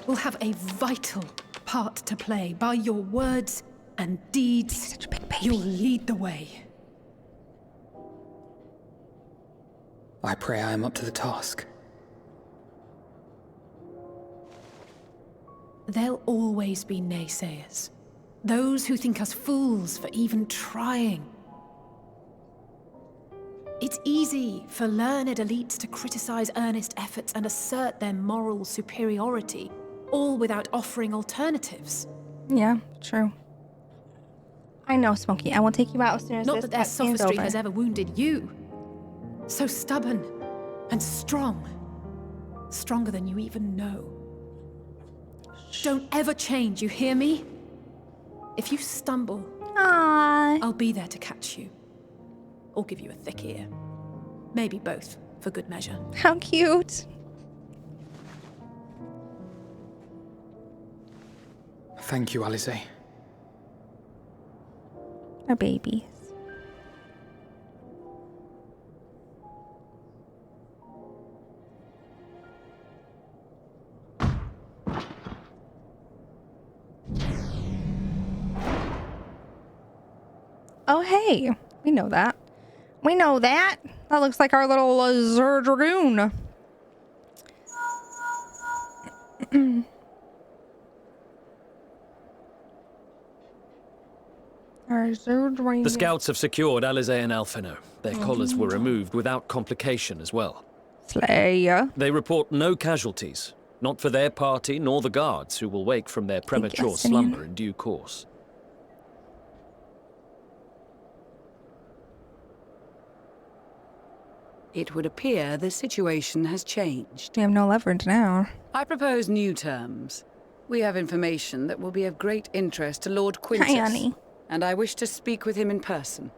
will have a vital part to play. By your words and deeds, such a big baby. You'll lead the way. I pray I am up to the task. There'll always be naysayers. Those who think us fools for even trying. It's easy for learned elites to criticize earnest efforts and assert their moral superiority, all without offering alternatives. Yeah, true. I know, Smokey. I will take you out as soon as Not this that their cutscene's sophistry over. has ever wounded you. So stubborn and strong. Stronger than you even know. Don't ever change, you hear me? If you stumble, Aww. I'll be there to catch you. Or give you a thick ear. Maybe both, for good measure. How cute. Thank you, Alice. Our babies. Oh, hey. We know that. We know that. That looks like our little Azure Dragoon. Our my so draining. The scouts have secured Alizé and Alphino. Their collars were removed without complication as well. Slayer. They report no casualties, not for their party nor the guards, who will wake from their premature slumber in due course. It would appear the situation has changed. We have no leverage now. I propose new terms. We have information that will be of great interest to Lord Quintus. Hi, Annie. And I wish to speak with him in person.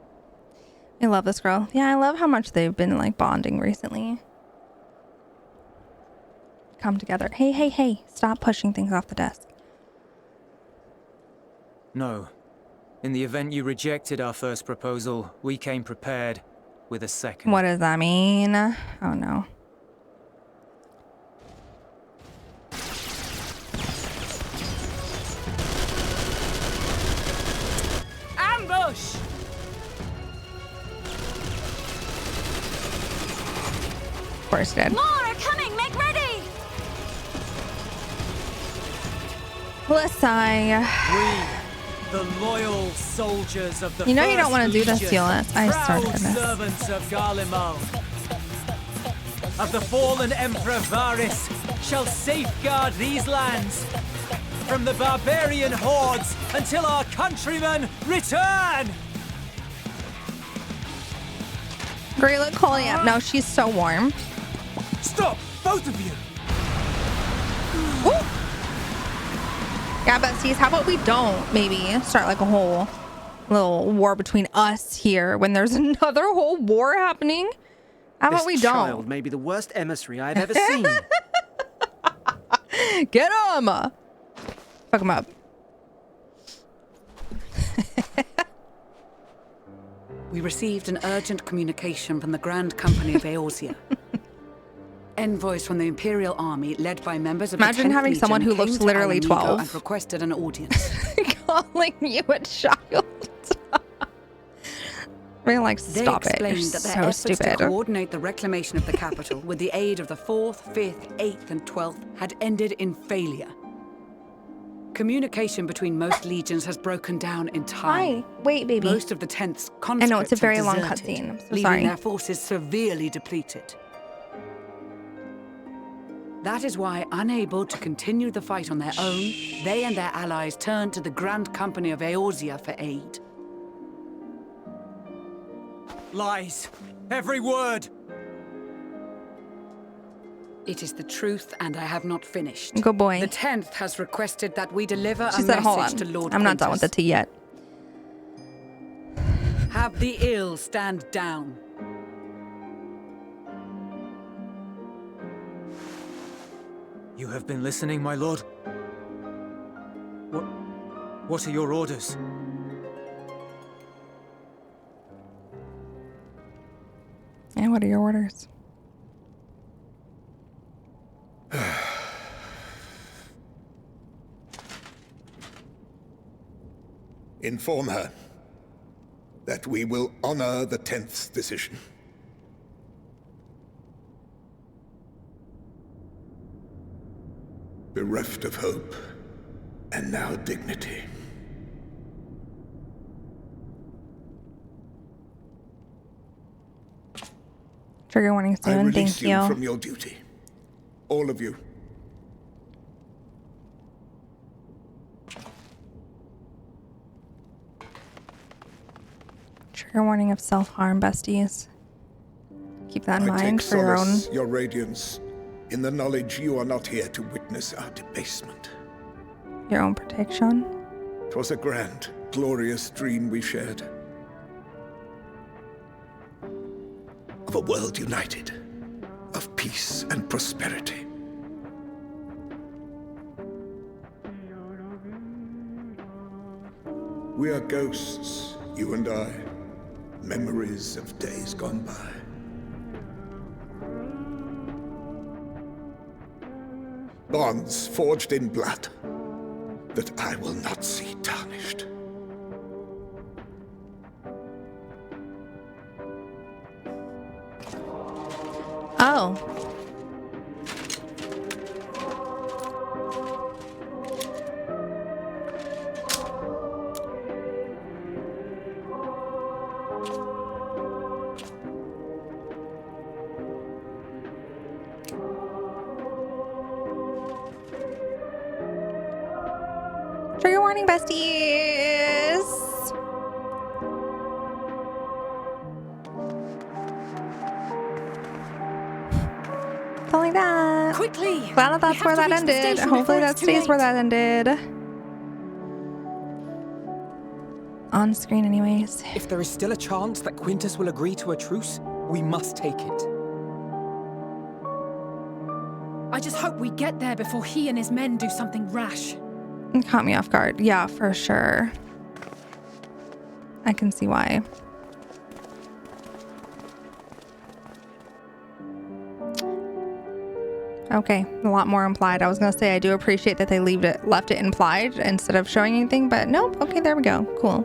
I love this girl. Yeah, I love how much they've been like bonding recently. Come together. Hey, hey, hey. Stop pushing things off the desk. No. In the event you rejected our first proposal, we came prepared with a second. What does that mean? Oh no. Ambush! Of course it did. More are coming! Make ready! Lissai. We, the loyal soldiers of the You know you don't First want to do this, Legion, Eula. I started proud this. servants of Garlemald, of the fallen Emperor Varys, shall safeguard these lands from the barbarian hordes until our countrymen return! Great look calling up. No, she's so warm. Stop, both of you! Woo. Yeah, besties, how about we don't maybe start like a whole little war between us here when there's another whole war happening? How about we This don't? child may be the worst emissary I've ever seen. Get him! Fuck him up. We received an urgent communication from the Grand Company of Eorzea. Envoys from the Imperial Army, led by members of Imagine the 10th having Legion, someone who came looks to literally Alamigo 12. and requested an audience. Calling you a child. We're like, They stop it. You're explained that their so efforts stupid. to coordinate the reclamation of the capital with the aid of the 4th, 5th, 8th, and 12th had ended in failure. Communication between most legions has broken down entirely. Hi. Wait, baby. Most of the 10th's I conscripts know, it's a very have long deserted, cutscene. I'm so leaving sorry. their forces severely depleted. That is why, unable to continue the fight on their own, they and their allies turned to the Grand Company of Eorzea for aid. Lies! Every word! It is the truth, and I have not finished. Good boy. The 10th has requested that we deliver She a said, hold on. message to Lord I'm not done with the Quintus. tea yet. Have the ill stand down. You have been listening, my lord? What are your orders? And what are your orders? Inform her that we will honor the 10th's decision. Bereft of hope, and now dignity. Trigger warning I soon. release Thank you. from your duty. All of you. Trigger warning of self-harm, besties. Keep that in I mind take for your own. solace, your radiance, in the knowledge you are not here to witness our debasement. Your own protection. 'Twas a grand, glorious dream we shared. Of a world united, of peace and prosperity. We are ghosts, you and I, memories of days gone by. Bonds forged in blood that I will not see tarnished. Oh. morning, besties. Something like that. Quickly! Glad that that's where that ended. Hopefully that stays where that ended. On screen anyways. If there is still a chance that Quintus will agree to a truce, we must take it. I just hope we get there before he and his men do something rash. It caught me off guard. Yeah, for sure. I can see why. Okay, a lot more implied. I was gonna say I do appreciate that they left it implied instead of showing anything, but nope. Okay, there we go. Cool.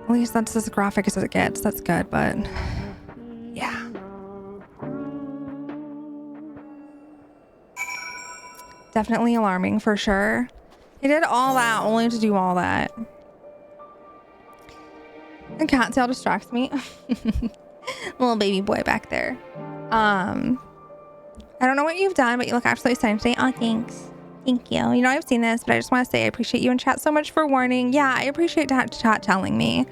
At least that's as graphic as it gets. That's good, but yeah. Definitely alarming for sure. He did all that only to do all that. The cat tail distracts me. Little baby boy back there. I don't know what you've done, but you look absolutely stunning today. Oh, thanks. Thank you. You know, I've seen this, but I just want to say I appreciate you in chat so much for warning. Yeah, I appreciate chat telling me.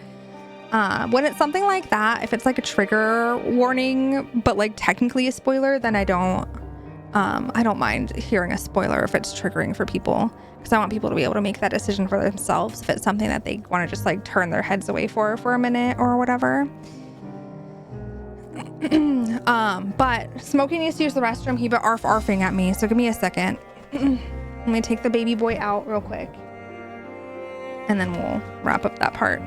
When it's something like that, if it's like a trigger warning, but like technically a spoiler, then I don't mind hearing a spoiler if it's triggering for people, because I want people to be able to make that decision for themselves if it's something that they want to just like turn their heads away for a minute or whatever. But Smokey needs to use the restroom. He been arfing at me, so give me a second. Let me take the baby boy out real quick, and then we'll wrap up that part.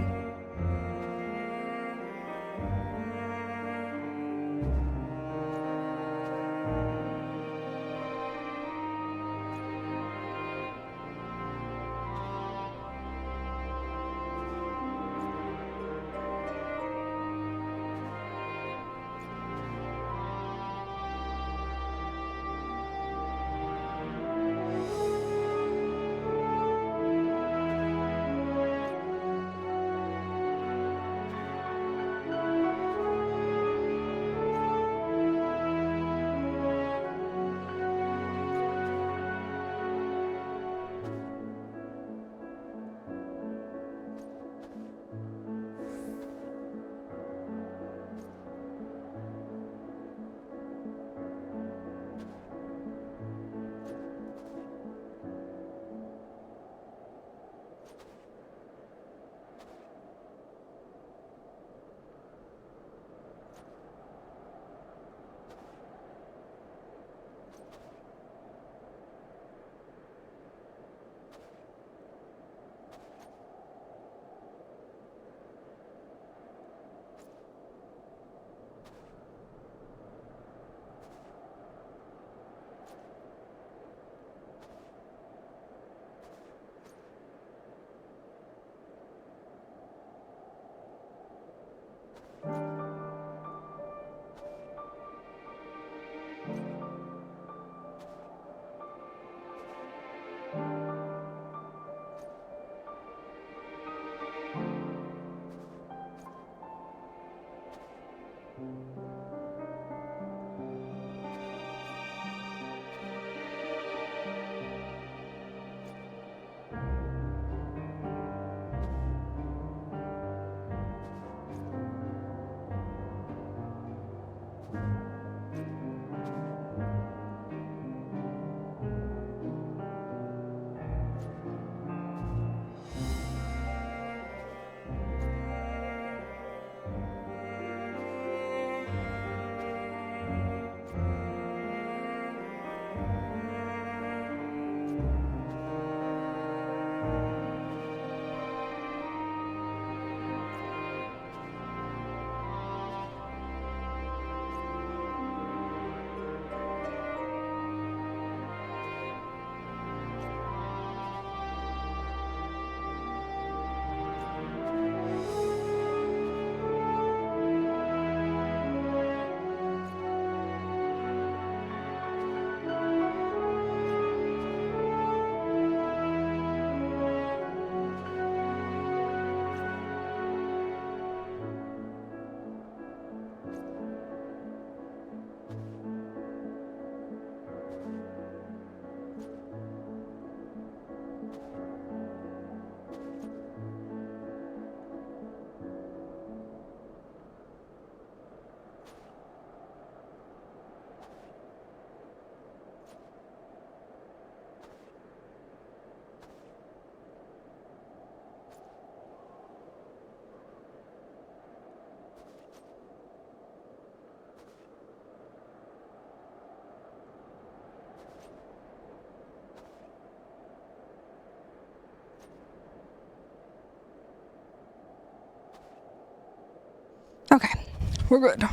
We're good.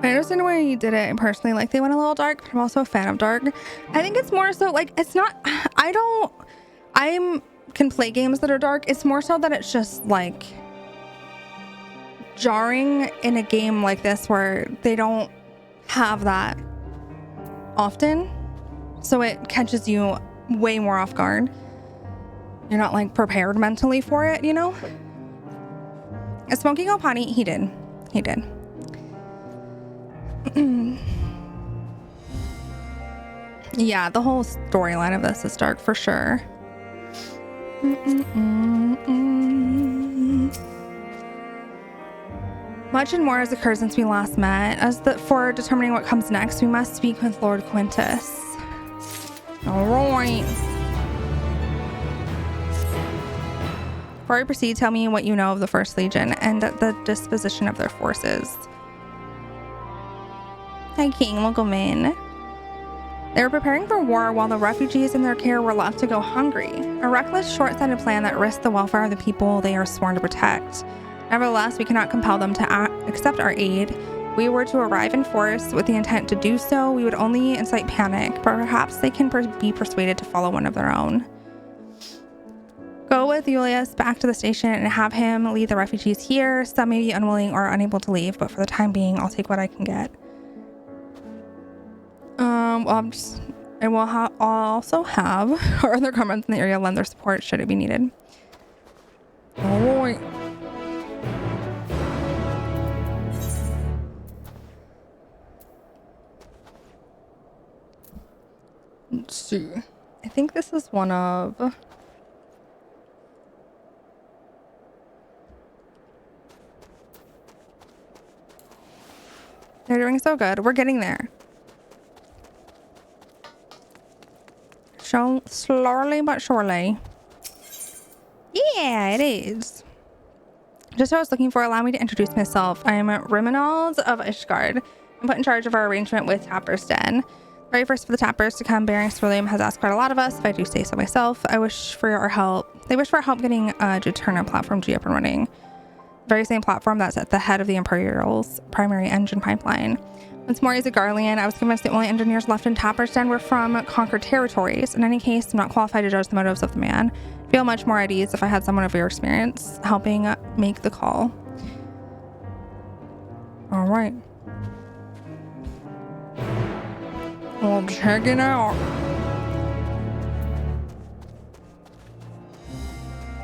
I understand why you did it personally. Like, they went a little dark, but I'm also a fan of dark. I think it's more so, like, it's not... can play games that are dark. It's more so that it's just, like, jarring in a game like this where they don't have that often. So it catches you way more off guard. You're not, like, prepared mentally for it, you know? Is Smokey go potty? He did. He did. Yeah, the whole storyline of this is dark for sure. Much and more has occurred since we last met. For determining what comes next, we must speak with Lord Quintus. All right. Before we proceed, tell me what you know of the First Legion and the disposition of their forces. Hi, King. Welcome in. They were preparing for war while the refugees in their care were left to go hungry. A reckless, short-sighted plan that risked the welfare of the people they are sworn to protect. Nevertheless, we cannot compel them to accept our aid. If we were to arrive in force with the intent to do so, we would only incite panic, but perhaps they can be persuaded to follow one of their own. Go with Julius back to the station and have him lead the refugees here. Some may be unwilling or unable to leave, but for the time being, I'll take what I can get. I'll also have our other comments in the area lend their support should it be needed. Alright. Let's see. I think this is one of... They're doing so good. We're getting there. So slowly but surely. Yeah, it is. Just what I was looking for. Allow me to introduce myself. I am Riminald of Ishgard. I'm put in charge of our arrangement with Tapper's Den. Very first for the Tappers to come bearing ceruleum has asked quite a lot of us, if I do say so myself. I wish for our help. They wish for our help getting Juturna Platform G up and running. Very same platform that's at the head of the Imperial's primary engine pipeline. Once more, he's a Garlean. I was convinced the only engineers left in Tapper's Den were from conquered territories. In any case, I'm not qualified to judge the motives of the man. I feel much more at ease if I had someone of your experience helping make the call. All right. Well, check it out.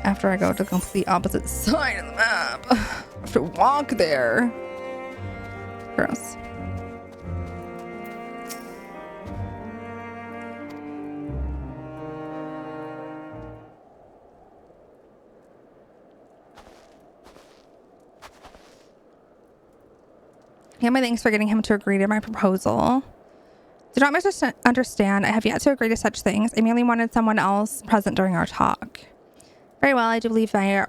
After I go to the complete opposite side of the map, I have to walk there. Gross. Yeah, my thanks for getting him to agree to my proposal. Do not misunderstand. I have yet to agree to such things. I merely wanted someone else present during our talk. Very well. I do believe my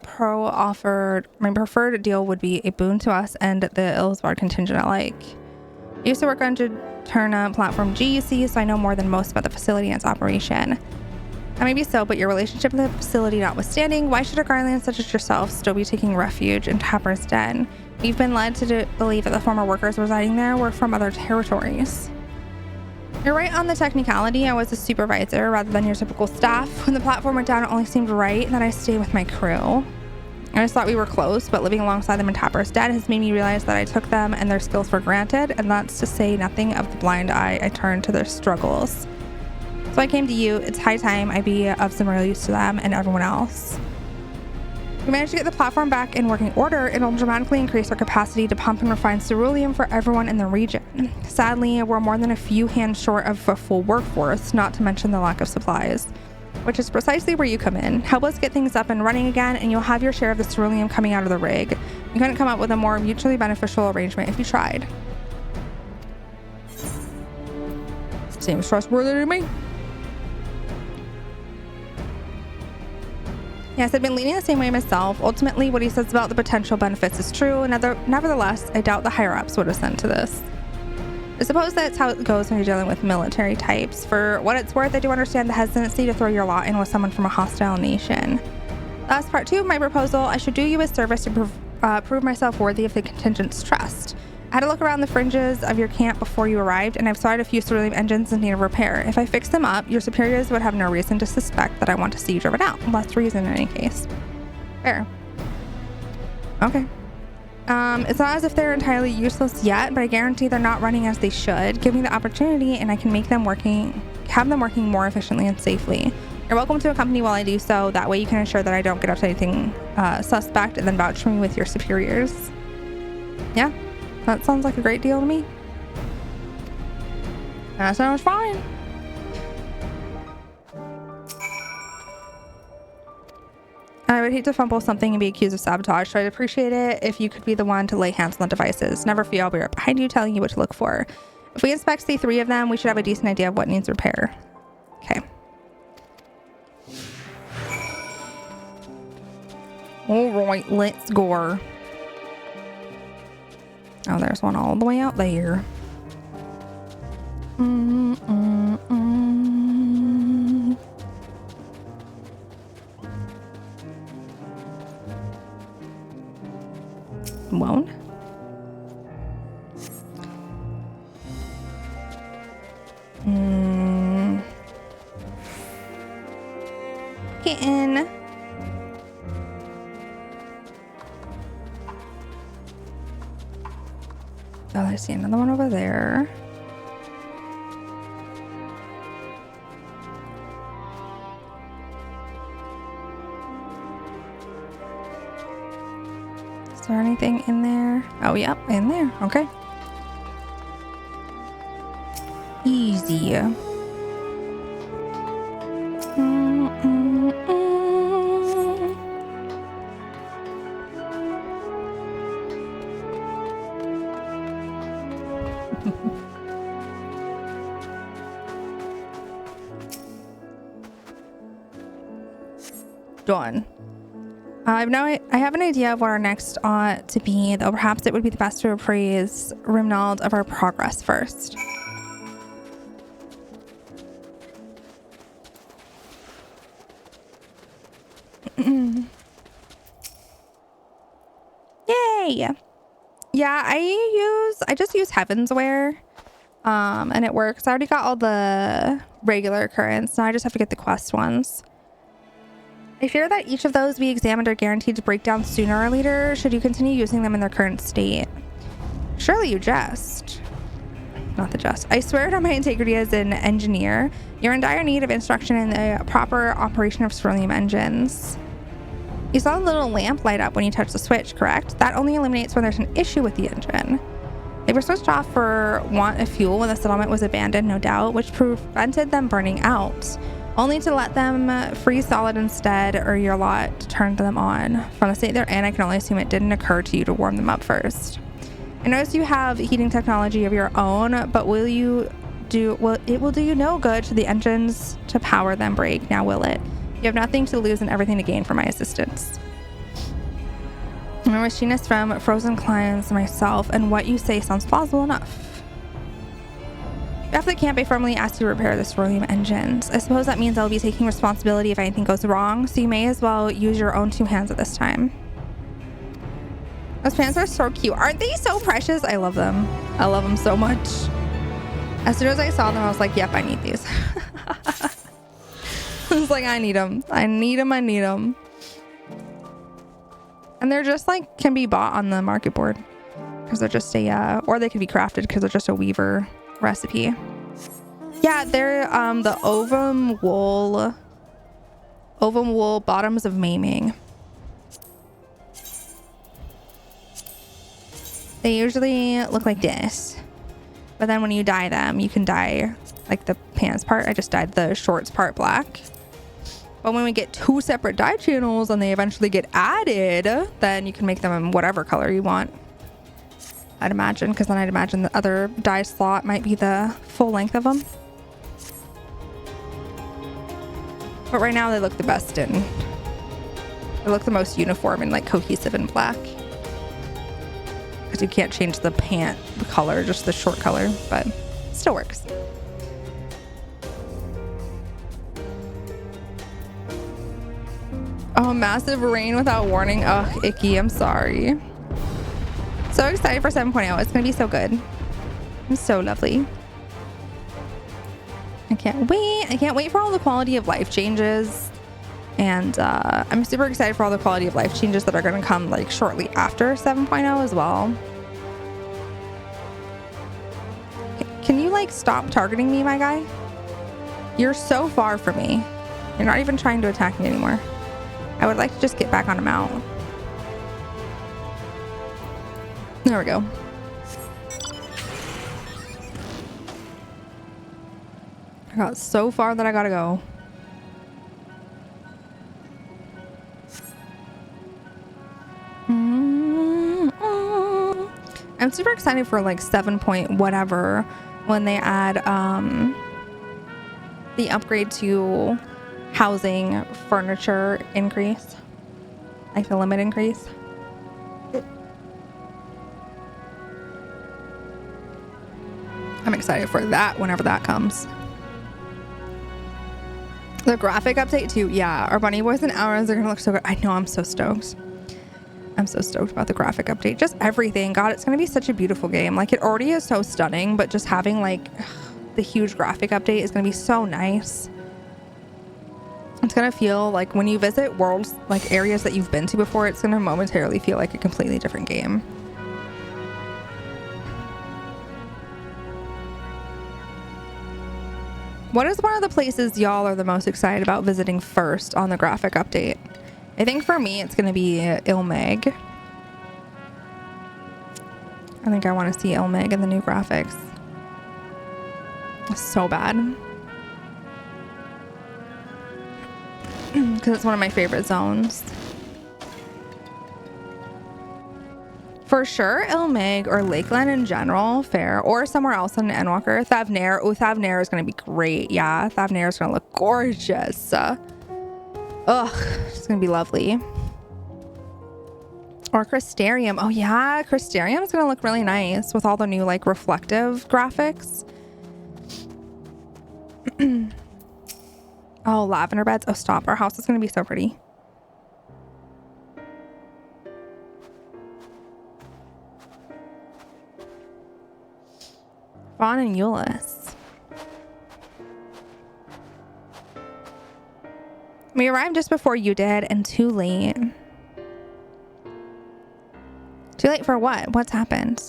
preferred deal would be a boon to us and the Ilsvard contingent alike. I used to work on Juturna Platform G, you see, so I know more than most about the facility and its operation. That may be so, but your relationship with the facility notwithstanding, why should a Garlean such as yourself still be taking refuge in Tapper's Den? We've been led to believe that the former workers residing there were from other territories. You're right on the technicality. I was a supervisor rather than your typical staff. When the platform went down, it only seemed right that I stay with my crew. I just thought we were close, but living alongside them in Tapper's Den has made me realize that I took them and their skills for granted, and that's to say nothing of the blind eye I turned to their struggles. So I came to you. It's high time I be of some real use to them and everyone else. If we manage to get the platform back in working order, it'll dramatically increase our capacity to pump and refine ceruleum for everyone in the region. Sadly, we're more than a few hands short of a full workforce, not to mention the lack of supplies, which is precisely where you come in. Help us get things up and running again, and you'll have your share of the ceruleum coming out of the rig. You couldn't come up with a more mutually beneficial arrangement if you tried. Seems trustworthy to me. Yes, I've been leaning the same way myself. Ultimately, what he says about the potential benefits is true. Nevertheless, I doubt the higher-ups would assent to this. I suppose that's how it goes when you're dealing with military types. For what it's worth, I do understand the hesitancy to throw your lot in with someone from a hostile nation. Last part 2 of my proposal, I should do you a service to prove myself worthy of the contingent's trust. I had a look around the fringes of your camp before you arrived, and I've spotted a few cerulean engines in need of repair. If I fix them up, your superiors would have no reason to suspect that I want to see you driven out. Less reason in any case. Fair. Okay. It's not as if they're entirely useless yet, but I guarantee they're not running as they should. Give me the opportunity and I can have them working more efficiently and safely. You're welcome to accompany while I do so. That way you can ensure that I don't get up to anything suspect and then vouch for me with your superiors. Yeah, that sounds like a great deal to me. That sounds fine. I would hate to fumble something and be accused of sabotage, so I'd appreciate it if you could be the one to lay hands on the devices. Never fear, I'll be right behind you telling you what to look for. If we inspect, say, 3 of them, we should have a decent idea of what needs repair. Okay. Alright, let's go. Oh, there's one all the way out there. Won't. Kitten. Oh, I see another one over there. Is there anything in there? Oh, yep, in there. Okay. Easy. Done. I have an idea of what our next ought to be, though perhaps it would be the best to appraise Rimnald of our progress first. Yay! Yeah, I just use Heavensware, and it works. I already got all the regular currents, now I just have to get the quest ones. I fear that each of those we examined are guaranteed to break down sooner or later should you continue using them in their current state. Surely you jest. Not the jest. I swear it on my integrity as an engineer. You're in dire need of instruction in the proper operation of cerulean engines. You saw the little lamp light up when you touched the switch, correct? That only eliminates when there's an issue with the engine. They were switched off for want of fuel when the settlement was abandoned, no doubt, which prevented them burning out. Only to let them freeze solid instead, or your lot turned them on. From the state they're in, I can only assume it didn't occur to you to warm them up first. I notice you have heating technology of your own, but it will do you no good should the engines to power them break, now will it? You have nothing to lose and everything to gain from my assistance. I'm a machinist from Frozen Climes myself, and what you say sounds plausible enough. After the camp, I formally asked you to repair the cerulean engines. I suppose that means I'll be taking responsibility if anything goes wrong, so you may as well use your own 2 hands at this time. Those pants are so cute. Aren't they so precious? I love them. I love them so much. As soon as I saw them, I was like, yep, I need these. I was like, I need them. I need them. I need them. And they're just like, can be bought on the market board. Because they're just a, or they can be crafted because they're just a weaver recipe. Yeah, they're the ovum wool bottoms of maiming. They usually look like this, but then when you dye them, you can dye like the pants part. I just dyed the shorts part black, but when we get 2 separate dye channels and they eventually get added, then you can make them in whatever color you want, I'd imagine, because then I'd imagine the other dye slot might be the full length of them. But right now they look the best in, they look the most uniform and like cohesive in black. because you can't change the pant color, just the short color, but still works. Oh, massive rain without warning. Ugh, icky. I'm sorry. So excited for 7.0. It's gonna be so good. It's so lovely. I can't wait. I can't wait for all the quality of life changes. And I'm super excited for all the quality of life changes that are going to come like shortly after 7.0 as well. Can you like stop targeting me, my guy? You're so far from me. You're not even trying to attack me anymore. I would like to just get back on a mount. There we go. I got so far that I gotta go. I'm super excited for like 7 point whatever when they add the upgrade to housing furniture increase, like the limit increase. I'm excited for that whenever that comes. The graphic update too. Yeah, our bunny boys and ours are gonna look so good. I know, I'm so stoked. I'm so stoked about the graphic update. Just everything. God, it's gonna be such a beautiful game. Like, it already is so stunning, but just having like the huge graphic update is gonna be so nice. It's gonna feel like when you visit worlds, like areas that you've been to before, it's gonna momentarily feel like a completely different game. What is one of the places y'all are the most excited about visiting first on the graphic update? I think for me, it's going to be Ilmeg. I think I want to see Ilmeg in the new graphics. So bad. Because it's one of my favorite zones. For sure, Ilmeg or Lakeland in general, fair, or somewhere else in Endwalker. Thavnair. Oh, Thavnair is going to be great. Yeah, Thavnair is going to look gorgeous. Ugh, it's going to be lovely. Or Crystarium. Oh, yeah, Crystarium is going to look really nice with all the new, like, reflective graphics. Oh, lavender beds. Oh, stop. Our house is going to be so pretty. Vaughn and Euless. We arrived just before you did, and too late. Too late for what? What's happened?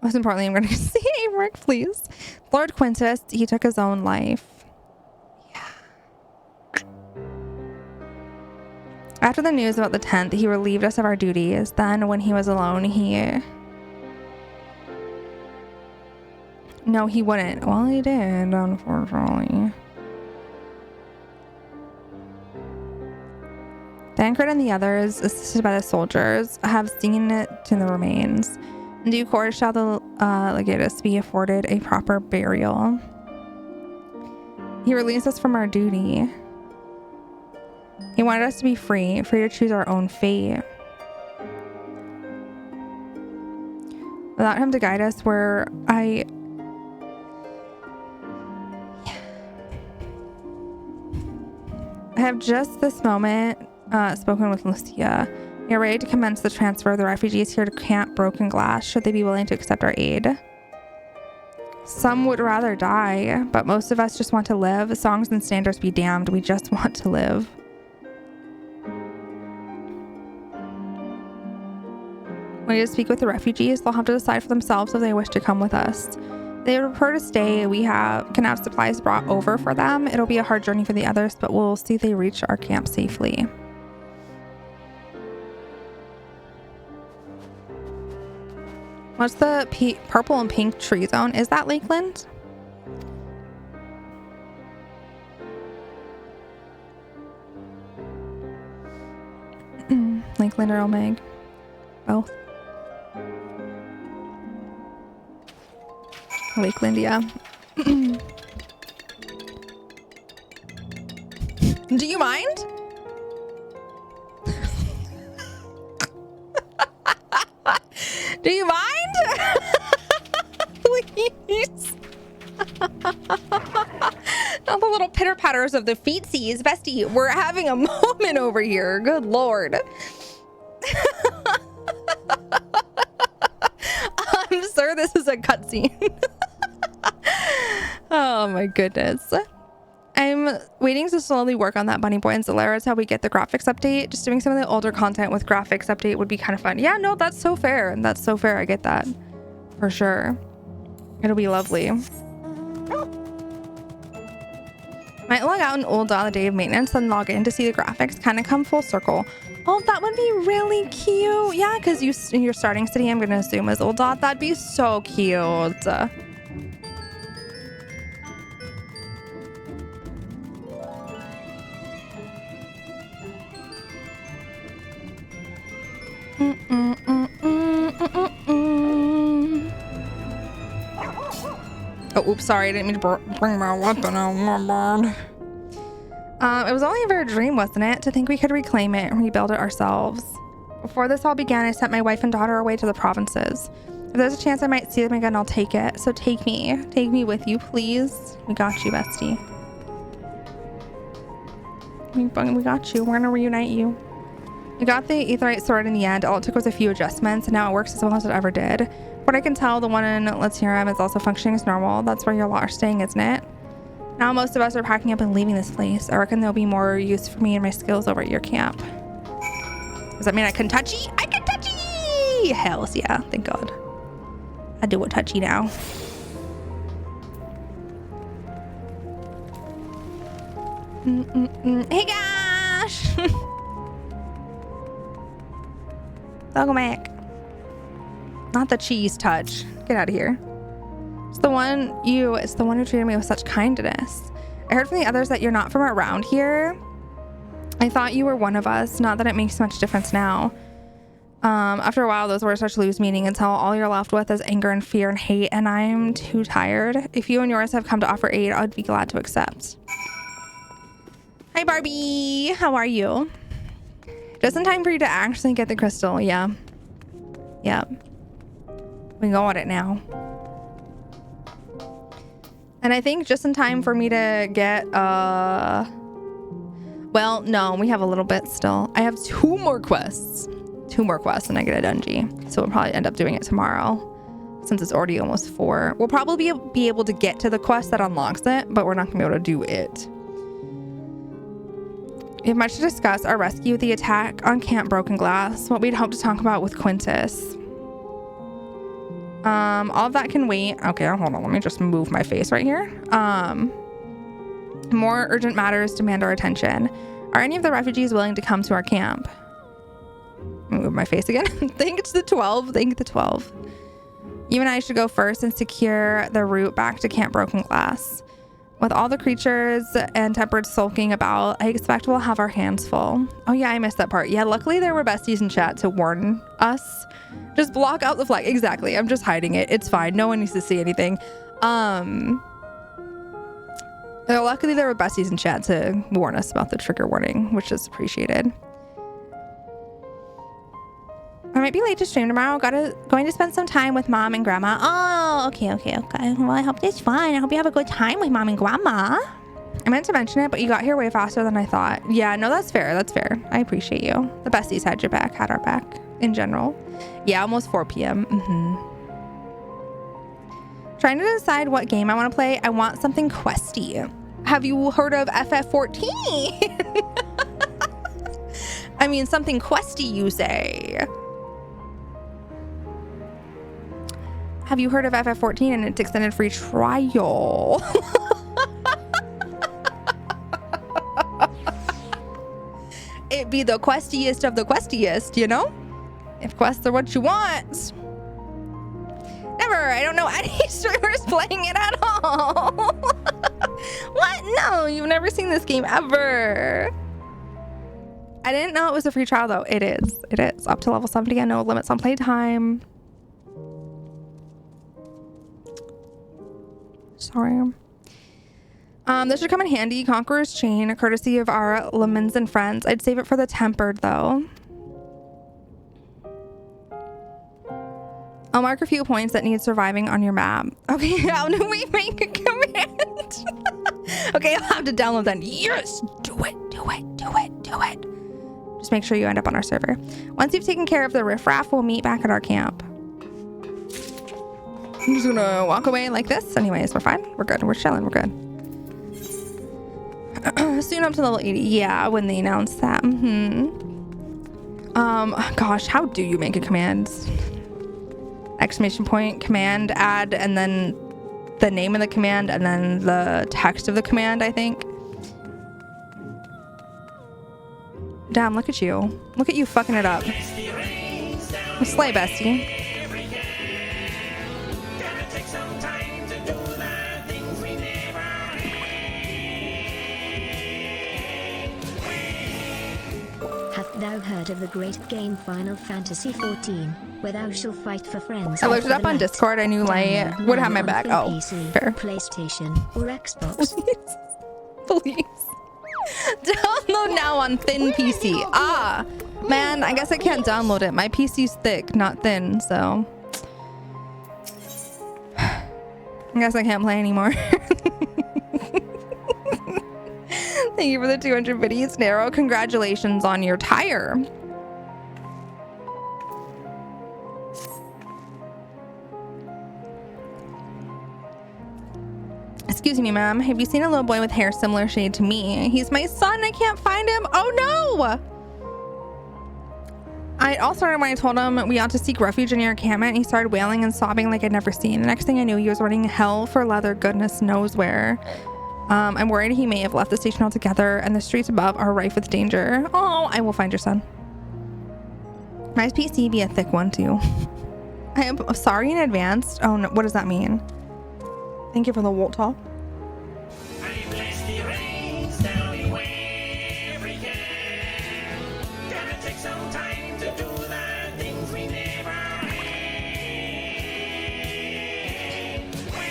Most importantly, I'm going to see Rick, please. Lord Quintus, he took his own life. Yeah. After the news about the 10th, he relieved us of our duties. Then, when he was alone, he... No, he wouldn't. Well, he did, unfortunately. Thancred and the others, assisted by the soldiers, have seen to the remains. In due course shall the legatus be afforded a proper burial. He released us from our duty. He wanted us to be free to choose our own fate. Without him to guide us where I have just this moment spoken with Lucia. We are ready to commence the transfer of the refugees here to Camp Broken Glass, should they be willing to accept our aid. Some would rather die, but most of us just want to live. Songs and standards be damned, we just want to live. When you speak with the refugees, they'll have to decide for themselves if they wish to come with us. They would prefer to stay. We can have supplies brought over for them. It'll be a hard journey for the others, but we'll see they reach our camp safely. What's the purple and pink tree zone? Is that Lakeland? Lakeland or Ilmeg? Both. Lakeland, yeah. Do you mind? Do you mind? Please. Not the little pitter patters of the feetsies. Bestie, we're having a moment over here. Good Lord. I'm sure this is a cutscene. Oh my goodness. I'm waiting to slowly work on that Bunny Boy and Zolera. How we get the graphics update. Just doing some of the older content with graphics update would be kind of fun. Yeah, no, that's so fair. That's so fair. I get that. For sure. It'll be lovely. Might log out an old on a day of maintenance, then log in to see the graphics kind of come full circle. Oh, that would be really cute. Yeah, because your starting city, I'm going to assume, is Old Dot. That'd be so cute. Oh, oops, sorry. I didn't mean to bring my weapon out. My bad. It was only ever a dream, wasn't it? To think we could reclaim it and rebuild it ourselves. Before this all began, I sent my wife and daughter away to the provinces. If there's a chance I might see them again, I'll take it. So take me. Take me with you, please. We got you, bestie. We got you. We're gonna reunite you. We got the aetherite sword in the end. All it took was a few adjustments, and now it works as well as it ever did. What I can tell, the one in Let's Hear 'em is also functioning as normal. That's where your lot are staying, isn't it? Now most of us are packing up and leaving this place. I reckon there'll be more use for me and my skills over at your camp. Does that mean I can touchy? I can touchy! Hells yeah, thank God. I do a touchy now. Hey gosh! Welcome back. Not the cheese touch. Get out of here. It's the one who treated me with such kindness. I heard from the others that you're not from around here. I thought you were one of us. Not that it makes much difference now. After a while, those words start to lose meaning until all you're left with is anger and fear and hate, and I'm too tired. If you and yours have come to offer aid, I'd be glad to accept. Hi, Barbie. How are you? Just in time for you to actually get the crystal. Yeah. Yep. We got it now. And I think just in time for me to get, well, no, we have a little bit still. I have 2 more quests. 2 more quests and I get a dungeon. So we'll probably end up doing it tomorrow since it's already almost 4. We'll probably be able to get to the quest that unlocks it, but we're not gonna be able to do it. We have much to discuss. Our rescue, the attack on Camp Broken Glass, what we'd hoped to talk about with Quintus. All of that can wait. Okay, hold on. Let me just move my face right here. More urgent matters demand our attention. Are any of the refugees willing to come to our camp? Move my face again. Think it's the 12. Think the 12. You and I should go first and secure the route back to Camp Broken Glass. With all the creatures and tempered sulking about, I expect we'll have our hands full. Oh yeah, I missed that part. Yeah, luckily there were besties in chat to warn us. Just block out the flag. Exactly. I'm just hiding it. It's fine. No one needs to see anything. Luckily there were besties in chat to warn us about the trigger warning, which is appreciated. I might be late to stream tomorrow. Going to spend some time with Mom and Grandma. Oh, okay. Well, I hope it's fun. I hope you have a good time with Mom and Grandma. I meant to mention it, but you got here way faster than I thought. Yeah, no, that's fair. That's fair. I appreciate you. The besties had your back, had our back in general. Yeah, almost 4 p.m. Trying to decide what game I want to play. I want something questy. Have you heard of FF14? I mean, something questy, you say. Have you heard of FF14 and its extended free trial? It be the questiest of the questiest, you know? If quests are what you want. Never. I don't know any streamers playing it at all. What? No, you've never seen this game ever. I didn't know it was a free trial though. It is. It is. Up to level 70 and no limits on playtime. Sorry. This should come in handy. Conqueror's Chain, courtesy of our lemons and friends. I'd save it for the tempered though. I'll mark a few points that need surviving on your map. Okay, how do we make a command? Okay, I'll have to download that. Yes, do it. Just make sure you end up on our server. Once you've taken care of the riffraff, we'll meet back at our camp. I'm just gonna walk away like this. Anyways, we're fine. We're good. We're chilling. We're good. Soon up to level 80. Yeah, when they announced that. Gosh, how do you make a command? Exclamation point, command, add, and then the name of the command, and then the text of the command, I think. Damn, look at you. Look at you fucking it up. Slay, bestie. Hast thou heard of the great game Final Fantasy XIV, where thou shalt fight for friends? I looked it up on Discord. I knew Light would have my back. Oh, PC, fair. PlayStation or Xbox. Please. Download now on thin PC. Ah, man, I guess I can't download it. My PC's thick, not thin, so I guess I can't play anymore. Thank you for the 200 biddies, Narrow. Congratulations on your tire. Excuse me, ma'am. Have you seen a little boy with hair similar shade to me? He's my son. I can't find him. Oh, no. I all started when I told him we ought to seek refuge in your encampment. He started wailing and sobbing like I'd never seen. The next thing I knew, he was running hell for leather goodness knows where. I'm worried he may have left the station altogether, and the streets above are rife with danger. Oh, I will find your son. My PC be a thick one, too. I am sorry in advance. Oh, no. What does that mean? Thank you for the Walt talk.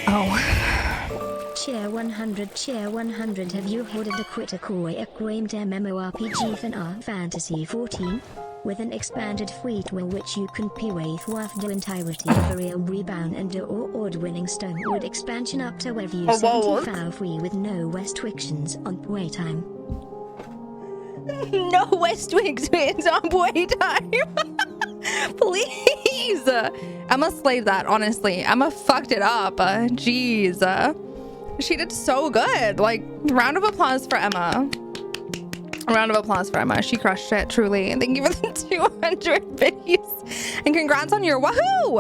Oh. Cheer 100, have you heard of the critically acclaimed MMORPG Final Fantasy XIV? With an expanded fleet will which you can play with the entirety of the Real Rebound and the award-winning Stonewood expansion up to review 75 free with no restrictions on playtime. No restrictions on playtime. Please. Emma slayed that, honestly. Emma fucked it up. Jeez. She did so good. Like, round of applause for Emma. A round of applause for Emma. She crushed it, truly. And thank you for the 200 videos. And congrats on your wahoo!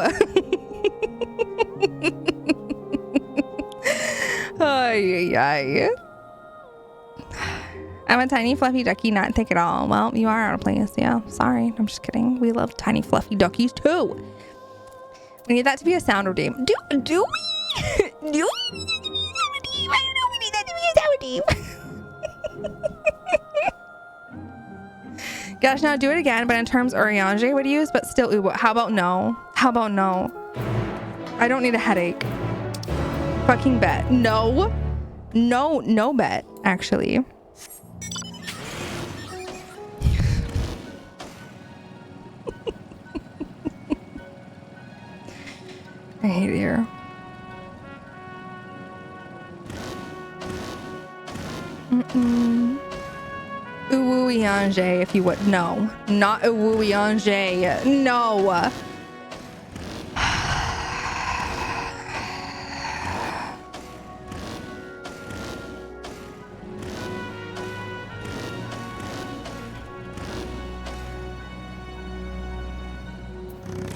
Ay, ay, ay. I'm a tiny fluffy ducky, not thick at all. Well, you are out of place. Yeah, sorry. I'm just kidding. We love tiny fluffy duckies too. We need that to be a sound redeem. Do we? Do we? I don't know. We need that to be a sound redeem. Gosh, now do it again, but in terms Urianger would use, but still, ooh, how about no? How about no? I don't need a headache. Fucking bet. No. No bet, actually. I hate it here. Urianger, if you would. No. Not Urianger. No.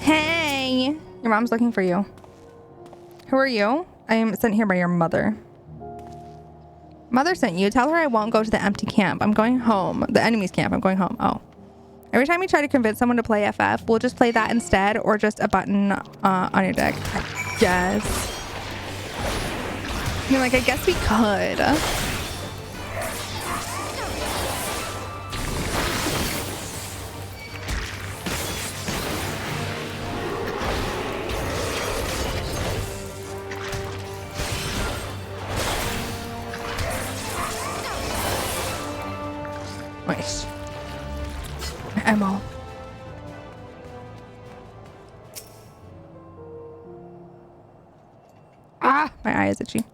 Hey. Your mom's looking for you. Who are you? I am sent here by your mother. Mother sent you. Tell her I won't go to the empty camp. I'm going home. The enemy's camp. I'm going home. Oh. Every time you try to convince someone to play FF, we'll just play that instead, or just a button on your deck. I guess. I mean, like, I guess we could. Nice. Ammo. My eye is itchy.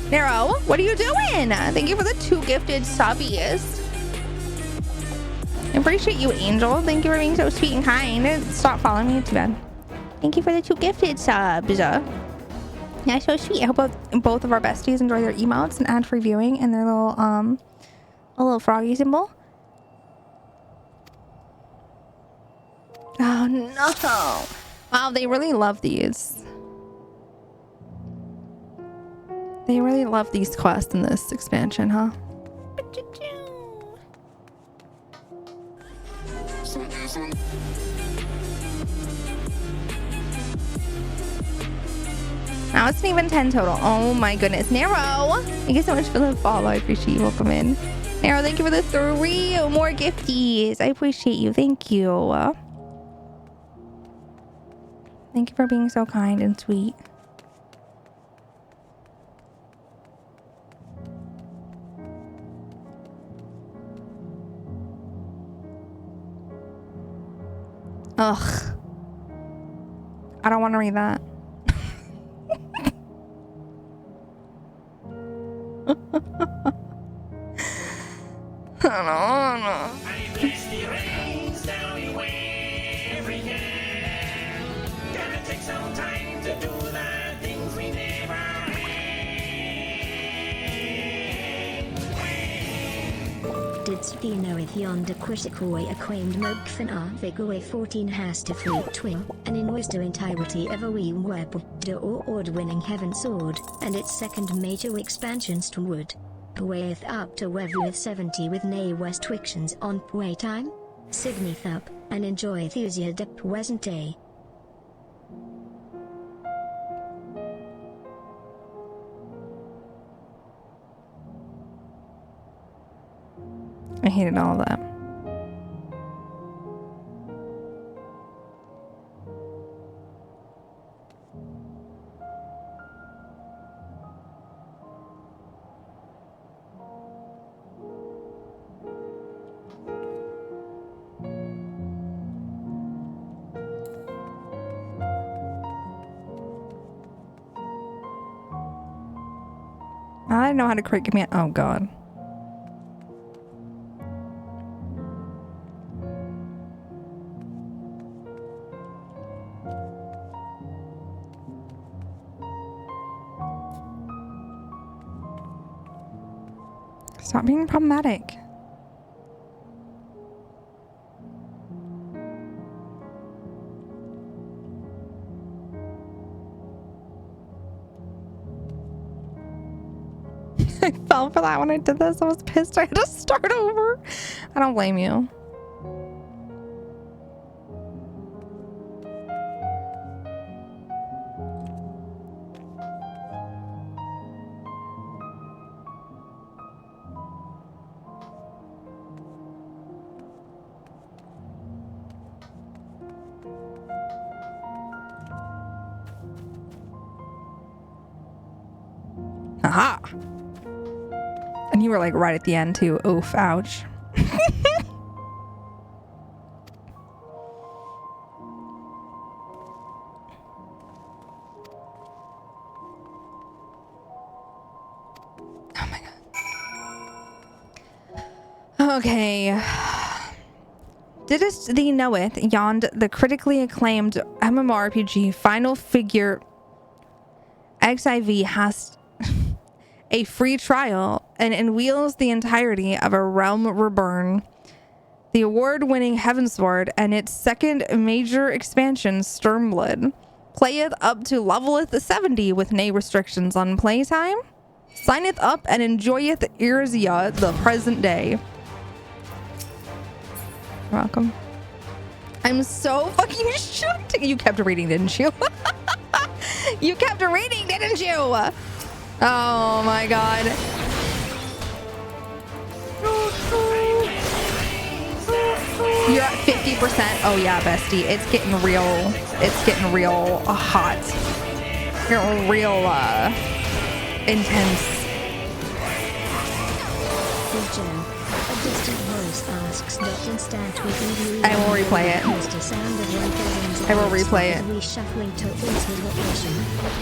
Nero, what are you doing? Thank you for the 2 gifted subbies. I appreciate you, Angel. Thank you for being so sweet and kind. Stop following me. It's too bad. Thank you for the 2 gifted subs. Yeah, so sweet. I hope both of our besties enjoy their emotes and ad-free viewing and their little a little froggy symbol. Oh no! Wow, they really love these. They really love these quests in this expansion, huh? Now it's even 10 total. Oh my goodness. Nero, thank you so much for the follow. I appreciate you. Welcome in. Nero, thank you for the 3 more gifties. I appreciate you. Thank you. Thank you for being so kind and sweet. Ugh. I don't want to read that. I Didst thee knoweth yonder critically acclaimed Mogfin Vigaway 14 has to free twin, and in wisdom entirety of a weem web, the award-winning Heaven Sword, and its second major expansion Stormwood. Weigheth up to Wev with 70 with nay west wictions on playtime. Signeth up, and enjoyeth usia de present day. I hated all of that. I didn't know how to create command. Oh god. Stop being problematic. I fell for that when I did this. I was pissed. I had to start over. I don't blame you. Aha! And you were like right at the end too. Oof, ouch. Oh my god. Okay. Didst thee knoweth yond the critically acclaimed MMORPG Final Figure XIV has a free trial and unveils the entirety of A Realm Reborn, the award-winning Heavensward, and its second major expansion, Stormblood. Playeth up to leveleth 70 with nay restrictions on playtime. Signeth up and enjoyeth Irzia the present day. You're welcome. I'm so fucking shocked. You kept reading, didn't you? You kept reading, didn't you? Oh my god. You're at 50%. Oh yeah, bestie. It's getting real. It's getting real hot. You're real intense. distant voice asks not instant with I will replay it. The sound of 1,000 I will replay it. reshuffling towards his location.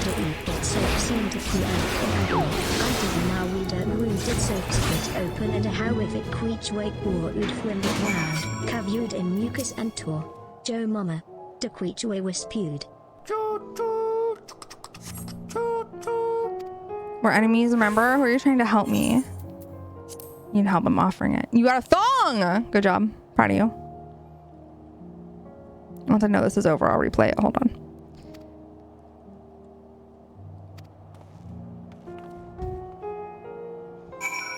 To eat that soap seemed to create an agony. Until now we don't wounded soap split open and a horrific creech wake war ud from the ground. Covered in mucus and tor. Joe mama. The creech way was spewed. We're enemies, remember? Were you trying to help me? You need help, I'm offering it. You got a thong! Good job. Proud of you. Once I know this is over, I'll replay it. Hold on.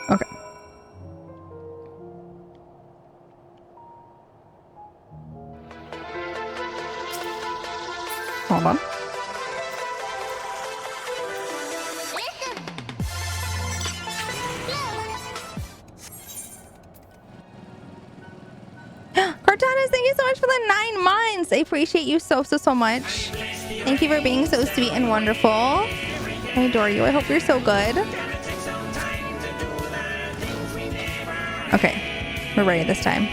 Okay. Hold on. Cortana, thank you so much for the 9 months. I appreciate you so much. Thank you for being so sweet and wonderful. I adore you. I hope you're so good. Okay, we're ready this time.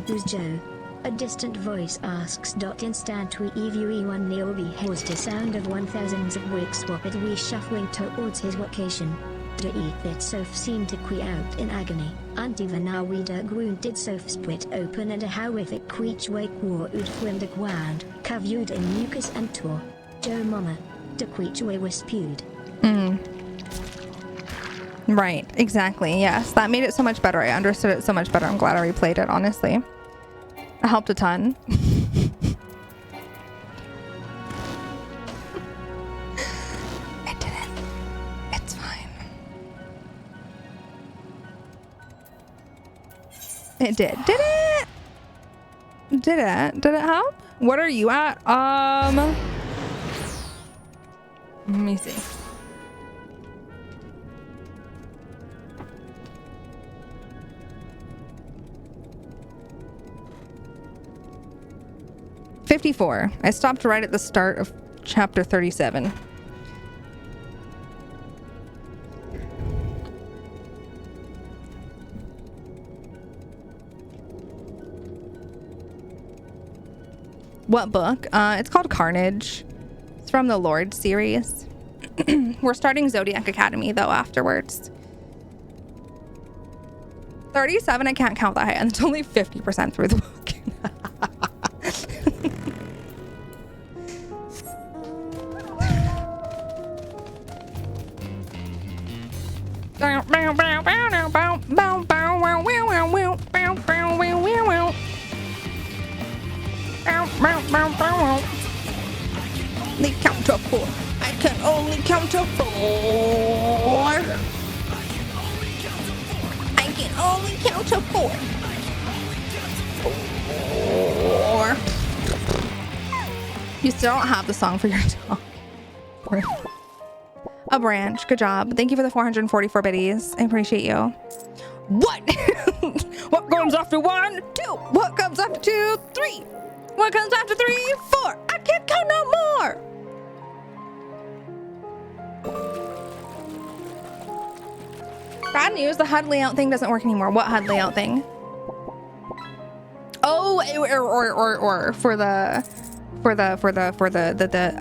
Who's Joe? A distant voice asks. Instant we EVE1 Neo beholds the sound of 1,000s of wig swapped reshuffling towards his location. To eat that soap seemed to cry out in agony. Until now we dug wounded soap split open and a horrific creech wake war ud from the ground. Covered in mucus and tor. Joe mama. The creech way was spewed. Right, exactly. Yes, that made it so much better. I understood it so much better. I'm glad I replayed it, honestly. It helped a ton. It didn't. It's fine. It did. Did it? Did it? Did it help? What are you at? Let me see. $54. I stopped right at the start of chapter 37. What book? It's called Carnage. It's from the Lord series. We're starting Zodiac Academy though afterwards. 37, I can't count that high, and it's only 50% through the book. They count to 4. I can only count to 4. I can only count to 4. 4. You still don't have the song for your dog. A branch. Good job. Thank you for the 444 biddies. I appreciate you. What? What comes after 1, 2? What comes after 2, 3? What comes after 3, 4? I can't count no more. Bad news, the HUD layout thing doesn't work anymore. What HUD layout thing? Oh, or for the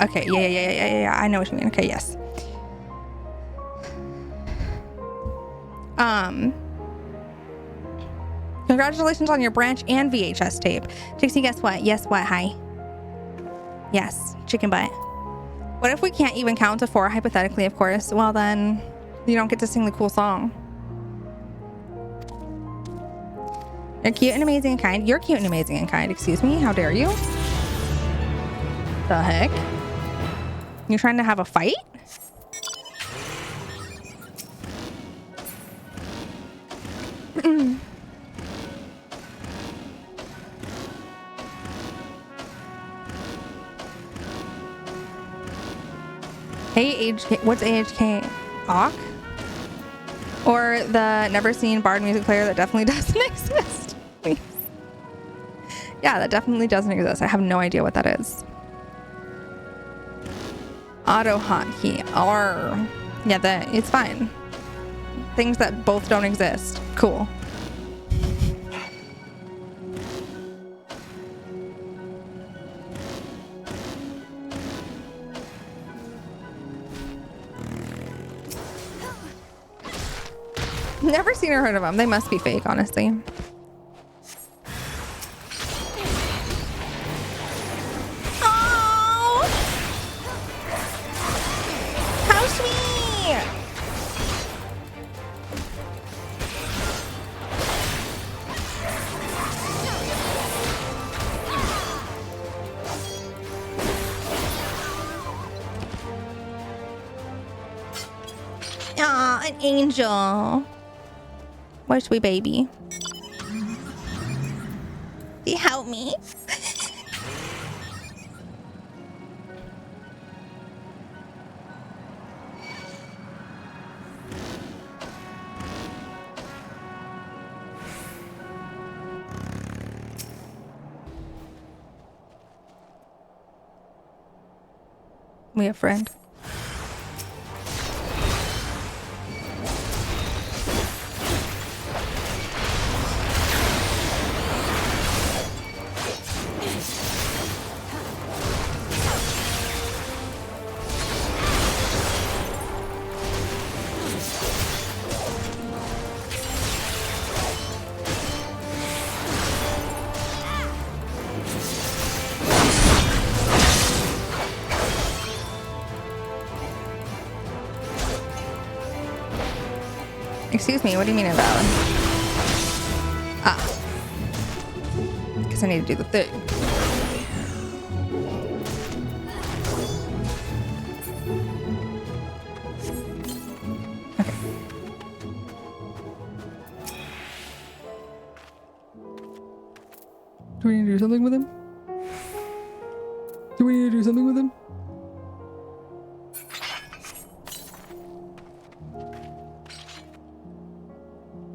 okay, yeah. I know what you mean. Okay, yes. Congratulations on your branch and VHS tape. Tixee, guess what? Yes, what? Hi. Yes, chicken butt. What if we can't even count to 4, hypothetically, of course? Well, then you don't get to sing the cool song. You're cute and amazing and kind. You're cute and amazing and kind. Excuse me? How dare you? The heck? You trying to have a fight? Hey, AHK. What's AHK? Awk? Or the never seen Bard music player that definitely doesn't exist? Please. Yeah, that definitely doesn't exist. I have no idea what that is. Auto hotkey. Or yeah, it's fine. things that both don't exist. Cool. Never seen or heard of them. They must be fake, honestly. Oh! How sweet! Aw, an angel. What a sweet baby. He helped me. We have friend. Excuse me, what do you mean invalid? Ah. Because I need to do the thing. Okay. Do we need to do something with him? Do we need to do something with him?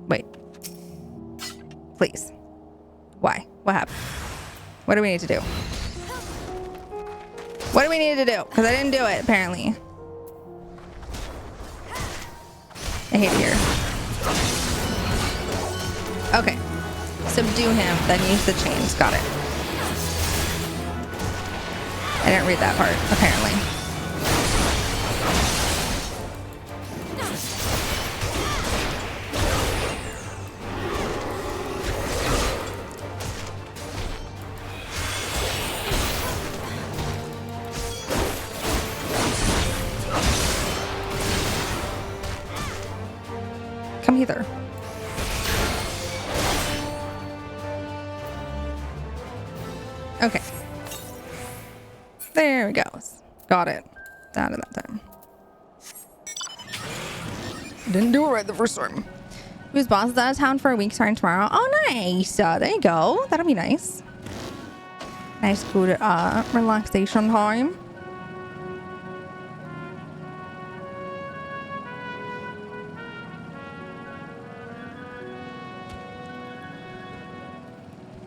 Wait. Please. Why? What happened? What do we need to do? What do we need to do? Because I didn't do it, apparently. I hate it here. Okay. Subdue him, then use the chains. Got it. I didn't read that part, apparently. Come hither. Okay. There we go. Got it. Out of that time. Didn't do it right the first time. Whose boss is out of town for a week starting tomorrow? Oh, nice. There you go. That'll be nice. Nice, good relaxation time.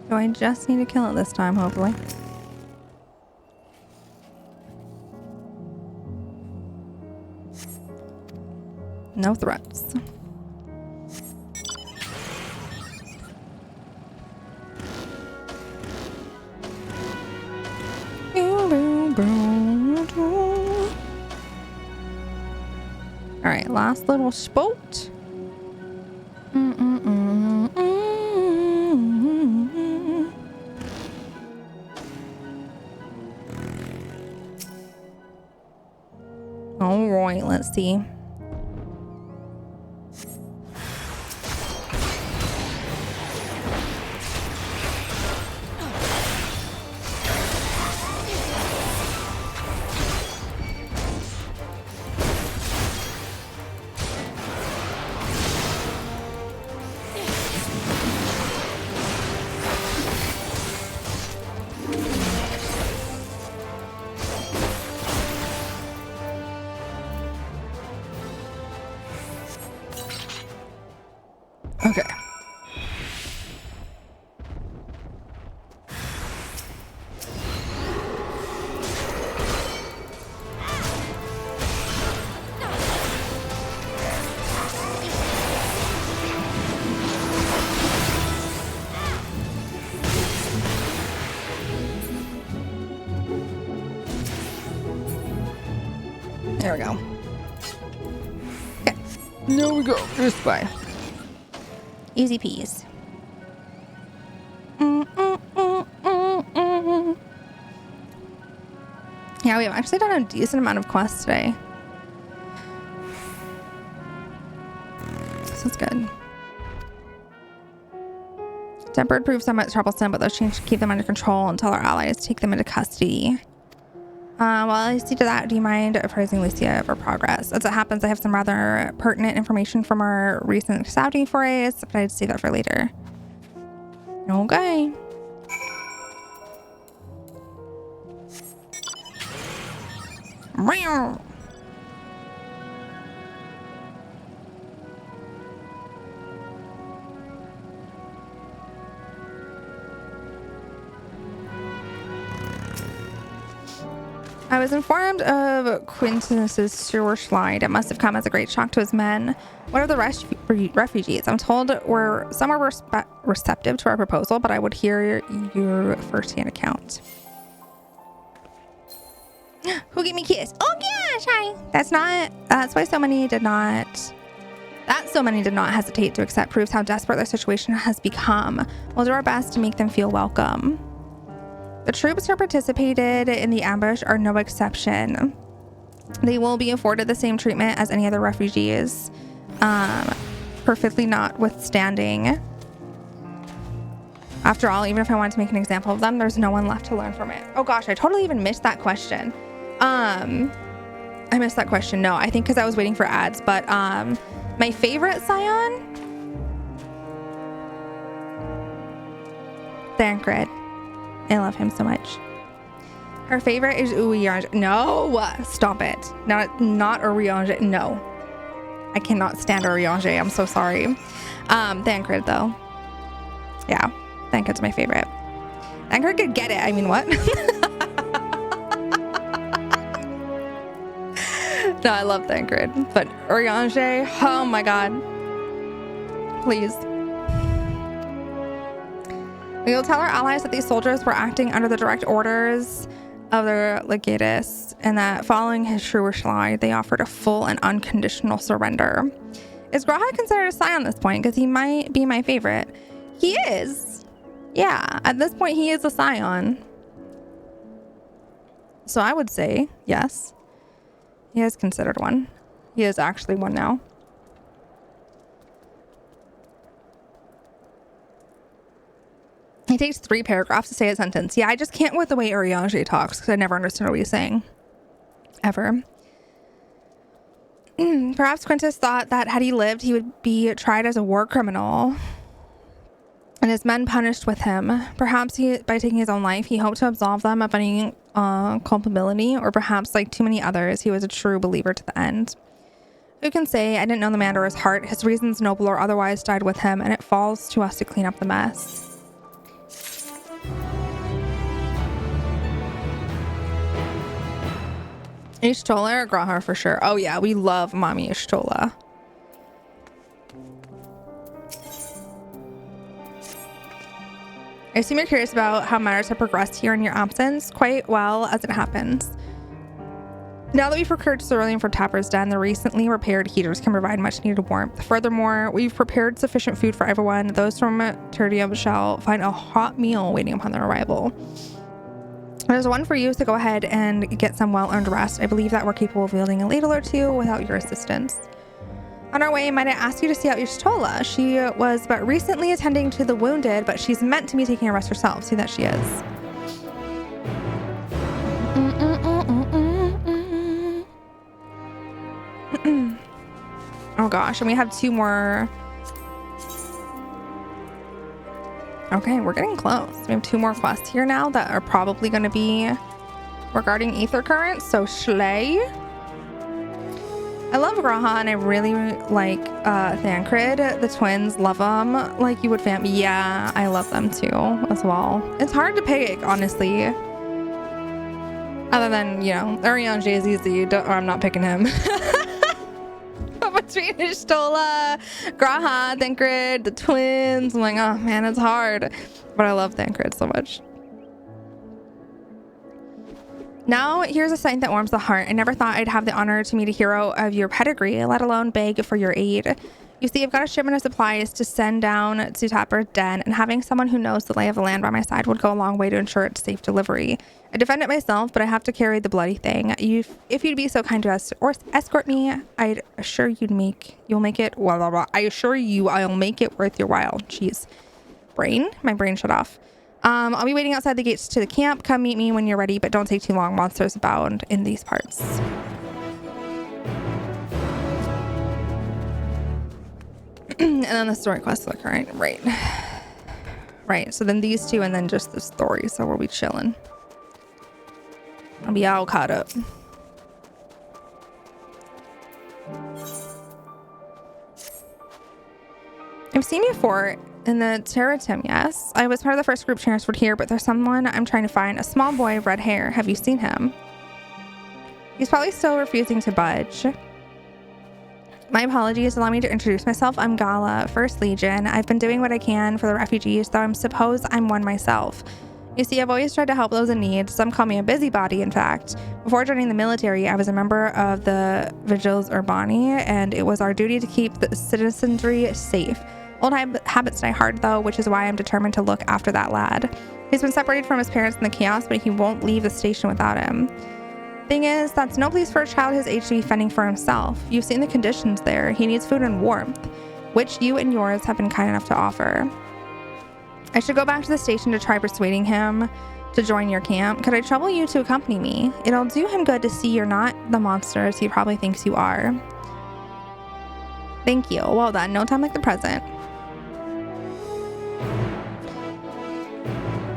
So I just need to kill it this time, hopefully. No threats. All right, last little spot. All right, let's see. There we go. Okay. There we go. This way. Easy peas. Yeah, we've actually done a decent amount of quests today. This is good. Tempered proves somewhat troublesome, but those changes keep them under control until our allies take them into custody. Well, I see to that. Do you mind appraising Lucia of her progress? As it happens, I have some rather pertinent information from our recent scouting forays, but I'd save that for later. Okay. Meow. I was informed of Quintus's sewer slide. It must have come as a great shock to his men. What are the refugees? I'm told some were receptive to our proposal, but I would hear your first-hand account. Who gave me a kiss? Oh gosh, hi. That's why so many did not hesitate to accept. Proves how desperate their situation has become. We'll do our best to make them feel welcome. The troops who participated in the ambush are no exception. They will be afforded the same treatment as any other refugees, perfectly notwithstanding. After all, even if I wanted to make an example of them, there's no one left to learn from it. Oh gosh, I totally even missed that question. I missed that question. No, I think because I was waiting for ads, but my favorite scion? Thancred. I love him so much. Her favorite is Urianger. No, stop it. Not Urianger. No, I cannot stand Urianger. I'm so sorry. Thancred though. Yeah, Thancred's my favorite. Thancred could get it. I mean, what? No, I love Thancred, but Urianger. Oh my god. Please. We will tell our allies that these soldiers were acting under the direct orders of their legatus, and that following his truer slide, they offered a full and unconditional surrender. Is Graha considered a scion at this point? Because he might be my favorite. He is. Yeah, at this point, he is a scion. So I would say yes. He is considered one. He is actually one now. He takes 3 paragraphs to say a sentence. Yeah, I just can't with the way Urianger talks because I never understood what he's saying. Ever. Perhaps Quintus thought that had he lived, he would be tried as a war criminal and his men punished with him. Perhaps by taking his own life, he hoped to absolve them of any culpability, or perhaps, like too many others, he was a true believer to the end. Who can say? I didn't know the man or his heart. His reasons, noble or otherwise, died with him, and it falls to us to clean up the mess. Ishtola or Grahar for sure. Oh yeah, we love Mommy Ishtola. I assume you're curious about how matters have progressed here in your absence. Quite well, as it happens. Now that we've procured cerulean from Tapper's Den, the recently repaired heaters can provide much needed warmth. Furthermore, we've prepared sufficient food for everyone. Those from Tertium shall find a hot meal waiting upon their arrival. There's one for you, so go ahead and get some well-earned rest. I believe that we're capable of wielding a ladle or two without your assistance. On our way, might I ask you to see out Ishtola? She was but recently attending to the wounded, but she's meant to be taking a rest herself. See that she is. Oh gosh, and we have 2 more. Okay, we're getting close. We have 2 more quests here now that are probably going to be regarding ether currents. So Schley. I love Graha and I really like Thancred. The twins, love them like you would fam. Yeah, I love them too as well. It's hard to pick, honestly. Other than, you know, Urianger is easy. I'm not picking him. Between Ishtola, Graha, Thancred, the twins. I'm like, oh man, it's hard. But I love Thancred so much. Now, here's a sight that warms the heart. I never thought I'd have the honor to meet a hero of your pedigree, let alone beg for your aid. You see, I've got a shipment of supplies to send down to Tapper's Den, and having someone who knows the lay of the land by my side would go a long way to ensure its safe delivery. I defend it myself, but I have to carry the bloody thing. If you'd be so kind to escort me, I'd assure you'll make it. Blah, blah, blah. I assure you, I'll make it worth your while. Jeez, my brain shut off. I'll be waiting outside the gates to the camp. Come meet me when you're ready, but don't take too long. Monsters abound in these parts. And then the story quest look, right. So then these two, and then just the story. So we'll be chilling. I'll be all caught up. I've seen you before in the Terratim, yes. I was part of the first group transferred here, but there's someone I'm trying to find. A small boy, red hair. Have you seen him? He's probably still refusing to budge. My apologies. Allow me to introduce myself. I'm Gala, 1st Legion. I've been doing what I can for the refugees, though I suppose I'm one myself. You see, I've always tried to help those in need. Some call me a busybody, in fact. Before joining the military, I was a member of the Vigiles Urbani, and it was our duty to keep the citizenry safe. Old habits die hard, though, which is why I'm determined to look after that lad. He's been separated from his parents in the chaos, but he won't leave the station without him. Thing is, that's no place for a child his age to be fending for himself. You've seen the conditions there. He needs food and warmth, which you and yours have been kind enough to offer. I should go back to the station to try persuading him to join your camp. Could I trouble you to accompany me? It'll do him good to see you're not the monsters he probably thinks you are. Thank you. Well done. No time like the present.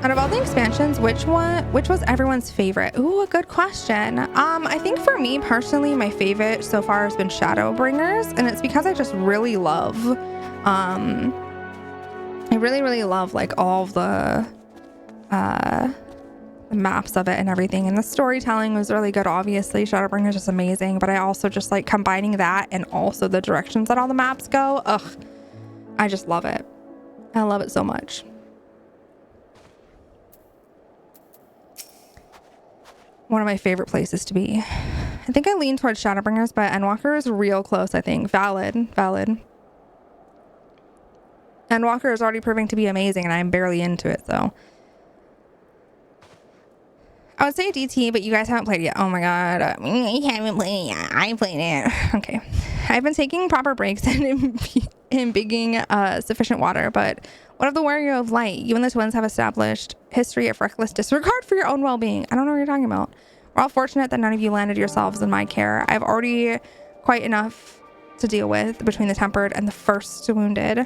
Out of all the expansions, which was everyone's favorite? Ooh, a good question. I think for me personally, my favorite so far has been Shadowbringers, and it's because I just really love, I really love like all of the maps of it and everything, and the storytelling was really good. Obviously, Shadowbringers is amazing, but I also just like combining that and also the directions that all the maps go. Ugh, I just love it. I love it so much. One of my favorite places to be. I think I lean towards Shadowbringers, but Endwalker is real close, I think. Valid. Endwalker is already proving to be amazing, and I'm barely into it, so. I would say DT, but you guys haven't played it yet. Oh my god. I haven't played it yet. I played it. Okay. I've been taking proper breaks and imbibing sufficient water, but what of the Warrior of Light? You and the twins have established history of reckless disregard for your own well-being. I don't know what you're talking about. We're all fortunate that none of you landed yourselves in my care. I've already quite enough to deal with between the tempered and the first wounded.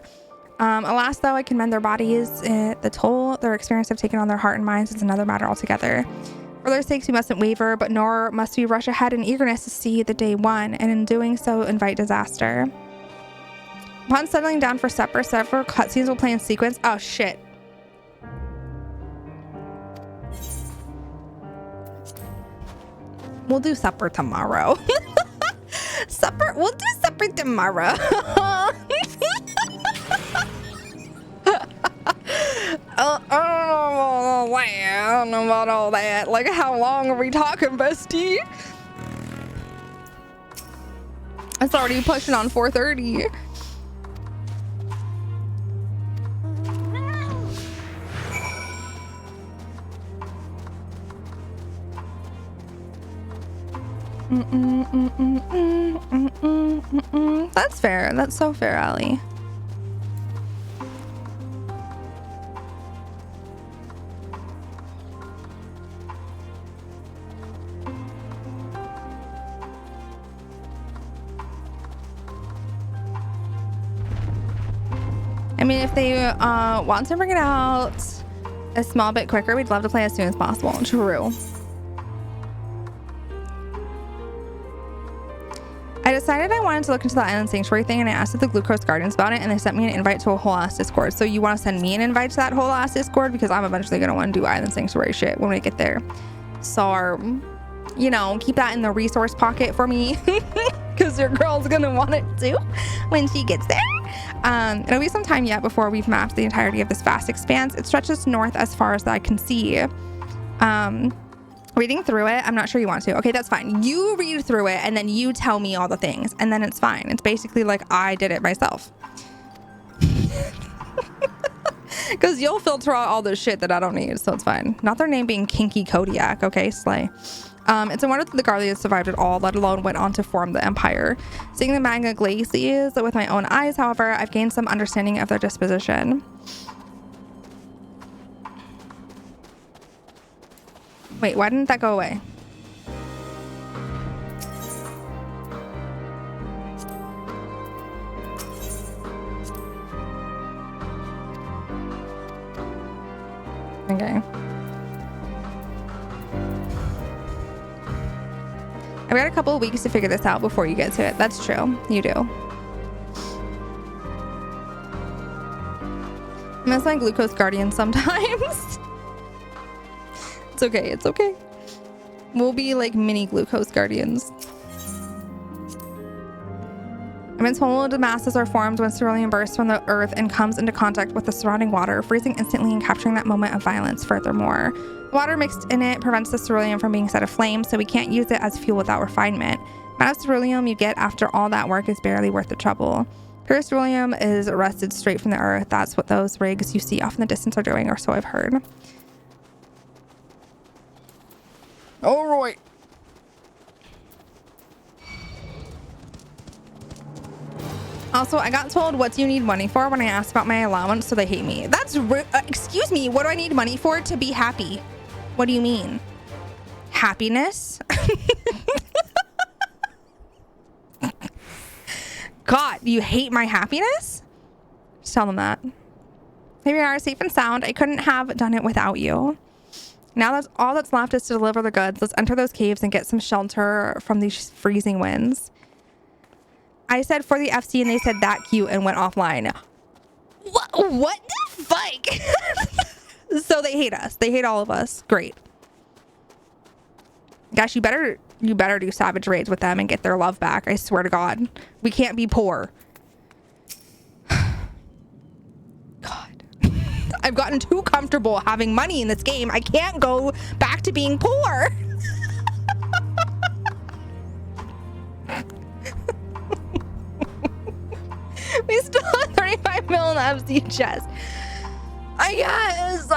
Alas, though, I commend their bodies. The toll their experience have taken on their heart and minds is another matter altogether. For their sakes, we mustn't waver, but nor must we rush ahead in eagerness to see the day one, and in doing so, invite disaster. Upon settling down for supper, several cutscenes will play in sequence. Oh, shit. We'll do supper tomorrow. We'll do supper tomorrow. I don't know about all that. Like, how long are we talking, bestie? It's already pushing on 4:30. That's fair. That's so fair, Allie. I mean, if they want to bring it out a small bit quicker, we'd love to play as soon as possible. True. I decided I wanted to look into the Island Sanctuary thing, and I asked the Glucose Gardens about it, and they sent me an invite to a whole ass Discord. So you want to send me an invite to that whole ass Discord? Because I'm eventually going to want to do Island Sanctuary shit when we get there. So, you know, keep that in the resource pocket for me. Because your girl's going to want it too when she gets there. It'll be some time yet before we've mapped the entirety of this vast expanse. It stretches north as far as I can see. Reading through it, I'm not sure you want to. Okay, that's fine. You read through it and then you tell me all the things and then it's fine. It's basically like I did it myself. Because you'll filter out all the shit that I don't need, so it's fine. Not their name being Kinky Kodiak. Okay, slay. It's a wonder that the Garleans survived it all, let alone went on to form the Empire. Seeing the Magna Glacies with my own eyes, however, I've gained some understanding of their disposition. Wait, why didn't that go away? Okay. I've got a couple of weeks to figure this out before you get to it. That's true. You do. I miss my glucose guardian sometimes. It's okay. It's okay. We'll be like mini glucose guardians. I've been told masses are formed when cerulean bursts from the earth and comes into contact with the surrounding water, freezing instantly and capturing that moment of violence. Furthermore, the water mixed in it prevents the cerulean from being set aflame, so we can't use it as fuel without refinement. The amount of ceruleum you get after all that work is barely worth the trouble. Pure ceruleum is wrested straight from the earth. That's what those rigs you see off in the distance are doing, or so I've heard. All right. Also, I got told, what do you need money for when I asked about my allowance, so they hate me. That's excuse me, what do I need money for? To be happy. What do you mean? Happiness? God, you hate my happiness? Just tell them that. Here we are, safe and sound. I couldn't have done it without you. Now that's all that's left is to deliver the goods. Let's enter those caves and get some shelter from these freezing winds. I said for the FC and they said that cute and went offline. What the fuck? So they hate us. They hate all of us. Great. Gosh, you better do savage raids with them and get their love back. I swear to God. We can't be poor. God. I've gotten too comfortable having money in this game. I can't go back to being poor. We still have 35 mil in the FC chest. I guess.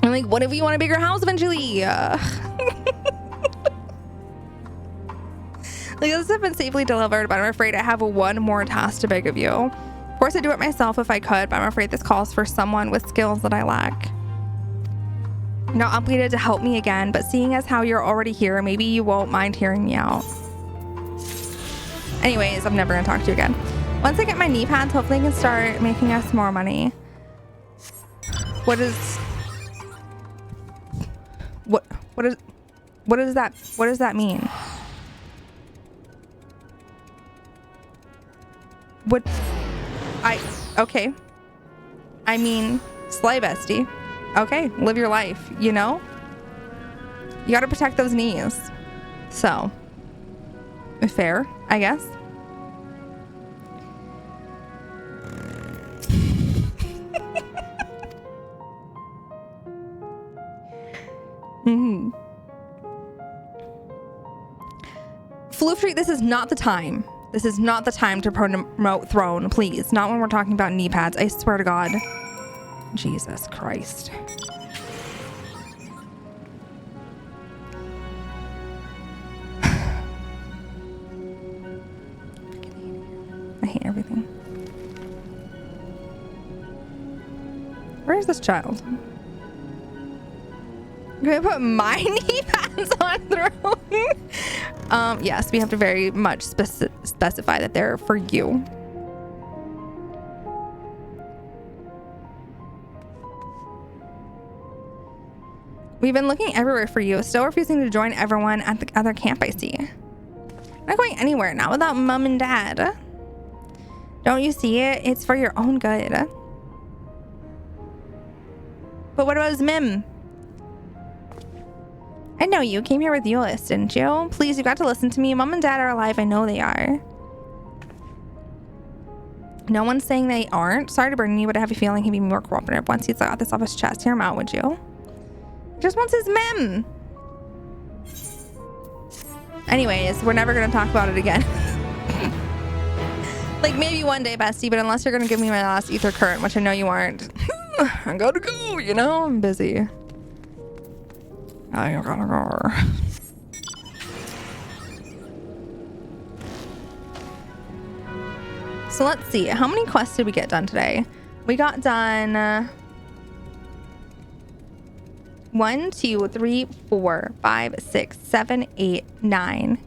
I'm like, what if we want a bigger house eventually? Like, this has been safely delivered, but I'm afraid I have one more task to beg of you. Of course, I'd do it myself if I could, but I'm afraid this calls for someone with skills that I lack. You're not obligated to help me again, but seeing as how you're already here, maybe you won't mind hearing me out. Anyways, I'm never gonna talk to you again. Once I get my knee pads, hopefully I can start making us more money. What does that mean? Okay. I mean, slay, bestie. Okay, live your life, you know? You gotta protect those knees. So, fair, I guess. Floof Street, this is not the time. This is not the time to promote Throne, please. Not when we're talking about knee pads. I swear to God. Jesus Christ. I hate everything. Where is this child? I'm gonna put my knee pads on Throne. Yes, we have to very much specify that they're for you. We've been looking everywhere for you, still refusing to join everyone at the other camp I see. I'm not going anywhere, not without Mom and Dad. Don't you see it? It's for your own good. But what about his Mim? I know you came here with Euless, didn't you? Please, you got to listen to me. Mom and Dad are alive. I know they are. No one's saying they aren't. Sorry to burden you, but I have a feeling he'd be more cooperative once he's got this off his chest. Hear him out, would you? Just wants his mem. Anyways, we're never gonna talk about it again. Like maybe one day, bestie, but unless you're gonna give me my last ether current, which I know you aren't. I gotta go, you know? I'm busy. I gotta go. So let's see. How many quests did we get done today? We got done 1, 2, 3, 4, 5, 6, 7, 8, 9,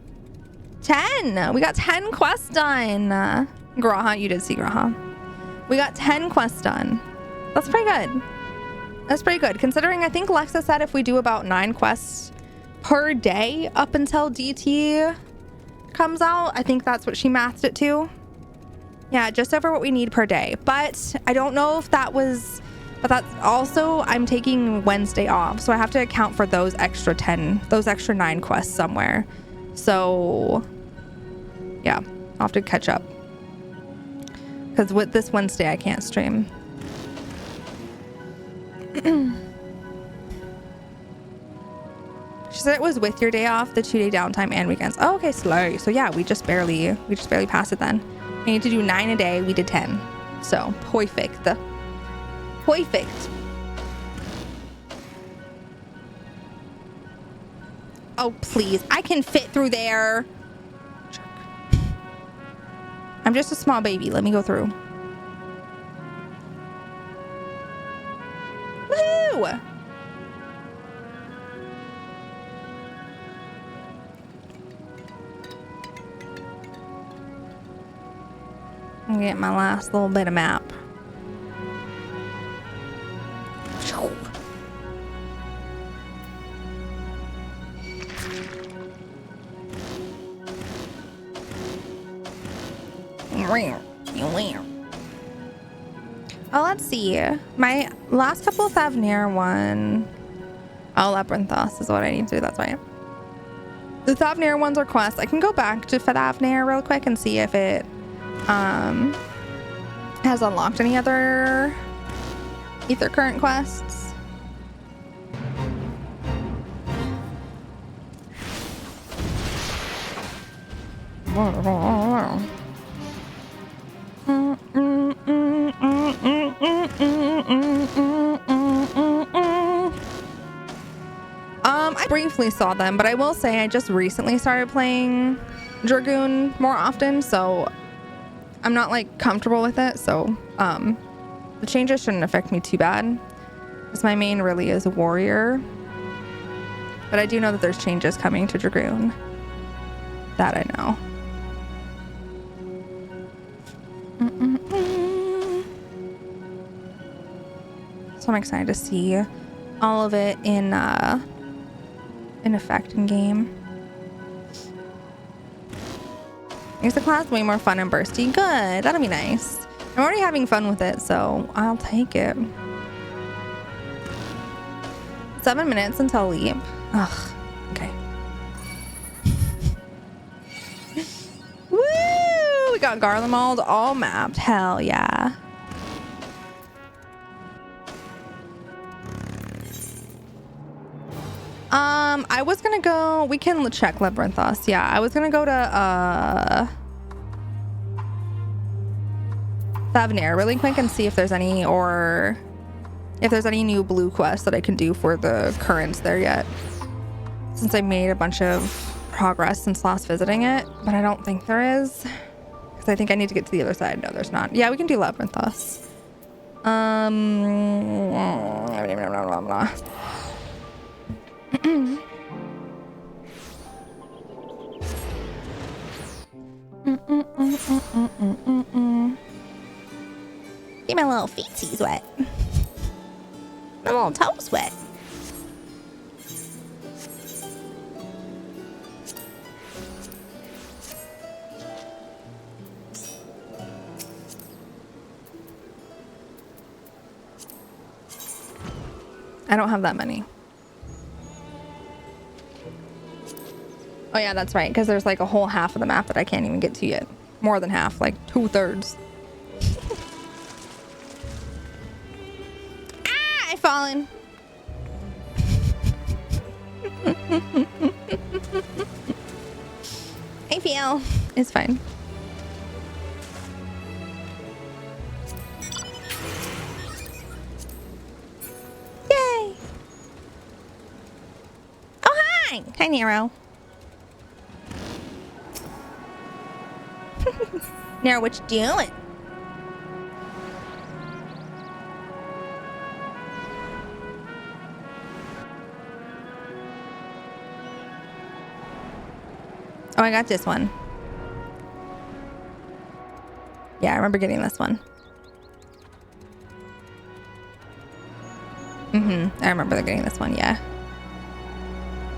10. We got 10 quests done. Graha, you did see Graha. We got 10 quests done. That's pretty good. That's pretty good. Considering I think Lexa said if we do about 9 quests per day up until DT comes out, I think that's what she mathed it to. Yeah, just over what we need per day. But I don't know if that was... But that's also, I'm taking Wednesday off. So I have to account for those extra 9 quests somewhere. So, yeah, I'll have to catch up. Because with this Wednesday, I can't stream. She said it was with your day off, the 2-day downtime and weekends. Oh, okay, slow. So yeah, we just barely passed it then. I need to do 9 a day. We did 10. So perfect. Perfect. Oh, please. I can fit through there. I'm just a small baby. Let me go through. Woohoo! I'm gonna get my last little bit of map. Oh, let's see. My last couple Thavnir one. Oh, Labyrinthos is what I need to do. That's right. The Thavnir ones are quests. I can go back to Thavnir real quick and see if it has unlocked any other ether current quests. I briefly saw them, but I will say I just recently started playing Dragoon more often, so I'm not like comfortable with it. So the changes shouldn't affect me too bad, because my main really is a warrior. But I do know that there's changes coming to Dragoon. That I know. So I'm excited to see all of it in effect in game. Makes the class way more fun and bursty. Good, that'll be nice. I'm already having fun with it, so I'll take it. 7 minutes until leap. Ugh, okay. Woo! We got Garlemald all mapped. Hell yeah. I was gonna go, we can check Labyrinthos. Yeah, I was gonna go to Thavnir really quick and see if there's any, or if there's any new blue quests that I can do for the currents there yet, since I made a bunch of progress since last visiting it, but I don't think there is, because I think I need to get to the other side. No, there's not. Yeah, we can do Labyrinthos. Get my little feetsies wet. My little toes wet. I don't have that many. Oh yeah, that's right, because there's like a whole half of the map that I can't even get to yet. More than half, like 2/3. Ah, I've fallen. I feel it's fine. Yay! Oh, hi! Hi, Nero. Nero, what you doing? Oh, I got this one. Yeah, I remember getting this one. I remember getting this one, yeah.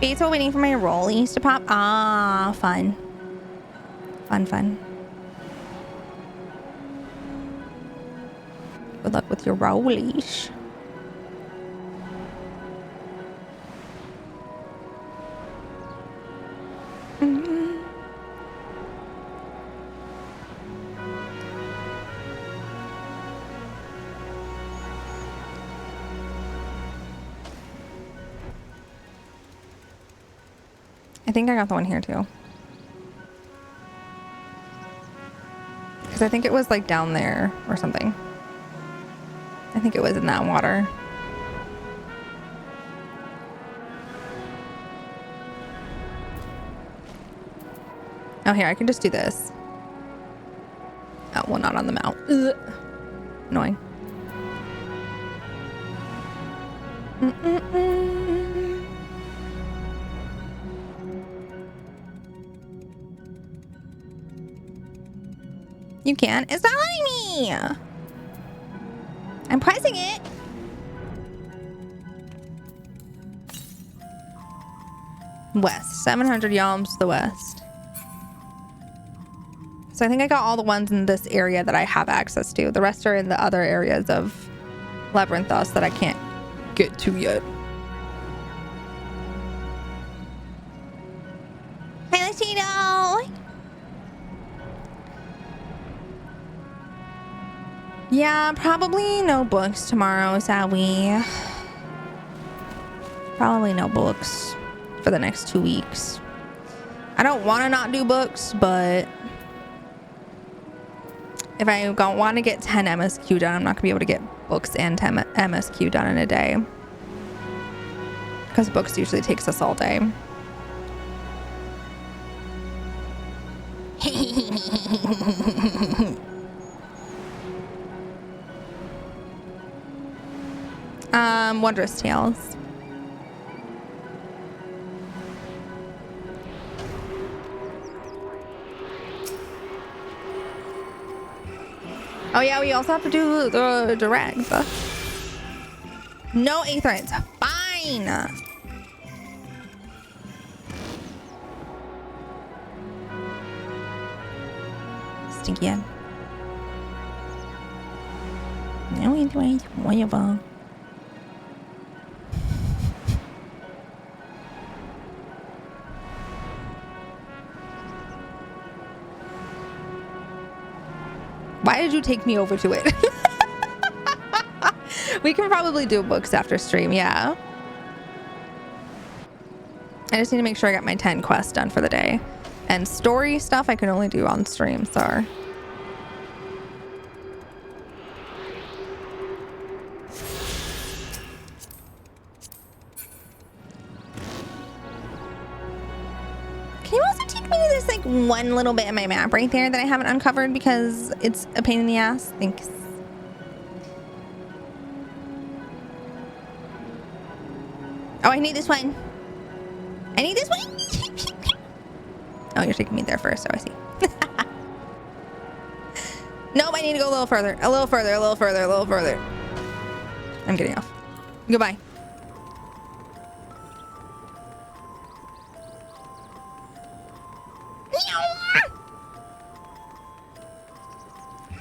Beto waiting for my rollies to pop. Ah, fun. Fun. Good luck with your rollies. I think I got the one here too. Because I think it was like down there or something. I think it was in that water. Oh, here, I can just do this. Oh, well, not on the mount. Ugh. Annoying. You can. It's not letting me. I'm pressing it. West. 700 yalms to the west. So I think I got all the ones in this area that I have access to. The rest are in the other areas of Labyrinthos that I can't get to yet. Hi, Latino. Yeah, probably no books tomorrow, Zowie. Probably no books for the next 2 weeks. I don't want to not do books, but if I don't want to get 10 MSQ done, I'm not going to be able to get books and 10 MSQ done in a day. Because books usually takes us all day. Wondrous Tales. Oh yeah, we also have to do the direct. No Aetherites. Fine. Stinky head. No Aetherites. Whatever. Why did you take me over to it? We can probably do books after stream, yeah. I just need to make sure I got my 10 quests done for the day. And story stuff I can only do on stream, so. Can you also take me to this like one little bit in my map right there that I haven't uncovered because it's a pain in the ass? Thanks. Oh, I need this one. I need this one. Oh, you're taking me there first. Oh, I see. Nope, I need to go a little further. A little further, a little further, a little further. I'm getting off. Goodbye.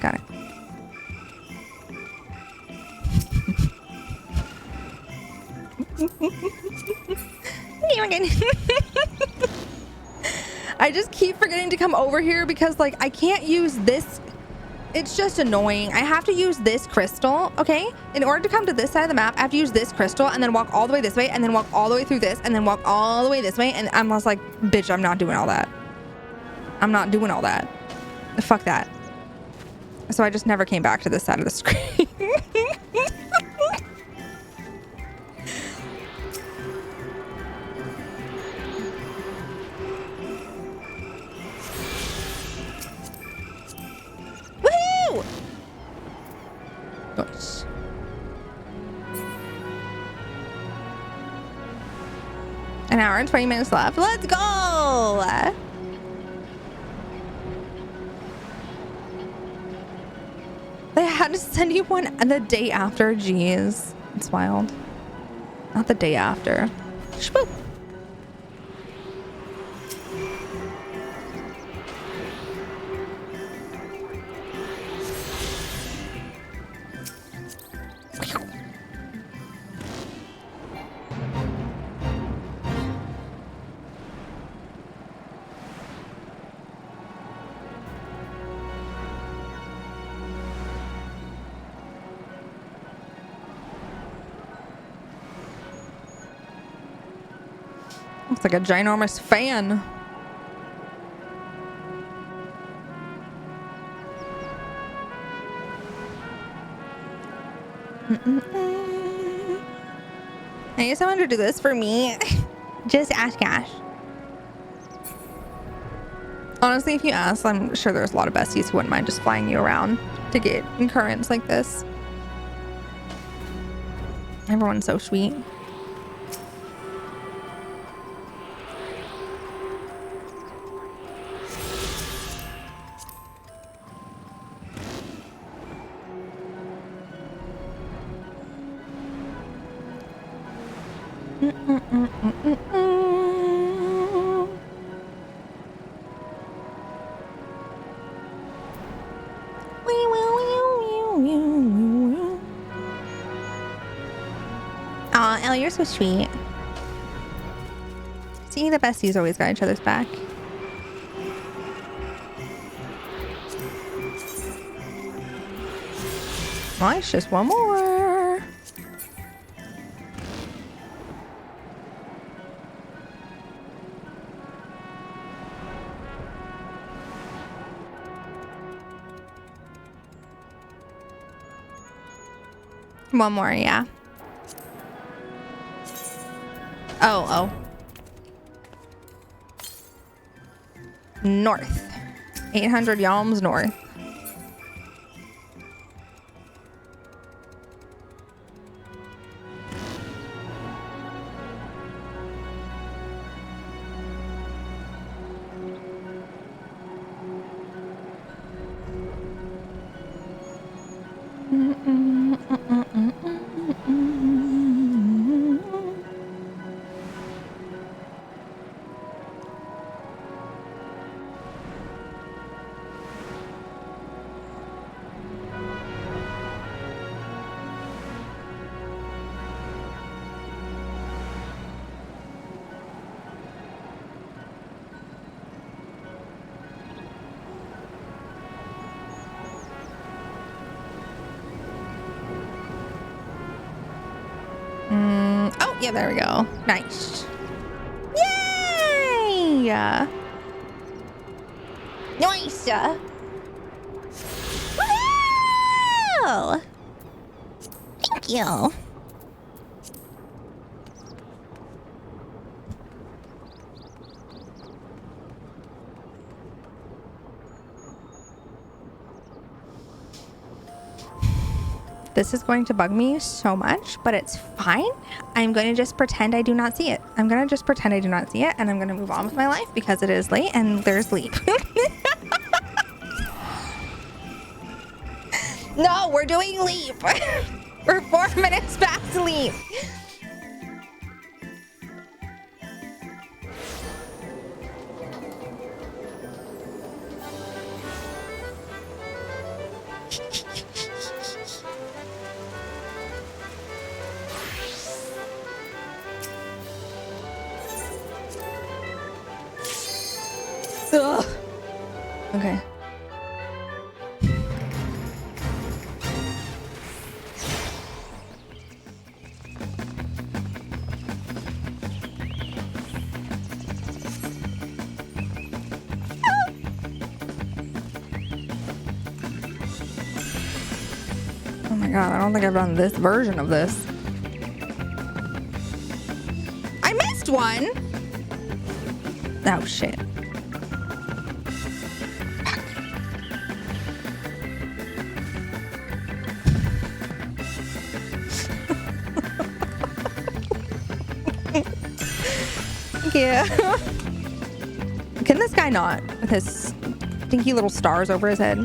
Got it. I just keep forgetting to come over here because like I can't use this It's just annoying. I have to use this crystal, okay? In order to come to this side of the map, I have to use this crystal and then walk all the way this way and then walk all the way through this and then walk all the way this way. And I'm just like, bitch, I'm not doing all that. I'm not doing all that. Fuck that. So I just never came back to this side of the screen. Woohoo! Nice. An hour and 20 minutes left. Let's go! They had to send you one the day after. Jeez. It's wild. Not the day after. Shboop. Looks like a ginormous fan. I need someone to do this for me. Just ask Ash. Honestly, if you ask, I'm sure there's a lot of besties who wouldn't mind just flying you around to get in currents like this. Everyone's so sweet. Aw, Elle, you're so sweet. See, the besties always got each other's back. Nice, just one more. One more, yeah. Oh. North. 800 yalms north. Oh, yeah, there we go. Nice. Yay! Nice. Woohoo! Thank you. This is going to bug me so much, but it's fine. I'm going to just pretend I do not see it. I'm going to just pretend I do not see it, and I'm going to move on with my life because it is late and there's leap. No, we're doing leap. We're 4 minutes past leap. Ugh. Okay. god, I don't think I've done this version of this. I missed one! Oh, shit. Yeah. Can this guy not, with his stinky little stars over his head?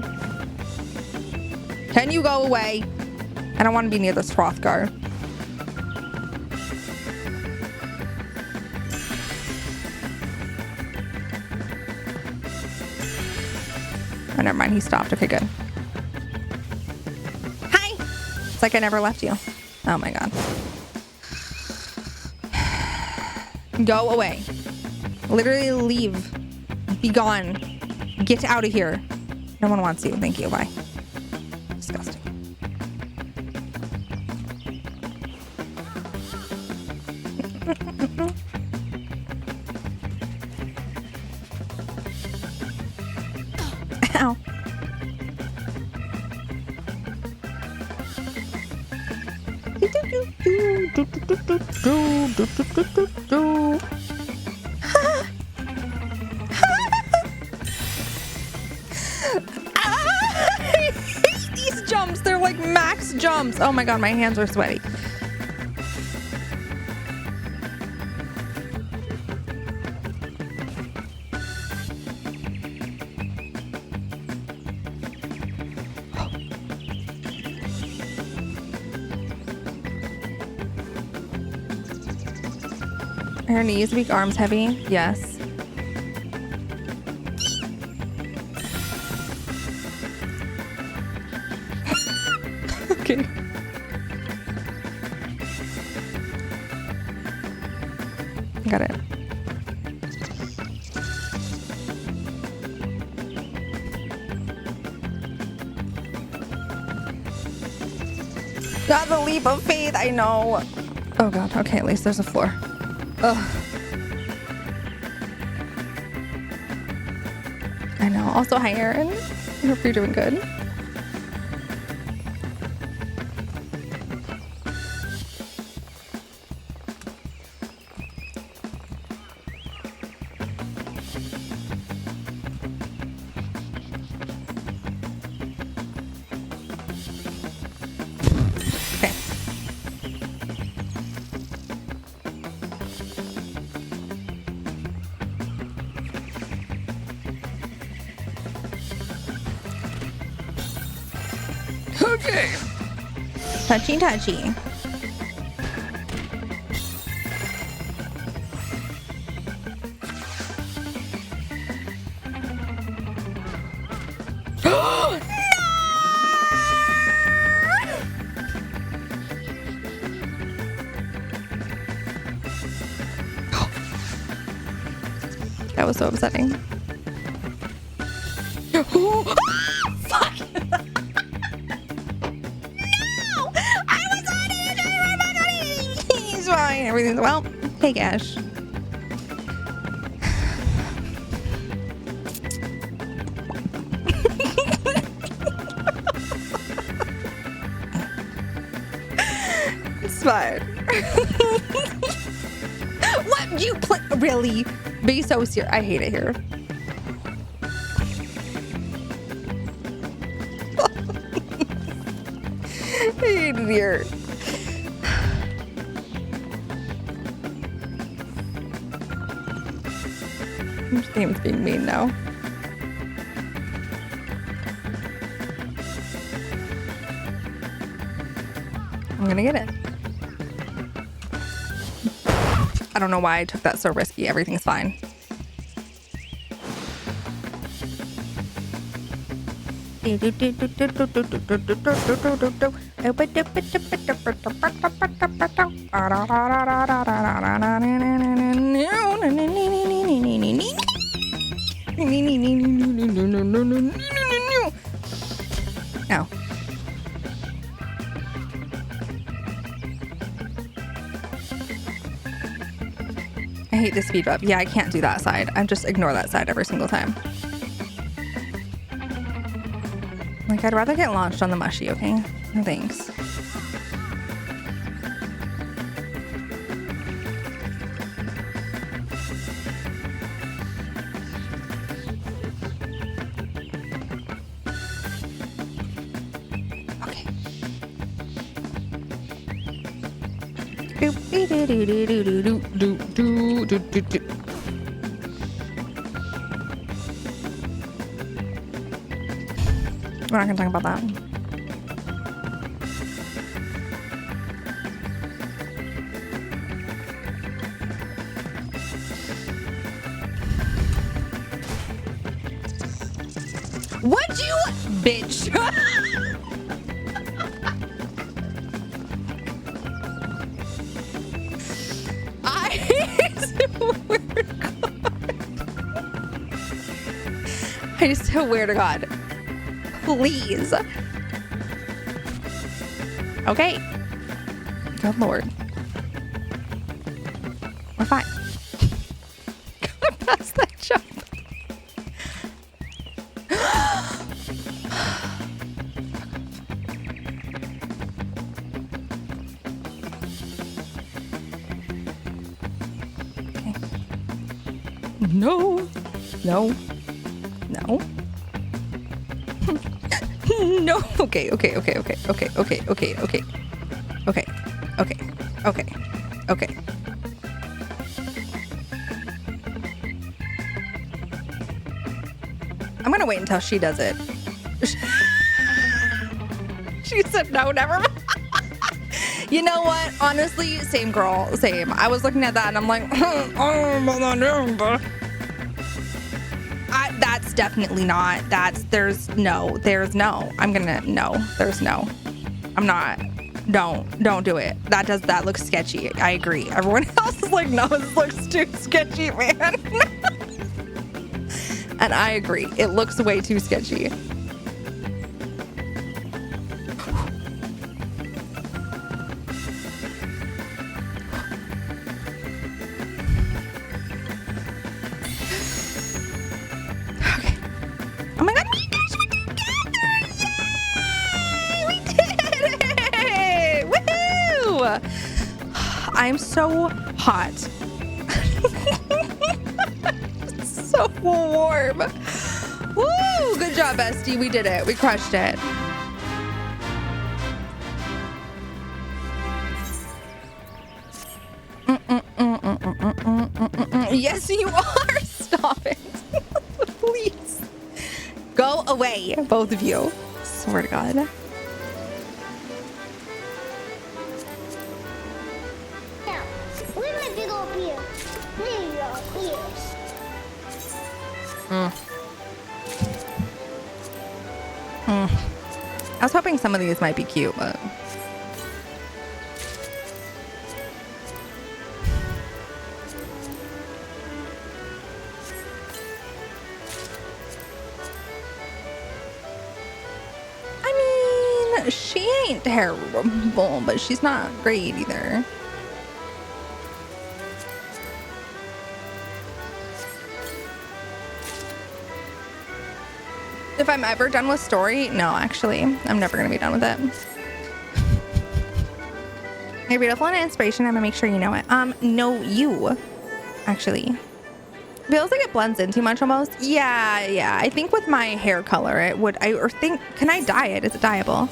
Can you go away? I don't want to be near this Hrothgar. Oh, never mind. He stopped. Okay, good. Hi! It's like I never left you. Oh my god. Go away. Literally leave. Be gone. Get out of here. No one wants you. Thank you. Bye. Disgusting. Ow. I hate these jumps. They're like max jumps. Oh my god, my hands are sweaty. Are your knees weak, arms heavy? Yes. Okay. Got it. Not the leap of faith, I know. Oh god, okay, at least there's a floor. Ugh. I know. Also, hi, Aaron. I hope you're doing good. Okay. Okay. Touchy, touchy. That was so upsetting. Oh, fuck! He's fine. Everything's well. Hey, Gash. It's fine. What? You play? Really? Be so serious. I hate it here. I hate it here. This game's being mean now. I'm gonna get it. I don't know why I took that so risky. Everything's fine. No. I hate the speed up. Yeah, I can't do that side. I just ignore that side every single time. Like, I'd rather get launched on the mushy, okay? No thanks. We're not gonna talk about that. Would you, bitch? I swear to God. Please. Okay. Good Lord. We're fine. Got past that jump. Okay. No. No. No. No. Okay. Okay. Okay. Okay. Okay. Okay. Okay. Okay. Okay. Okay. Okay. Okay. I'm gonna wait until she does it. She said no, never mind. You know what? Honestly, same girl, same. I was looking at that and I'm like, that's definitely not. There's no. I'm gonna, no, there's no. I'm not. Don't do it. That looks sketchy. I agree. Everyone else is like, no, this looks too sketchy, man. And I agree. It looks way too sketchy. I'm so hot. So warm. Woo! Good job, bestie. We did it. We crushed it. Yes, you are. Stop it. Please. Go away, both of you. Swear to God. I was hoping some of these might be cute, but I mean, she ain't terrible, but she's not great either. If I'm ever done with story, no, actually, I'm never gonna be done with it. You're beautiful and inspiration. I'm gonna make sure you know it. No, you, actually. Feels like it blends in too much almost. Yeah. I think with my hair color, it would. Can I dye it? Is it dyeable?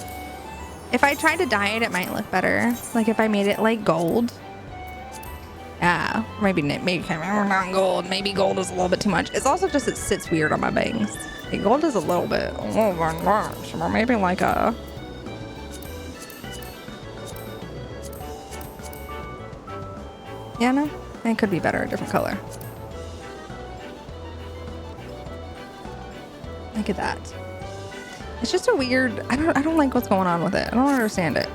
If I tried to dye it, it might look better. Like if I made it like gold. Yeah, maybe not gold. Maybe gold is a little bit too much. It's also just it sits weird on my bangs. Gold is a little bit, oh my gosh, or maybe like a, yeah, no, it could be better, a different color. Look at that. It's just a weird, I don't like what's going on with it. I don't understand it.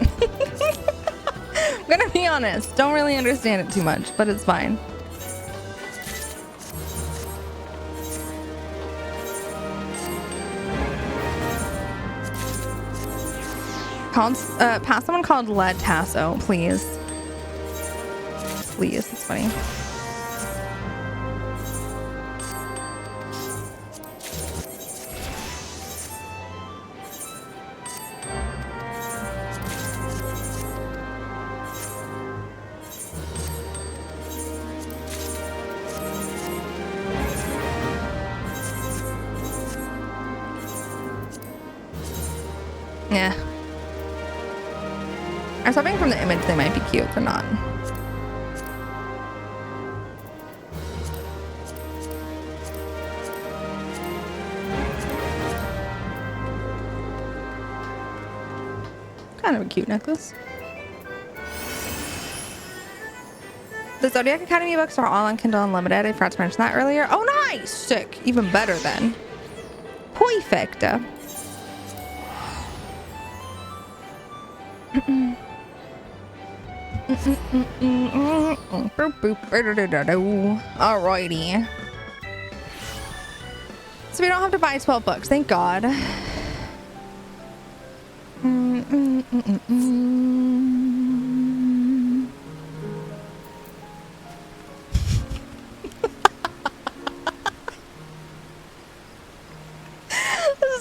I'm gonna be honest, don't really understand it too much, but it's fine. Pass someone called Lead Tasso, please. Please, it's funny. Yeah. I was hoping from the image they might be cute. They're not. Kind of a cute necklace. The Zodiac Academy books are all on Kindle Unlimited. I forgot to mention that earlier. Oh, nice! Sick. Even better then. Perfect. Alrighty. So we don't have to buy 12 books. Thank God.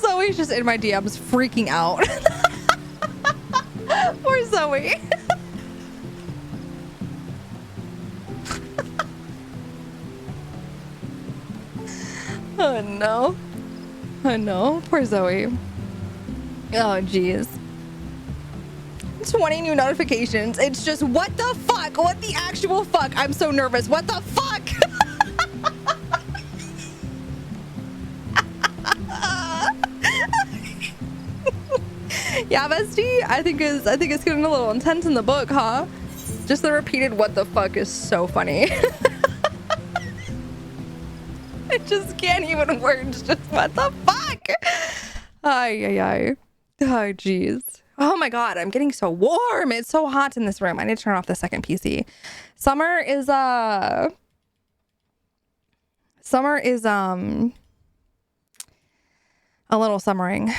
Zoe's just in my DMs freaking out. Poor Zoe. Oh no. Oh no. Poor Zoe. Oh jeez. 20 new notifications. It's just what the fuck? What the actual fuck? I'm so nervous. What the fuck? Yeah, bestie. I think it's getting a little intense in the book, huh? Just the repeated what the fuck is so funny. I just can't even words. Just what the fuck? Ay, ay, ay. Oh, jeez. Oh my God, I'm getting so warm. It's so hot in this room. I need to turn off the second PC. Summer is a little summering.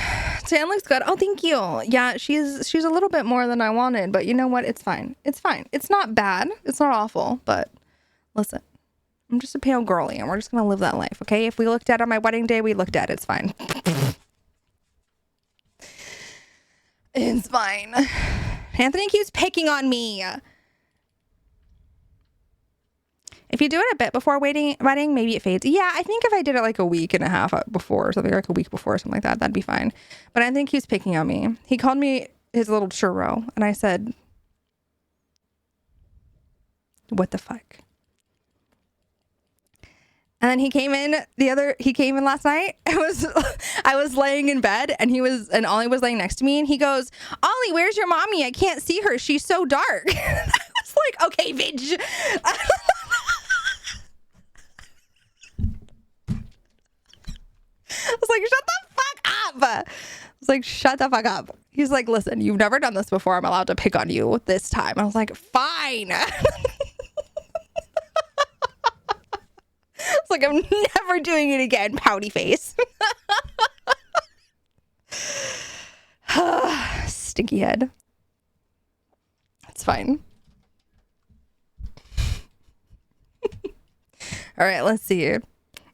Tan looks good. Oh, thank you. Yeah, she's a little bit more than I wanted, but you know what? It's fine. It's fine. It's not bad. It's not awful, but listen, I'm just a pale girly and we're just gonna live that life, okay? If we looked dead on my wedding day, we look dead. It's fine. It's fine. Anthony keeps picking on me. If you do it a bit before wedding, maybe it fades. Yeah, I think if I did it like a week and a half before or something, like a week before or something like that, that'd be fine. But I think he's picking on me. He called me his little churro, and I said, what the fuck? And then he came in last night. I was laying in bed and Ollie was laying next to me and he goes, Ollie, where's your mommy? I can't see her. She's so dark. I was like, okay, bitch. I was like, shut the fuck up. I was like, shut the fuck up. He's like, listen, you've never done this before. I'm allowed to pick on you this time. I was like, fine. It's like, I'm never doing it again, pouty face. Stinky head. It's fine. All right, let's see.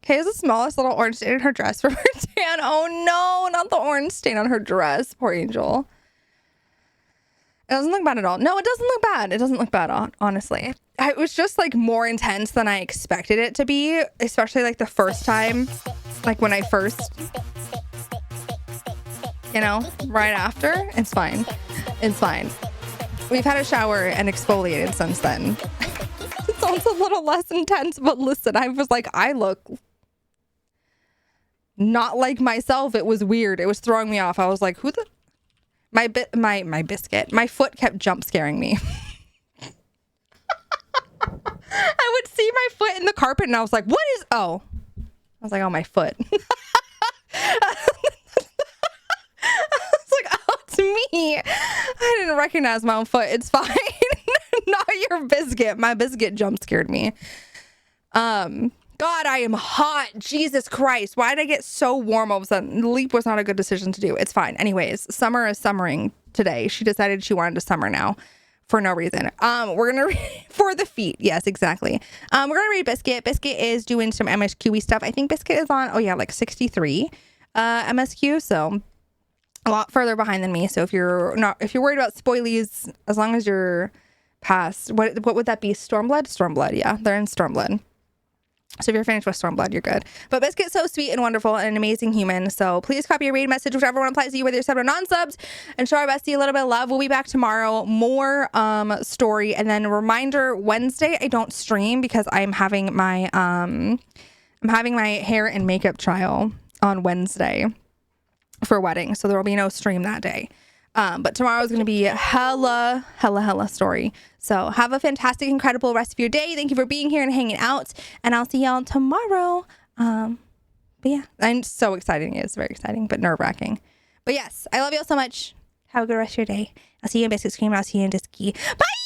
Kay has the smallest little orange stain in her dress from her tan. Oh no, not the orange stain on her dress. Poor angel. It doesn't look bad at all. No, it doesn't look bad. It doesn't look bad, honestly. It was just like more intense than I expected it to be, especially like the first time, like when I first, right after. It's fine. It's fine. We've had a shower and exfoliated since then. It sounds a little less intense, but listen, I was like, I look not like myself. It was weird. It was throwing me off. I was like, who the... My biscuit. My foot kept jump scaring me. I would see my foot in the carpet and I was like, what is... Oh. I was like, oh, my foot. I was like, oh, it's me. I didn't recognize my own foot. It's fine. Not your biscuit. My biscuit jump scared me. God, I am hot. Jesus Christ. Why did I get so warm all of a sudden? Leap was not a good decision to do. It's fine. Anyways, Summer is summering today. She decided she wanted to summer now for no reason. We're going to read for the feet. Yes, exactly. We're going to read Biscuit. Biscuit is doing some MSQ-y stuff. I think Biscuit is on, like 63 MSQ. So a lot further behind than me. So if you're worried about spoilies, as long as you're past, what would that be? Stormblood? Stormblood. Yeah, they're in Stormblood. So if you're finished with Stormblood, you're good. But Biscuit's so sweet and wonderful and an amazing human. So please copy your raid message, whichever one applies to you, whether you're sub or non-subs, and show our bestie a little bit of love. We'll be back tomorrow. More story. And then reminder, Wednesday I don't stream because I'm having my hair and makeup trial on Wednesday for a wedding. So there will be no stream that day. But tomorrow is going to be hella story. So have a fantastic, incredible rest of your day. Thank you for being here and hanging out. And I'll see y'all tomorrow. But yeah, I'm so excited. It's very exciting, but nerve-wracking. But yes, I love y'all so much. Have a good rest of your day. I'll see you in Biscuit Scream. I'll see you in Disky. Bye!